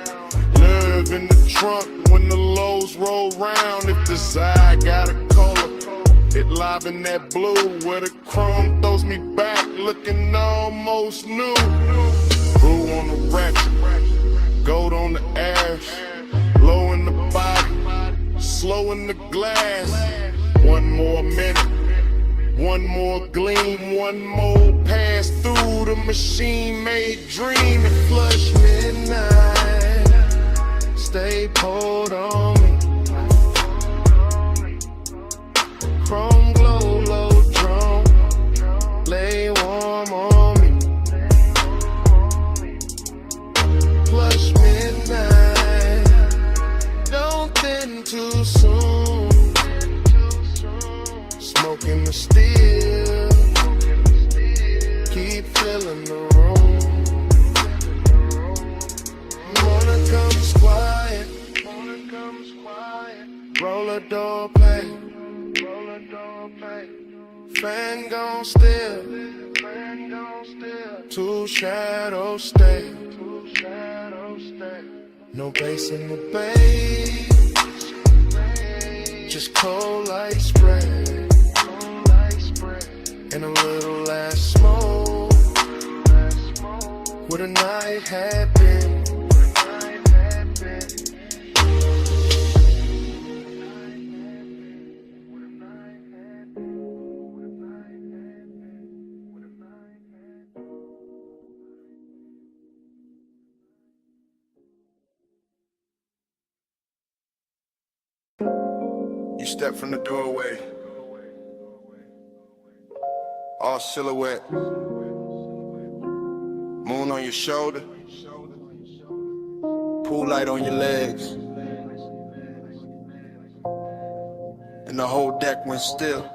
nerve in the trunk when the lows roll round. If desire got a color, it live in that blue where the chrome throws me back looking almost new. Brew on the ratchet, gold on the ash, low in the body, slow in the glass. One more minute, one more gleam, one more pass through the machine-made dream. And flush midnight, stay poured on me. Chrome glow, low drawn, lay warm on me. Flush midnight, don't think too soon. Smoking the steel, keep filling the room. Morning comes quiet, roll a door play, fan gon' still, two shadows stay. No bass in the bass, just cold light spray. And a little last smoke, what a night had been. You step from the doorway, all silhouette, moon on your shoulder, pool light on your legs, and the whole deck went still.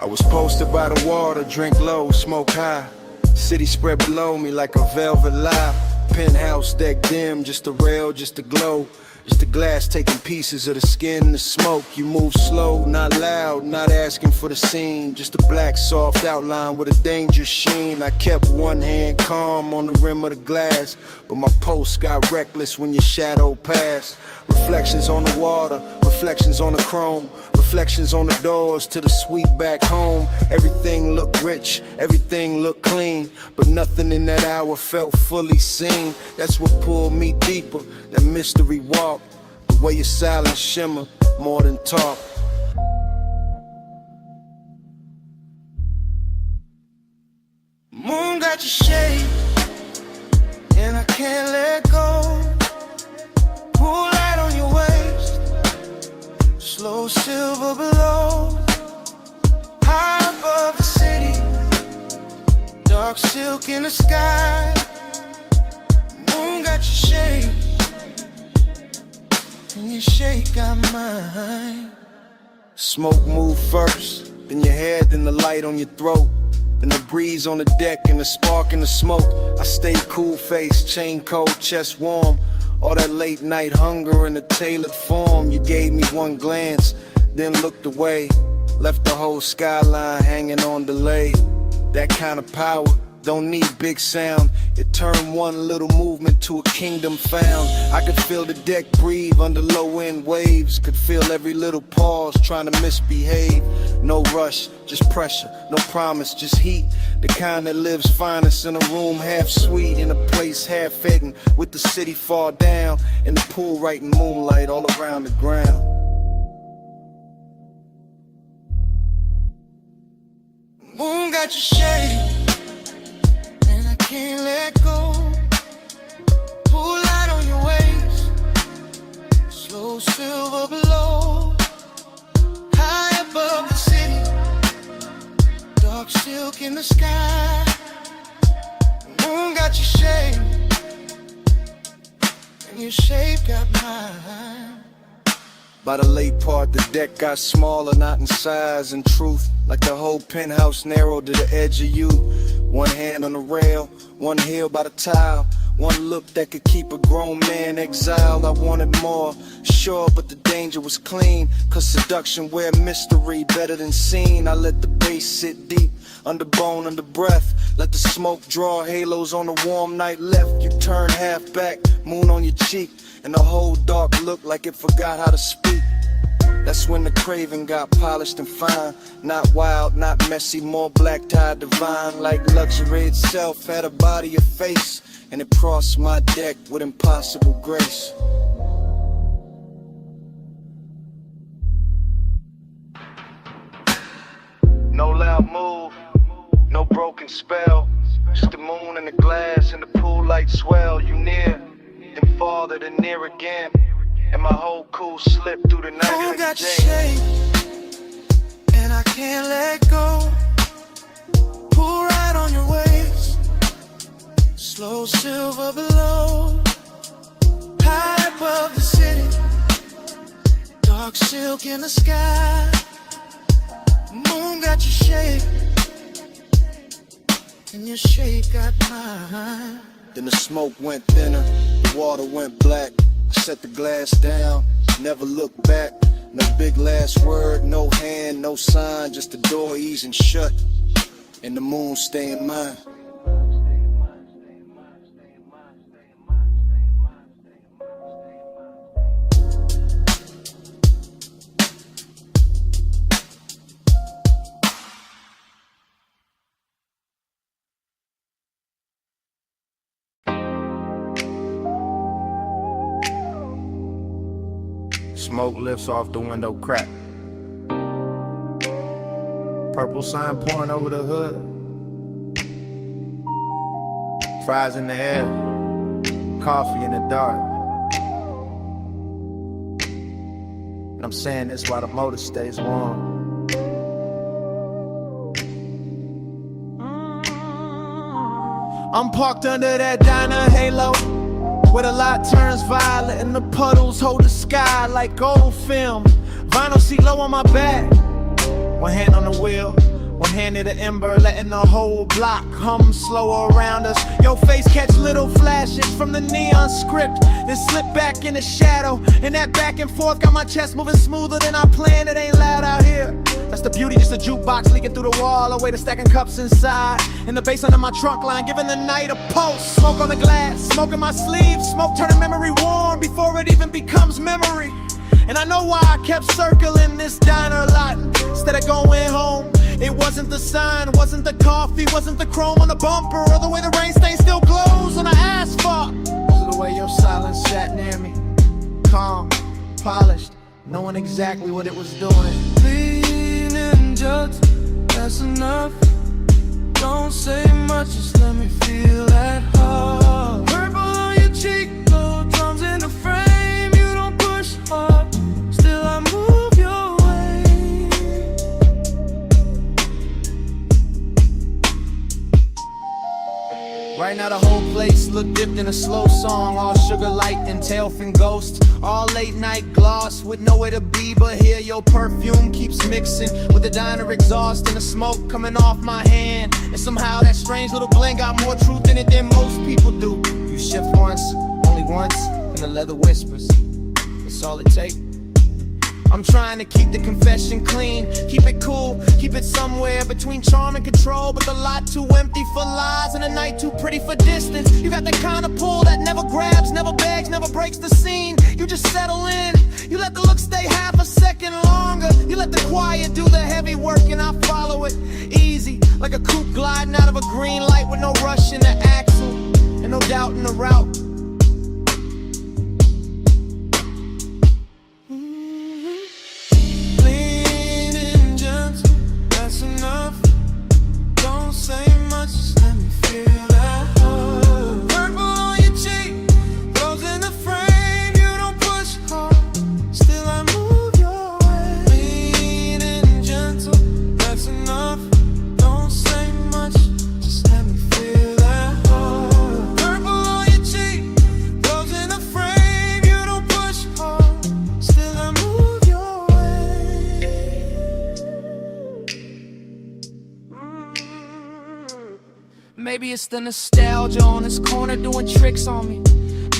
I was posted by the water, drink low, smoke high. City spread below me like a velvet lie. Penthouse deck dim, just a rail, just a glow. Just the glass taking pieces of the skin and the smoke. You move slow, not loud, not asking for the scene. Just a black soft outline with a danger sheen. I kept one hand calm on the rim of the glass, but my pulse got reckless when your shadow passed. Reflections on the water, reflections on the chrome, reflections on the doors to the suite back home. Everything looked rich, everything looked clean, but nothing in that hour felt fully seen. That's what pulled me deeper, that mystery walk, the way your silence shimmer more than talk. Moon got your shade, and I can't let go. Pool light on your waist, slow silver below. High above the city, dark silk in the sky. Moon got your shade, and your shade got mine. Smoke move first, then your head, then the light on your throat. Then the breeze on the deck and the spark in the smoke. I stayed cool faced, chain cold, chest warm. All that late night hunger in a tailored form. You gave me one glance, then looked away. Left the whole skyline hanging on delay. That kind of power don't need big sound. It turned one little movement to a kingdom found. I could feel the deck breathe under low end waves. Could feel every little pause trying to misbehave. No rush, just pressure, no promise, just heat. The kind that lives finest in a room half sweet, in a place half hidden, with the city far down, and the pool right in moonlight all around the ground. Moon got your shade, and I can't let go. Pool light on your waist, slow silver below. High above the city, dark silk in the sky. Moon got your shade, and your shape got mine. By the late part, the deck got smaller, not in size and truth. Like the whole penthouse narrowed to the edge of you. One hand on the rail, one heel by the tile. One look that could keep a grown man exiled. I wanted more, sure, but the danger was clean. Cause seduction wear mystery better than seen. I let the bass sit deep, under bone, under breath. Let the smoke draw halos on a warm night left. You turn half back, moon on your cheek, and the whole dark looked like it forgot how to speak. That's when the craving got polished and fine. Not wild, not messy, more black tie divine. Like luxury itself had a body, a face, and it crossed my deck with impossible grace. No loud move, no broken spell. Just the moon and the glass and the pool light swell. You near, then farther, then near again. And my whole cool slipped through the night. I got your shade, and I can't let go. Pull right on your waist, slow silver below. High above the city, dark silk in the sky. Moon got your shade, and your shade got mine. Then the smoke went thinner, the water went black. I set the glass down, never looked back. No big last word, no hand, no sign. Just the door easing shut, and the moon staying mine. Smoke lifts off the window crack. Purple sign pouring over the hood. Fries in the air, coffee in the dark. And I'm saying this while the motor stays warm. I'm parked under that diner halo, where the light turns violet and the puddles hold the sky like gold film. Vinyl seat low on my back, one hand on the wheel, one hand near the ember, letting the whole block hum slower around us. Your face catch little flashes from the neon script, then slip back in the shadow. And that back and forth got my chest moving smoother than I planned. It ain't loud out here. That's the beauty, just a jukebox leaking through the wall, a way to stacking cups inside. And the bass under my trunk line, giving the night a pulse. Smoke on the glass, smoke in my sleeve, smoke turning memory warm before it even becomes memory. And I know why I kept circling this diner lot instead of going home. It wasn't the sign, wasn't the coffee, wasn't the chrome on the bumper, or the way the rain stain still glows on the asphalt. It was the way your silence sat near me, calm, polished, knowing exactly what it was doing. Clean and just, that's enough. Don't say much, just let me feel that heart. Purple on your cheek, low drums in the frame. You don't push hard, still I move your way. Right now the whole place look dipped in a slow song, all sugar light and tailfin ghost, all late night gloss with nowhere to be but here. Your perfume keeps mixing with the diner exhaust and the smoke coming off my hand. And somehow that strange little blend got more truth in it than most people do. You shift once, only once, and the leather whispers, that's all it takes. I'm trying to keep the confession clean, keep it cool, keep it somewhere between charm and control, but the lot too empty for lies and the night too pretty for distance. You got the kind of pull that never grabs, never begs, never breaks the scene. You just settle in, you let the look stay half a second longer. You let the quiet do the heavy work and I follow it easy, like a coupe gliding out of a green light with no rush in the axle and no doubt in the route. Maybe it's the nostalgia on this corner doing tricks on me,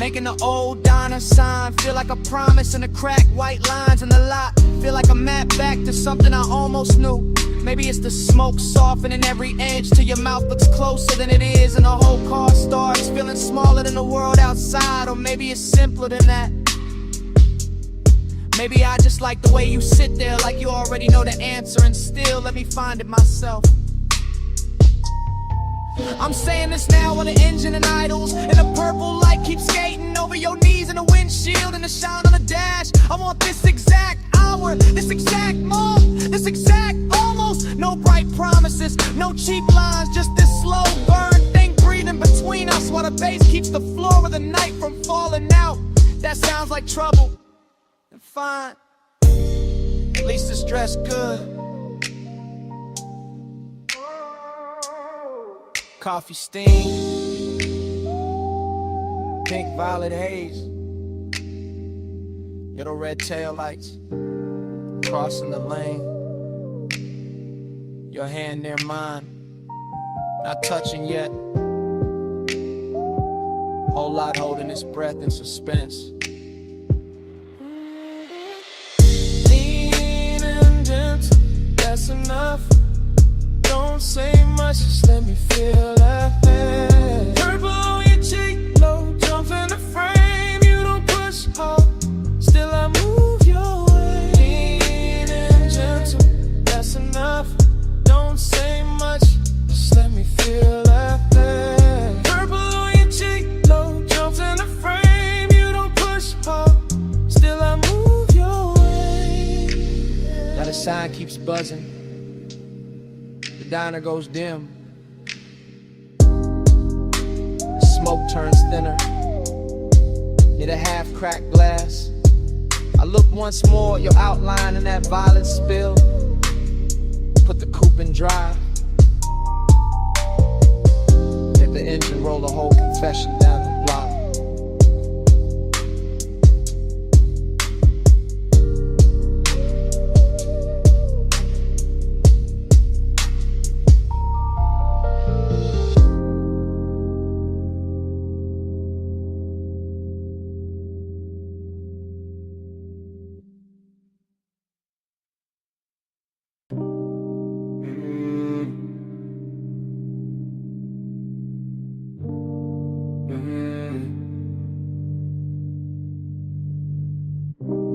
making the old diner sign feel like a promise, and the cracked white lines in the lot feel like a map back to something I almost knew. Maybe it's the smoke softening every edge till your mouth looks closer than it is, and the whole car starts feeling smaller than the world outside. Or maybe it's simpler than that. Maybe I just like the way you sit there like you already know the answer and still let me find it myself. I'm saying this now while the engine and idles, and the purple light keeps skating over your knees in the windshield and the shine on the dash. I want this exact hour, this exact moment, this exact almost. No bright promises, no cheap lines, just this slow burn thing breathing between us while the bass keeps the floor of the night from falling out. That sounds like trouble, and fine, at least it's dressed good. Coffee steam, pink violet haze, little red taillights, crossing the lane, your hand near mine, not touching yet, whole lot holding its breath in suspense. Lean and gentle, that's enough. Don't say much, just let me feel that thing. Purple on your cheek, low jump in the frame. You don't push hard, still I move your way. Lean and gentle, that's enough. Don't say much, just let me feel that thing. Purple on your cheek, low jumps in the frame. You don't push hard, still I move your way. Now the sign keeps buzzing, the diner goes dim, the smoke turns thinner, hit a half-cracked glass. I look once more, your outline in that violet spill. Put the coupe in drive. Hit the engine, roll the whole confession down the block.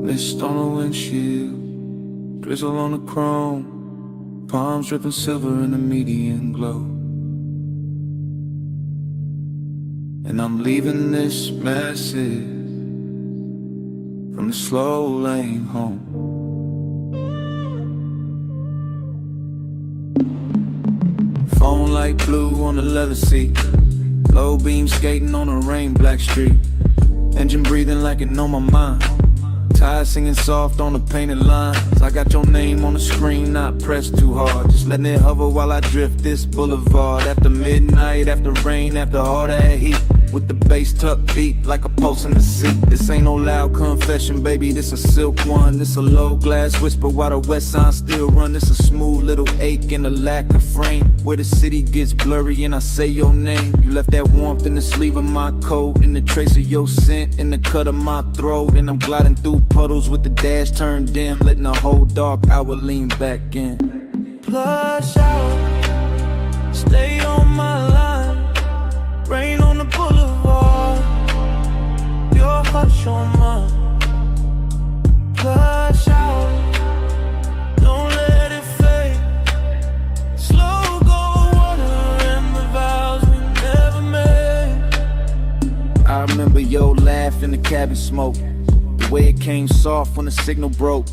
Mist on the windshield, drizzle on the chrome, palms dripping silver in the median glow. And I'm leaving this message from the slow lane home. Phone light blue on the leather seat, low beam skating on a rain black street, engine breathing like it know my mind. Tires singing soft on the painted lines. I got your name on the screen, not pressed too hard, just letting it hover while I drift this boulevard. After midnight, after rain, after all that heat, with the bass tuck beat like a pulse in the seat. This ain't no loud confession, baby, this a silk one. This a low glass whisper while the west side still run. This a smooth little ache and a lack of frame, where the city gets blurry and I say your name. You left that warmth in the sleeve of my coat, in the trace of your scent, in the cut of my throat. And I'm gliding through puddles with the dash turned dim, letting the whole dark hour lean back in. Plush out, stay on my line, rain on the boulevard, your hush on mine. Plush out, don't let it fade, slow go water and the vows we never made. I remember your laugh in the cabin smoke, the way it came soft when the signal broke.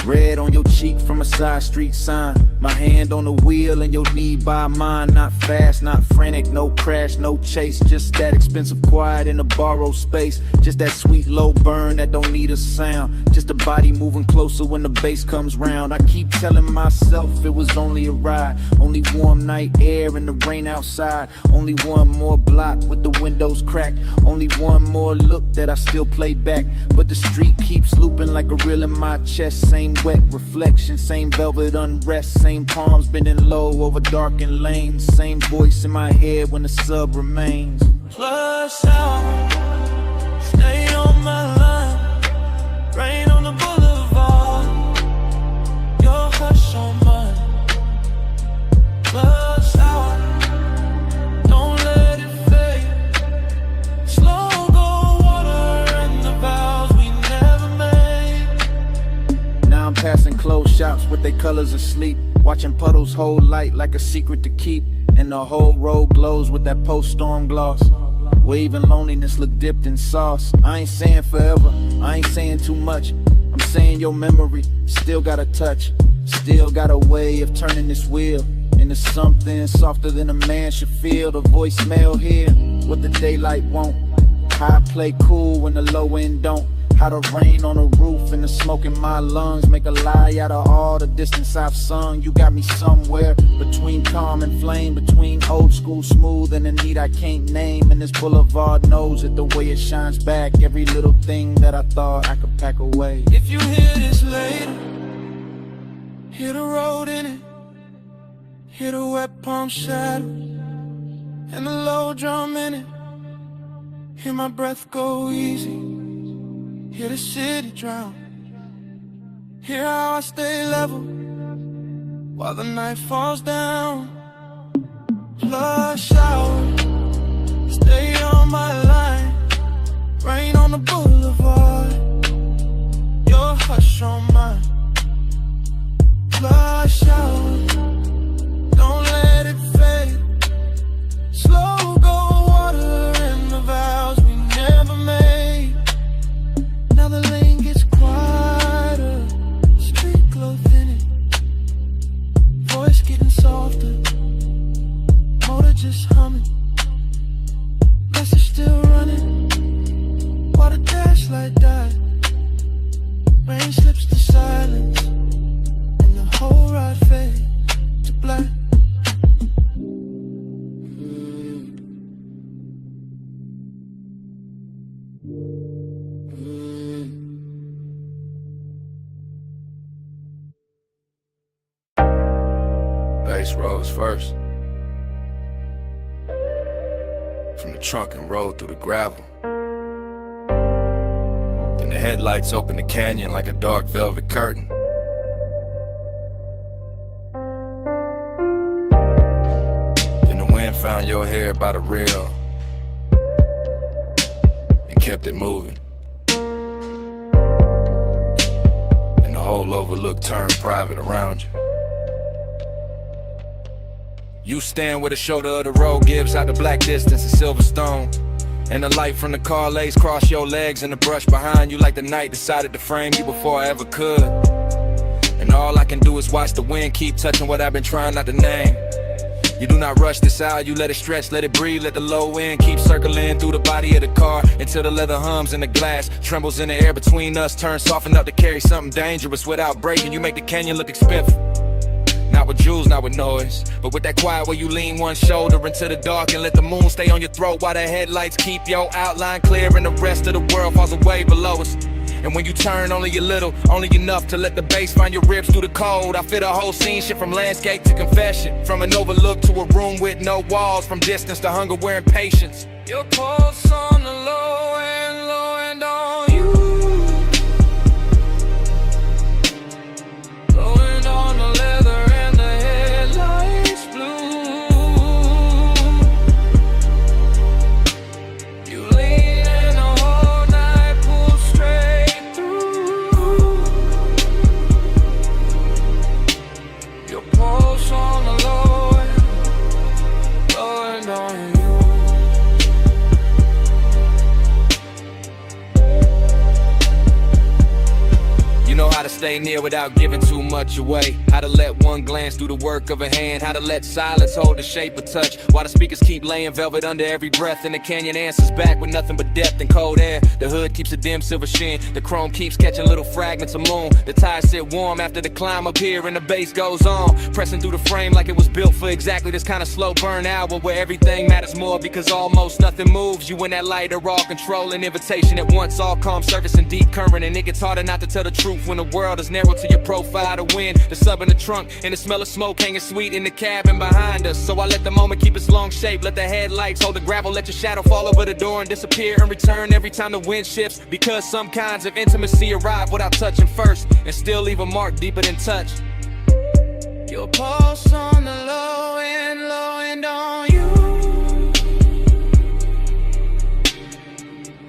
Red on your cheek from a side street sign, my hand on the wheel and your knee by mine. Not fast, not frantic, no crash, no chase, just that expensive quiet in a borrowed space. Just that sweet low burn that don't need a sound, just a body moving closer when the bass comes round. I keep telling myself it was only a ride, only warm night air and the rain outside, only one more block with the windows cracked, only one more look that I still play back. But the street keeps looping like a reel in my chest. Same wet reflection, same velvet unrest, same palms bending low over darkened lanes, same voice in my head when the sub remains. Plush out, stay on my line, rain on the boulevard, your hush on mine. Plush out, don't let it fade, slow go water and the vows we never made. Now I'm passing closed shops with their colors asleep, watching puddles hold light like a secret to keep, and the whole road glows with that post-storm gloss. Waving loneliness look dipped in sauce. I ain't saying forever, I ain't saying too much, I'm saying your memory still got a touch, still got a way of turning this wheel into something softer than a man should feel. The voicemail here, what the daylight won't, how I play cool when the low end don't, how the rain on the roof and the smoke in my lungs make a lie out of all the distance I've sung. You got me somewhere between calm and flame, between old school smooth and the need I can't name. And this boulevard knows it the way it shines back, every little thing that I thought I could pack away. If you hear this later, hear the road in it, hear the wet palm shadow and the low drum in it, hear my breath go easy, hear the city drown, hear how I stay level while the night falls down. Plush out, stay on my line, rain on the boulevard, your hush on mine. Plush out, don't let it fade, slow go water and the vows we never made. Now the lane gets quieter, street glow thinning, voice getting softer, motor just humming, message still running, while the like that. Rain slips to silence, and the whole ride fades to black. Bass rose first. From the trunk and rolled through the gravel. Then the headlights opened the canyon like a dark velvet curtain. Then the wind found your hair by the rail and kept it moving. And the whole overlook turned private around you. You stand where the shoulder of the road gives out the black distance of Silverstone. And the light from the car lays cross your legs and the brush behind you like the night decided to frame you before I ever could. And all I can do is watch the wind keep touching what I've been trying not to name. You do not rush this out, you let it stretch, let it breathe, let the low end keep circling through the body of the car until the leather hums and the glass trembles in the air between us, turns soft enough to carry something dangerous without breaking. You make the canyon look expensive. Not with jewels, not with noise, but with that quiet where you lean one shoulder into the dark and let the moon stay on your throat while the headlights keep your outline clear and the rest of the world falls away below us. And when you turn only a little, only enough to let the bass find your ribs through the cold, I feel the whole scene shift from landscape to confession, from an overlook to a room with no walls, from distance to hunger wearing patience. Your pulse on the low and on you. Blowing on the leather. How to stay near without giving too much away. How to let one glance do the work of a hand. How to let silence hold the shape of touch while the speakers keep laying velvet under every breath. And the canyon answers back with nothing but depth and cold air. The hood keeps a dim silver sheen. The chrome keeps catching little fragments of moon. The tires sit warm after the climb up here and the bass goes on, pressing through the frame like it was built for exactly this kind of slow burn hour where everything matters more because almost nothing moves. You and that light are all controlling invitation at once, all calm surface and deep current. And it gets harder not to tell the truth when the world is narrow to your profile. The wind, the sub in the trunk, and the smell of smoke hanging sweet in the cabin behind us. So I let the moment keep its long shape, let the headlights hold the gravel, let your shadow fall over the door and disappear and return every time the wind shifts. Because some kinds of intimacy arrive without touching first and still leave a mark deeper than touch. Your pulse on the low and on you.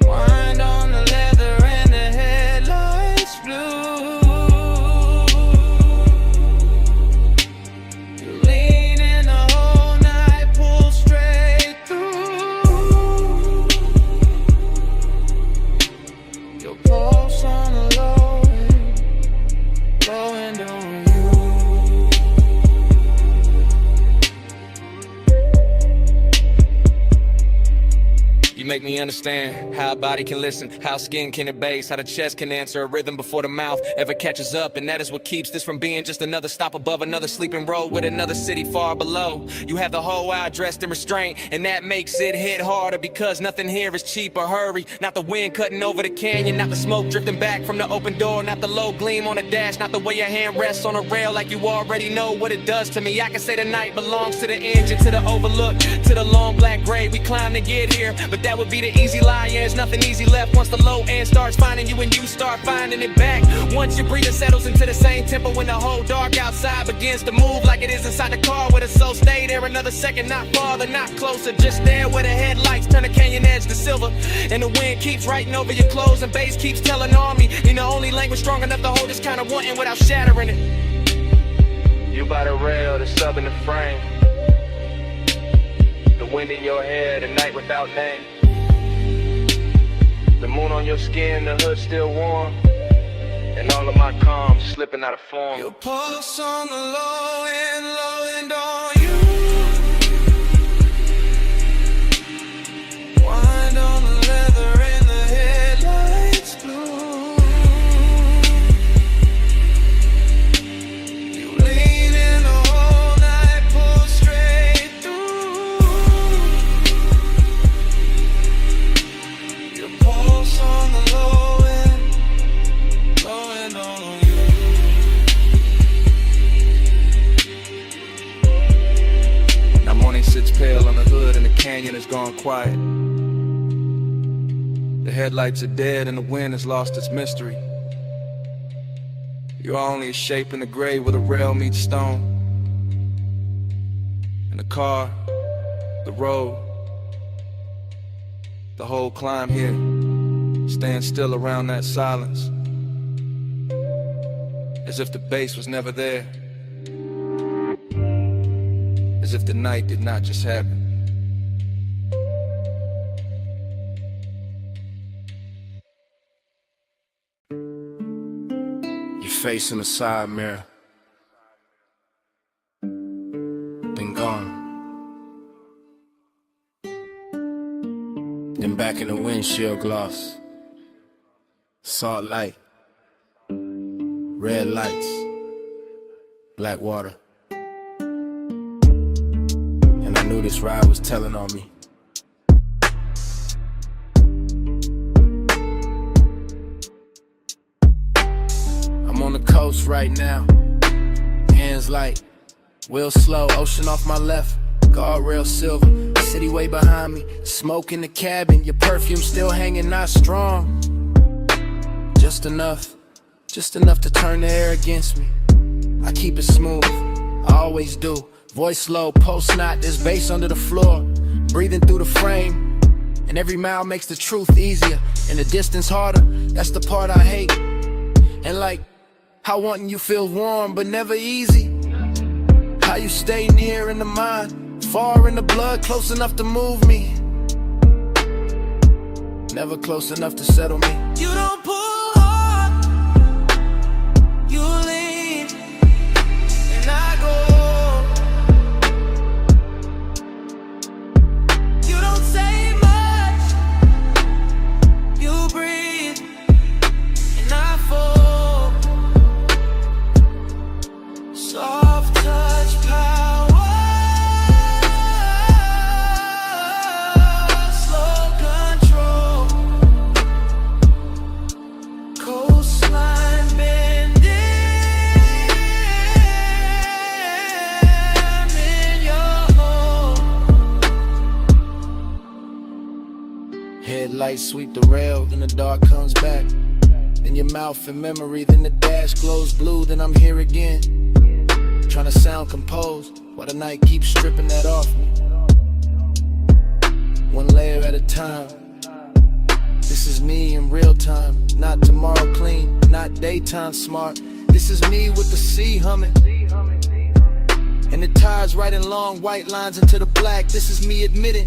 Wind on the leather and the headlights blue. You lean in the whole night, pull straight through. Your pulse on the low and on you. You make me understand how a body can listen, how skin can bass, how the chest can answer a rhythm before the mouth ever catches up. And that is what keeps this from being just another stop above another sleeping road with another city far below. You have the whole eye dressed in restraint, and that makes it hit harder because nothing here is cheap or hurry. Not the wind cutting over the canyon, not the smoke drifting back from the open door, not the low gleam on the dash, not the way your hand rests on a rail like you already know what it does to me. I can say the night belongs to the engine, to the overlook, to the long black grave we climb to get here. But that would be the easy lie, yeah, there's nothing easy left once the low end starts finding you and you start finding it back. Once your breathing settles into the same tempo when the whole dark outside begins to move like it is inside the car where the soul stay there another second, not farther, not closer, just there where the headlights turn the canyon edge to silver. And the wind keeps writing over your clothes and bass keeps telling on me in the only language strong enough to hold this kind of wanting without shattering it. You by the rail, the sub in the frame, the wind in your hair, the night without name. The moon on your skin, the hood still warm, and all of my calm slipping out of form. Your pulse on the low and on you. Wind on the leather and the headlights canyon has gone quiet. The headlights are dead and the wind has lost its mystery. You're only a shape in the gray where the rail meets stone. And the car, the road, the whole climb here stands still around that silence, as if the bass was never there, as if the night did not just happen. Your face in the side mirror, been gone. Then back in the windshield gloss, salt light, red lights, black water. And I knew this ride was telling on me. I'm on the coast right now, hands light, wheel slow, ocean off my left, guardrail silver, city way behind me, smoke in the cabin, your perfume still hanging, not strong. Just enough to turn the air against me. I keep it smooth, I always do. Voice low, post knot, there's bass under the floor. Breathing through the frame, and every mile makes the truth easier, and the distance harder, that's the part I hate. And like, how wanting you feels warm, but never easy. How you stay near in the mind, far in the blood, close enough to move me, never close enough to settle me. You don't pull hard, you lean, and I go. You don't say much, you breathe, and I fall. Soft touch power, slow control, coastline bending, I'm in your home. Headlights sweep the rail, then the dark comes back. Then your mouth in memory, then the dash glows blue, then I'm here again. Trying to sound composed, while the night keeps stripping that off me. One layer at a time. This is me in real time, not tomorrow clean, not daytime smart. This is me with the sea humming, and the tides writing long white lines into the black. This is me admitting,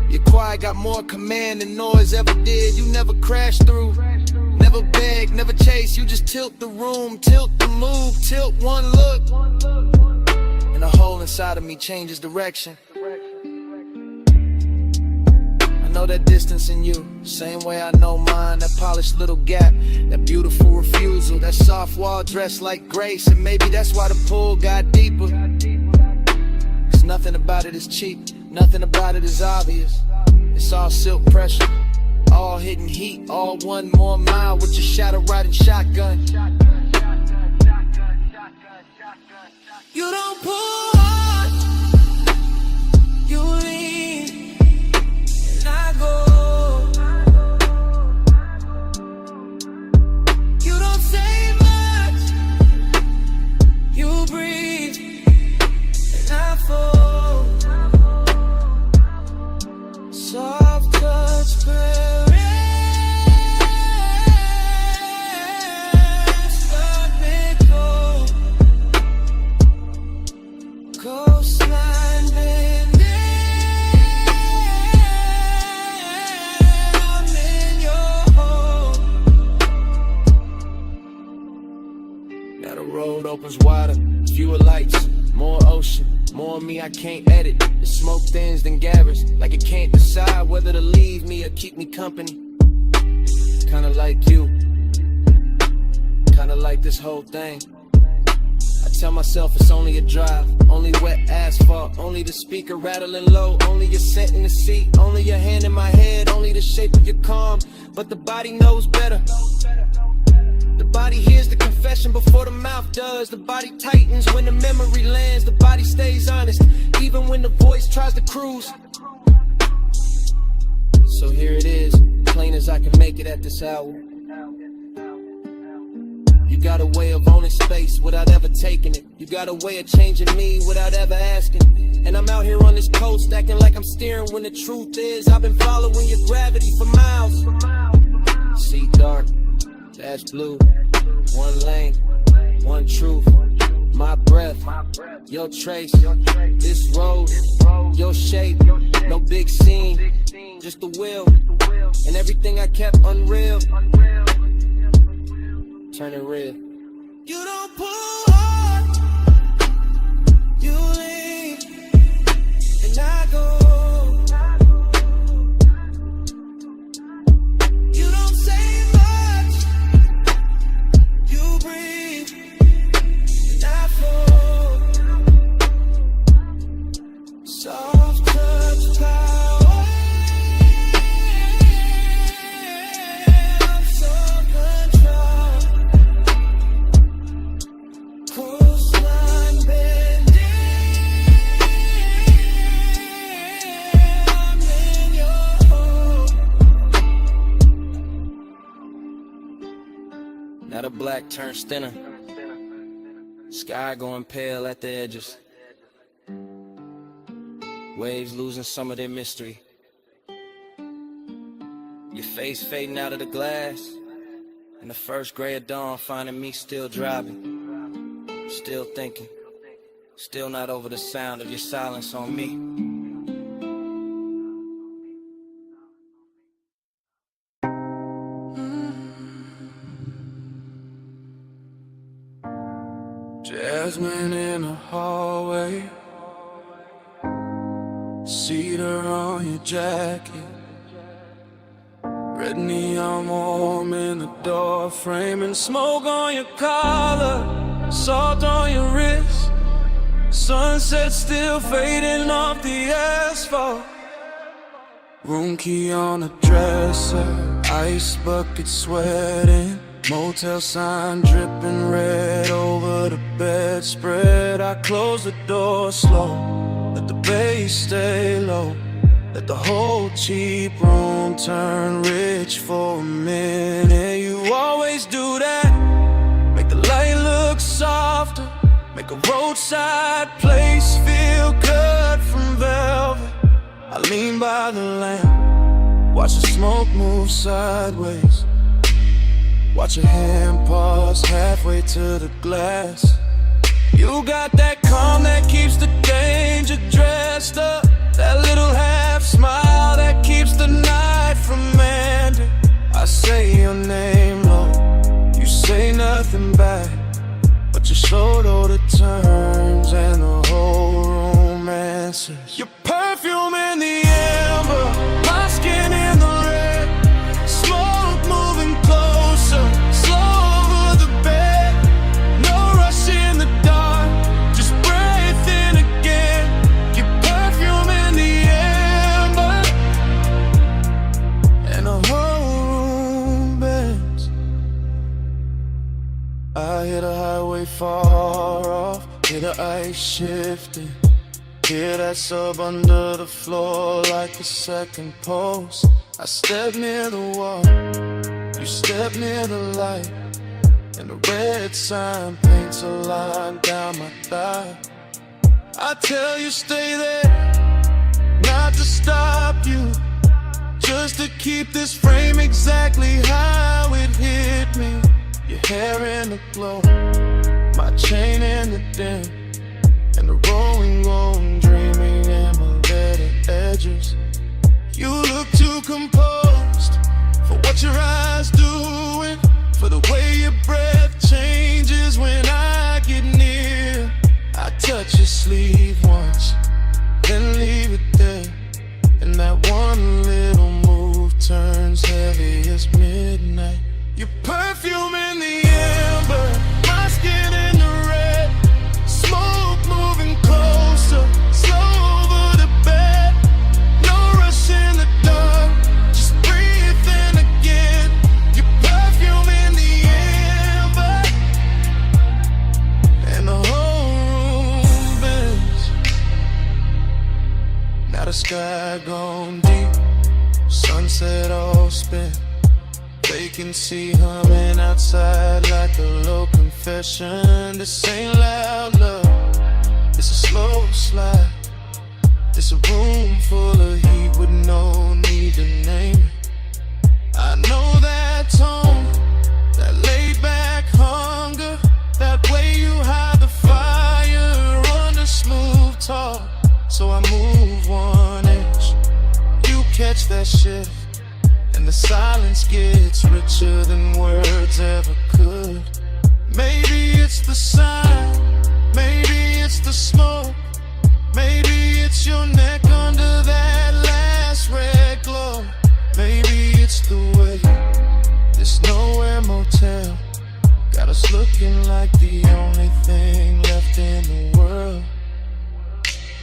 your quiet got more command than noise ever did. You never crash through, never beg, never chase. You just tilt the room, tilt the move, tilt one look, and the hole inside of me changes direction. I know that distance in you, same way I know mine. That polished little gap, that beautiful refusal, that soft wall dressed like grace. And maybe that's why the pull got deeper. 'Cause nothing about it is cheap, nothing about it is obvious. It's all silk pressure, all hidden heat, all one more mile with your shadow riding shotgun. You don't pull hard, you lean, and I go. You don't say much, you breathe, and I fall. Soft touch caress, let me go. Coastline bending, I'm in your home. Now the road opens wider, fewer lights, more ocean, more me I can't edit. The smoke thins then gathers, like it can't decide whether to leave me or keep me company. Kinda like you, kinda like this whole thing. I tell myself it's only a drive, only wet asphalt, only the speaker rattling low, only your scent in the seat, only your hand in my head, only the shape of your calm. But the body knows better. The body hears the confession before the mouth does. The body tightens when the memory lands. The body stays honest, even when the voice tries to cruise. So here it is, plain as I can make it at this hour. You got a way of owning space without ever taking it. You got a way of changing me without ever asking. And I'm out here on this coast acting like I'm steering when the truth is I've been following your gravity for miles. See dark, that's blue. One lane, one truth. My breath, your trace. This road, your shape. No big scene, just the will. And everything I kept unreal. Turn it real. You don't pull hard, you lean, and I go. You don't say much, you breathe, and I flow. Soft touch power, self-control. Coastline bending, I'm in your home. Now the black turns thinner. Sky going pale at the edges. Waves losing some of their mystery. Your face fading out of the glass. And the first gray of dawn finding me still driving. Still thinking. Still not over the sound of your silence on me. Jasmine in the hallway, cedar on your jacket, red neon warm in the door frame, and smoke on your collar, salt on your wrist, sunset still fading off the asphalt. Room key on the dresser, ice bucket sweating, motel sign dripping red over the bedspread. I close the door slow, let the bass stay low, let the whole cheap room turn rich for a minute. You always do that, make the light look softer, make a roadside place feel cut from velvet. I lean by the lamp, watch the smoke move sideways, watch your hand pause halfway to the glass. You got that calm that keeps the danger dressed up, that little half smile that keeps the night from ending. I say your name low, you say nothing back, but you're slow though the turns and the whole room answers. Your perfume in the amber, my skin in the red, smoke moving closer, slow over the bed. No rush in the dark, just breathe in again. Your perfume in the amber, and the whole room bends. I hear the highway far off, hear the ice shifting, hear that sub under the floor like a second pulse. I step near the wall, you step near the light, and the red sign paints a line down my thigh. I tell you stay there, not to stop you, just to keep this frame exactly how it hit me. Your hair in the glow, my chain in the dim, and the rolling gold dreaming in my letter edges. You look too composed for what your eyes doing, for the way your breath changes when I get near. I touch your sleeve once, then leave it there, and that one little move turns heavy as midnight. Your perfume in the amber, my skin in the red, smoke moving closer, slow over the bed. No rush in the dark, just breathe in again. Your perfume in the amber, and the whole room bends. Got a sky gone deep, sunset all spent. Vacancy humming outside like a low confession. This ain't loud love, it's a slow slide. It's a room full of heat with no need to name it. I know that tone, that laid back hunger, that way you hide the fire under smooth talk. So I move one inch, you catch that shift, and the silence gets richer than words ever could. Maybe it's the sign, maybe it's the smoke, maybe it's your neck under that last red glow. Maybe it's the way this nowhere motel got us looking like the only thing left in the world.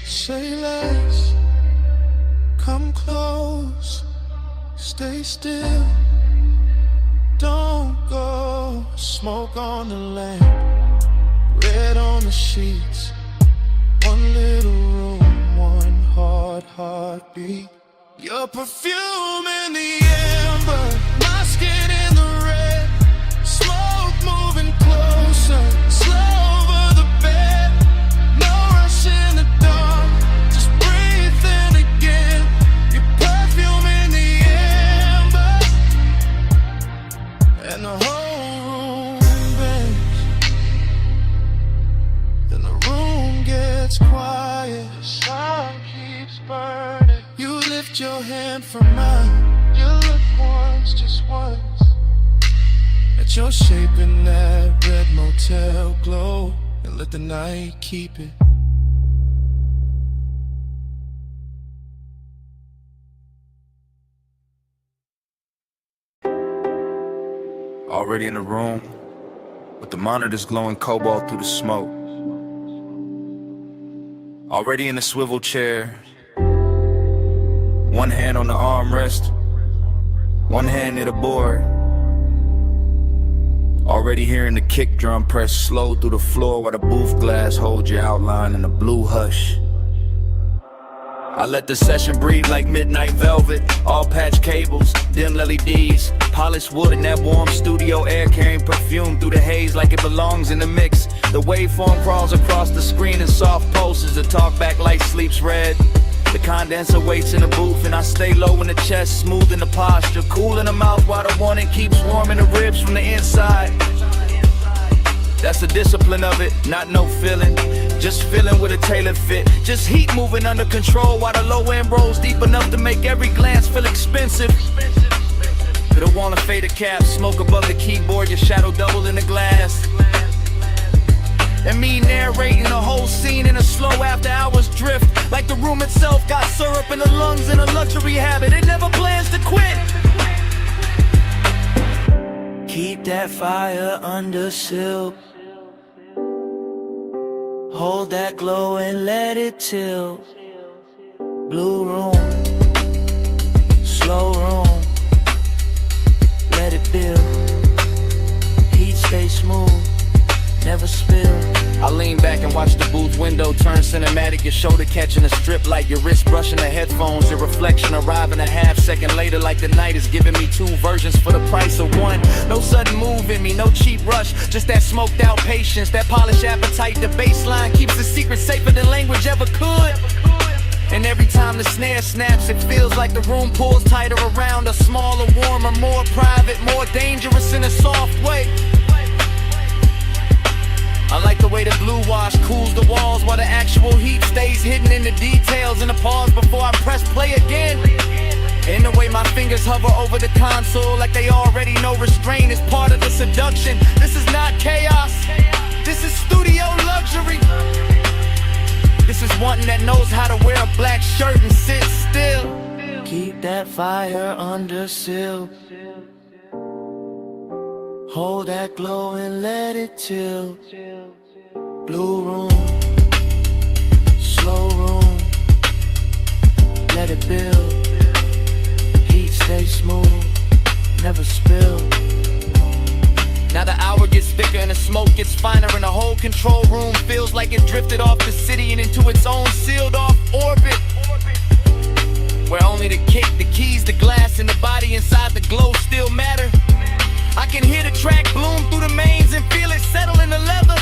Say less, come close, stay still, don't go. Smoke on the lamp, red on the sheets. One little room, one hard heartbeat. Your perfume in the amber, my skin in the red. Smoke moving closer, slow over the bed. No rush in the dark, just breathe in again. Your perfume in the amber, and the whole room bends. Then the room gets quiet, the sun keeps burning. You lift your hand from mine, you look once, just once, at your shape in that red motel glow, and let the night keep it. Already in the room, with the monitors glowing cobalt through the smoke. Already in the swivel chair, one hand on the armrest, one hand near the board. Already hearing the kick drum press slow through the floor while the booth glass holds your outline in a blue hush. I let the session breathe like midnight velvet, all patch cables, dim LEDs, polished wood and that warm studio air carrying perfume through the haze like it belongs in the mix. The waveform crawls across the screen in soft pulses, the talkback light sleeps red. The condenser waits in the booth and I stay low in the chest, smooth in the posture, cool in the mouth while the warning keeps warming the ribs from the inside. That's the discipline of it, not no feeling, just feeling with a tailored fit. Just heat moving under control while the low end rolls deep enough to make every glance feel expensive. Could've worn a fader cap, smoke above the keyboard, your shadow double in the glass. And me narrating the whole scene in a slow after hours drift, like the room itself got syrup in the lungs in a luxury habit. It never plans to quit. Keep that fire under silk, hold that glow and let it tilt. Blue room, slow room, let it build. Heat stay smooth, never spill. I lean back and watch the booth window turn cinematic, your shoulder catching a strip light, your wrist brushing the headphones, your reflection arriving a half second later like the night is giving me two versions for the price of one. No sudden move in me, no cheap rush, just that smoked out patience, that polished appetite. The baseline keeps the secret safer than language ever could. And every time the snare snaps, it feels like the room pulls tighter around us, smaller, warmer, more private, more dangerous in a soft way. I like the way the blue wash cools the walls while the actual heat stays hidden in the details, and the pause before I press play again. And the way my fingers hover over the console like they already know restraint is part of the seduction. This is not chaos, this is studio luxury. This is one that knows how to wear a black shirt and sit still. Keep that fire under silk, hold that glow and let it tilt. Blue room, slow room, let it build. Heat stay smooth, never spill. Now the hour gets thicker and the smoke gets finer, and the whole control room feels like it drifted off the city and into its own sealed off orbit. face and the body inside the glow still matter. I can hear the track bloom through the mains and feel it settle in the leather.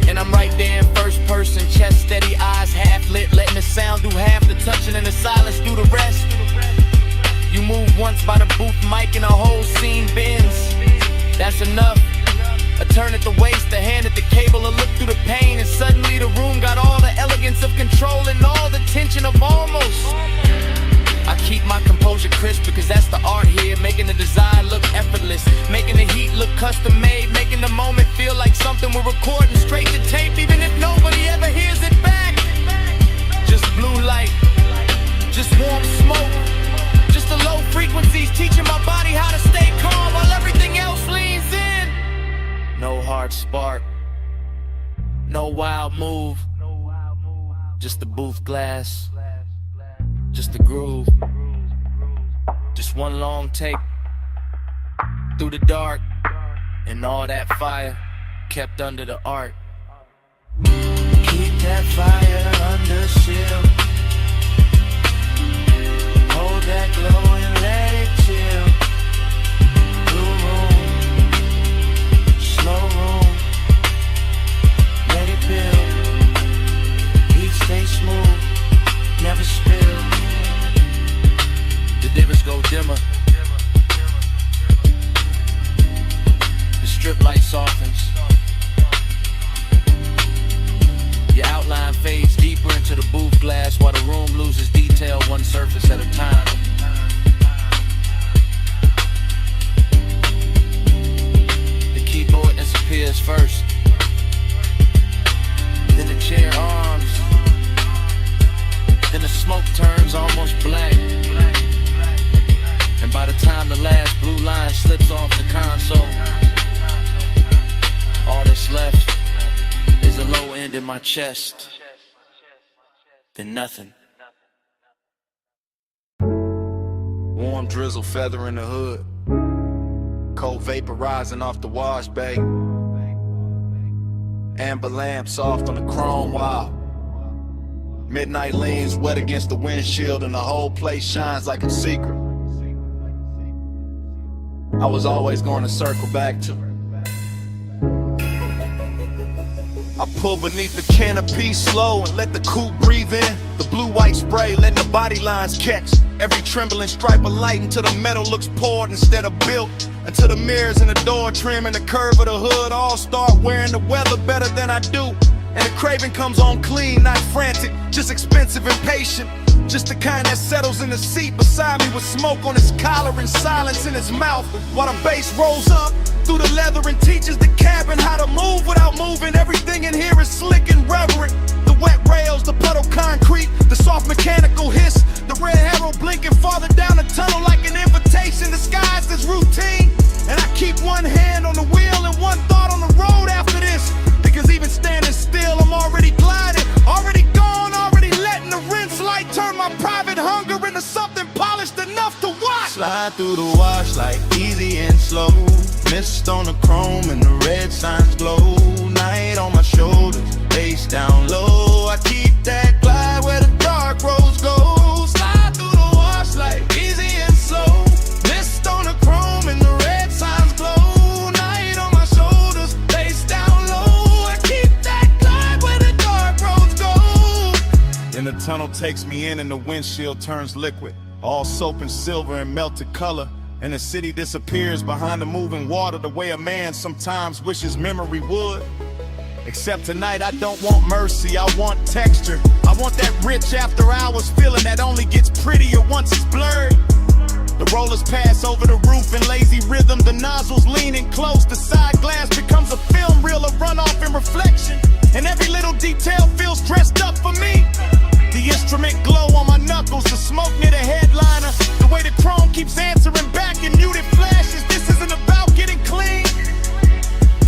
And I'm right there in first person, chest steady, eyes half lit, letting the sound do half the touching and the silence do the rest. You move once by the booth mic and the whole scene bends. That's enough. A turn at the waist, a hand at the cable, a look through the pain, and suddenly the room got all the elegance of control and all the tension of almost. I keep my composure crisp because that's the art here, making the design look effortless, making the heat look custom made, making the moment feel like something we're recording straight to tape, even if nobody ever hears it back. Just blue light, just warm smoke, just the low frequencies teaching my body how to stay calm while everything else leans in. No hard spark, no wild move, just the booth glass, just the groove, just one long take through the dark, and all that fire kept under the art. Keep that fire under shield, hold that glow and let it chill. Blue room, slow room, let it build. Heat stay smooth, never spill. The divots go dimmer, the strip light softens, your outline fades deeper into the booth glass while the room loses detail one surface at a time. The keyboard disappears first, then the chair arms, then the smoke turns almost black. And by the time the last blue line slips off the console, all that's left is a low end in my chest, then nothing. Warm drizzle feather in the hood, cold vapor rising off the wash bay, amber lamp soft on the chrome wall. Midnight leans wet against the windshield and the whole place shines like a secret I was always going to circle back to. I pull beneath the canopy slow and let the coupe breathe in. The blue-white spray letting the body lines catch every trembling stripe of light until the metal looks poured instead of built, until the mirrors in the door trim and the curve of the hood all start wearing the weather better than I do. And the craving comes on clean, not frantic, just expensive and patient. Just the kind that settles in the seat beside me with smoke on his collar and silence in his mouth while the bass rolls up through the leather and teaches the cabin how to move without moving. Everything in here is slick and reverent. The wet rails, the puddle concrete, the soft mechanical hiss, the red arrow blinking farther down the tunnel like an invitation disguised as routine. And I keep one hand on the wheel and one thought on the road after this, because even standing still I'm already gliding, already gone, already letting the rinse light turn my private hunger into something polished enough to watch. Slide through the wash like easy and slow, mist on the chrome and the red signs glow. Night on my shoulders, face down low. I keep that glide where the dark roads go. Slide through the wash like easy and slow, mist on the chrome and the red signs glow. Night on my shoulders, face down low. I keep that glide where the dark roads go. Then the tunnel takes me in and the windshield turns liquid, all soap and silver and melted color. And the city disappears behind the moving water the way a man sometimes wishes memory would. Except tonight I don't want mercy, I want texture. I want that rich after hours feeling that only gets prettier once it's blurred. The rollers pass over the roof in lazy rhythm, the nozzles leaning close, the side glass becomes a film reel of runoff and reflection. And every little detail feels dressed up for me. The instrument glow on my knuckles, the smoke near the headliner, the way the chrome keeps answering back in muted flashes. This isn't about getting clean,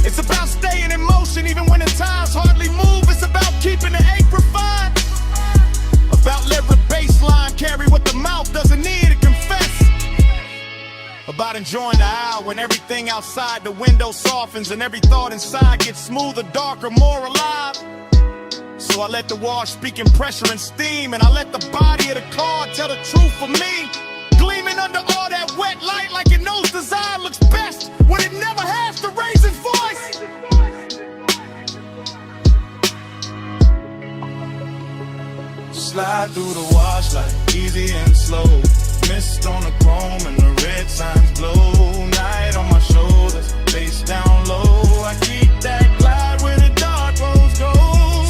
it's about staying in motion even when the times hardly move. It's about keeping the ache refined, about letting the baseline carry what the mouth doesn't need to confess, about enjoying the hour when everything outside the window softens and every thought inside gets smoother, darker, more alive. So I let the wash speak in pressure and steam, and I let the body of the car tell the truth for me. gleaming under all that wet light, like it knows design looks best when it never has to raise its voice. Slide through the wash like easy and slow. Mist on the chrome and the red signs glow. Night on my shoulders, face down low. I keep that glide where the dark roads go.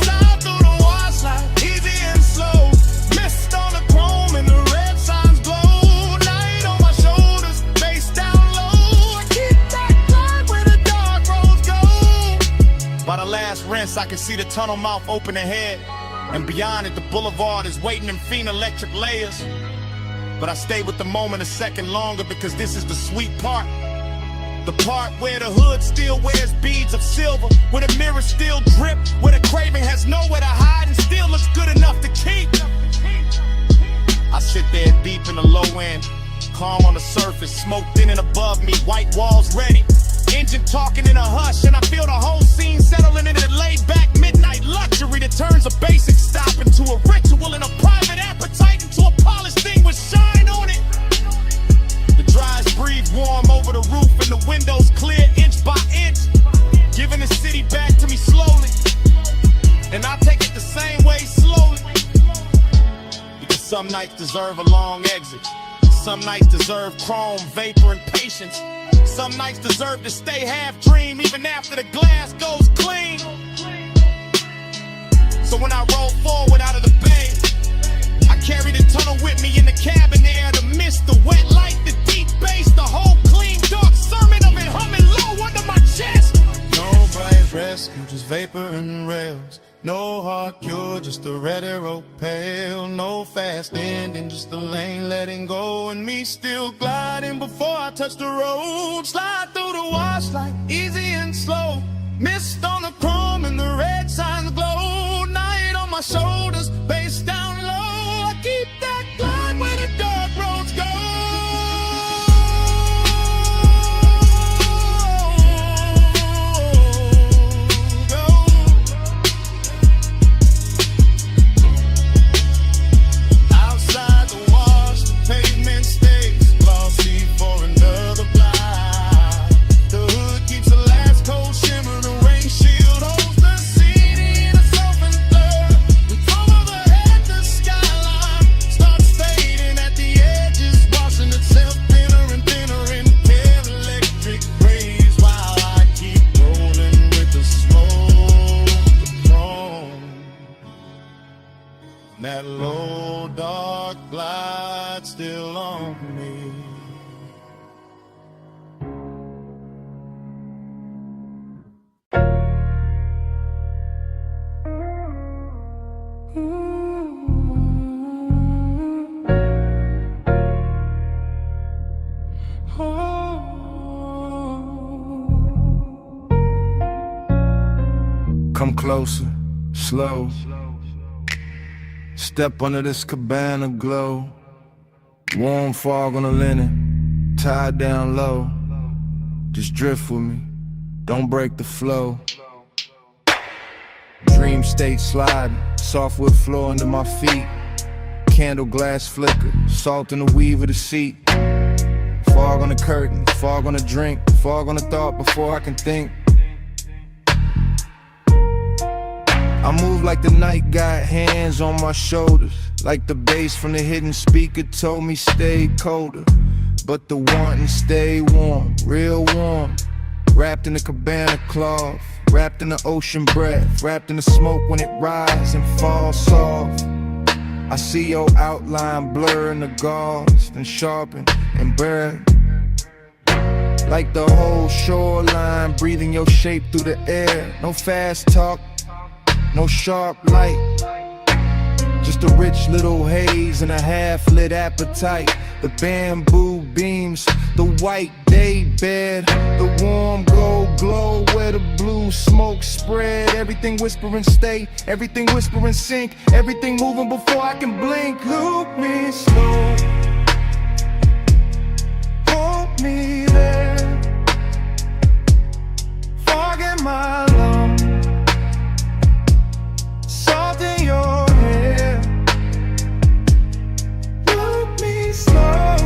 Slide through the wash like easy and slow. Mist on the chrome and the red signs glow. Night on my shoulders, face down low. I keep that glide where the dark roads go. By the last rinse, I can see the tunnel mouth open ahead. And beyond it, the boulevard is waiting in fiend electric layers. But I stay with the moment a second longer because this is the sweet part. The part where the hood still wears beads of silver, where the mirrors still drip, where the craving has nowhere to hide and still looks good enough to keep. I sit there deep in the low end, calm on the surface, smoke thin and above me, white walls ready. Engine talking in a hush, and I feel the whole scene settling into the laid-back midnight luxury that turns a basic stop into a ritual and a private appetite into a polished thing with shine on it. The dries breathe warm over the roof and the windows clear inch by inch, giving the city back to me slowly. And I take it the same way slowly, because some nights deserve a long exit. Some nights deserve chrome, vapor, and patience. Some nights deserve to stay half dream even after the glass goes clean. So when I roll forward out of the bay, I carry the tunnel with me in the cabin air. The mist, the wet light, the deep bass, the whole clean dark sermon of it humming low under my chest. No bright rescue, just vapor and rails. No hard cure, just a red arrow pale. No fast ending, just a lane letting go. And me still gliding before I touch the road. Slide through the wash like easy and slow. Mist on the chrome and the red signs glow. Night on my shoulders, bass down low. I keep that glide where the dark roads go. That low dark glide still on me. Come closer, slow. Step under this cabana glow. Warm fog on the linen, tied down low. Just drift with me, don't break the flow. Dream state sliding, softwood floor under my feet. Candle glass flicker, salt in the weave of the seat. Fog on the curtain, fog on the drink, fog on the thought before I can think. I move like the night got hands on my shoulders, like the bass from the hidden speaker told me stay colder. But the wanting stay warm, real warm. Wrapped in the cabana cloth, wrapped in the ocean breath, wrapped in the smoke when it rises and falls soft. I see your outline blur in the gauze, then sharpen and burn. Like the whole shoreline, breathing your shape through the air. No fast talk, no sharp light, just a rich little haze and a half-lit appetite. The bamboo beams, the white day bed, the warm gold glow where the blue smoke spread. Everything whispering stay, everything whispering sink, everything moving before I can blink. Look me slow, hold me there, fog in my lungs, salt in your hair. Look me slow,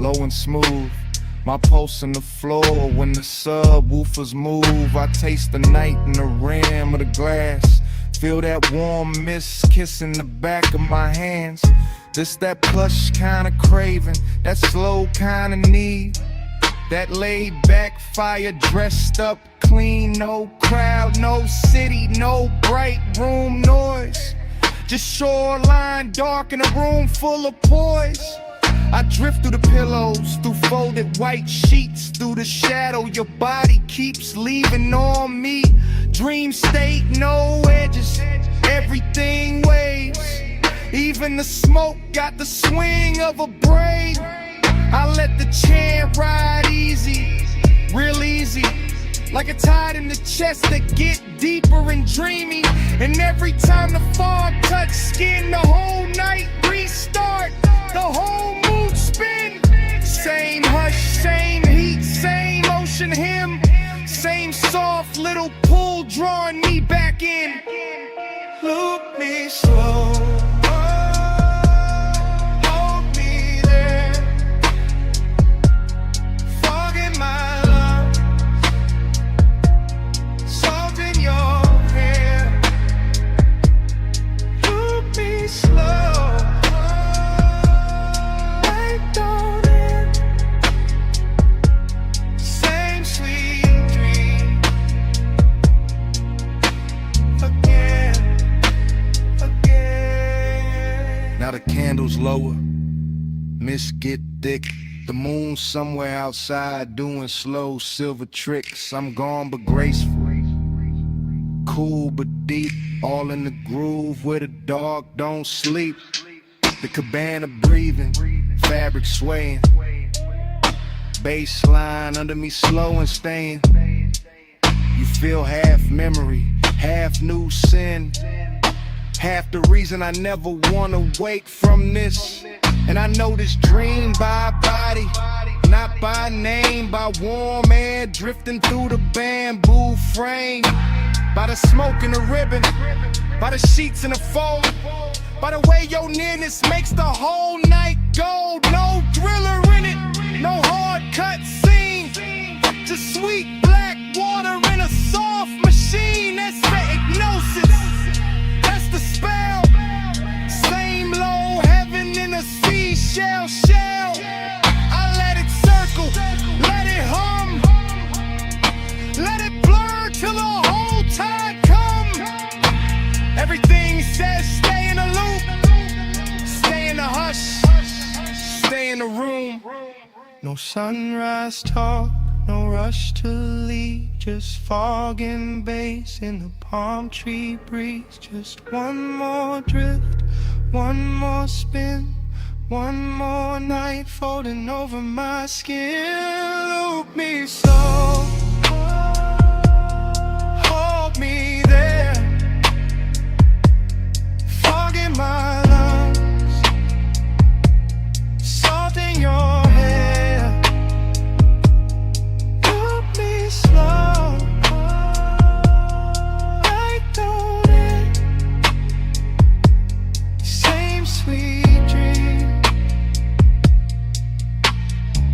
low and smooth. My pulse on the floor when the subwoofers move. I taste the night in the rim of the glass. Feel that warm mist kissing the back of my hands. This that plush kind of craving, that slow kind of need. That laid back fire dressed up clean. No crowd, no city, no bright room noise. Just shoreline dark in a room full of poise. I drift through the pillows, through folded white sheets, through the shadow your body keeps leaving on me. Dream state, no edges, everything waves. Even the smoke got the swing of a braid. I let the chant ride easy, real easy. Like a tide in the chest that get deeper and dreamy. And every time the fog touch skin, the whole night restart, the whole mood spin. Same hush, same heat, same ocean hymn. Same soft little pull drawing me back in. Look me slow. Now the candles lower, mist get thick. The moon somewhere outside doing slow silver tricks. I'm gone but graceful, cool but deep, all in the groove where the dog don't sleep. The cabana breathing, fabric swaying, bass line under me slow and staying. You feel half memory, half new sin. Half the reason I never wanna wake from this. And I know this dream by body, not by name, by warm air drifting through the bamboo frame. By the smoke and the ribbon, by the sheets and the fold, by the way your nearness makes the whole night gold. No thriller in it, no hard cut scene, just sweet black water in a soft machine. That's the hypnosis, that's the spell. Same low heaven in a seashell shell. I let it circle, let it hum, let it blur till the whole tide come. Everything says stay in the loop, stay in the hush, stay in the room. No sunrise talk, no rush to leave, just fog and bass in the palm tree breeze. Just one more drift, one more spin, one more night folding over my skin. Look me slow, hold me there, fog in my lungs, salt in your hair. Look me slow, light don't end, same sweet dream.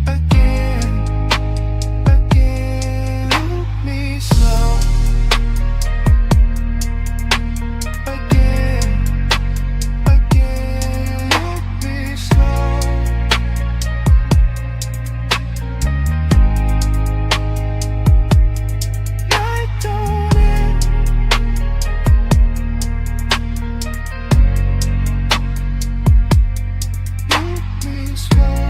Again, again, look me slow. Again, again, look me slow. Night don't end. Look me slow.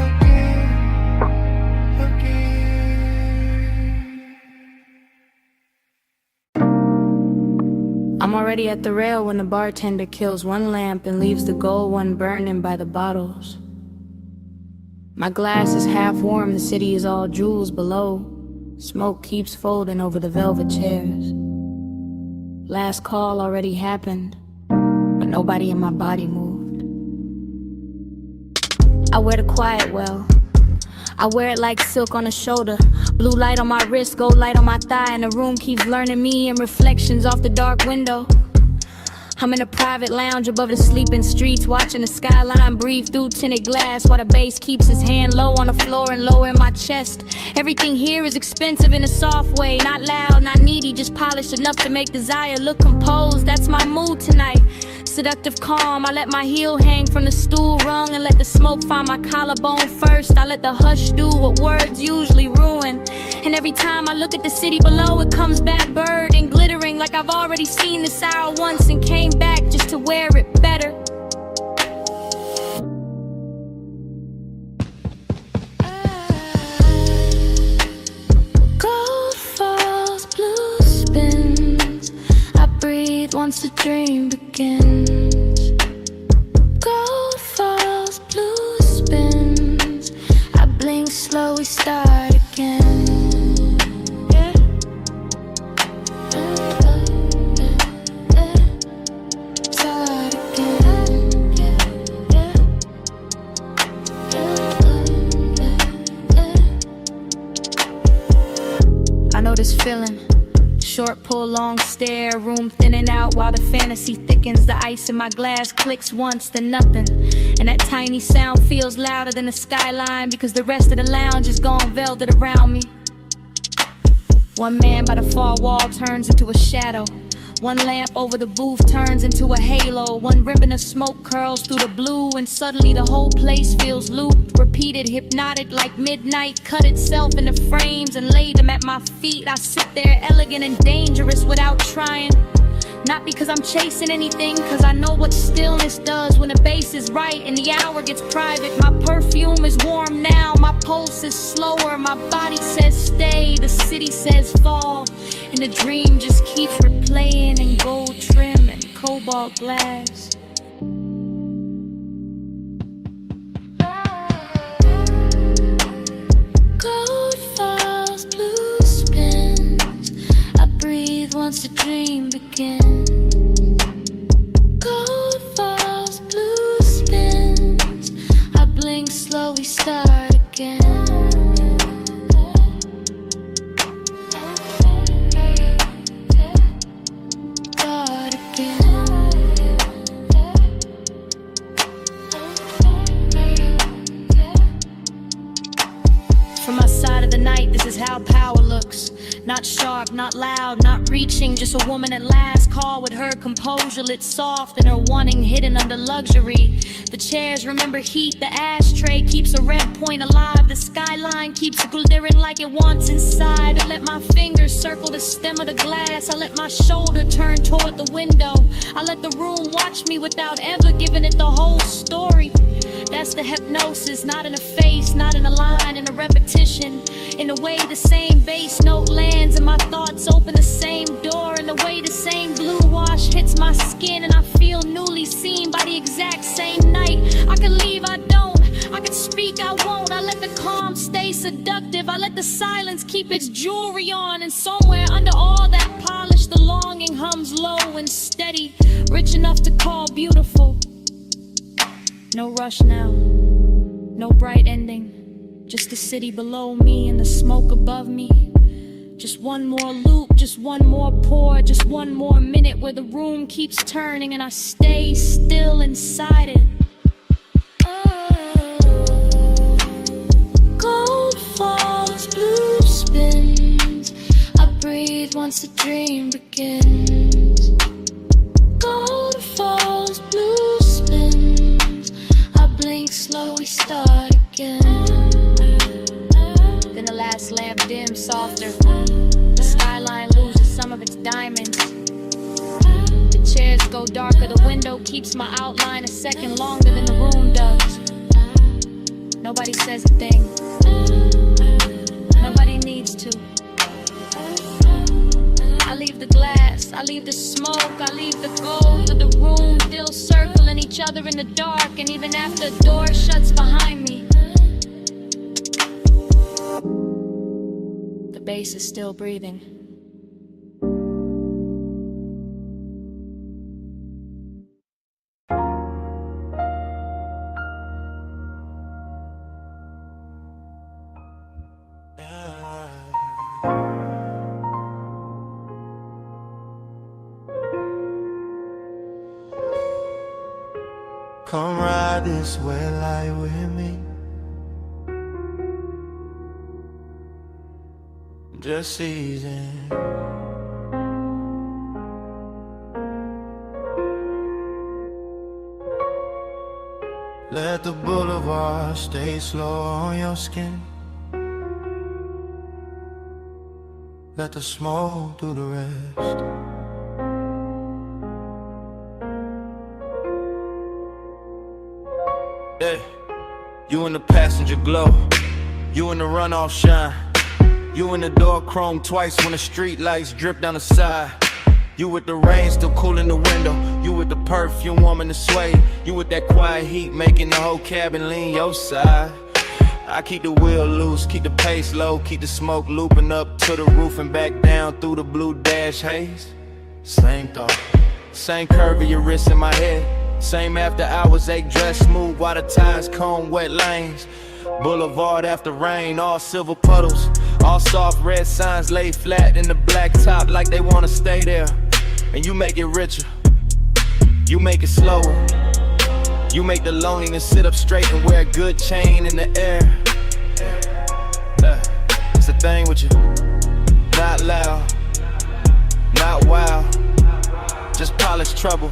Again, again. I'm already at the rail when the bartender kills one lamp and leaves the gold one burning by the bottles. My glass is half warm, the city is all jewels below. Smoke keeps folding over the velvet chairs. Last call already happened, but nobody in my body moved. I wear the quiet well, I wear it like silk on the shoulder. Blue light on my wrist, gold light on my thigh, and the room keeps learning me and reflections off the dark window. I'm in a private lounge above the sleeping streets, watching the skyline breathe through tinted glass, while the bass keeps his hand low on the floor and low in my chest. Everything here is expensive in a soft way, not loud, not needy, just polished enough to make desire look composed. That's my mood tonight. Seductive calm, I let my heel hang from the stool rung and let the smoke find my collarbone first. I let the hush do what words usually ruin. And every time I look at the city below, it comes back bird and glittering like I've already seen this hour once and came back just to wear it better. Gold falls, blue spins. I breathe once the dream begins. Gold falls, blue spins. I blink slow, we start again. I know this feeling. Short pull, long stare, room thinning out while the fantasy thickens. The ice in my glass clicks once, then nothing. And that tiny sound feels louder than the skyline because the rest of the lounge is gone velvet around me. One man by the far wall turns into a shadow. One lamp over the booth turns into a halo. One ribbon of smoke curls through the blue, and suddenly the whole place feels looped, repeated, hypnotic like midnight. Cut itself into frames and laid them at my feet. I sit there elegant and dangerous without trying. Not because I'm chasing anything, cause I know what stillness does when the bass is right and the hour gets private. My perfume is warm now, my pulse is slower. My body says stay, the city says fall. And the dream just keeps replaying in gold trim and cobalt glass. Gold falls, blue spins. I breathe once the dream begins. Gold falls, blue spins. I blink slow, we start again. Start again. From my side of the night, this is how power looks. Not sharp, not loud, not reaching, just a woman at last. Call with her composure lit soft and her wanting hidden under luxury. The chairs remember heat, the ashtray keeps a red point alive. The skyline keeps glittering like it wants inside. I let my fingers circle the stem of the glass. I let my shoulder turn toward the window. I let the room watch me without ever giving it the whole story. That's the hypnosis, not in a face, not in a line, in a repetition. In the way the same bass note lands and my thoughts open the same door. In the way the same blue wash hits my skin and I feel newly seen by the exact same night. I can leave, I don't. I can speak, I won't. I let the calm stay seductive. I let the silence keep its jewelry on. And somewhere under all that polish, the longing hums low and steady, rich enough to call beautiful. No rush now, no bright ending, just the city below me and the smoke above me. Just one more loop, just one more pour, just one more minute where the room keeps turning and I stay still inside it. Gold falls, blue spins. I breathe once the dream begins. Gold falls, blue spins. I blink slow, we start again. Then the last lamp dims softer. The skyline loses some of its diamonds. The chairs go darker. The window keeps my outline a second longer than the room does. Nobody says a thing. Nobody needs to. I leave the glass, I leave the smoke, I leave the gold of the room still circling each other in the dark. And even after the door shuts behind me, the bass is still breathing. Come ride this red light with me. Just easing. Let the boulevard stay slow on your skin. Let the smoke do the rest. Yeah, you in the passenger glow, you in the runoff shine, you in the door chrome twice when the street lights drip down the side. You with the rain still cool in the window, you with the perfume warming the sway, you with that quiet heat making the whole cabin lean your side. I keep the wheel loose, keep the pace low, keep the smoke looping up to the roof and back down through the blue dash haze. Same thought, same curve of your wrist in my head, same after hours ache dress smooth while the tires comb wet lanes. Boulevard after rain, all silver puddles, all soft red signs laid flat in the black top like they wanna stay there. And you make it richer, you make it slower, you make the loneliness sit up straight and wear a good chain in the air. It's the thing with you, not loud, not wild, just polished trouble.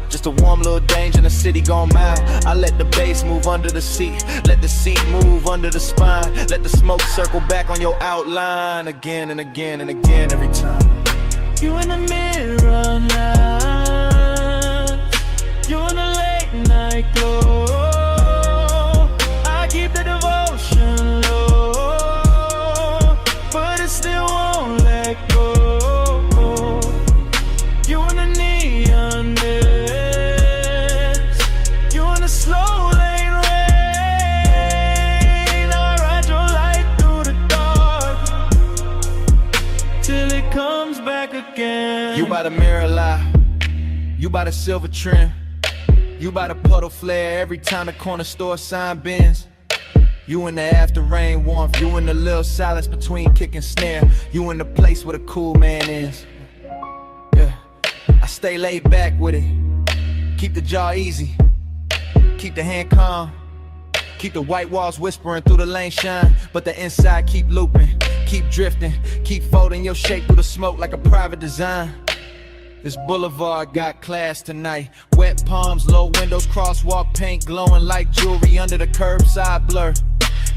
Just a warm little danger in the city gone mild. I let the bass move under the seat, let the seat move under the spine, let the smoke circle back on your outline again and again and again every time. You in the mirror now, you in the late night glow. I keep the devotion low, but it still won't let go. You in the neon mist, you in the slow lane rain. I ride your light through the dark till it comes back again. You by the mirror lie, you by the silver trim, you by the puddle flare every time the corner store sign bends. You in the after rain warmth, you in the little silence between kick and snare, you in the place where the cool man is. Yeah, I stay laid back with it, keep the jaw easy, keep the hand calm, keep the white walls whispering through the lane shine, but the inside keep looping, keep drifting, keep folding your shape through the smoke like a private design. This boulevard got class tonight, wet palms, low windows, crosswalk paint glowing like jewelry under the curbside blur.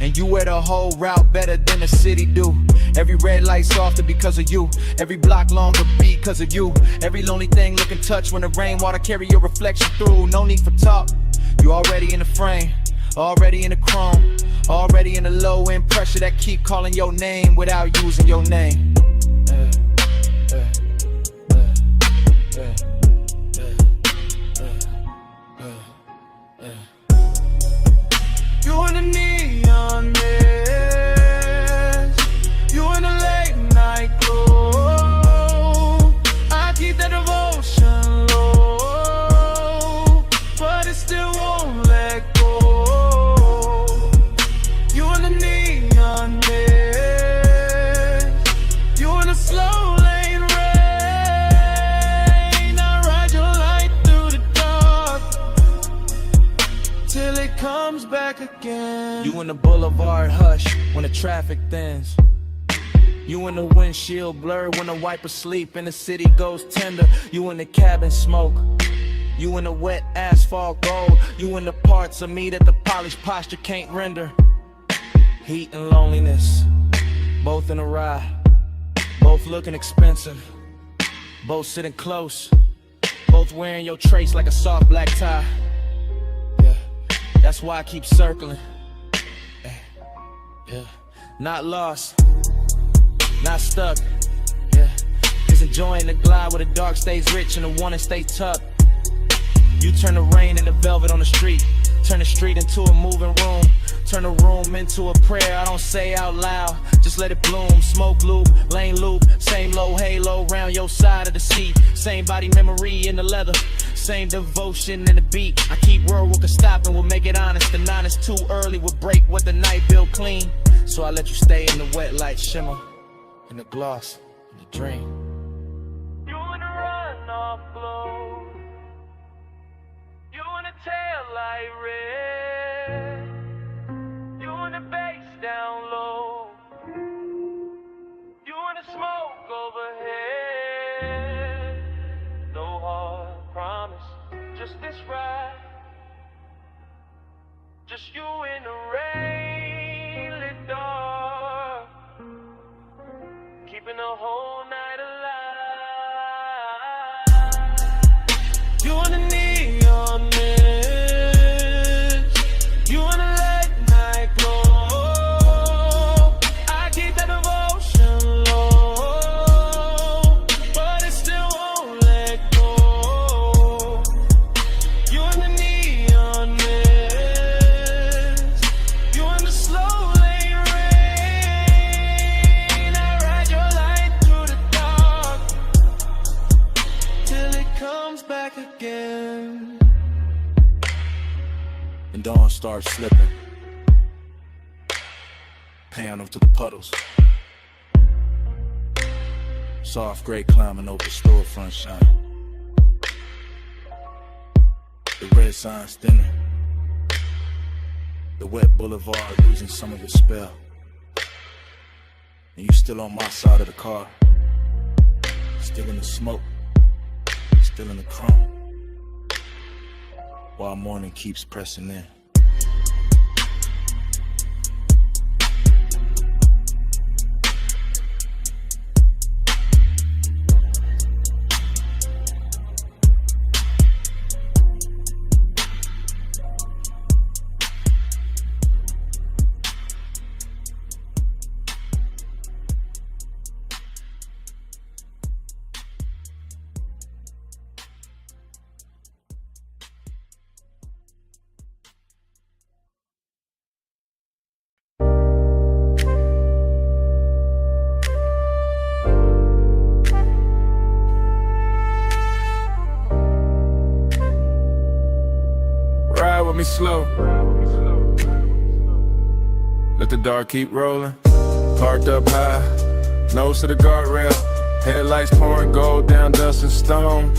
And you wear the whole route better than the city do. Every red light softer because of you, every block longer because of you, every lonely thing looking touch when the rainwater carry your reflection through. No need for talk, you already in the frame, already in the chrome, already in the low end pressure that keep calling your name without using your name. You in the neon mist, you in the late night glow. I keep that devotion low, but it still won't let go. You in the neon mist, you in the slow lane rain. I ride your light through the dark till it comes back again. You in the boulevard hush when the traffic thins. You in the windshield blur when the wipers sleep and the city goes tender. You in the cabin smoke, you in the wet asphalt gold. You in the parts of me that the polished posture can't render. Heat and loneliness, both in a ride, both looking expensive, both sitting close, both wearing your trace like a soft black tie. Yeah, that's why I keep circling. Yeah, not lost, not stuck. Yeah, just enjoying the glide where the dark stays rich and the one that stays tucked. You turn the rain into velvet on the street, turn the street into a moving room, turn the room into a prayer I don't say out loud, just let it bloom. Smoke loop, lane loop, same low halo round your side of the seat, same body memory in the leather, same devotion in the beat. I keep world what could stop and we'll make it honest. The nine is too early, we'll break what the night built clean. So I let you stay in the wet light shimmer, in the gloss, in the dream. You in the runoff glow, you in the tail light. Just you in the rain, lit dark, keeping the whole night alive. You on the neon mist, you on the late night glow. I keep that devotion low, but it still won't let go. You on the neon mist, you on the slow lane rain. I ride your light through the dark till it comes back again. And dawn starts slipping, paying to the puddles. Soft gray climbing over the storefront shine. The red signs thinning. The wet boulevard losing some of its spell. And you still on my side of the car. Still in the smoke. Still in the chrome. While morning keeps pressing in. Ride with me slow. Let the dark keep rolling. Parked up high, nose to the guardrail. Headlights pouring gold down dust and stone.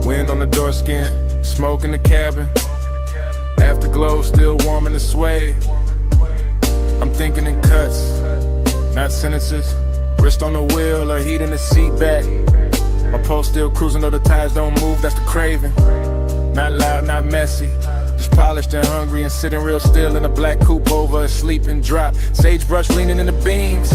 Wind on the door skin, smoke in the cabin. Afterglow still warm in the suede. I'm thinking in cuts, not sentences. Wrist on the wheel or heat in the seat back. My pulse still cruising though the tires don't move, that's the craving. Not loud, not messy, just polished and hungry and sitting real still in a black coupe over a sleeping drop. Sagebrush leaning in the beams,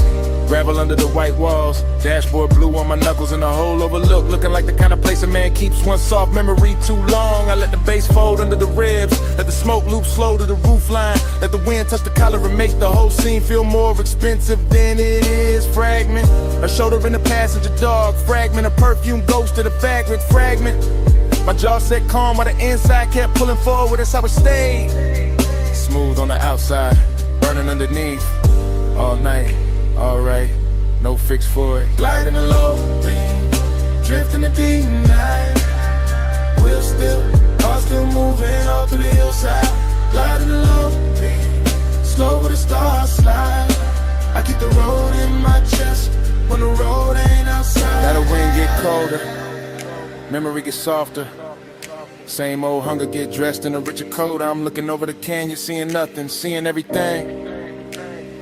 gravel under the white walls. Dashboard blue on my knuckles and the whole overlook, looking like the kind of place a man keeps one soft memory too long. I let the bass fold under the ribs, let the smoke loop slow to the roof line. Let the wind touch the collar and make the whole scene feel more expensive than it is. Fragment, a shoulder in the passenger dog. Fragment, a perfume ghost to the fabric. Fragment, my jaw set calm while the inside kept pulling forward. That's how it stayed. Smooth on the outside, burning underneath. All night, alright, no fix for it. Gliding the low beam, drifting the deep night. Wheel still, car still moving all through the hillside. Gliding the low beam, slow with the stars slide. I keep the road in my chest when the road ain't outside. Now the wind get colder, memory gets softer. Same old hunger get dressed in a richer coat. I'm looking over the canyon, seeing nothing, seeing everything.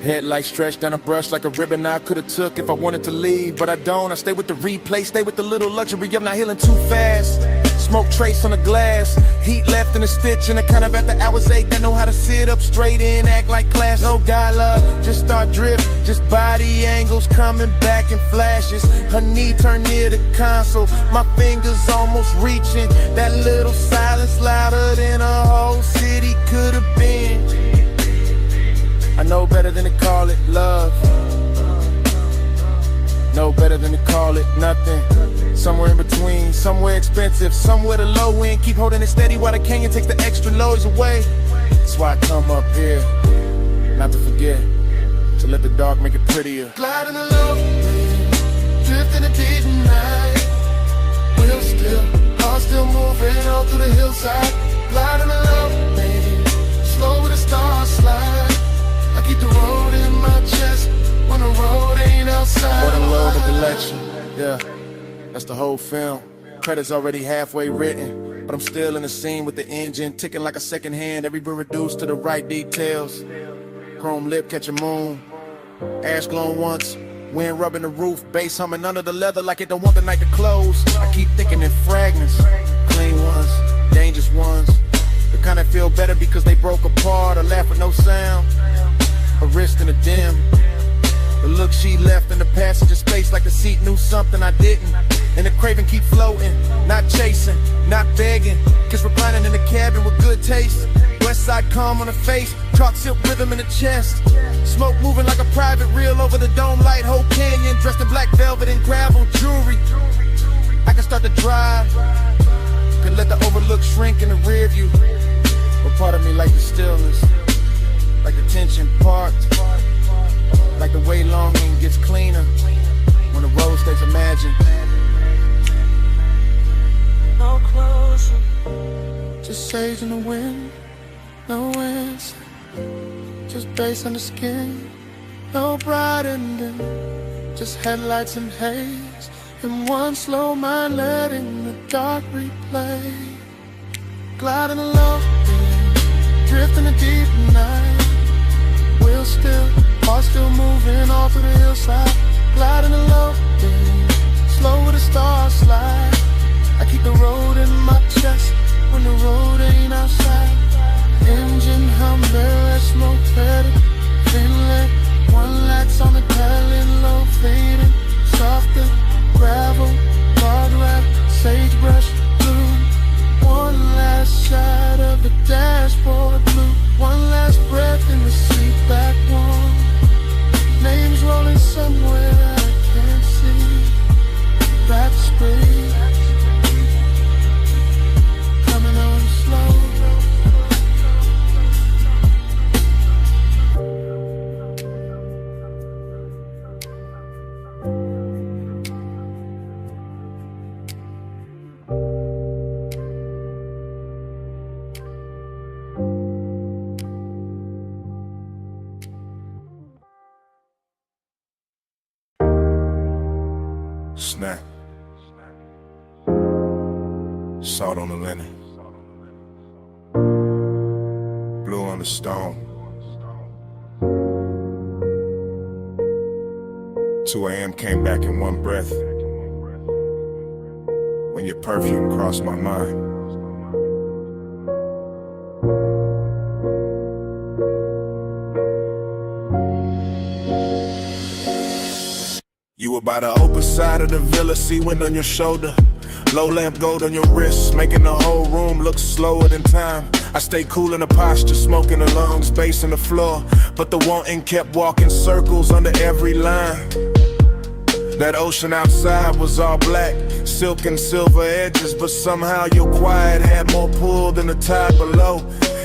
Headlights stretched down a brush like a ribbon I could've took if I wanted to leave, but I don't. I stay with the replay, stay with the little luxury of not healing too fast. Smoke trace on the glass, heat left in a stitch, and I kind of at the hours ache. I know how to sit up straight and act like class. No guy love, just start drift, just body angles coming back in flashes. Her knee turned near the console, my fingers almost reaching. That little silence louder than a whole city could have been. I know better than to call it love. Know better than to call it nothing. Somewhere in between, somewhere expensive, somewhere the low end. Keep holding it steady while the canyon takes the extra loads away. That's why I come up here, not to forget, to let the dark make it prettier. Gliding the low beam, drifting the deep night. Wheel still, car still moving all through the hillside. Gliding the low beam, slow with the stars slide. I keep the road in my chest when the road ain't outside. What a load of collection, yeah, that's the whole film. Credits already halfway written, but I'm still in the scene with the engine ticking like a second hand. Everywhere reduced to the right details. Chrome lip catching moon, ash glowing once, wind rubbing the roof, bass humming under the leather like it don't want the night to close. I keep thinking in fragments, clean ones, dangerous ones. The kind that feel better because they broke apart, or laugh with no sound, a wrist in a dim. The look she left in the passenger space, like the seat knew something I didn't. And the craving keep floating, not chasing, not begging. Kiss reclining in the cabin with good taste. West side calm on the face, chalk silk rhythm in the chest. Smoke moving like a private reel over the dome light, whole canyon. Dressed in black velvet and gravel jewelry. I can start to drive, could let the overlook shrink in the rear view. But part of me like the stillness, like the tension parked, like the way longing gets cleaner when the road stays imagined. No closer, just sage in the wind, no answer, just bass on the skin, no bright ending, just headlights and haze, and one slow mind letting the dark replay. Gliding along, drifting a deep night, wheels still, heart still moving all through the hillside. Gliding along, slow with a star slide. I keep the road in my chest when the road ain't outside. Engine hum, mirror, smoke better, inlet. One lights on the dial, low fading, softer gravel, guardrail, sagebrush blue. One last shot of the dashboard blue. One last breath in the seat back warm. Names rolling somewhere I can't see. Back speed, coming on slow. Snack. Salt on the linen. Blue on the stone. 2 a.m. came back in one breath. When your perfume crossed my mind. You were by the open side of the villa, see wind on your shoulder. Low lamp gold on your wrist, making the whole room look slower than time. I stay cool in the posture, smoking the lungs, bass in the floor. But the wanting kept walking circles under every line. That ocean outside was all black, silk and silver edges. But somehow your quiet had more pull than the tide below.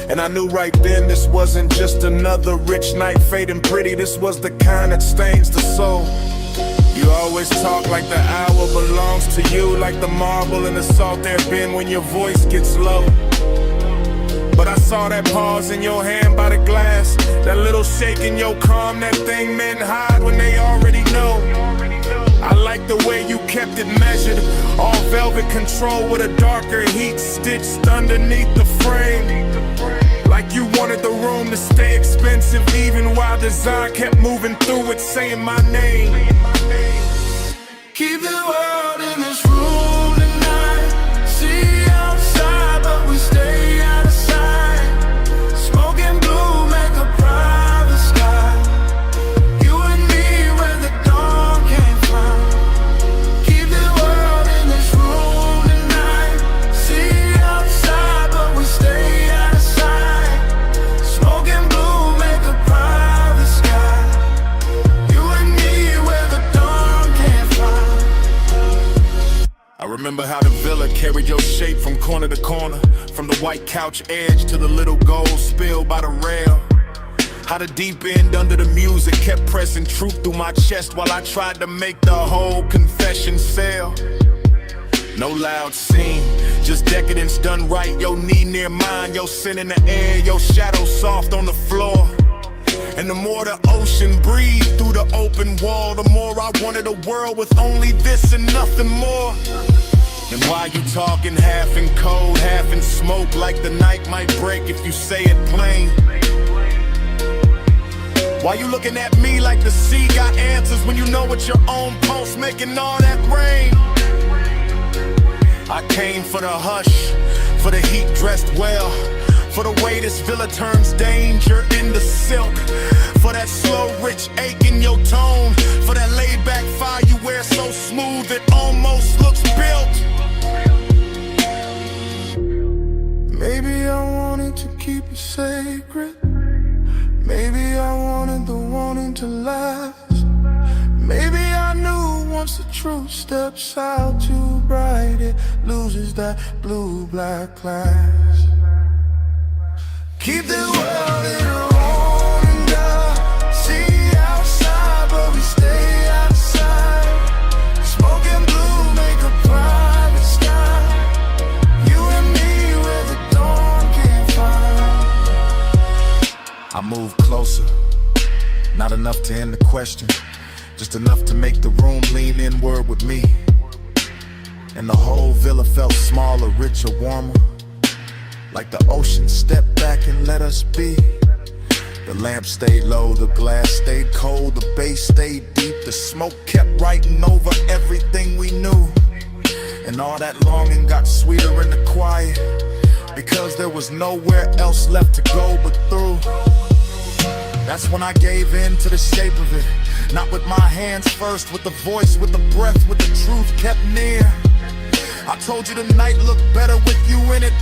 And I knew right then this wasn't just another rich night fading pretty. This was the kind that stains the soul. You always talk like the hour belongs to you, like the marble in the salt there bin when your voice gets low. But I saw that pause in your hand by the glass, that little shake in your calm, that thing men hide when they already know. I like the way you kept it measured, all velvet control with a darker heat stitched underneath the frame. Like you wanted the room to stay expensive, even while design kept moving through it, saying my name. Keep the world in this room tonight. See outside, but we stay out of sight. Smoking blue, make a private sky. You and me where the dawn can't find. Keep the world in this room tonight. See outside, but we stay out of sight. Smoking blue, make a private sky. You and me where the dawn can't find. I remember how the villa carried your shape from corner to corner, from the white couch edge to the little gold spill by the rail. How the deep end under the music kept pressing truth through my chest while I tried to make the whole confession sell. No loud scene, just decadence done right. Your knee near mine, your sin in the air, your shadow soft on the floor. And the more the ocean breathed through the open wall, the more I wanted a world with only this and nothing more. And why you talking half in cold, half in smoke, like the night might break if you say it plain? Why you looking at me like the sea got answers when you know it's your own pulse making all that rain? I came for the hush, for the heat dressed well, For the way this villa turns danger into silk. For that slow, rich ache in your tone. For that laid back fire you wear so smooth it almost looks built. Maybe I wanted to keep it sacred. Maybe I wanted the wanting to last. Maybe I knew once the truth steps out too bright, it loses that blue-black class. Keep the world in our own and see outside, but we stay outside. Smoking blue, make a private sky. You and me where the dawn can't find. I move closer, not enough to end the question, just enough to make the room lean inward with me. And the whole villa felt smaller, richer, warmer. Like the ocean stepped back and let us be. The lamp stayed low, the glass stayed cold, the bass stayed deep. The smoke kept writing over everything we knew. And all that longing got sweeter in the quiet, because there was nowhere else left to go but through. That's when I gave in to the shape of it. Not with my hands first, with the voice, with the breath, with the truth kept near. I told you the night looked better with you in it,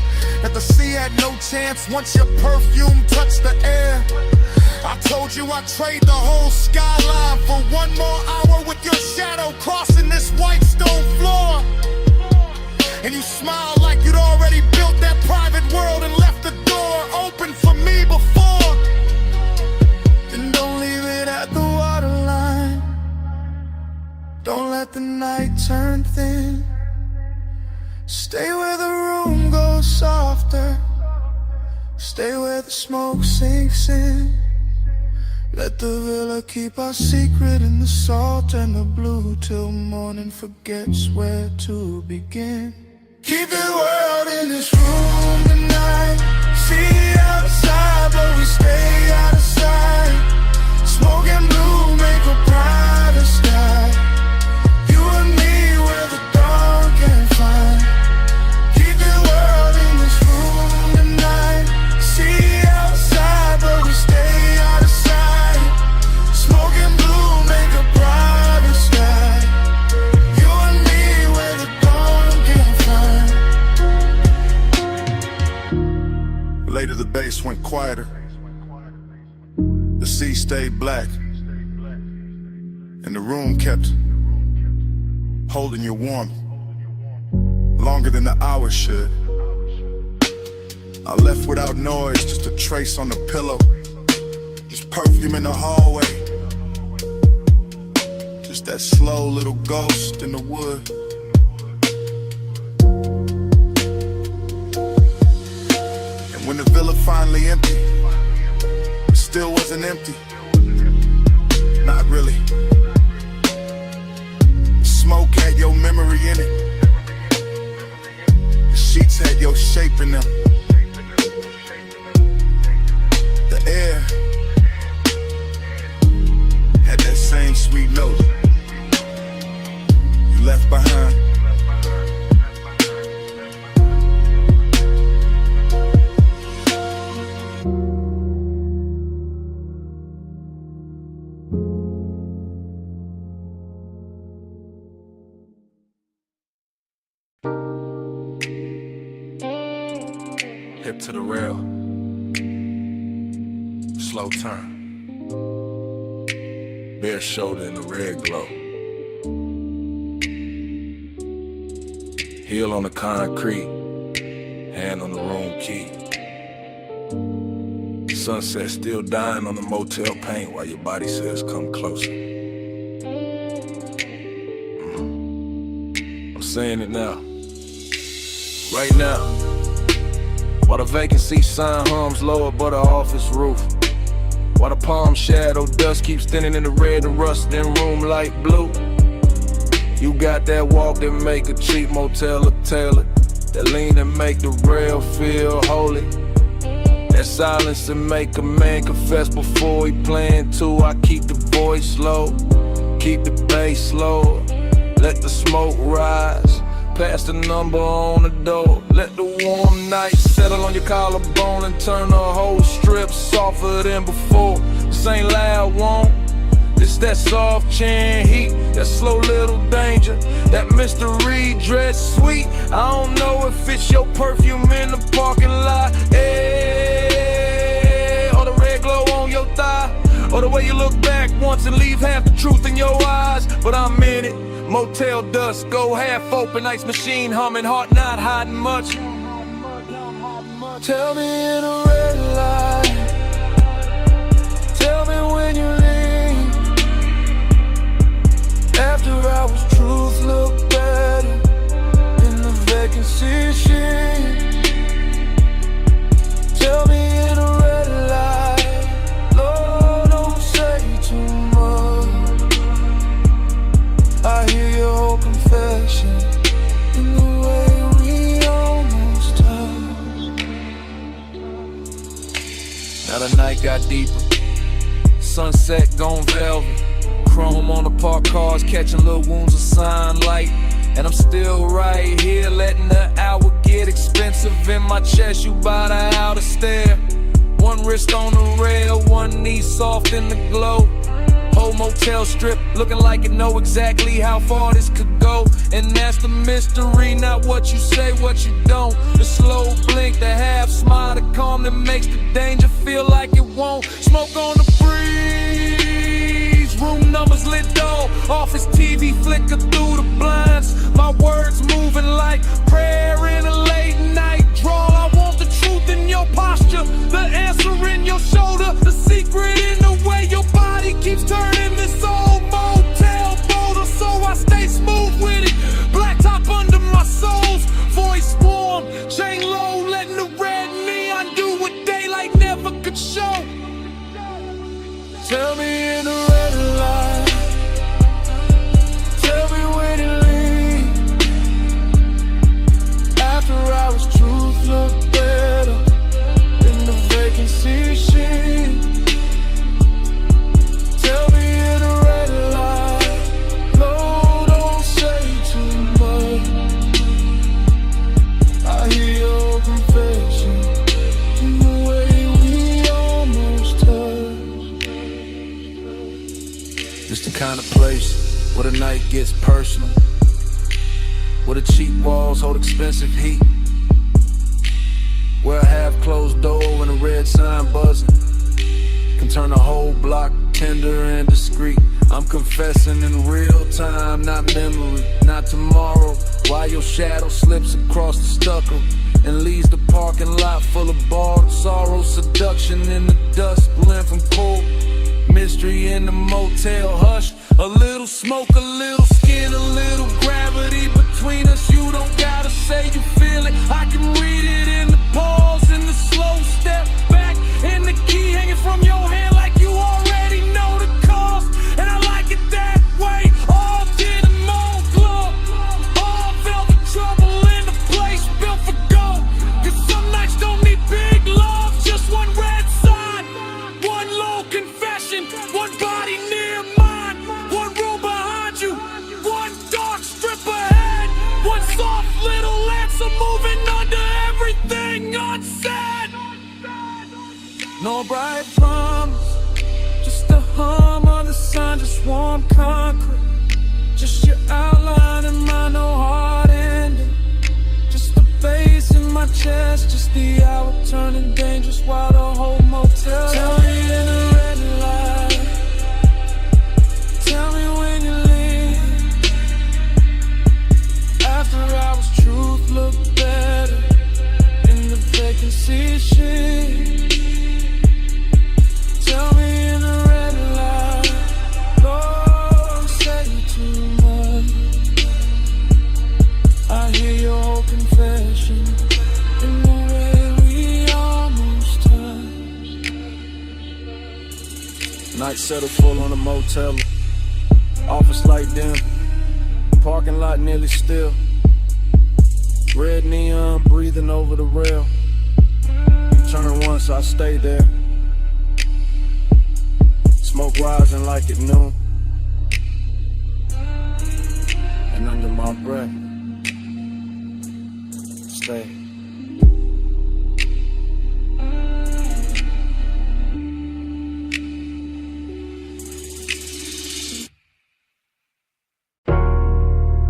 that the sea had no chance once your perfume touched the air. I told you I'd trade the whole skyline for one more hour with your shadow crossing this white stone floor. And you smiled like you'd already built that private world and left the door open for me before. Then don't leave it at the waterline. Don't let the night turn thin. Stay where the room goes softer. Stay where the smoke sinks in. Let the villa keep our secret in the salt and the blue till morning forgets where to begin. Keep the world in this room tonight. See outside, but we stay out of sight. Smoke and blue make a brighter sky. You and me where the dawn can't find. Keep the world in this room tonight. See outside, but we stay out of sight. Smoke and blue make a brighter sky. You and me where the dawn can't find. Later the bass went quieter, the sea stayed black, and the room kept holding you warm, longer than the hours should. I left without noise, just a trace on the pillow, just perfume in the hallway, just that slow little ghost in the wood. And when the villa finally emptied, it still wasn't empty, not really. Smoke had your memory in it. The sheets had your shape in them. The air had that same sweet note you left behind. Hip to the rail, slow turn, bare shoulder in the red glow, heel on the concrete, hand on the room key. Sunset still dying on the motel paint while your body says come closer. I'm saying it now, right now. While the vacancy sign hums low above the office roof. While the palm shadow dust keeps thinning in the red and rust in room light blue. You got that walk that make a cheap motel a tailor. That lean that make the rail feel holy. That silence that make a man confess before he playing too. I keep the voice low, keep the bass low. Let the smoke rise, past the number on the door. Let the warm night settle on your collarbone and turn the whole strip softer than before. This ain't loud, won't. It's that soft chin heat, that slow little danger, that mystery dress sweet. I don't know if it's your perfume in the parking lot, or the red glow on your thigh, or the way you look back once and leave half the truth in your eyes. But I'm in it, motel dust, go half open, ice machine humming, heart not hiding much. Tell me in a red light, tell me when you leave. After hours, truth look better in the vacancy sheen. Tell me in a red light, Lord, don't say too much. I hear your whole confession in the way we almost touched. Now the night got deeper, sunset gone velvet. Chrome on the parked cars, catching little wounds of sunlight. And I'm still right here, letting the hour get expensive in my chest. You by the outer stair, one wrist on the rail, one knee soft in the glow. Whole motel strip, looking like it know exactly how far this could go. And that's the mystery, not what you say, what you don't. The slow blink, the half smile, the calm that makes the danger feel like it won't. Smoke on the breeze, room numbers lit dull, office TV flicker through the blinds. My words moving like prayer in a late night drawl. I want the truth in your posture, the answer in your shoulder, the secret in the way your body keeps turning this old motel boulder. So I stay smooth with it, black top under my soles, voice warm, chain low, letting the red neon do what daylight never could show. Tell me in the red light, tell me when you leave. After hours, truth look better in the vacancy sheen. Tell me in the red light, Lord, don't say too much. I hear your confession in the way we almost touched. It's the kind of place where the night gets personal, where the cheap walls hold expensive heat, where a half-closed door and a red sign buzzing can turn a whole block tender and discreet. I'm confessing in real time, not memory, not tomorrow. While your shadow slips across the stucco and leaves the parking lot full of borrowed sorrow. Seduction in the dust, blend from cold mystery in the motel hush. A little smoke, a little skin, a little gravity between us. You don't gotta say you feel it, I can read it in the pause, in the slow step back, in the key hanging from your hand like you already know the cost. And I like it that way, all denim mall club, all velvet trouble in the place built for gold. Cause some nights don't need big love, just one red sign, one low confession, one body near mine, one room behind you, one dark strip ahead, one soft little answer moving under everything unsaid. No bright promise, just a hum of the sun, just warm concrete, just your outline in my no hard ending, just the bass in my chest, just the hour turning dangerous while the whole motel. Tell me in the red light, tell me when you leave. After hours, truth look better in the vacancy sheen. Tell me in the red light, don't say too much. I hear your whole confession in the way we almost touched. Night settle full on the motel, office light dim, parking lot nearly still. Red neon breathing over the rail. Turn once, I stay there. Smoke rising like at noon, and under my breath say.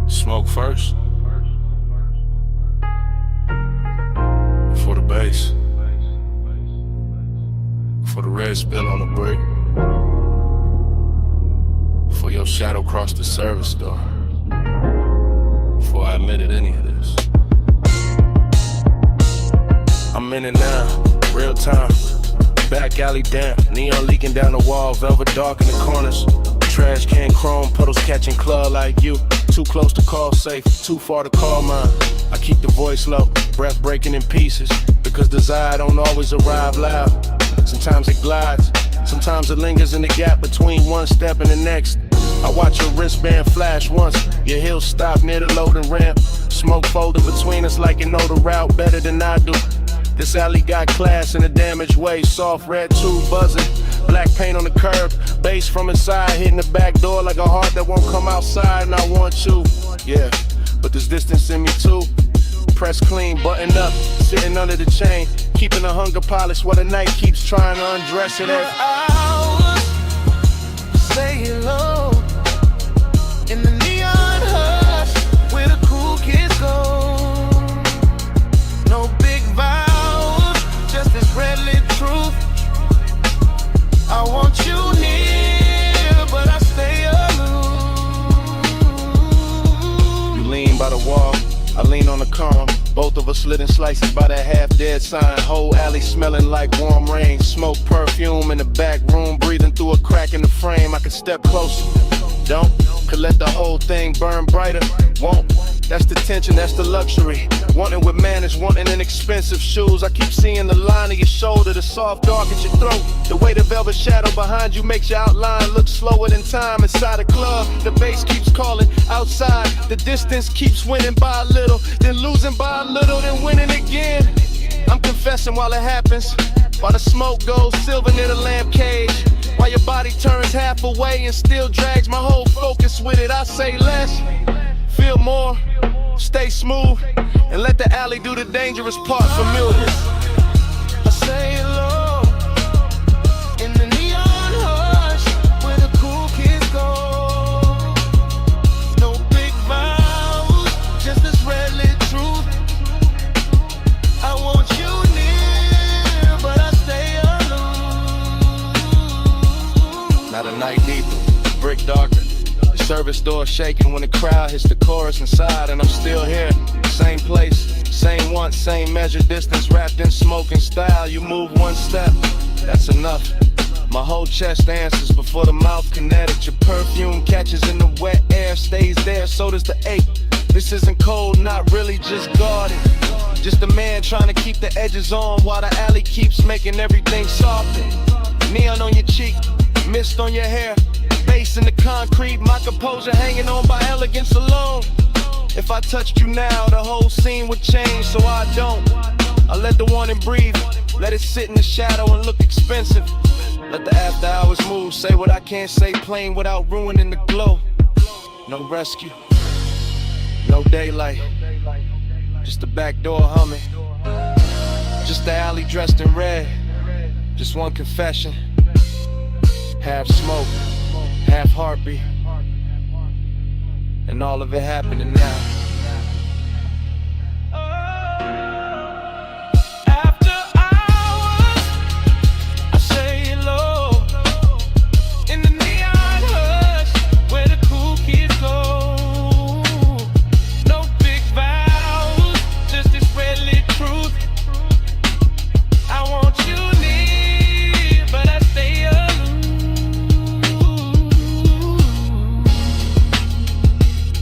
Smoke first. For the bass. For the red spill on the brick. For your shadow cross the service door. Before I admitted any of this. I'm in it now, real time. Back alley damp, neon leaking down the wall, velvet dark in the corners. Trash can chrome, puddles catching club like you. Too close to call safe, too far to call mine. I keep the voice low, breath breaking in pieces. Because desire don't always arrive loud. Sometimes it glides, sometimes it lingers in the gap between one step and the next. I watch your wristband flash once, your heels stop near the loading ramp. Smoke folded between us like you know the route better than I do. This alley got class in a damaged way, soft red tube buzzing. Black paint on the curb, bass from inside, hitting the back door like a heart that won't come outside, and I want you. Yeah, but there's distance in me too. Press clean, buttoned up, sitting under the chain, keeping the hunger polished while the night keeps trying to undress it. Hours, say hello in the neon hush where the cool kids go. No big vows, just this red lit truth. I want you near, but I stay aloof. You lean by the wall, I lean on the column. Both of us slitting slices by that half-dead sign. Whole alley smelling like warm rain. Smoke perfume in the back room, breathing through a crack in the frame. I can step closer, don't. Could let the whole thing burn brighter, won't. That's the tension, that's the luxury. Wanting with manners, wanting in expensive shoes. I keep seeing the line of your shoulder, the soft dark at your throat. The way the velvet shadow behind you makes your outline look slower than time. Inside a club, the bass keeps calling. Outside, the distance keeps winning by a little, then losing by a little, then winning again. I'm confessing while it happens, while the smoke goes silver near the lamp cage. While your body turns half away and still drags my whole focus with it. I say less, feel more, stay smooth, and let the alley do the dangerous part familiar. I say hello in the neon hush where the cool kids go. No big vows, just this red lit truth. I want you near, but I stay aloof. Not a night deeper, brick darker. The service door shaking when the crowd hits the chorus inside, and I'm still here. Same place, same want, same measure, distance wrapped in smoke and style. You move one step, that's enough. My whole chest answers before the mouth kinetic. Your perfume catches in the wet air, stays there, so does the ache. This isn't cold, not really, just guarded. Just a man trying to keep the edges on while the alley keeps making everything softer. Neon on your cheek, mist on your hair, bass in the concrete, my composure hanging on by elegance alone. If I touched you now, the whole scene would change, so I don't. I let the warning breathe, let it sit in the shadow and look expensive. Let the after hours move, say what I can't say plain without ruining the glow. No rescue, no daylight, just the back door humming. Just the alley dressed in red, just one confession. Half smoke, half heartbeat, and all of it happening now. After hours, I say hello in the neon hush where the cool kids go. No big vows, just this red lit truth. I want you near, but I stay aloof.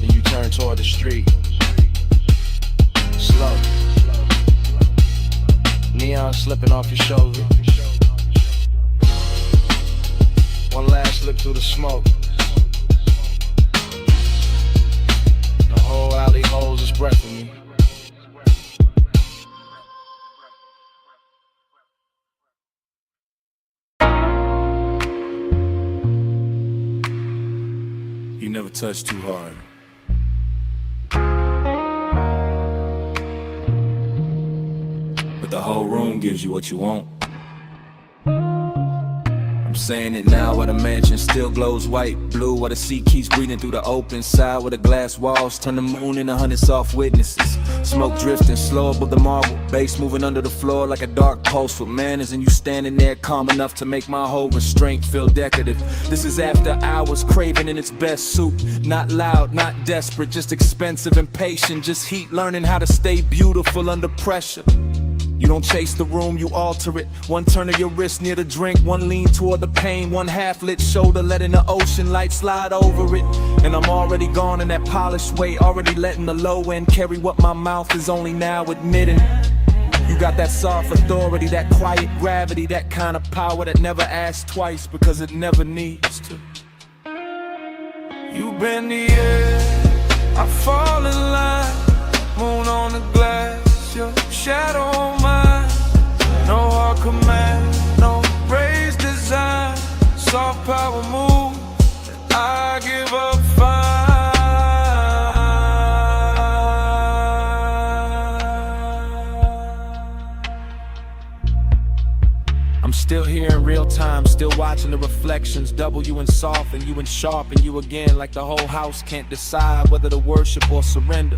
Then you turn toward the street, slow. Neon slipping off your shoulder. One last look through the smoke. The whole alley holds its breath in me. You never touched too hard. the whole room gives you what you want. I'm saying it now while the mansion still glows white, blue, while the sea keeps breathing through the open side, where the glass walls turn the moon into 100 soft witnesses. Smoke drifting slow above the marble, bass moving under the floor like a dark pulse with manners, and you standing there calm enough to make my whole restraint feel decorative. This is after hours, craving in its best suit, not loud, not desperate, just expensive and patient, just heat, learning how to stay beautiful under pressure. You don't chase the room, you alter it. One turn of your wrist near the drink, one lean toward the pain, one half-lit shoulder letting the ocean light slide over it. And I'm already gone in that polished way, already letting the low end carry what my mouth is only now admitting. You got that soft authority, that quiet gravity, that kind of power that never asks twice because it never needs to. You bend the air, I fall in line, moon on the glass. Your shadow on mine, no hard command, no raised design, soft power move, I give up fine. I'm still here in real time, still watching the reflections, double you in soft and you in sharp and you again, like the whole house can't decide whether to worship or surrender.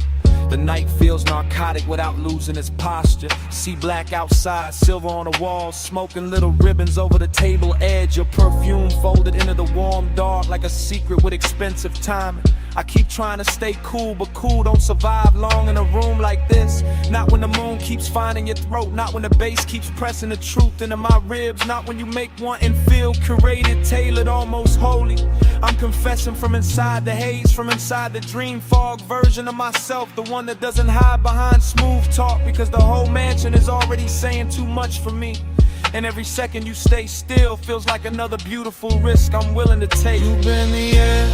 The night feels narcotic without losing its posture. See black outside, silver on the walls, smoking little ribbons over the table edge. Your perfume folded into the warm dark like a secret with expensive timing. I keep trying to stay cool, but cool don't survive long in a room like this. Not when the moon keeps finding your throat, not when the bass keeps pressing the truth into my ribs, not when you make one and feel curated, tailored, almost holy. I'm confessing from inside the haze, from inside the dream fog version of myself, the one that doesn't hide behind smooth talk, because the whole mansion is already saying too much for me. And every second you stay still feels like another beautiful risk I'm willing to take. You bend the air,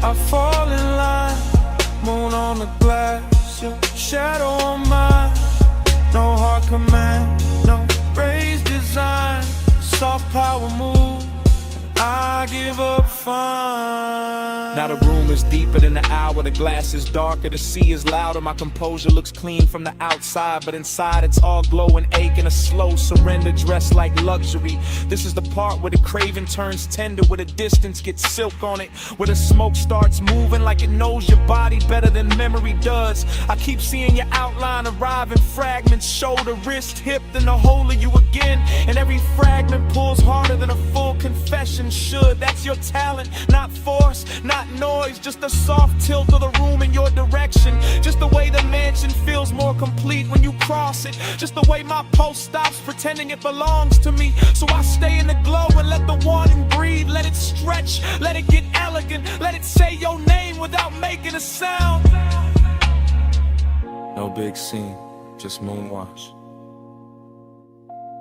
I fall in line, moon on the glass, your shadow on mine, no hard command, no raised design, soft power move, I give up fine. Now the room is deeper than the hour, the glass is darker, the sea is louder, my composure looks clean from the outside, but inside it's all glow and ache and a slow surrender dressed like luxury. This is the part where the craving turns tender, where the distance gets silk on it, where the smoke starts moving like it knows your body better than memory does. I keep seeing your outline arrive in fragments, shoulder, wrist, hip, then the whole of you again, and every fragment pulls harder than a full confession should. That's your talent, not force, not noise, just a soft tilt of the room in your direction. Just the way the mansion feels more complete when you cross it. Just the way my pulse stops pretending it belongs to me. So I stay in the glow and let the wanting breathe. Let it stretch, let it get elegant, let it say your name without making a sound. No big scene, just moonwash.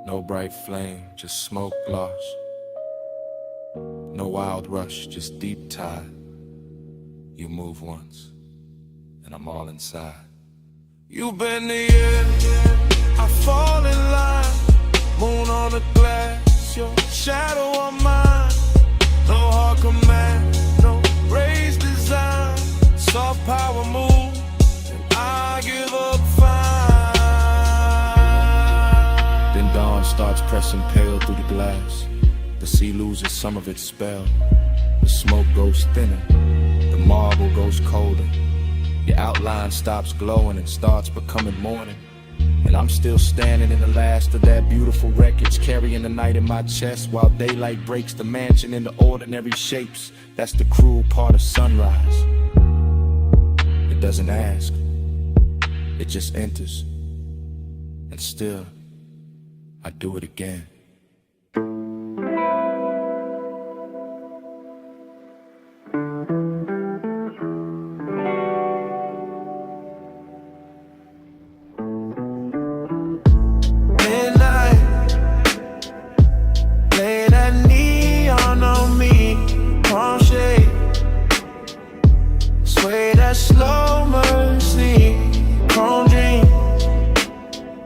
No bright flame, just smoke gloss. No wild rush, just deep tide. You move once, and I'm all inside. You bend the air, I fall in line, moon on the glass, your shadow on mine, no hard command, no raised design, soft power move, and I give up fine. Then dawn starts pressing pale through the glass. The sea loses some of its spell. The smoke goes thinner, the marble goes colder. Your outline stops glowing and starts becoming morning. And I'm still standing in the last of that beautiful wreckage, carrying the night in my chest while daylight breaks the mansion into ordinary shapes. That's the cruel part of sunrise. It doesn't ask, it just enters. And still, I do it again. Slow mercy, chrome dream,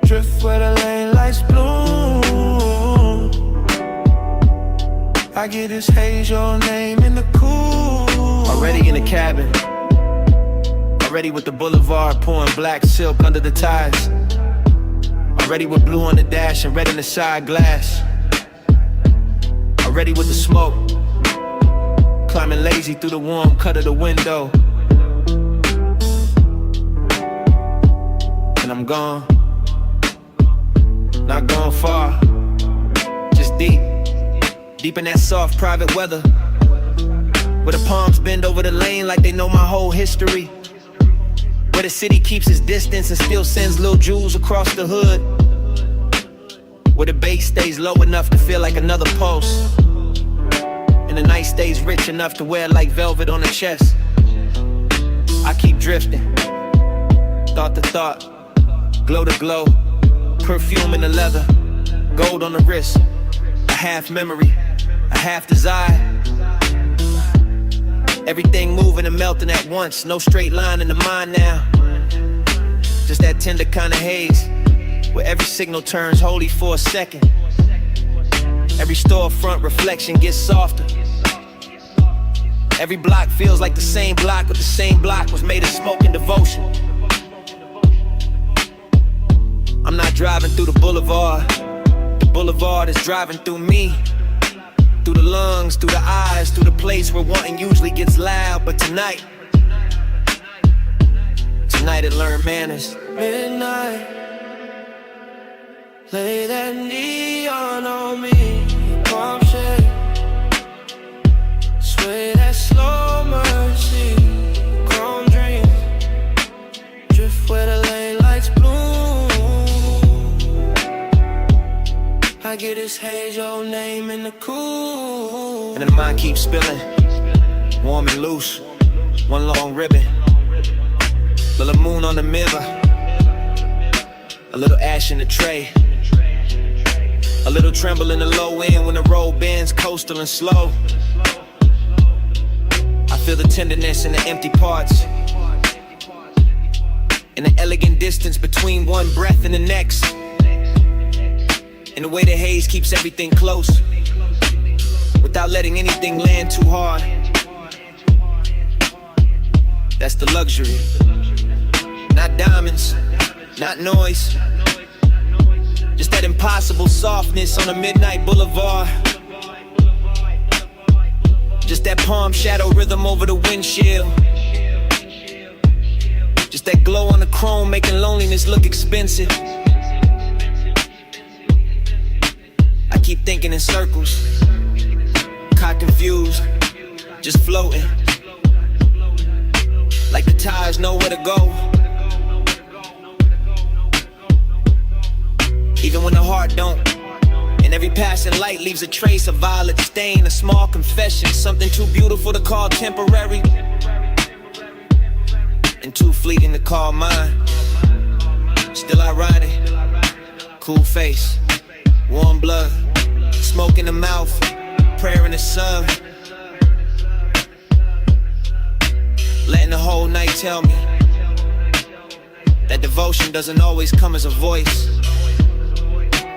drift where the lane lights bloom. I get this haze, your name in the cool. Already in the cabin, already with the boulevard pouring black silk under the ties. Already with blue on the dash and red in the side glass. Already with the smoke. Climbing lazy through the warm cut of the window. And I'm gone. Not gone far. Just deep. Deep in that soft private weather. Where the palms bend over the lane like they know my whole history. Where the city keeps its distance and still sends little jewels across the hood. Where the bass stays low enough to feel like another pulse. And the night stays rich enough to wear like velvet on the chest. I keep drifting. Thought to thought. Glow to glow. Perfume in the leather. Gold on the wrist. A half memory. A half desire. Everything moving and melting at once. No straight line in the mind now. Just that tender kind of haze, where every signal turns holy for a second. Every storefront reflection gets softer. Every block feels like the same block, but the same block was made of smoke and devotion. I'm not driving through the boulevard. The boulevard is driving through me. Through the lungs, through the eyes, through the place where wanting usually gets loud. But tonight it learned manners. Midnight, lay that neon on me. Palm shade, sway that slow mercy. Chrome dream, drift where the lane lights bloom. I get this haze, your name in the cool. And the mind keeps spilling, warm and loose. One long ribbon, little moon on the mirror, a little ash in the tray, a little tremble in the low end when the road bends coastal and slow. I feel the tenderness in the empty parts, in the elegant distance between one breath and the next, and the way the haze keeps everything close without letting anything land too hard. That's the luxury. Not diamonds, not noise. Just that impossible softness on a midnight boulevard. Just that palm shadow rhythm over the windshield. Just that glow on the chrome making loneliness look expensive. I keep thinking in circles, caught confused, just floating. Like the tides know where to go. Even when the heart don't. And every passing light leaves a trace, a violet stain, a small confession. Something too beautiful to call temporary, and too fleeting to call mine. Still ironic. Cool face, warm blood, smoke in the mouth, prayer in the sun. Letting the whole night tell me that devotion doesn't always come as a voice.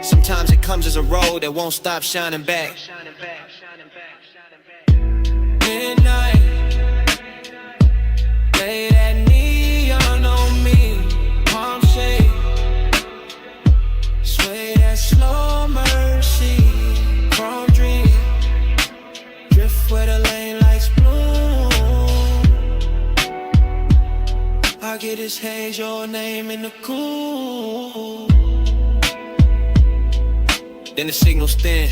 Sometimes it comes as a road that won't stop shining back. Midnight, lay that neon on me. Palm shade, sway that slow mercy. Chrome dream, drift where the lane lights bloom. I get this haze, your name in the cool. Then the signals thin.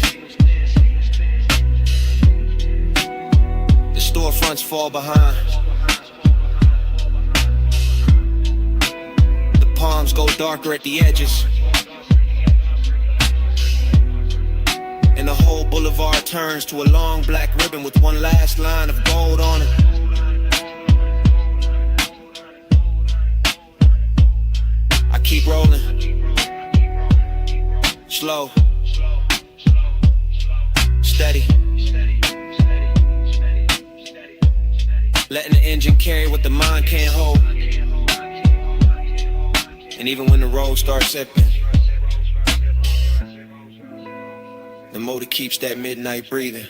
The storefronts fall behind. The palms go darker at the edges. And the whole boulevard turns to a long black ribbon with one last line of gold on it. I keep rolling. Slow. Steady. Letting the engine carry what the mind can't hold. And even when the road starts slipping, the motor keeps that midnight breathing.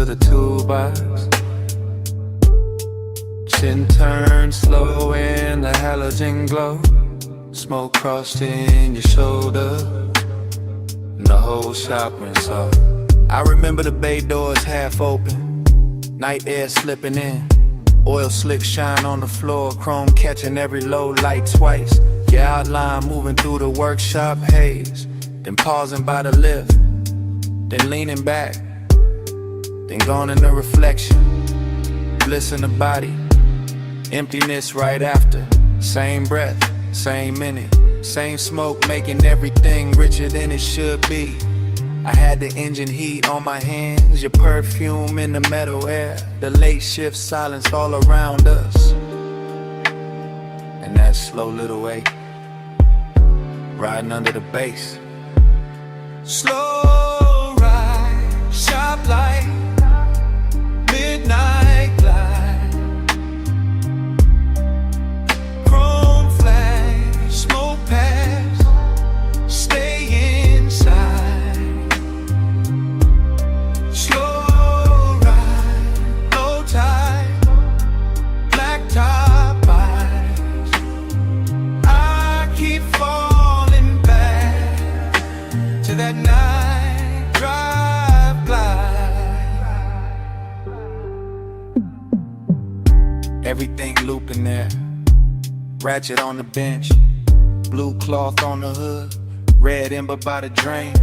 the toolbox. Chin turn slow in the halogen glow. Smoke crossed in your shoulder, and the whole shop went soft. I remember the bay doors half open, night air slipping in. Oil slick shine on the floor, chrome catching every low light twice. Your outline moving through the workshop haze, then pausing by the lift, then leaning back, then gone in the reflection. Bliss in the body, emptiness right after. Same breath, same minute, same smoke making everything richer than it should be. I had the engine heat on my hands, your perfume in the metal air, the late shift silence all around us, and that slow little wake, riding under the bass. Slow ride, sharp light, midnight glide, chrome flash, smoke pass, stay inside. Slow ride, low tide, black top eyes. I keep falling back to that night drive glide. Everything looping there, ratchet on the bench, blue cloth on the hood, red ember by the drain.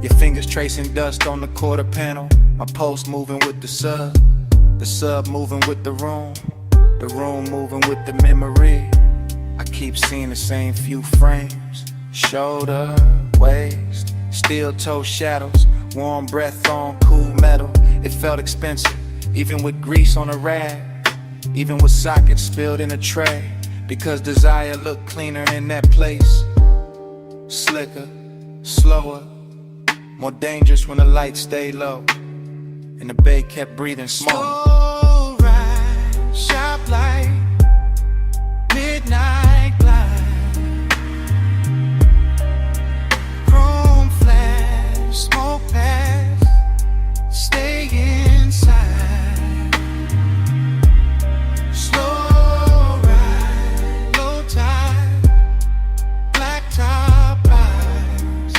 Your fingers tracing dust on the quarter panel. My post moving with the sub moving with the room moving with the memory. I keep seeing the same few frames, shoulder, waist, steel toe shadows, warm breath on cool metal. It felt expensive, even with grease on a rag, even with sockets spilled in a tray, because desire looked cleaner in that place. Slicker, slower, more dangerous when the lights stay low, and the bay kept breathing smoke. Slow ride, sharp light, midnight glide, chrome flash, smoke pass, stay inside. Slow ride, low tide, black top eyes.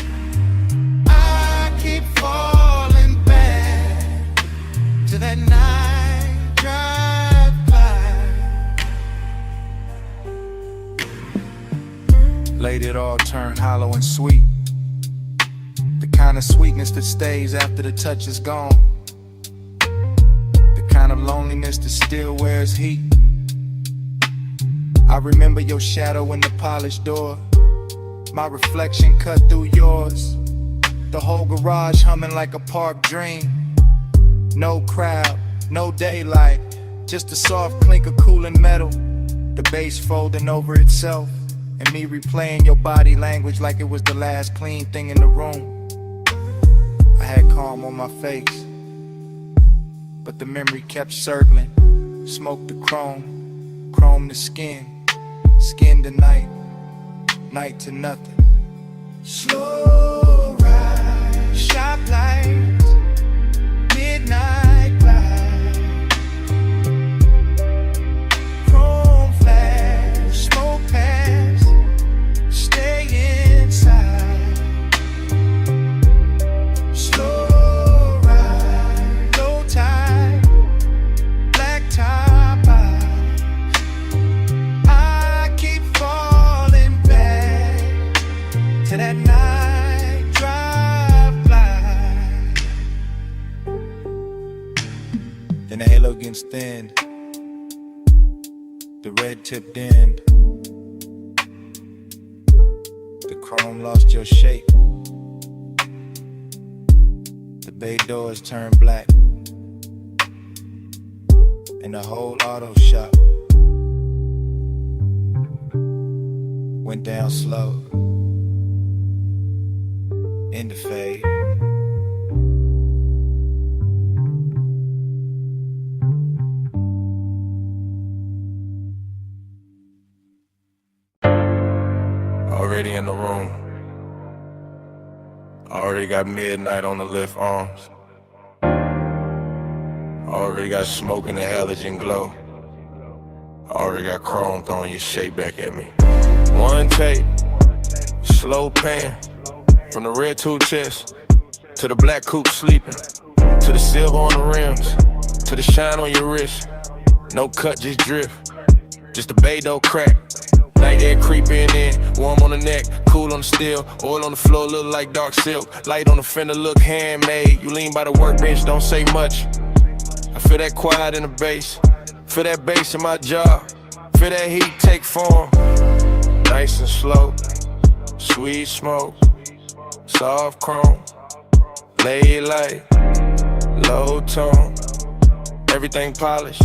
I keep falling back to that night drive by. Late it all turned hollow and sweet, the kind of sweetness that stays after the touch is gone, the kind of loneliness that still wears heat. I remember your shadow in the polished door, my reflection cut through yours, the whole garage humming like a park dream. No crowd, no daylight, just a soft clink of cooling metal, the bass folding over itself, and me replaying your body language like it was the last clean thing in the room. I had calm on my face, but the memory kept circling. Smoke to chrome, chrome to skin, skin to night, night to nothing. Slow ride, sharp light, midnight glide, chrome flash, smoke pass, stay inside. Slow ride, low tide, black top eyes. I keep falling back to that night drive by. Then the halo gets thinned, the red tip dimmed, the chrome lost your shape, the bay doors turned black, and the whole auto shop went down slow, into fade. Already in the room. Already got midnight on the lift arms. Already got smoke in the halogen glow. Already got chrome throwing your shape back at me. One take, slow pan. From the red two chest to the black coupe sleeping, to the silver on the rims, to the shine on your wrist. No cut, just drift. Just a Beto crack. Night air creeping in, warm on the neck, cool on the steel. Oil on the floor, look like dark silk. Light on the fender, look handmade. You lean by the workbench, don't say much. I feel that quiet in the bass. Feel that bass in my jaw. Feel that heat take form. Nice and slow. Sweet smoke. Soft chrome. Lay light. Low tone. Everything polished.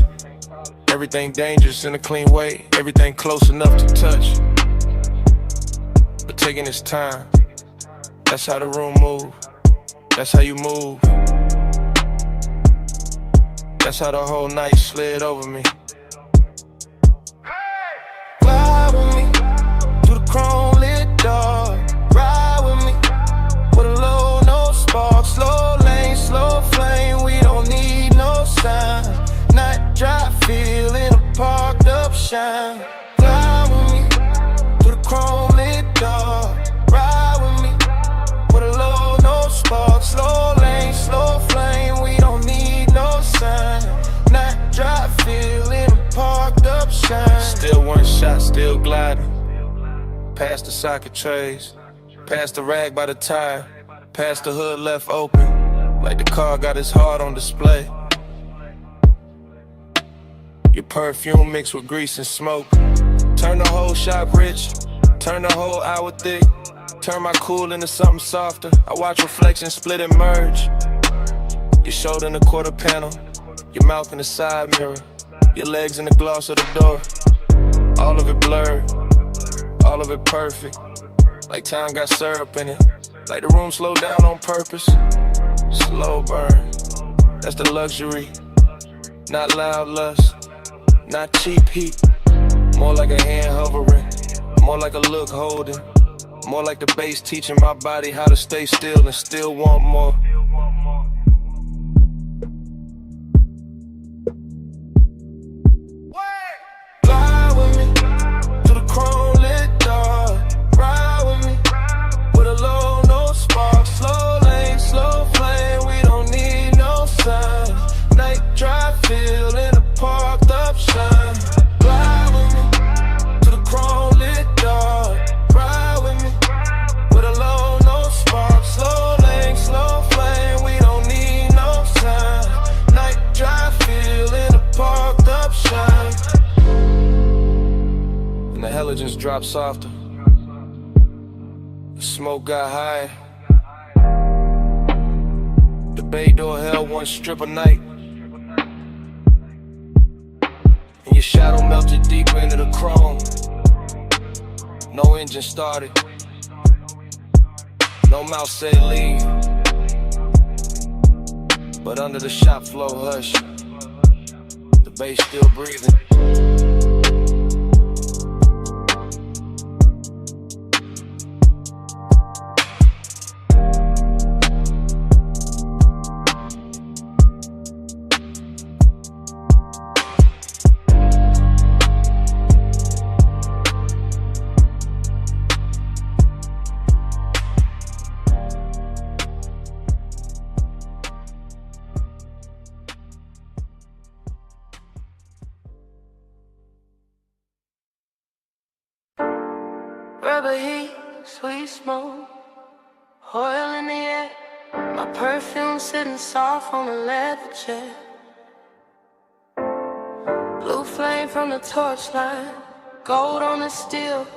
Everything dangerous in a clean way. Everything close enough to touch, but taking its time. That's how the room move. That's how you move. That's how the whole night slid over me. Ride with me through the chrome lit door. Ride with me with a low, no spark. Slow lane, slow flame. We don't need no sign. Not dry, feeling a parked up shine. Fly with me through the chrome lit door. Ride with me with a low, no spark. Slow lane, slow flame. We don't need no sign. Not dry, feeling a parked up shine. Still one shot, still gliding. Past the socket trays, past the rag by the tire, past the hood left open, like the car got its heart on display. Your perfume mixed with grease and smoke. Turn the whole shop rich, turn the whole hour thick. Turn my cool into something softer. I watch reflections split and merge. Your shoulder in the quarter panel, your mouth in the side mirror, your legs in the gloss of the door. All of it blurred, all of it perfect. Like time got syrup in it, like the room slowed down on purpose. Slow burn, that's the luxury. Not loud lust, not cheap heat. More like a hand hovering, more like a look holding. More like the bass teaching my body how to stay still and still want more. Fly with me through the chrome lit door. Ride with me with a low, no spark. Slow lane, slow flame. We don't need no sign. Night drive, feeling a parked up shine. Fly with me through the chrome lit door. Ride with me with a low, no spark. Slow lane, slow flame. We don't need no sign. Night drive, feeling a parked up shine. And the halogens dropped softer. The smoke got high. The bay door held one strip a night. And your shadow melted deeper into the chrome. No engine started. No mouth said leave. But under the shop floor hush, the bass still breathing. Rubber heat, sweet smoke, oil in the air. My perfume sitting soft on a leather chair. Blue flame from the torchlight, gold on the steel.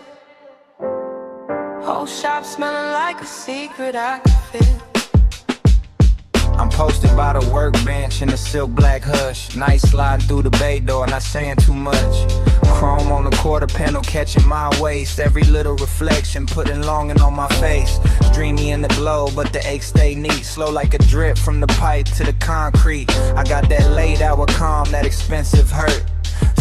Whole shop smelling like a secret I can feel. I'm posted by the workbench in the silk black hush. Night sliding through the bay door, not saying too much. Chrome on the quarter panel catching my waist. Every little reflection putting longing on my face. Dreamy in the glow, but the ache stay neat. Slow like a drip from the pipe to the concrete. I got that late hour calm, that expensive hurt.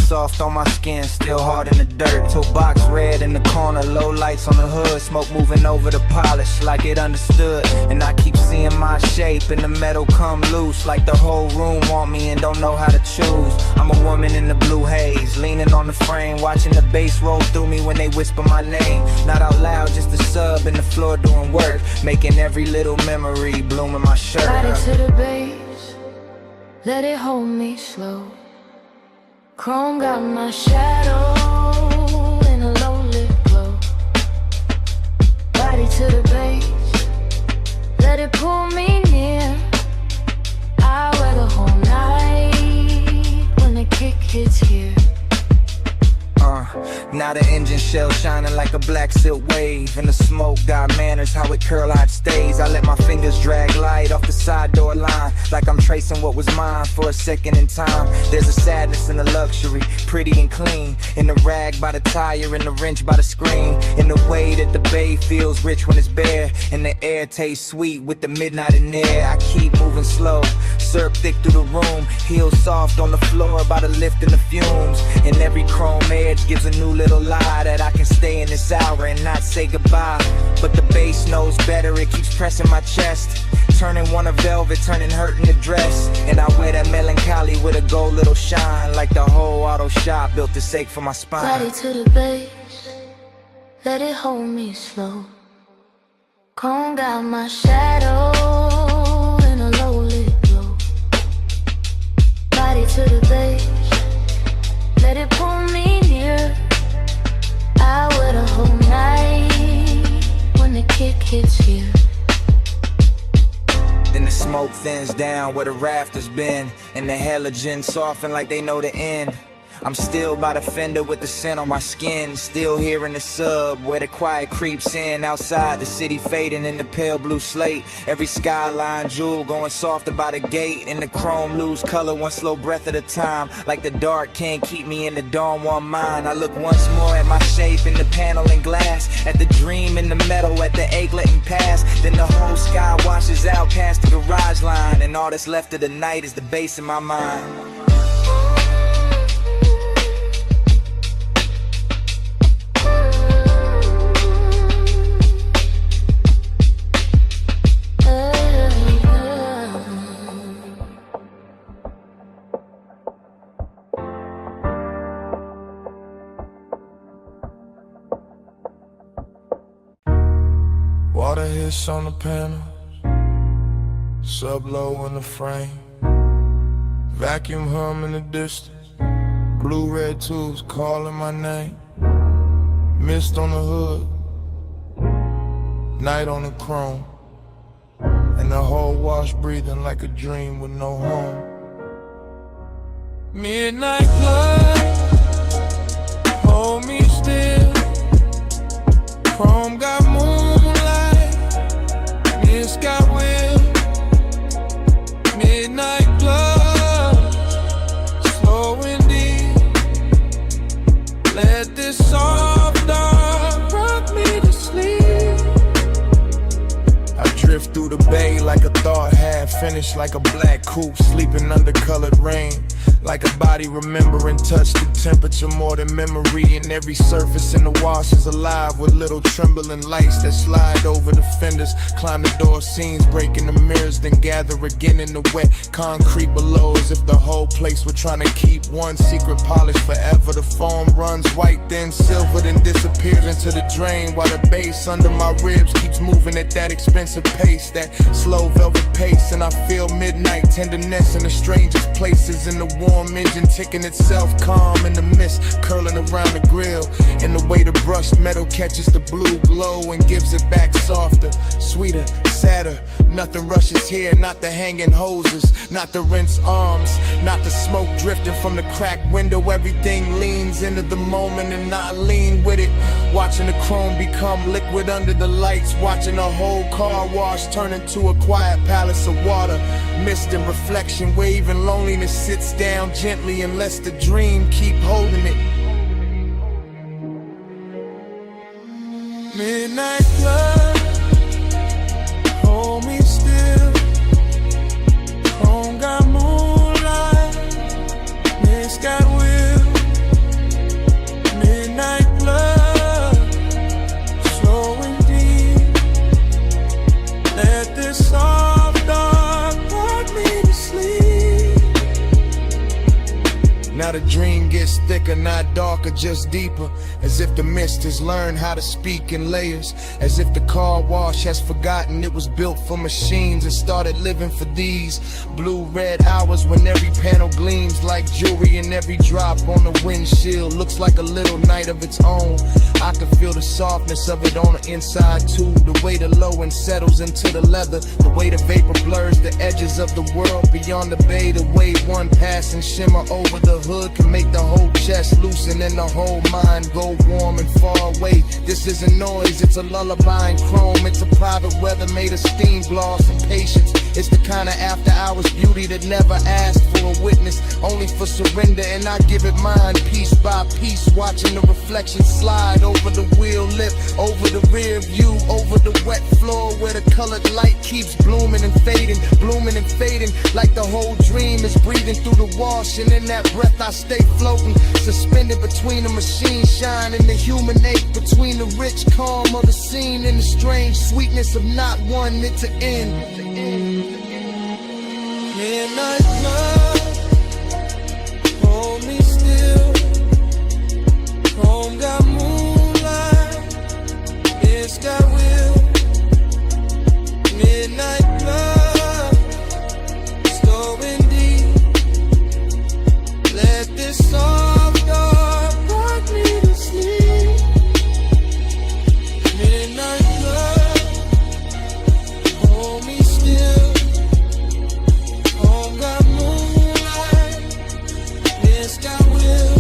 soft on my skin, still hard in the dirt. Toe box red in the corner, low lights on the hood. Smoke moving over the polish like it understood. And I keep seeing my shape and the metal come loose, like the whole room want me and don't know how to choose. I'm a woman in the blue haze, leaning on the frame, watching the bass roll through me when they whisper my name. Not out loud, just a sub in the floor doing work, making every little memory bloom in my shirt. Body to the base, let it hold me slow. Chrome got my shadow in a low lit glow. Body to the base, let it pull me near. I wear the whole night when the kick hits here. Now the engine shell shining like a black silk wave, and the smoke got manners, how it curl how it stays. I let my fingers drag light off the side door line, like I'm tracing what was mine for a second in time. There's a sadness in the luxury, pretty and clean, in the rag by the tire and the wrench by the screen, in the way that the bay feels rich when it's bare, and the air tastes sweet with the midnight in there. I keep moving slow, syrup thick through the room, heels soft on the floor by the lift and the fumes, and every chrome edge gives a new little lie that I can stay in this hour and not say goodbye. But the bass knows better, it keeps pressing my chest, turning one a velvet, turning hurt in the dress. And I wear that melancholy with a gold little shine, like the whole auto shop built to sake for my spine. Body to the base, let it hold me slow. Chrome got my shadow in a low lit glow. Body to the base, let it pull me near. I wear the whole night when the kick hits here. Then the smoke thins down where the rafters been, and the halogens soften like they know the end. I'm still by the fender with the scent on my skin, still here in the sub where the quiet creeps in. Outside the city fading in the pale blue slate, every skyline jewel going softer by the gate, and the chrome lose color one slow breath at a time, like the dark can't keep me in the dawn one mind. I look once more at my shape in the panel and glass, at the dream in the metal, at the ache letting pass. Then the whole sky washes out past the garage line, and all that's left of the night is the bass in my mind. Water hiss on the panels, sub-low in the frame, vacuum hum in the distance, blue-red tubes calling my name, mist on the hood, night on the chrome, and the whole wash breathing like a dream with no home. Midnight club, hold me still, chrome got moonlight, mist got will, midnight club, slow and deep, let this soft dark rock me to sleep. I drift through the bay like a thought half finished, like a black coupe sleeping under colored rain, like a body remembering touch through temperature more than memory, and every surface in the wash is alive with little trembling lights that slide over the fenders, climb the door seams, breaking the mirrors, then gather again in the wet concrete below, as if the whole place were trying to keep one secret polish forever. The foam runs white, then silver, then disappears into the drain, while the bass under my ribs keeps moving at that expensive pace, that slow velvet pace. And I feel midnight tenderness in the strangest places, in the warm engine ticking itself calm, in the mist curling around the grill, in the way the brushed metal catches the blue glow and gives it back softer, sweeter, sadder. Nothing rushes here, not the hanging hoses, not the rinse arms, not the smoke drifting from the cracked window. Everything leans into the moment and I lean with it, watching the chrome become liquid under the lights, watching a whole car wash turn into a quiet palace of water, mist and reflection where even loneliness sits down gently and lets the dream keep holding it. Midnight club, hold me still, chrome got moonlight, mist got will, Now the dream gets thicker, not darker, just deeper. As if the mist has learned how to speak in layers. As if the car wash has forgotten it was built for machines and started living for these blue-red hours when every panel gleams like jewelry and every drop on the windshield looks like a little night of its own. I can feel the softness of it on the inside too. The way the low end settles into the leather. The way the vapor blurs the edges of the world beyond the bay. The way one passing shimmer over the hood can make the whole chest loosen and the whole mind go warm and far away. This isn't noise, it's a lullaby in chrome. It's a private weather made of steam, gloss and patience. It's the kind of after hours beauty that never asked for a witness, only for surrender, and I give it mine piece by piece. Watching the reflection slide over the wheel lip, over the rear view, over the wet floor where the colored light keeps blooming and fading, like the whole dream is breathing through the wash. And in that breath I stay floating, suspended between the machine shine and the human ache, between the rich calm of the scene and the strange sweetness of not wanting it to end. Midnight love, hold me still. Home got moonlight, it's got will. Midnight love, slow and deep. Let this soft dark rock me to sleep. Midnight love, hold me still. Home got moonlight, it's got will.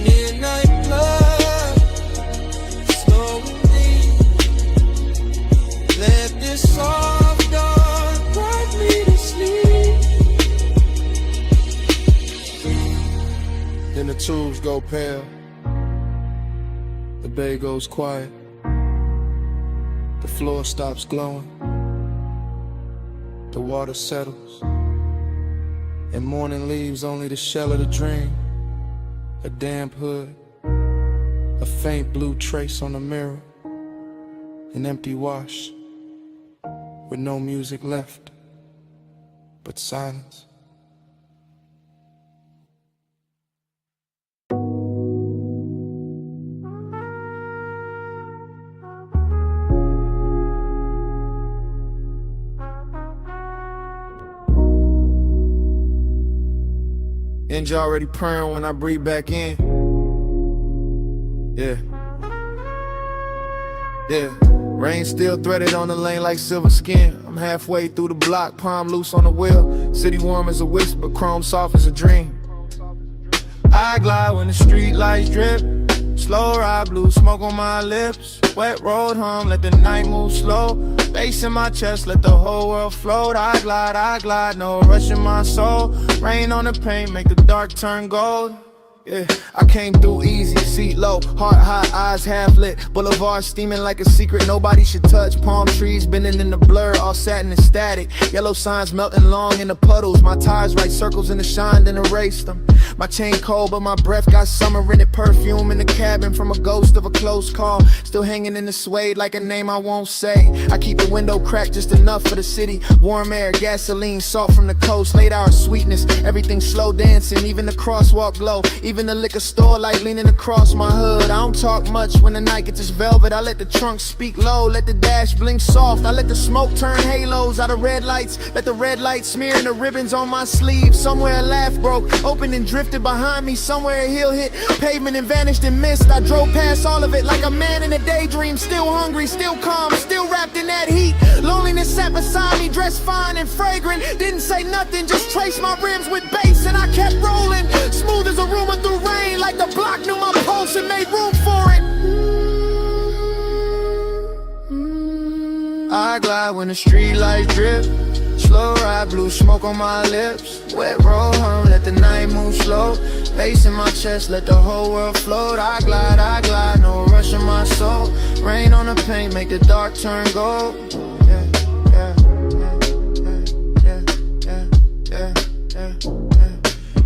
Midnight love, slow and deep. Let this soft dark rock me to sleep. Then the tubes go pale, the bay goes quiet, the floor stops glowing, the water settles, and morning leaves only the shell of the dream. A damp hood, a faint blue trace on the mirror, an empty wash with no music left but silence. Engine already purring when I breathe back in. Yeah. Rain still threaded on the lane like silver skin. I'm halfway through the block, palm loose on the wheel. City warm as a whisper, chrome soft as a dream. I glide when the street lights drip. Slow ride, blue smoke on my lips. Wet road hum, let the night move slow. Bass in my chest, let the whole world float. I glide, no rush in my soul. Rain on the paint, make the dark turn gold. Yeah, I came through easy, seat low, heart high, eyes half lit. Boulevard steaming like a secret nobody should touch. Palm trees bending in the blur, all satin and static. Yellow signs melting long in the puddles. My tires write circles in the shine, then erase them. My chain cold, but my breath got summer in it. Perfume in the cabin from a ghost of a close call. Still hanging in the suede like a name I won't say. I keep the window cracked just enough for the city. Warm air, gasoline, salt from the coast. Late hour sweetness, everything slow dancing. Even the crosswalk glow. Even the liquor store light leaning across my hood. I don't talk much when the night gets this velvet. I let the trunk speak low, let the dash blink soft. I let the smoke turn halos out of red lights. Let the red light smearing the ribbons on my sleeve. Somewhere a laugh broke, opened and drifted behind me. Somewhere a hill hit pavement and vanished in mist. I drove past all of it like a man in a daydream. Still hungry, still calm, still wrapped in that heat. Loneliness sat beside me, dressed fine and fragrant. Didn't say nothing, just traced my rims with bass. And I kept rolling, smooth as a rumor through rain, like the block knew my pulse and made room for it. I glide when the street lights drip. Slow ride, blue smoke on my lips. Wet road hum, let the night move slow. Bass in my chest, let the whole world float. I glide, no rush in my soul. Rain on the paint, make the dark turn gold.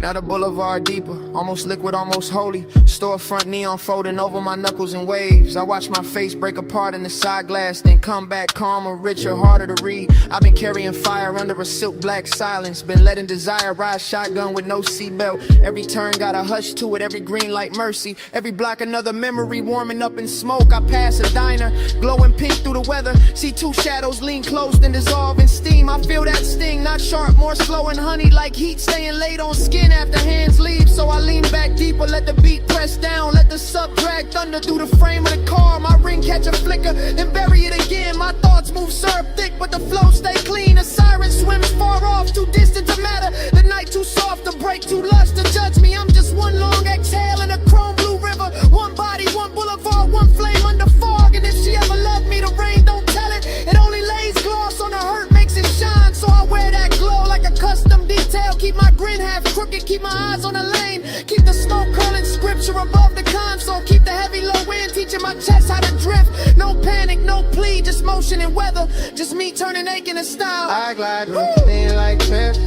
Now the boulevard deeper, almost liquid, almost holy. Storefront neon folding over my knuckles in waves. I watch my face break apart in the side glass, then come back calmer, richer, harder to read. I've been carrying fire under a silk black silence. Been letting desire ride shotgun with no seatbelt. Every turn got a hush to it, every green light mercy. Every block another memory warming up in smoke. I pass a diner, glowing pink through the weather. See two shadows lean close, then dissolve in steam. I feel that sting, not sharp, more slow and honey, like heat staying late on skin after hands leave. So I lean back deeper, let the beat press down, let the sub drag thunder through the frame of the car. My ring catch a flicker, then bury it again. My thoughts move syrup thick, but the flow stay clean. A siren swims far off, too distant to matter. The night too soft to break, too lush to judge me. I'm just one long exhale in a chrome blue river. One body, one boulevard, one flame under fog. And if she ever loved me, the rain don't tell it. It only lays gloss on the hurt, makes it shine. So I wear that glow like a custom detail. Keep my grin half crooked, keep my eyes on the lane. Keep the smoke curling scripture above the console. Keep the heavy low end, teaching my chest how to drift. No panic, no plea, just motion and weather. Just me turning aching to style. I glide through thin like fish.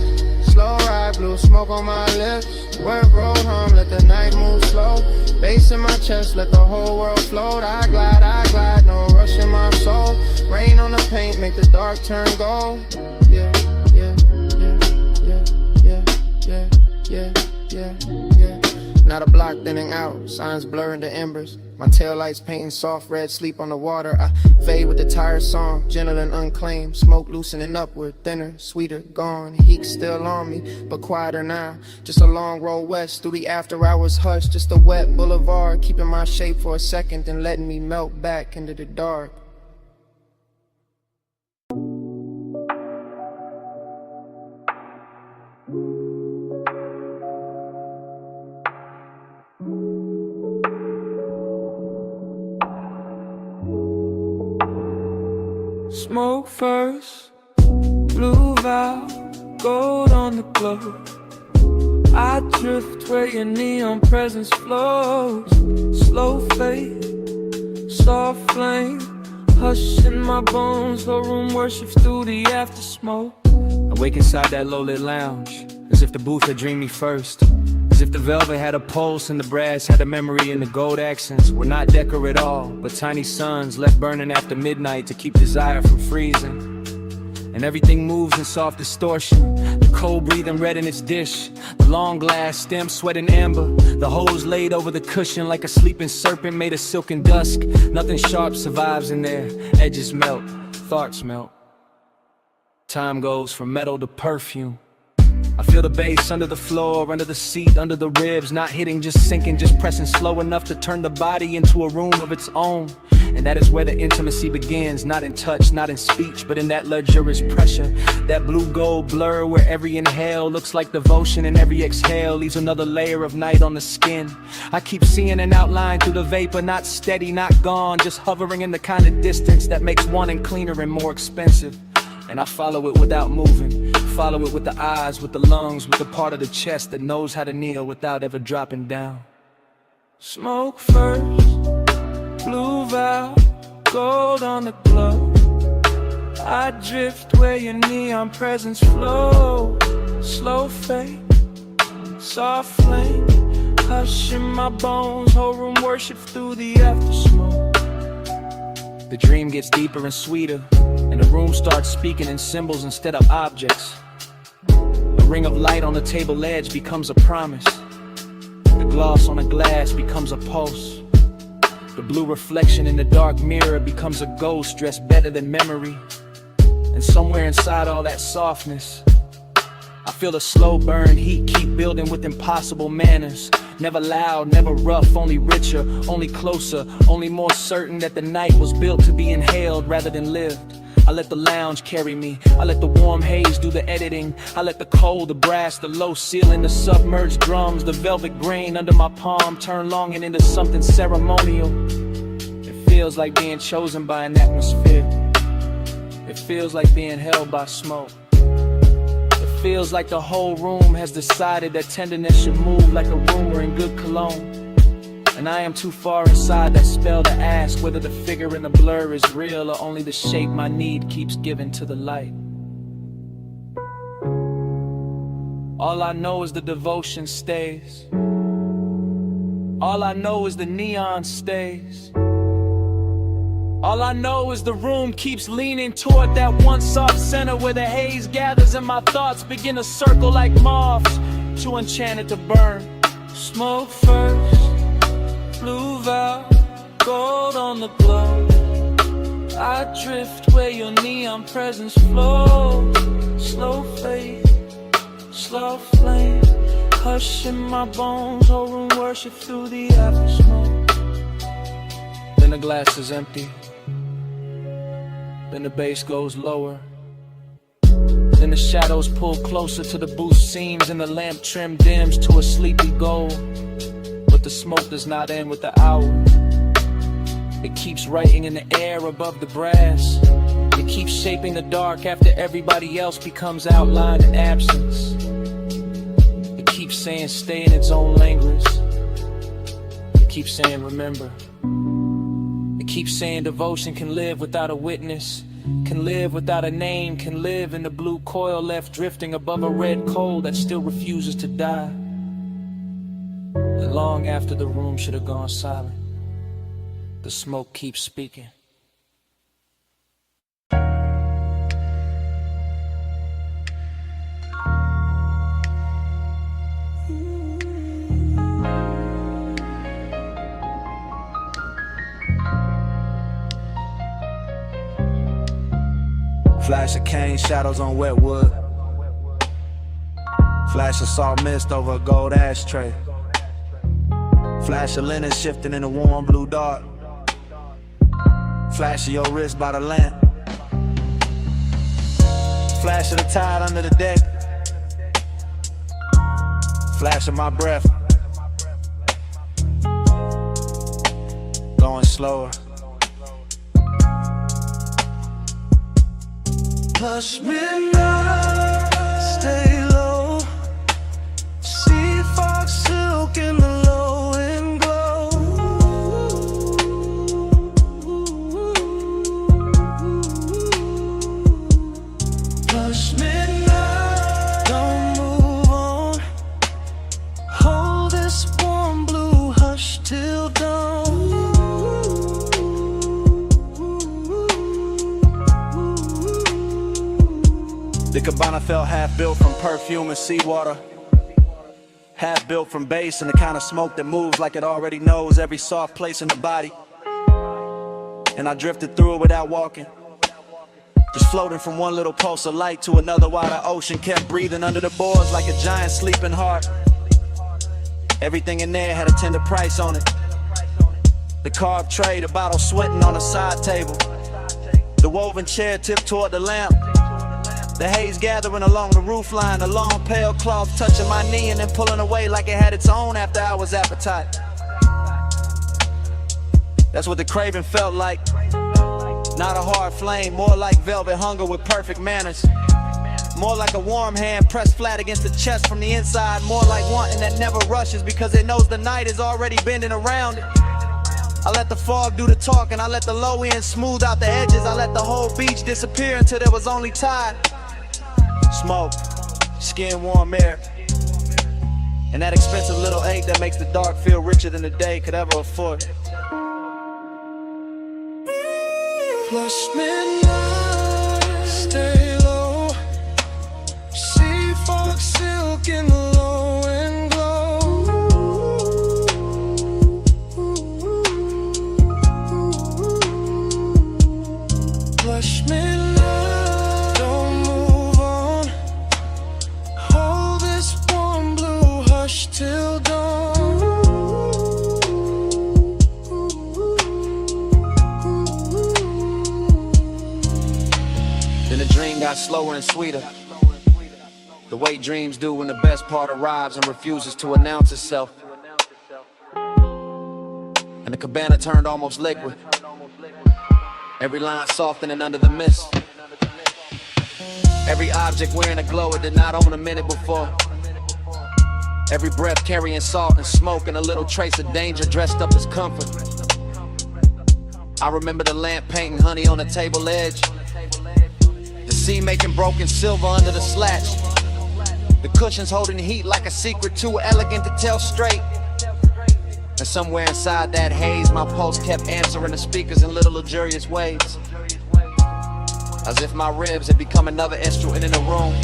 Slow ride, blue smoke on my lips. Work road home, let the night move slow. Bass in my chest, let the whole world float. I glide, no rush in my soul. Rain on the paint, make the dark turn gold. Yeah, yeah, yeah, yeah, yeah, yeah, yeah, yeah. Now the block thinning out, signs blurring the embers. My taillights painting soft red sleep on the water. I fade with the tired song, gentle and unclaimed. Smoke loosening upward, thinner, sweeter, gone. Heat still on me, but quieter now. Just a long roll west through the after hours hush. Just a wet boulevard, keeping my shape for a second, then letting me melt back into the dark. Smoke first, blue valve, gold on the glow. I drift where your neon presence flows. Slow fade, soft flame, hush in my bones. Whole room worships through the after smoke. I wake inside that low-lit lounge, as if the booth had dreamed me first. As if the velvet had a pulse and the brass had a memory, and the gold accents were not decor at all, but tiny suns left burning after midnight to keep desire from freezing. And everything moves in soft distortion, the cold breathing red in its dish, the long glass stem sweating amber, the hose laid over the cushion like a sleeping serpent made of silken dusk. Nothing sharp survives in there, edges melt, thoughts melt. Time goes from metal to perfume. I feel the bass under the floor, under the seat, under the ribs. Not hitting, just sinking, just pressing slow enough to turn the body into a room of its own. And that is where the intimacy begins, not in touch, not in speech, but in that luxurious pressure. That blue-gold blur where every inhale looks like devotion and every exhale leaves another layer of night on the skin. I keep seeing an outline through the vapor, not steady, not gone, just hovering in the kind of distance that makes wanting cleaner and more expensive. And I follow it without moving, follow it with the eyes, with the lungs, with the part of the chest that knows how to kneel without ever dropping down. Smoke first, blue valve, gold on the glow. I drift where your neon presence flow. Slow fade, soft flame, hush in my bones. Whole room worship through the after smoke. The dream gets deeper and sweeter, and the room starts speaking in symbols instead of objects. A ring of light on the table edge becomes a promise. The gloss on the glass becomes a pulse. The blue reflection in the dark mirror becomes a ghost dressed better than memory. And somewhere inside all that softness, I feel the slow burn heat keep building with impossible manners. Never loud, never rough, only richer, only closer, only more certain that the night was built to be inhaled rather than lived. I let the lounge carry me, I let the warm haze do the editing. I let the cold, the brass, the low ceiling, the submerged drums, the velvet grain under my palm turn longing into something ceremonial. It feels like being chosen by an atmosphere. It feels like being held by smoke. It feels like the whole room has decided that tenderness should move like a rumor in good cologne. And I am too far inside that spell to ask whether the figure in the blur is real or only the shape my need keeps giving to the light. All I know is the devotion stays. All I know is the neon stays. All I know is the room keeps leaning toward that one soft center where the haze gathers and my thoughts begin to circle like moths, too enchanted to burn. Smoke first, blue valve, gold on the glow. I drift where your neon presence flows. Slow fade, slow flame, hush in my bones, whole room worship through the after smoke. Then the glass is empty. Then the bass goes lower. Then the shadows pull closer to the booth seams and the lamp trim dims to a sleepy gold. But the smoke does not end with the hour. It keeps writing in the air above the brass. It keeps shaping the dark after everybody else becomes outlined in absence. It keeps saying stay in its own language. It keeps saying remember. It keeps saying devotion can live without a witness, can live without a name, can live in the blue coil left drifting above a red coal that still refuses to die. And long after the room should have gone silent, the smoke keeps speaking. Flash of cane, shadows on wet wood. Flash of salt mist over a gold ashtray. Flash of linen shifting in a warm blue dark. Flash of your wrist by the lamp. Flash of the tide under the deck. Flash of my breath. Going slower. Hush midnight, stay low. Sea fox silk in the low and glow. Hush midnight, don't move on. Hold this warm blue hush till dawn. The cabana felt half built from perfume and seawater, half built from bass and the kind of smoke that moves like it already knows every soft place in the body. And I drifted through it without walking, just floating from one little pulse of light to another while the ocean kept breathing under the boards like a giant sleeping heart. Everything in there had a tender price on it. The carved tray, the bottle sweating on the side table, the woven chair tipped toward the lamp. The haze gathering along the roofline, the long pale cloth touching my knee and then pulling away like it had its own after hours appetite. That's what the craving felt like. Not a hard flame, more like velvet hunger with perfect manners. More like a warm hand pressed flat against the chest from the inside. More like wanting that never rushes because it knows the night is already bending around it. I let the fog do the talking, I let the low end smooth out the edges. I let the whole beach disappear until there was only tide. Smoke, skin warm air, and that expensive little ache that makes the dark feel richer than the day could ever afford. Flush midnight, stay low. Sea fox silk in the low and glow. Flush midnight, don't move on. Hold this warm blue hush till dawn. Then the dream got slower and sweeter, the way dreams do when the best part arrives and refuses to announce itself. And the cabana turned almost liquid, every line softening under the mist. Every object wearing a glow it did not own a minute before. Every breath carrying salt and smoke and a little trace of danger dressed up as comfort. I remember the lamp painting honey on the table edge, the sea making broken silver under the slash. The cushions holding the heat like a secret too elegant to tell straight. And somewhere inside that haze, my pulse kept answering the speakers in little luxurious ways. As if my ribs had become another instrument in the room.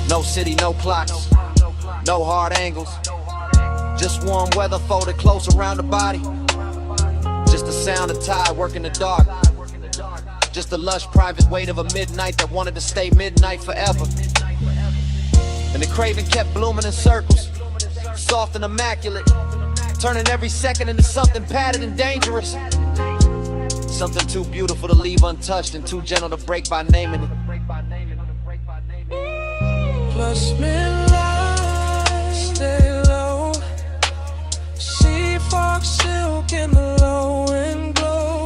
No city, no clocks, no hard angles. Just warm weather folded close around the body. Just the sound of tide working the dark. Just the lush private weight of a midnight that wanted to stay midnight forever. And the craving kept blooming in circles, soft and immaculate, turning every second into something padded and dangerous. Something too beautiful to leave untouched and too gentle to break by naming it. Plus midnight, stay low. Sea fox silk in the low and glow.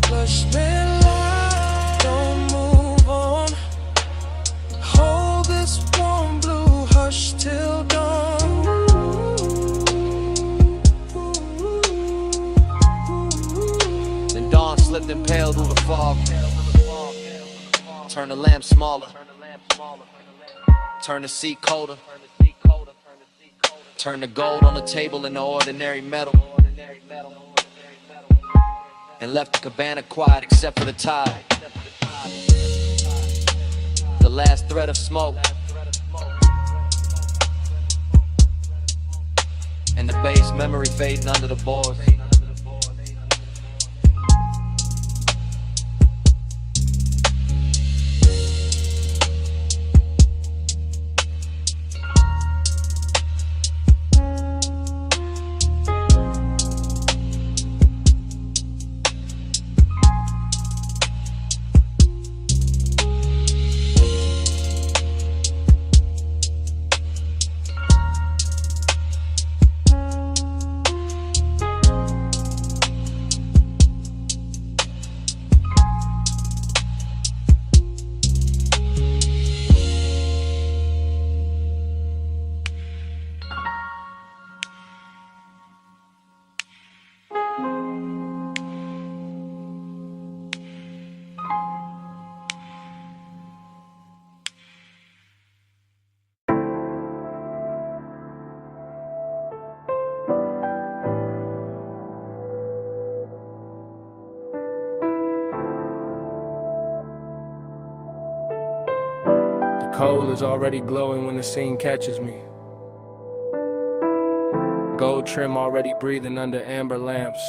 Plus midnight, don't move on. Hold this warm blue hush till dawn. Dawn slipped and paled through the fog. Turn the lamp smaller. Turn the seat colder. Turn the gold on the table into ordinary metal. And left the cabana quiet except for the tide. The last thread of smoke. And the base memory fading under the boards. Coal is already glowing when the scene catches me. Gold trim already breathing under amber lamps.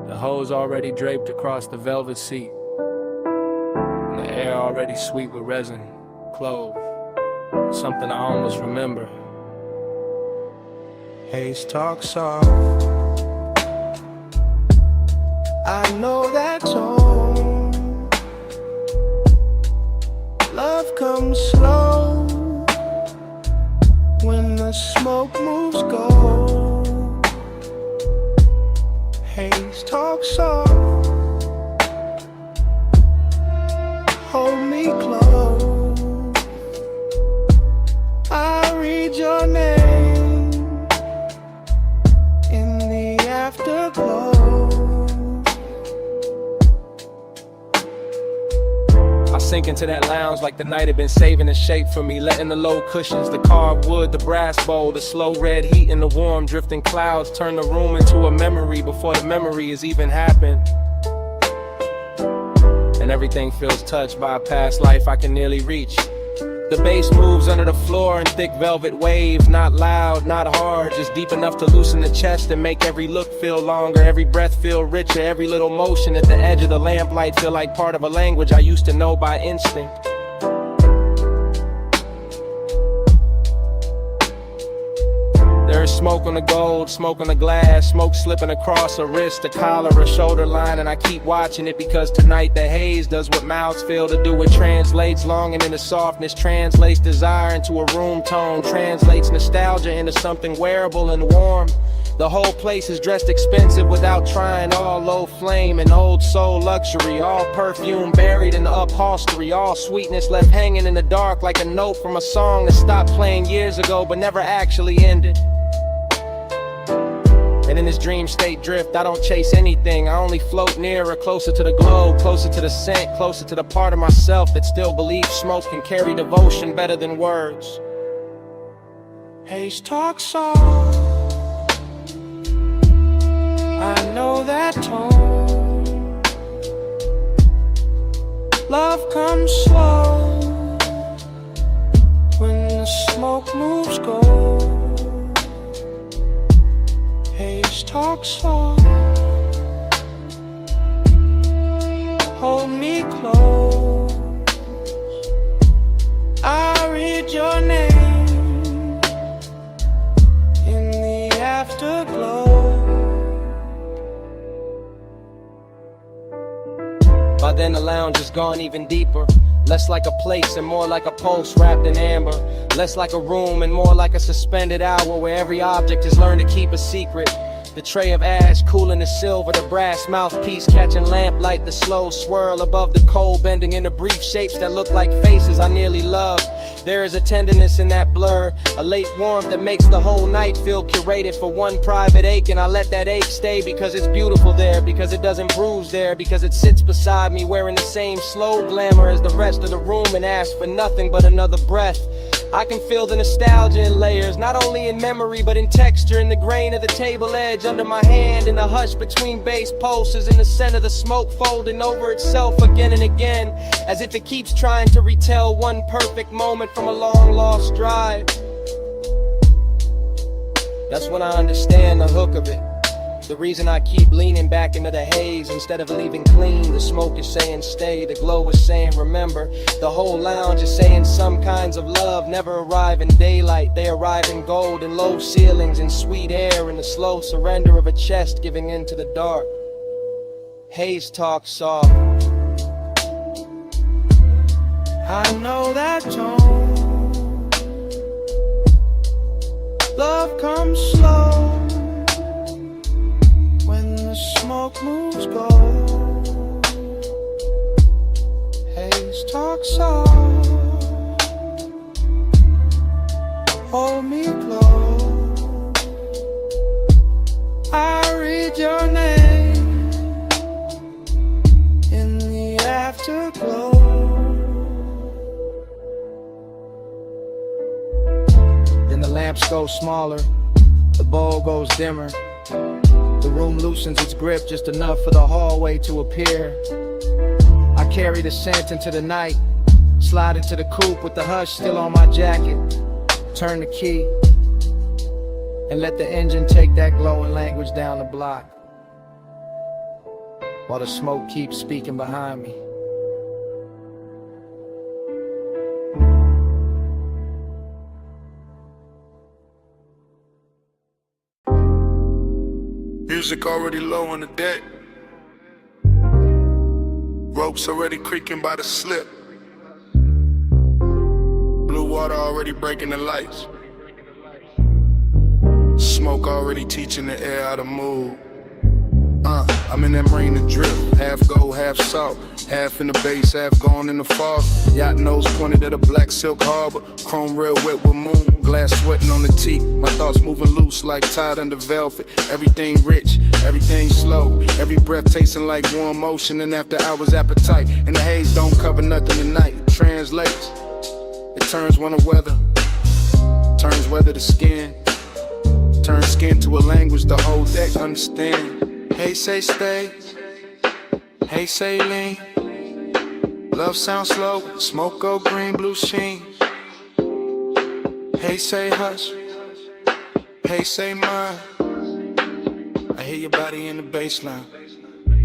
The hose already draped across the velvet seat. And the air already sweet with resin, clove. Something I almost remember. Haze talk soft. I know that tone. Love comes slow when the smoke moves gold. Haze talk soft. Hold me close. I read your name in the afterglow. Sink into that lounge like the night had been saving the shape for me, letting the low cushions, the carved wood, the brass bowl, the slow red heat and the warm drifting clouds turn the room into a memory before the memory has even happened. And everything feels touched by a past life I can nearly reach. The bass moves under the floor in thick velvet waves, not loud, not hard, just deep enough to loosen the chest and make every look feel longer, every breath feel richer, every little motion at the edge of the lamplight feel like part of a language I used to know by instinct. There's smoke on the gold, smoke on the glass, smoke slipping across a wrist, a collar, a shoulder line, and I keep watching it because tonight the haze does what mouths fail to do. It translates longing into softness, translates desire into a room tone, translates nostalgia into something wearable and warm. The whole place is dressed expensive without trying, all low flame and old soul luxury, all perfume buried in the upholstery, all sweetness left hanging in the dark like a note from a song that stopped playing years ago but never actually ended. And in this dream state drift. I don't chase anything, I only float nearer, closer to the glow, closer to the scent, closer to the part of myself that still believes smoke can carry devotion better than words. Haze talk soft, I know that tone. Love comes slow when the smoke moves gold. Haze talk soft, hold me close. I read your name in the afterglow. By then the lounge is gone even deeper. Less like a place and more like a pulse wrapped in amber. Less like a room and more like a suspended hour where every object has learned to keep a secret. The tray of ash cooling the silver, the brass mouthpiece catching lamplight, the slow swirl above the coal bending into brief shapes that look like faces I nearly love. There is a tenderness in that blur, a late warmth that makes the whole night feel curated for one private ache, and I let that ache stay because it's beautiful there, because it doesn't bruise there, because it sits beside me wearing the same slow glamour as the rest of the room and asks for nothing but another breath. I can feel the nostalgia in layers, not only in memory but in texture, in the grain of the table edge under my hand, in the hush between bass pulses, in the scent of the smoke folding over itself again and again, as if it keeps trying to retell one perfect moment from a long lost drive. That's when I understand the hook of it. The reason I keep leaning back into the haze instead of leaving clean. The smoke is saying stay, the glow is saying remember. The whole lounge is saying some kinds of love never arrive in daylight. They arrive in gold and low ceilings and sweet air, and the slow surrender of a chest giving in to the dark. Haze talk soft. I know that tone. Love comes slow when the smoke moves gold. Haze talk soft, hold me close. I read your name in the afterglow. Then the lamps go smaller, the bulb goes dimmer. The room loosens its grip just enough for the hallway to appear. I carry the scent into the night, slide into the coupe with the hush still on my jacket. Turn the key, and let the engine take that glowing language down the block, while the smoke keeps speaking behind me. Music already low on the deck. Ropes already creaking by the slip. Blue water already breaking the lights. Smoke already teaching the air how to move. I'm in that marina drift, half gold, half salt, half in the base, half gone in the fog. Yacht nose pointed at a black silk harbor, chrome rail wet with moon, glass sweating on the teak. My thoughts moving loose like tied under velvet. Everything rich, everything slow, every breath tasting like warm motion and after hours appetite. And the haze don't cover nothing tonight. It translates, it turns one to weather, turns weather to skin, turns skin to a language the whole deck understand. Hey, say stay. Hey, say lean. Love sounds slow. Smoke go green, blue sheen. Hey, say hush. Hey, say mine. I hear your body in the baseline.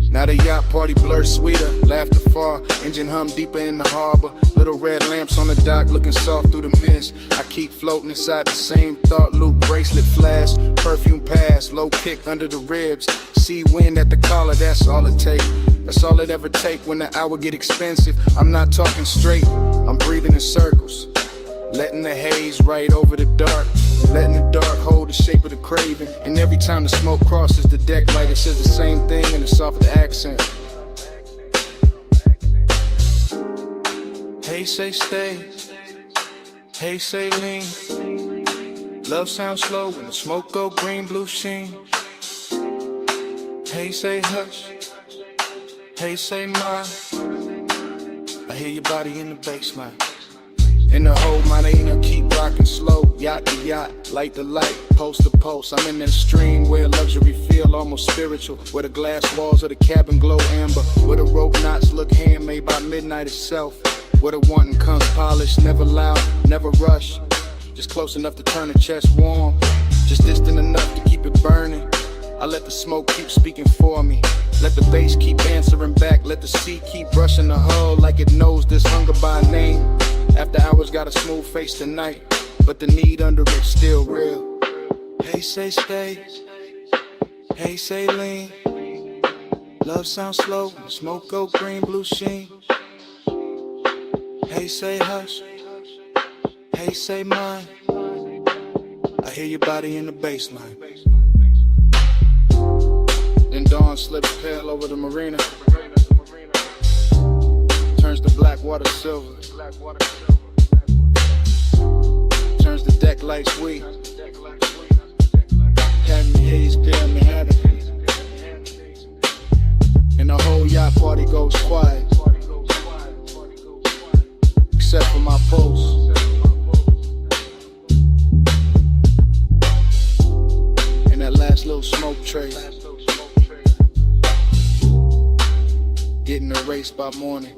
Now the yacht party blur sweeter, laughter far, engine hum deeper in the harbor. Little red lamps on the dock looking soft through the mist. I keep floating inside the same thought loop, bracelet flash, perfume pass, low kick under the ribs. Sea wind at the collar, that's all it take. That's all it ever take when the hour get expensive. I'm not talking straight, I'm breathing in circles. Letting the haze right over the dark, letting the dark hold the shape of the craving. And every time the smoke crosses the deck light, it says the same thing in a softer accent. Hey, say stay. Hey, say lean. Love sounds slow when the smoke go green, blue sheen. Hey, say hush. Hey, say my. I hear your body in the baseline. In the whole marina, keep rocking slow. Yacht to yacht, light to light, post to post. I'm in that stream where luxury feel almost spiritual. Where the glass walls of the cabin glow amber. Where the rope knots look handmade by midnight itself. Where the wanting comes polished, never loud, never rush. Just close enough to turn the chest warm. Just distant enough to keep it burning. I let the smoke keep speaking for me. Let the bass keep answering back. Let the sea keep brushing the hull like it knows this hunger by name. After hours got a smooth face tonight, but the need under it's still real. Hey, say stay. Hey, say lean. Love sounds slow, smoke go green, blue sheen. Hey, say hush. Hey, say mine. I hear your body in the baseline. Then dawn slips pale over the marina. Turns the black water silver. Turns the deck lights sweet. Cadmy haze, clear Manhattan. And the whole yacht party goes quiet. Except for my pulse. And that last little smoke trace. Getting erased by morning.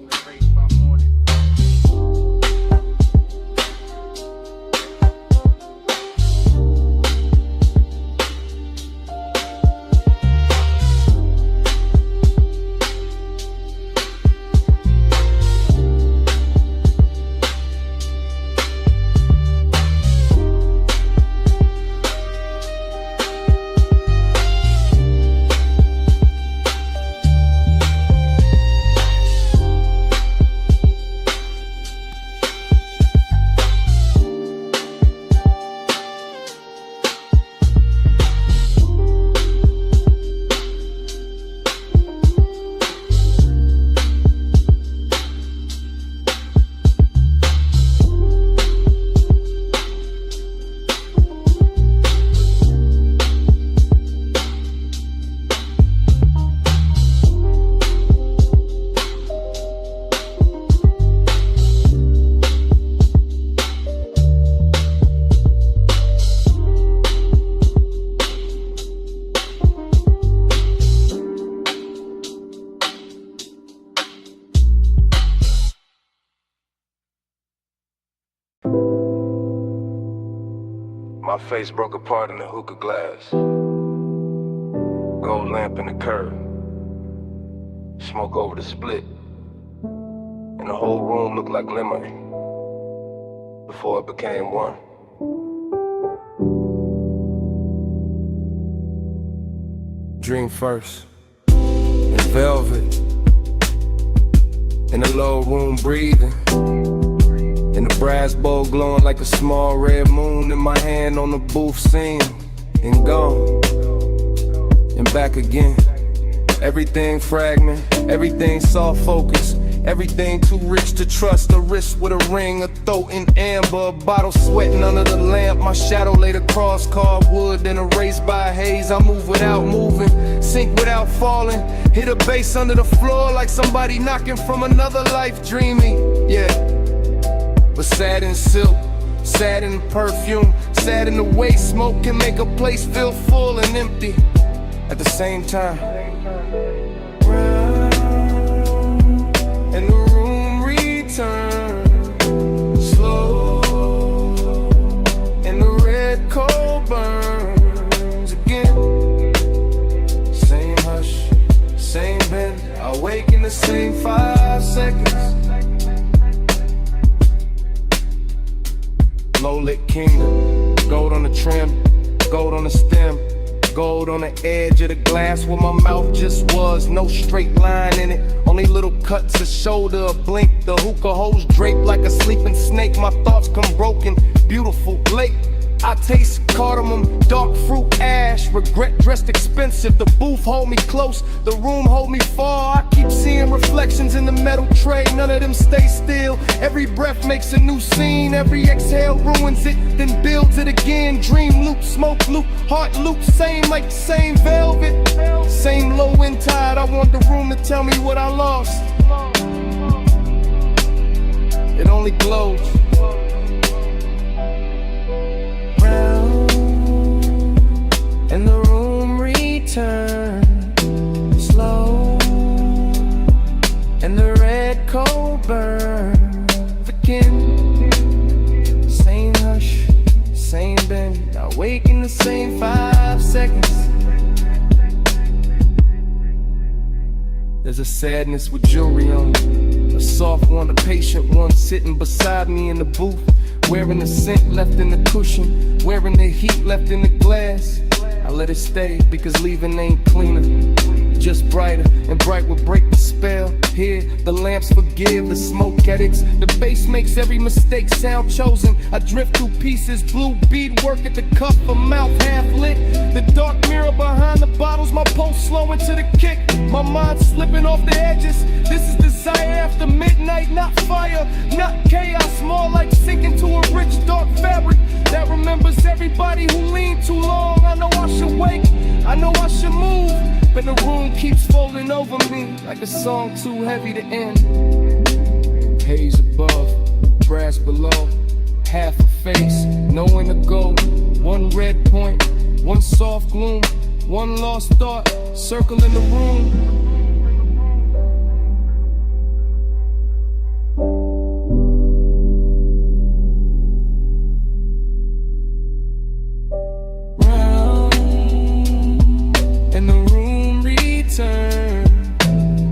My face broke apart in the hookah glass. Gold lamp in the curb. Smoke over the split. And the whole room looked like glimmering before it became one. Dream first. In velvet. In the low room breathing. And the brass bowl glowing like a small red moon in my hand on the booth scene. And gone. And back again. Everything fragment, everything soft focus. Everything too rich to trust. A wrist with a ring, a throat in amber. A bottle sweating under the lamp. My shadow laid across cardwood, then erased by haze. I move without moving, sink without falling. Hit a bass under the floor like somebody knocking from another life, dreaming. Yeah. But sad in silk, sad in perfume, sad in the way smoke can make a place feel full and empty at the same time. And the room returns slow, and the red coal burns again. Same hush, same bend, I wake in the same 5 seconds. Low-lit kingdom, gold on the trim, gold on the stem, gold on the edge of the glass where my mouth just was. No straight line in it, only little cuts, a shoulder, a blink. The hookah holes draped like a sleeping snake. My thoughts come broken, beautiful, late. I taste cardamom, dark fruit ash. Regret dressed expensive. The booth hold me close, the room hold me far. I keep seeing reflections in the metal tray, none of them stay still. Every breath makes a new scene, every exhale ruins it, then builds it again. Dream loop, smoke loop, heart loop, same like the same velvet. Same low end tide, I want the room to tell me what I lost. It only glows. And the room returns slow, and the red coal burns again. Same hush, same bend, I wake in the same 5 seconds. There's a sadness with jewelry on it, a soft one, a patient one, sitting beside me in the booth, wearing the scent left in the cushion, wearing the heat left in the glass. I let it stay because leaving ain't cleaner, just brighter, and bright will break the spell. Here, the lamps forgive the smoke addicts. The bass makes every mistake sound chosen. I drift through pieces, blue bead work at the cup, a mouth half lit. The dark mirror behind the bottles, my pulse slowing to the kick. My mind slipping off the edges. This is desire after midnight, not fire, not chaos, more like sinking to a rich dark fabric that remembers everybody who leaned too long. I know I should wake, I know I should move, but the room keeps folding over me like a song too heavy to end. Haze above, brass below, half a face, nowhere to go. One red point, one soft gloom, one lost thought, circling the room.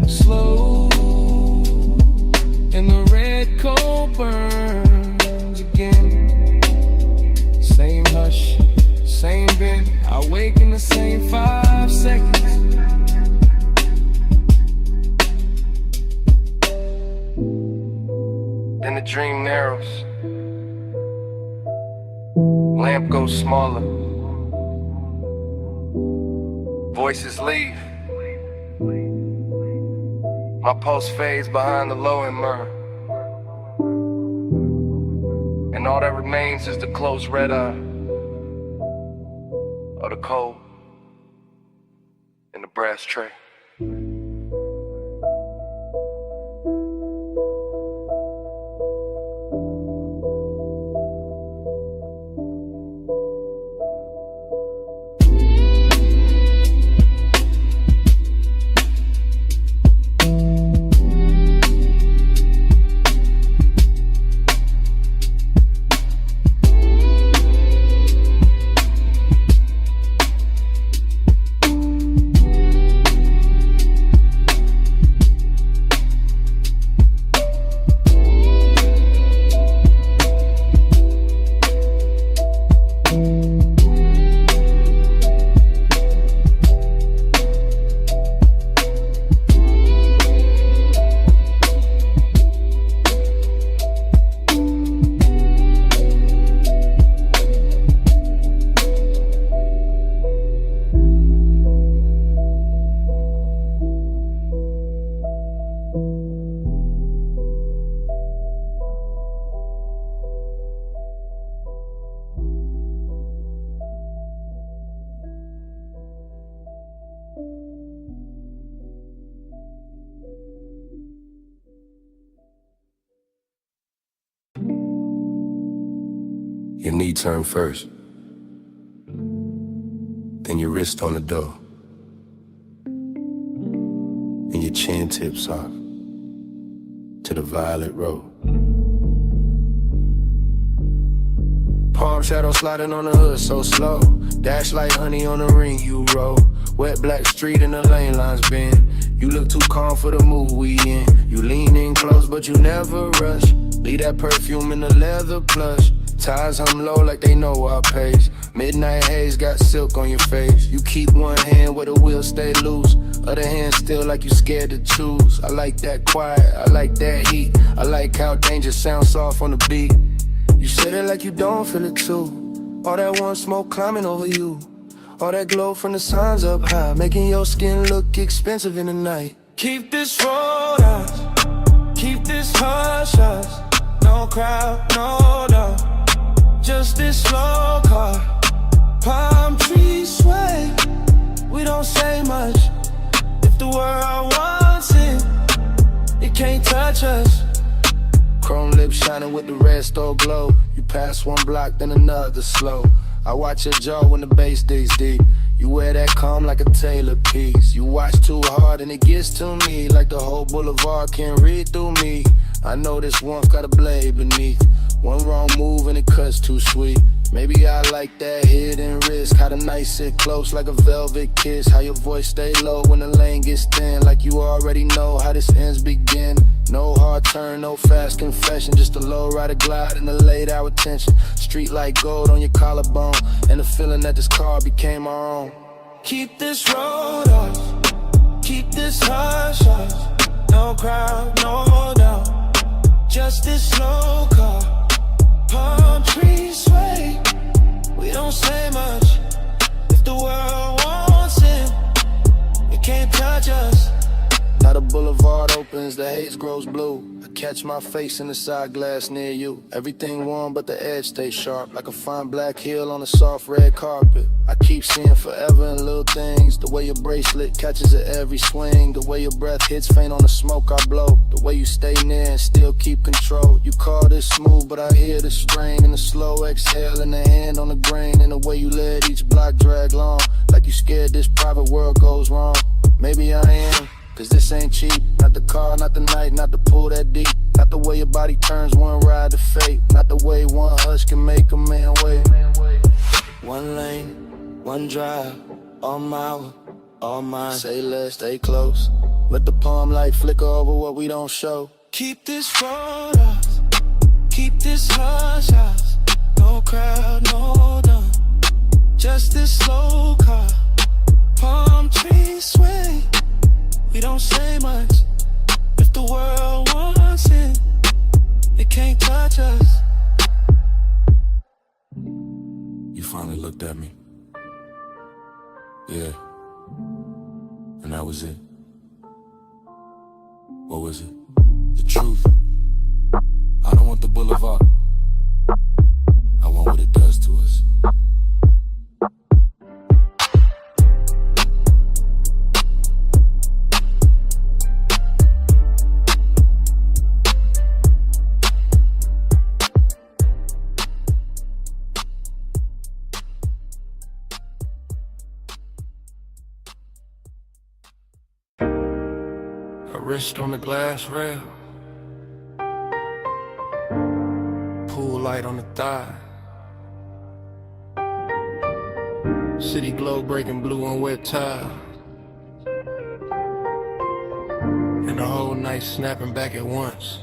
Slow, and the red coal burns again. Same hush, same bend, I wake in the same 5 seconds. Then the dream narrows, lamp goes smaller, voices leave. My pulse fades behind the low and myrrh, and all that remains is the closed red eye, or the cold in the brass tray. Your knee turn first, then your wrist on the door, and your chin tips off to the violet road. Palm shadow sliding on the hood so slow, dash like honey on the ring you roll. Wet black street and the lane lines bend. You look too calm for the mood we in. You lean in close but you never rush. Leave that perfume in the leather plush. Ties hum low like they know our pace. Midnight haze got silk on your face. You keep one hand where the wheel stay loose, other hand still like you scared to choose. I like that quiet, I like that heat. I like how danger sounds soft on the beat. You said it like you don't feel it too. All that warm smoke climbing over you. All that glow from the signs up high, making your skin look expensive in the night. Keep this road out, keep this hush hush. No crowd, no doubt, just this slow car. Palm trees sway, we don't say much. If the world wants it, it can't touch us. Chrome lips shining with the red store glow. You pass one block, then another slow. I watch your jaw when the bass digs deep. You wear that calm like a Taylor piece. You watch too hard and it gets to me, like the whole boulevard can't read through me. I know this warmth got a blade beneath. One wrong move and it cuts too sweet. Maybe I like that hidden risk. How the night sit close like a velvet kiss. How your voice stay low when the lane gets thin. Like you already know how this ends begin. No hard turn, no fast confession. Just a low rider glide and a late hour tension. Street like gold on your collarbone, and the feeling that this car became our own. Keep this road off, keep this hush hush. No crowd, no doubt, just this slow car. Palm trees sway, we don't say much. If the world wants it, it can't touch us. Now the boulevard opens, the haze grows blue. I catch my face in the side glass near you. Everything warm but the edge stays sharp, like a fine black heel on a soft red carpet. I keep seeing forever in little things. The way your bracelet catches at every swing. The way your breath hits faint on the smoke I blow. The way you stay near and still keep control. You call this smooth but I hear the strain. And the slow exhale and the hand on the grain. And the way you let each block drag long, like you scared this private world goes wrong. Maybe I am, cause this ain't cheap. Not the car, not the night, not the pool that deep. Not the way your body turns one ride to fate. Not the way one hush can make a man wait. One lane, one drive, all mile, all mine. Say less, stay close. Let the palm light flicker over what we don't show. Keep this road off, keep this hush hush. No crowd, no done, just this slow car. Palm trees sway, we don't say much. If the world wants it, it can't touch us. You finally looked at me. Yeah. And that was it. What was it? The truth. I don't want the boulevard. I want what it does to us. Wrist on the glass rail, pool light on the thigh. City glow breaking blue on wet tile, and the whole night snapping back at once.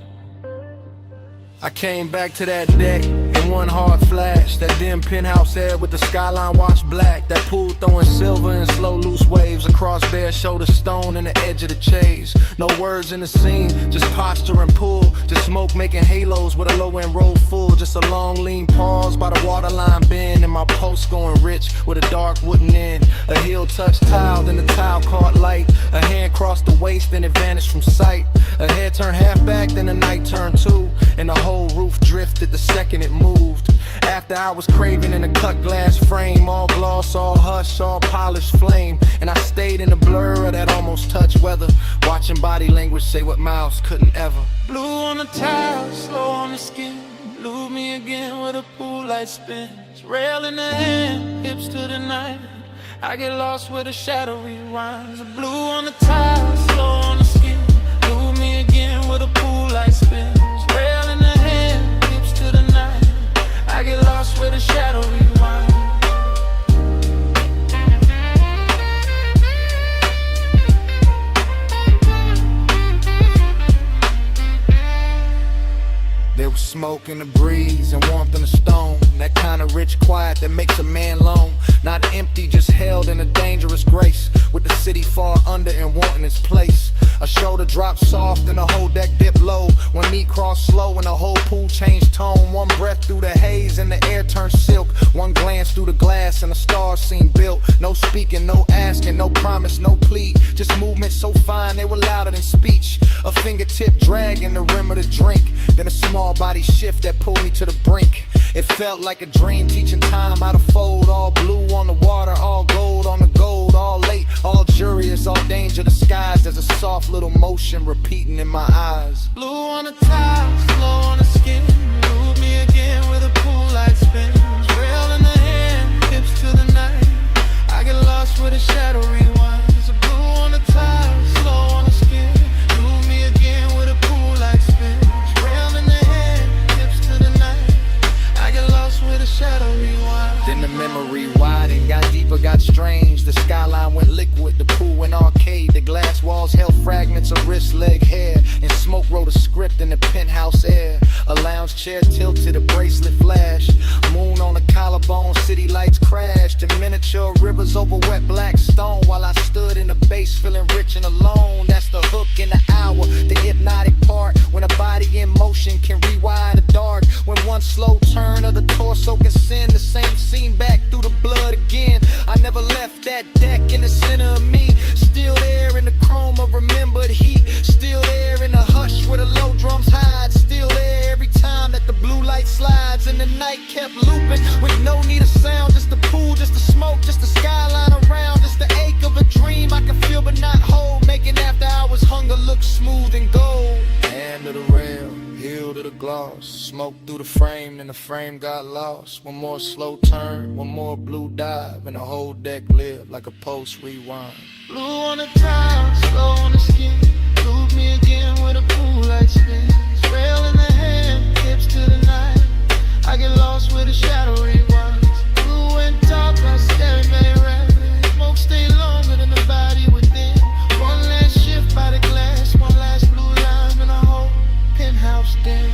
I came back to that deck in one hard flash. That dim penthouse air with the skyline washed black. That pool throwing silver in slow loose waves across bare shoulder stone and the edge of the chase. No words in the scene, just posture and pull. Just smoke making halos with a low end roll full. Just a long lean pause by the waterline bend. And my post going rich with a dark wooden end. A heel touched tile, then the tile caught light. A hand crossed the waist, then it vanished from sight. A head turned half back, then the night turned two. And the whole roof drifted the second it moved. After I was craving in a cut glass frame, all gloss, all hush, all polished flame. And I stayed in the blur of that almost touch weather, watching body language say what mouths couldn't ever. Blue on the tile, slow on the skin. Lose me again with a pool light spins. Rail in the hand, hips to the night. I get lost where the shadow rewinds. Blue on the tile, slow on the skin. Lose me again with a pool light spins. Rail in the hand, hips to the night. I get lost where the shadow rewinds. There was smoke in the breeze and warmth in the stone. That kind of rich quiet that makes a man lone. Not empty, just held in a dangerous grace. With the city far under and wanting its place. A shoulder drop soft and a whole deck dip low. One knee cross slow and the whole pool changed tone. One breath through the haze and the air turned silk. One glance through the glass and the stars seemed built. No speaking, no asking, no promise, no plea. Just movement so fine they were louder than speech. A fingertip drag in the rim of the drink. Then a small body shift that pulled me to the brink. It felt like a dream, teaching time how to fold. All blue on the water, all gold on the gold. All late, all curious, all danger disguised. There's a soft little motion repeating in my eyes. Blue on the tile, slow on the skin. Move me again with a pool light spin. Trail in the hand, hips to the night. I get lost with a shadow rewind. There's a blue on the tile, slow on the skin. Move me again with a pool light spin. Trail in the hand, hips to the night. I get lost with a shadow rewind. Then the memory widened, got deeper, got strange. The skyline went liquid, the pool went arcade. The glass walls held fragments of wrist, leg, hair. And smoke wrote a script in the penthouse air. A lounge chair tilted, a bracelet flashed. Moon on the collarbone, city lights crashed. And miniature rivers over wet black stone. While I stood in the base feeling rich and alone. That's the hook in the hour, the hypnotic part. When a body in motion can rewire the dark. When one slow turn of the torso can send the same scene back through the blood again. I never left that deck in the center of me. Still there in the chrome of remembered heat. Still there in the hush where the low drums hide. Still there every time that the blue light slides. And the night kept looping with no need of sound. Just the pool, just the smoke, just the skyline around. Just the ache of a dream I can feel but not hold. Making after hours hunger look smooth and gold. Hand to the rail, heel to the gloss. Smoke through the frame, then the frame got lost. One more slow turn, one more blue dive. And the whole deck lived like a post rewind. Blue on the tile, slow on the skin. Move me again with a pool light spin. Trail in the hand, hips to the night. I get lost with a shadow rewind. Blue and dark, I stare at rapid. Smoke stay longer than the body within. One last shift by the glass, one last blue line in a whole penthouse den.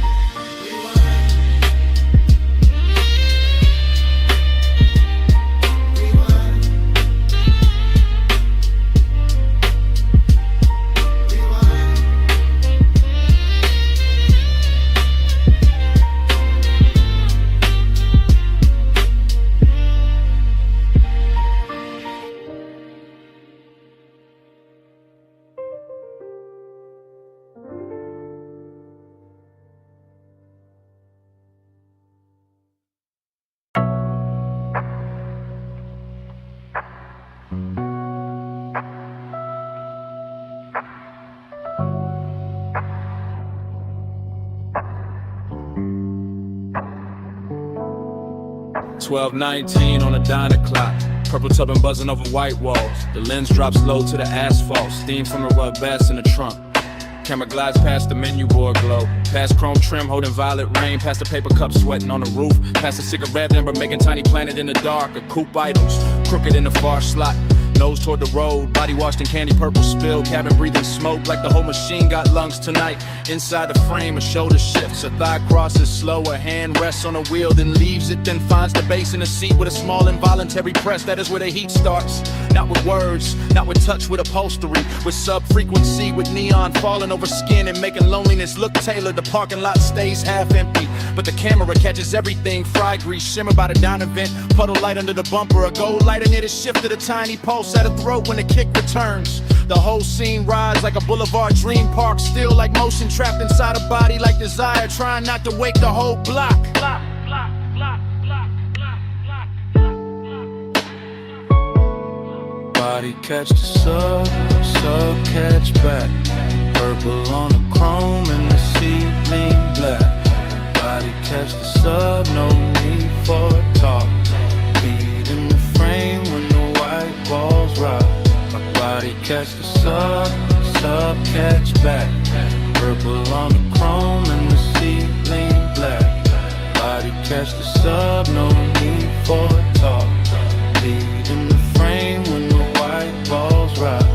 $12:19 on a diner clock. Purple tubbing buzzing over white walls. The lens drops low to the asphalt. Steam from the rub bass in the trunk. Camera glides past the menu board glow. Past chrome trim holding violet rain. Past the paper cup sweating on the roof. Past the cigarette ember making tiny planet in the dark. A coupe items crooked in the far slot. Nose toward the road, body washed in candy purple spill. Cabin breathing smoke like the whole machine got lungs tonight. Inside the frame, a shoulder shifts, a thigh crosses slow. A hand rests on a wheel, then leaves it, then finds the base in the seat with a small involuntary press. That is where the heat starts. Not with words, not with touch, with upholstery. With sub-frequency, with neon falling over skin and making loneliness look tailored. The parking lot stays half empty, but the camera catches everything. Fry grease, shimmer by the diner vent. Puddle light under the bumper, a gold lighter near the shift of the tiny pulse at a throat when the kick returns. The whole scene rides like a boulevard dream park. Still like motion trapped inside a body like desire. Trying not to wake the whole block. Body catch the sub catch back. Purple on the chrome and the ceiling black. Body catch the sub, no need for talk. Beat in the frame when the white walls rock. My body catch the sub catch back. Purple on the chrome and the ceiling black. Body catch the sub, no need for talk. Beat in the frame when the white walls rock.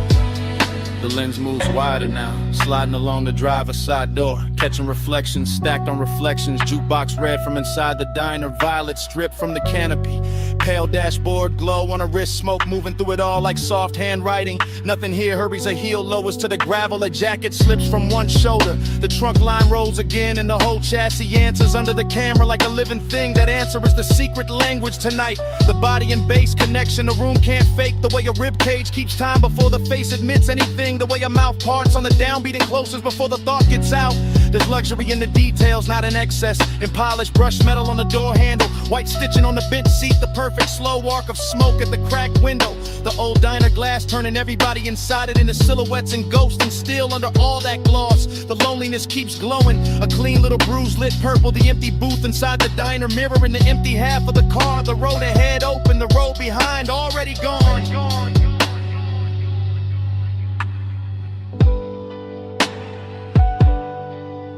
The lens moves wider now, sliding along the driver's side door. catching reflections, stacked on reflections. Jukebox red from inside the diner, violet stripped from the canopy. Pale dashboard glow on a wrist, smoke moving through it all like soft handwriting. Nothing here hurries a heel, lowers to the gravel. A jacket slips from one shoulder. The trunk line rolls again, and the whole chassis answers under the camera like a living thing. That answer is the secret language tonight. The body and bass connection, the room can't fake. The way a rib cage keeps time before the face admits anything. The way a mouth parts on the downbeat and closes before the thought gets out. There's luxury in the details, not in excess. In polished brushed metal on the door handle, white stitching on the bench seat, the perfect slow arc of smoke at the cracked window. The old diner glass turning everybody inside it into silhouettes and ghosts, and still under all that gloss, the loneliness keeps glowing. A clean little bruise lit purple, the empty booth inside the diner mirroring the empty half of the car. The road ahead open, the road behind already gone.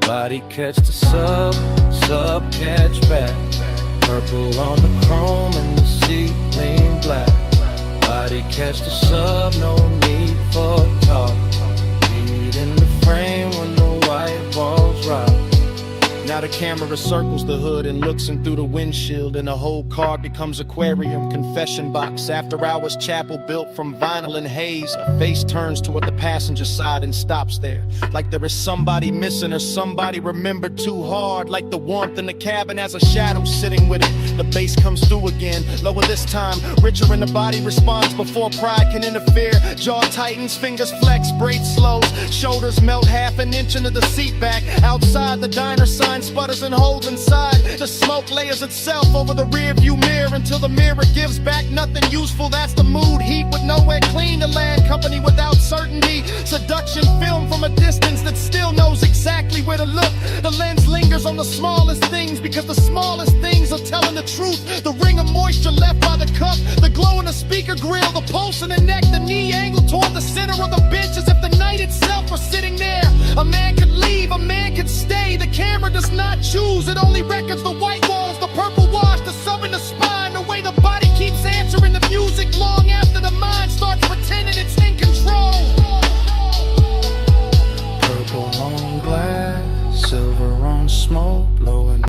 Body catch the sub catch back. Purple on the chrome and the seat lean black. Body catch the sub, no need for talk. Beat in the frame when the white walls rock. Now the camera circles the hood and looks in through the windshield, and the whole car becomes aquarium, confession box, after hours chapel built from vinyl and haze. A face turns toward the passenger side and stops there, like there is somebody missing or somebody remembered too hard. Like the warmth in the cabin has a shadow sitting with it. The bass comes through again, lower this time, richer in the body responds before pride can interfere. Jaw tightens, fingers flex, braid slows, shoulders melt half an inch into the seat back. Outside the diner sign sputters and holds inside. The smoke layers itself over the rear view mirror until the mirror gives back nothing useful. That's the mood, heat with nowhere clean to land, company without certainty. Seduction film from a distance that still knows exactly where to look. The lens lingers on the smallest things because the smallest things are telling the truth. The ring of moisture left by the cup, the glow in the speaker grill, the pulse in the neck, the knee angle toward the center of the bench as if the night itself was sitting there. A man could leave, a man could stay. The camera does not choose, it only records the white walls, the purple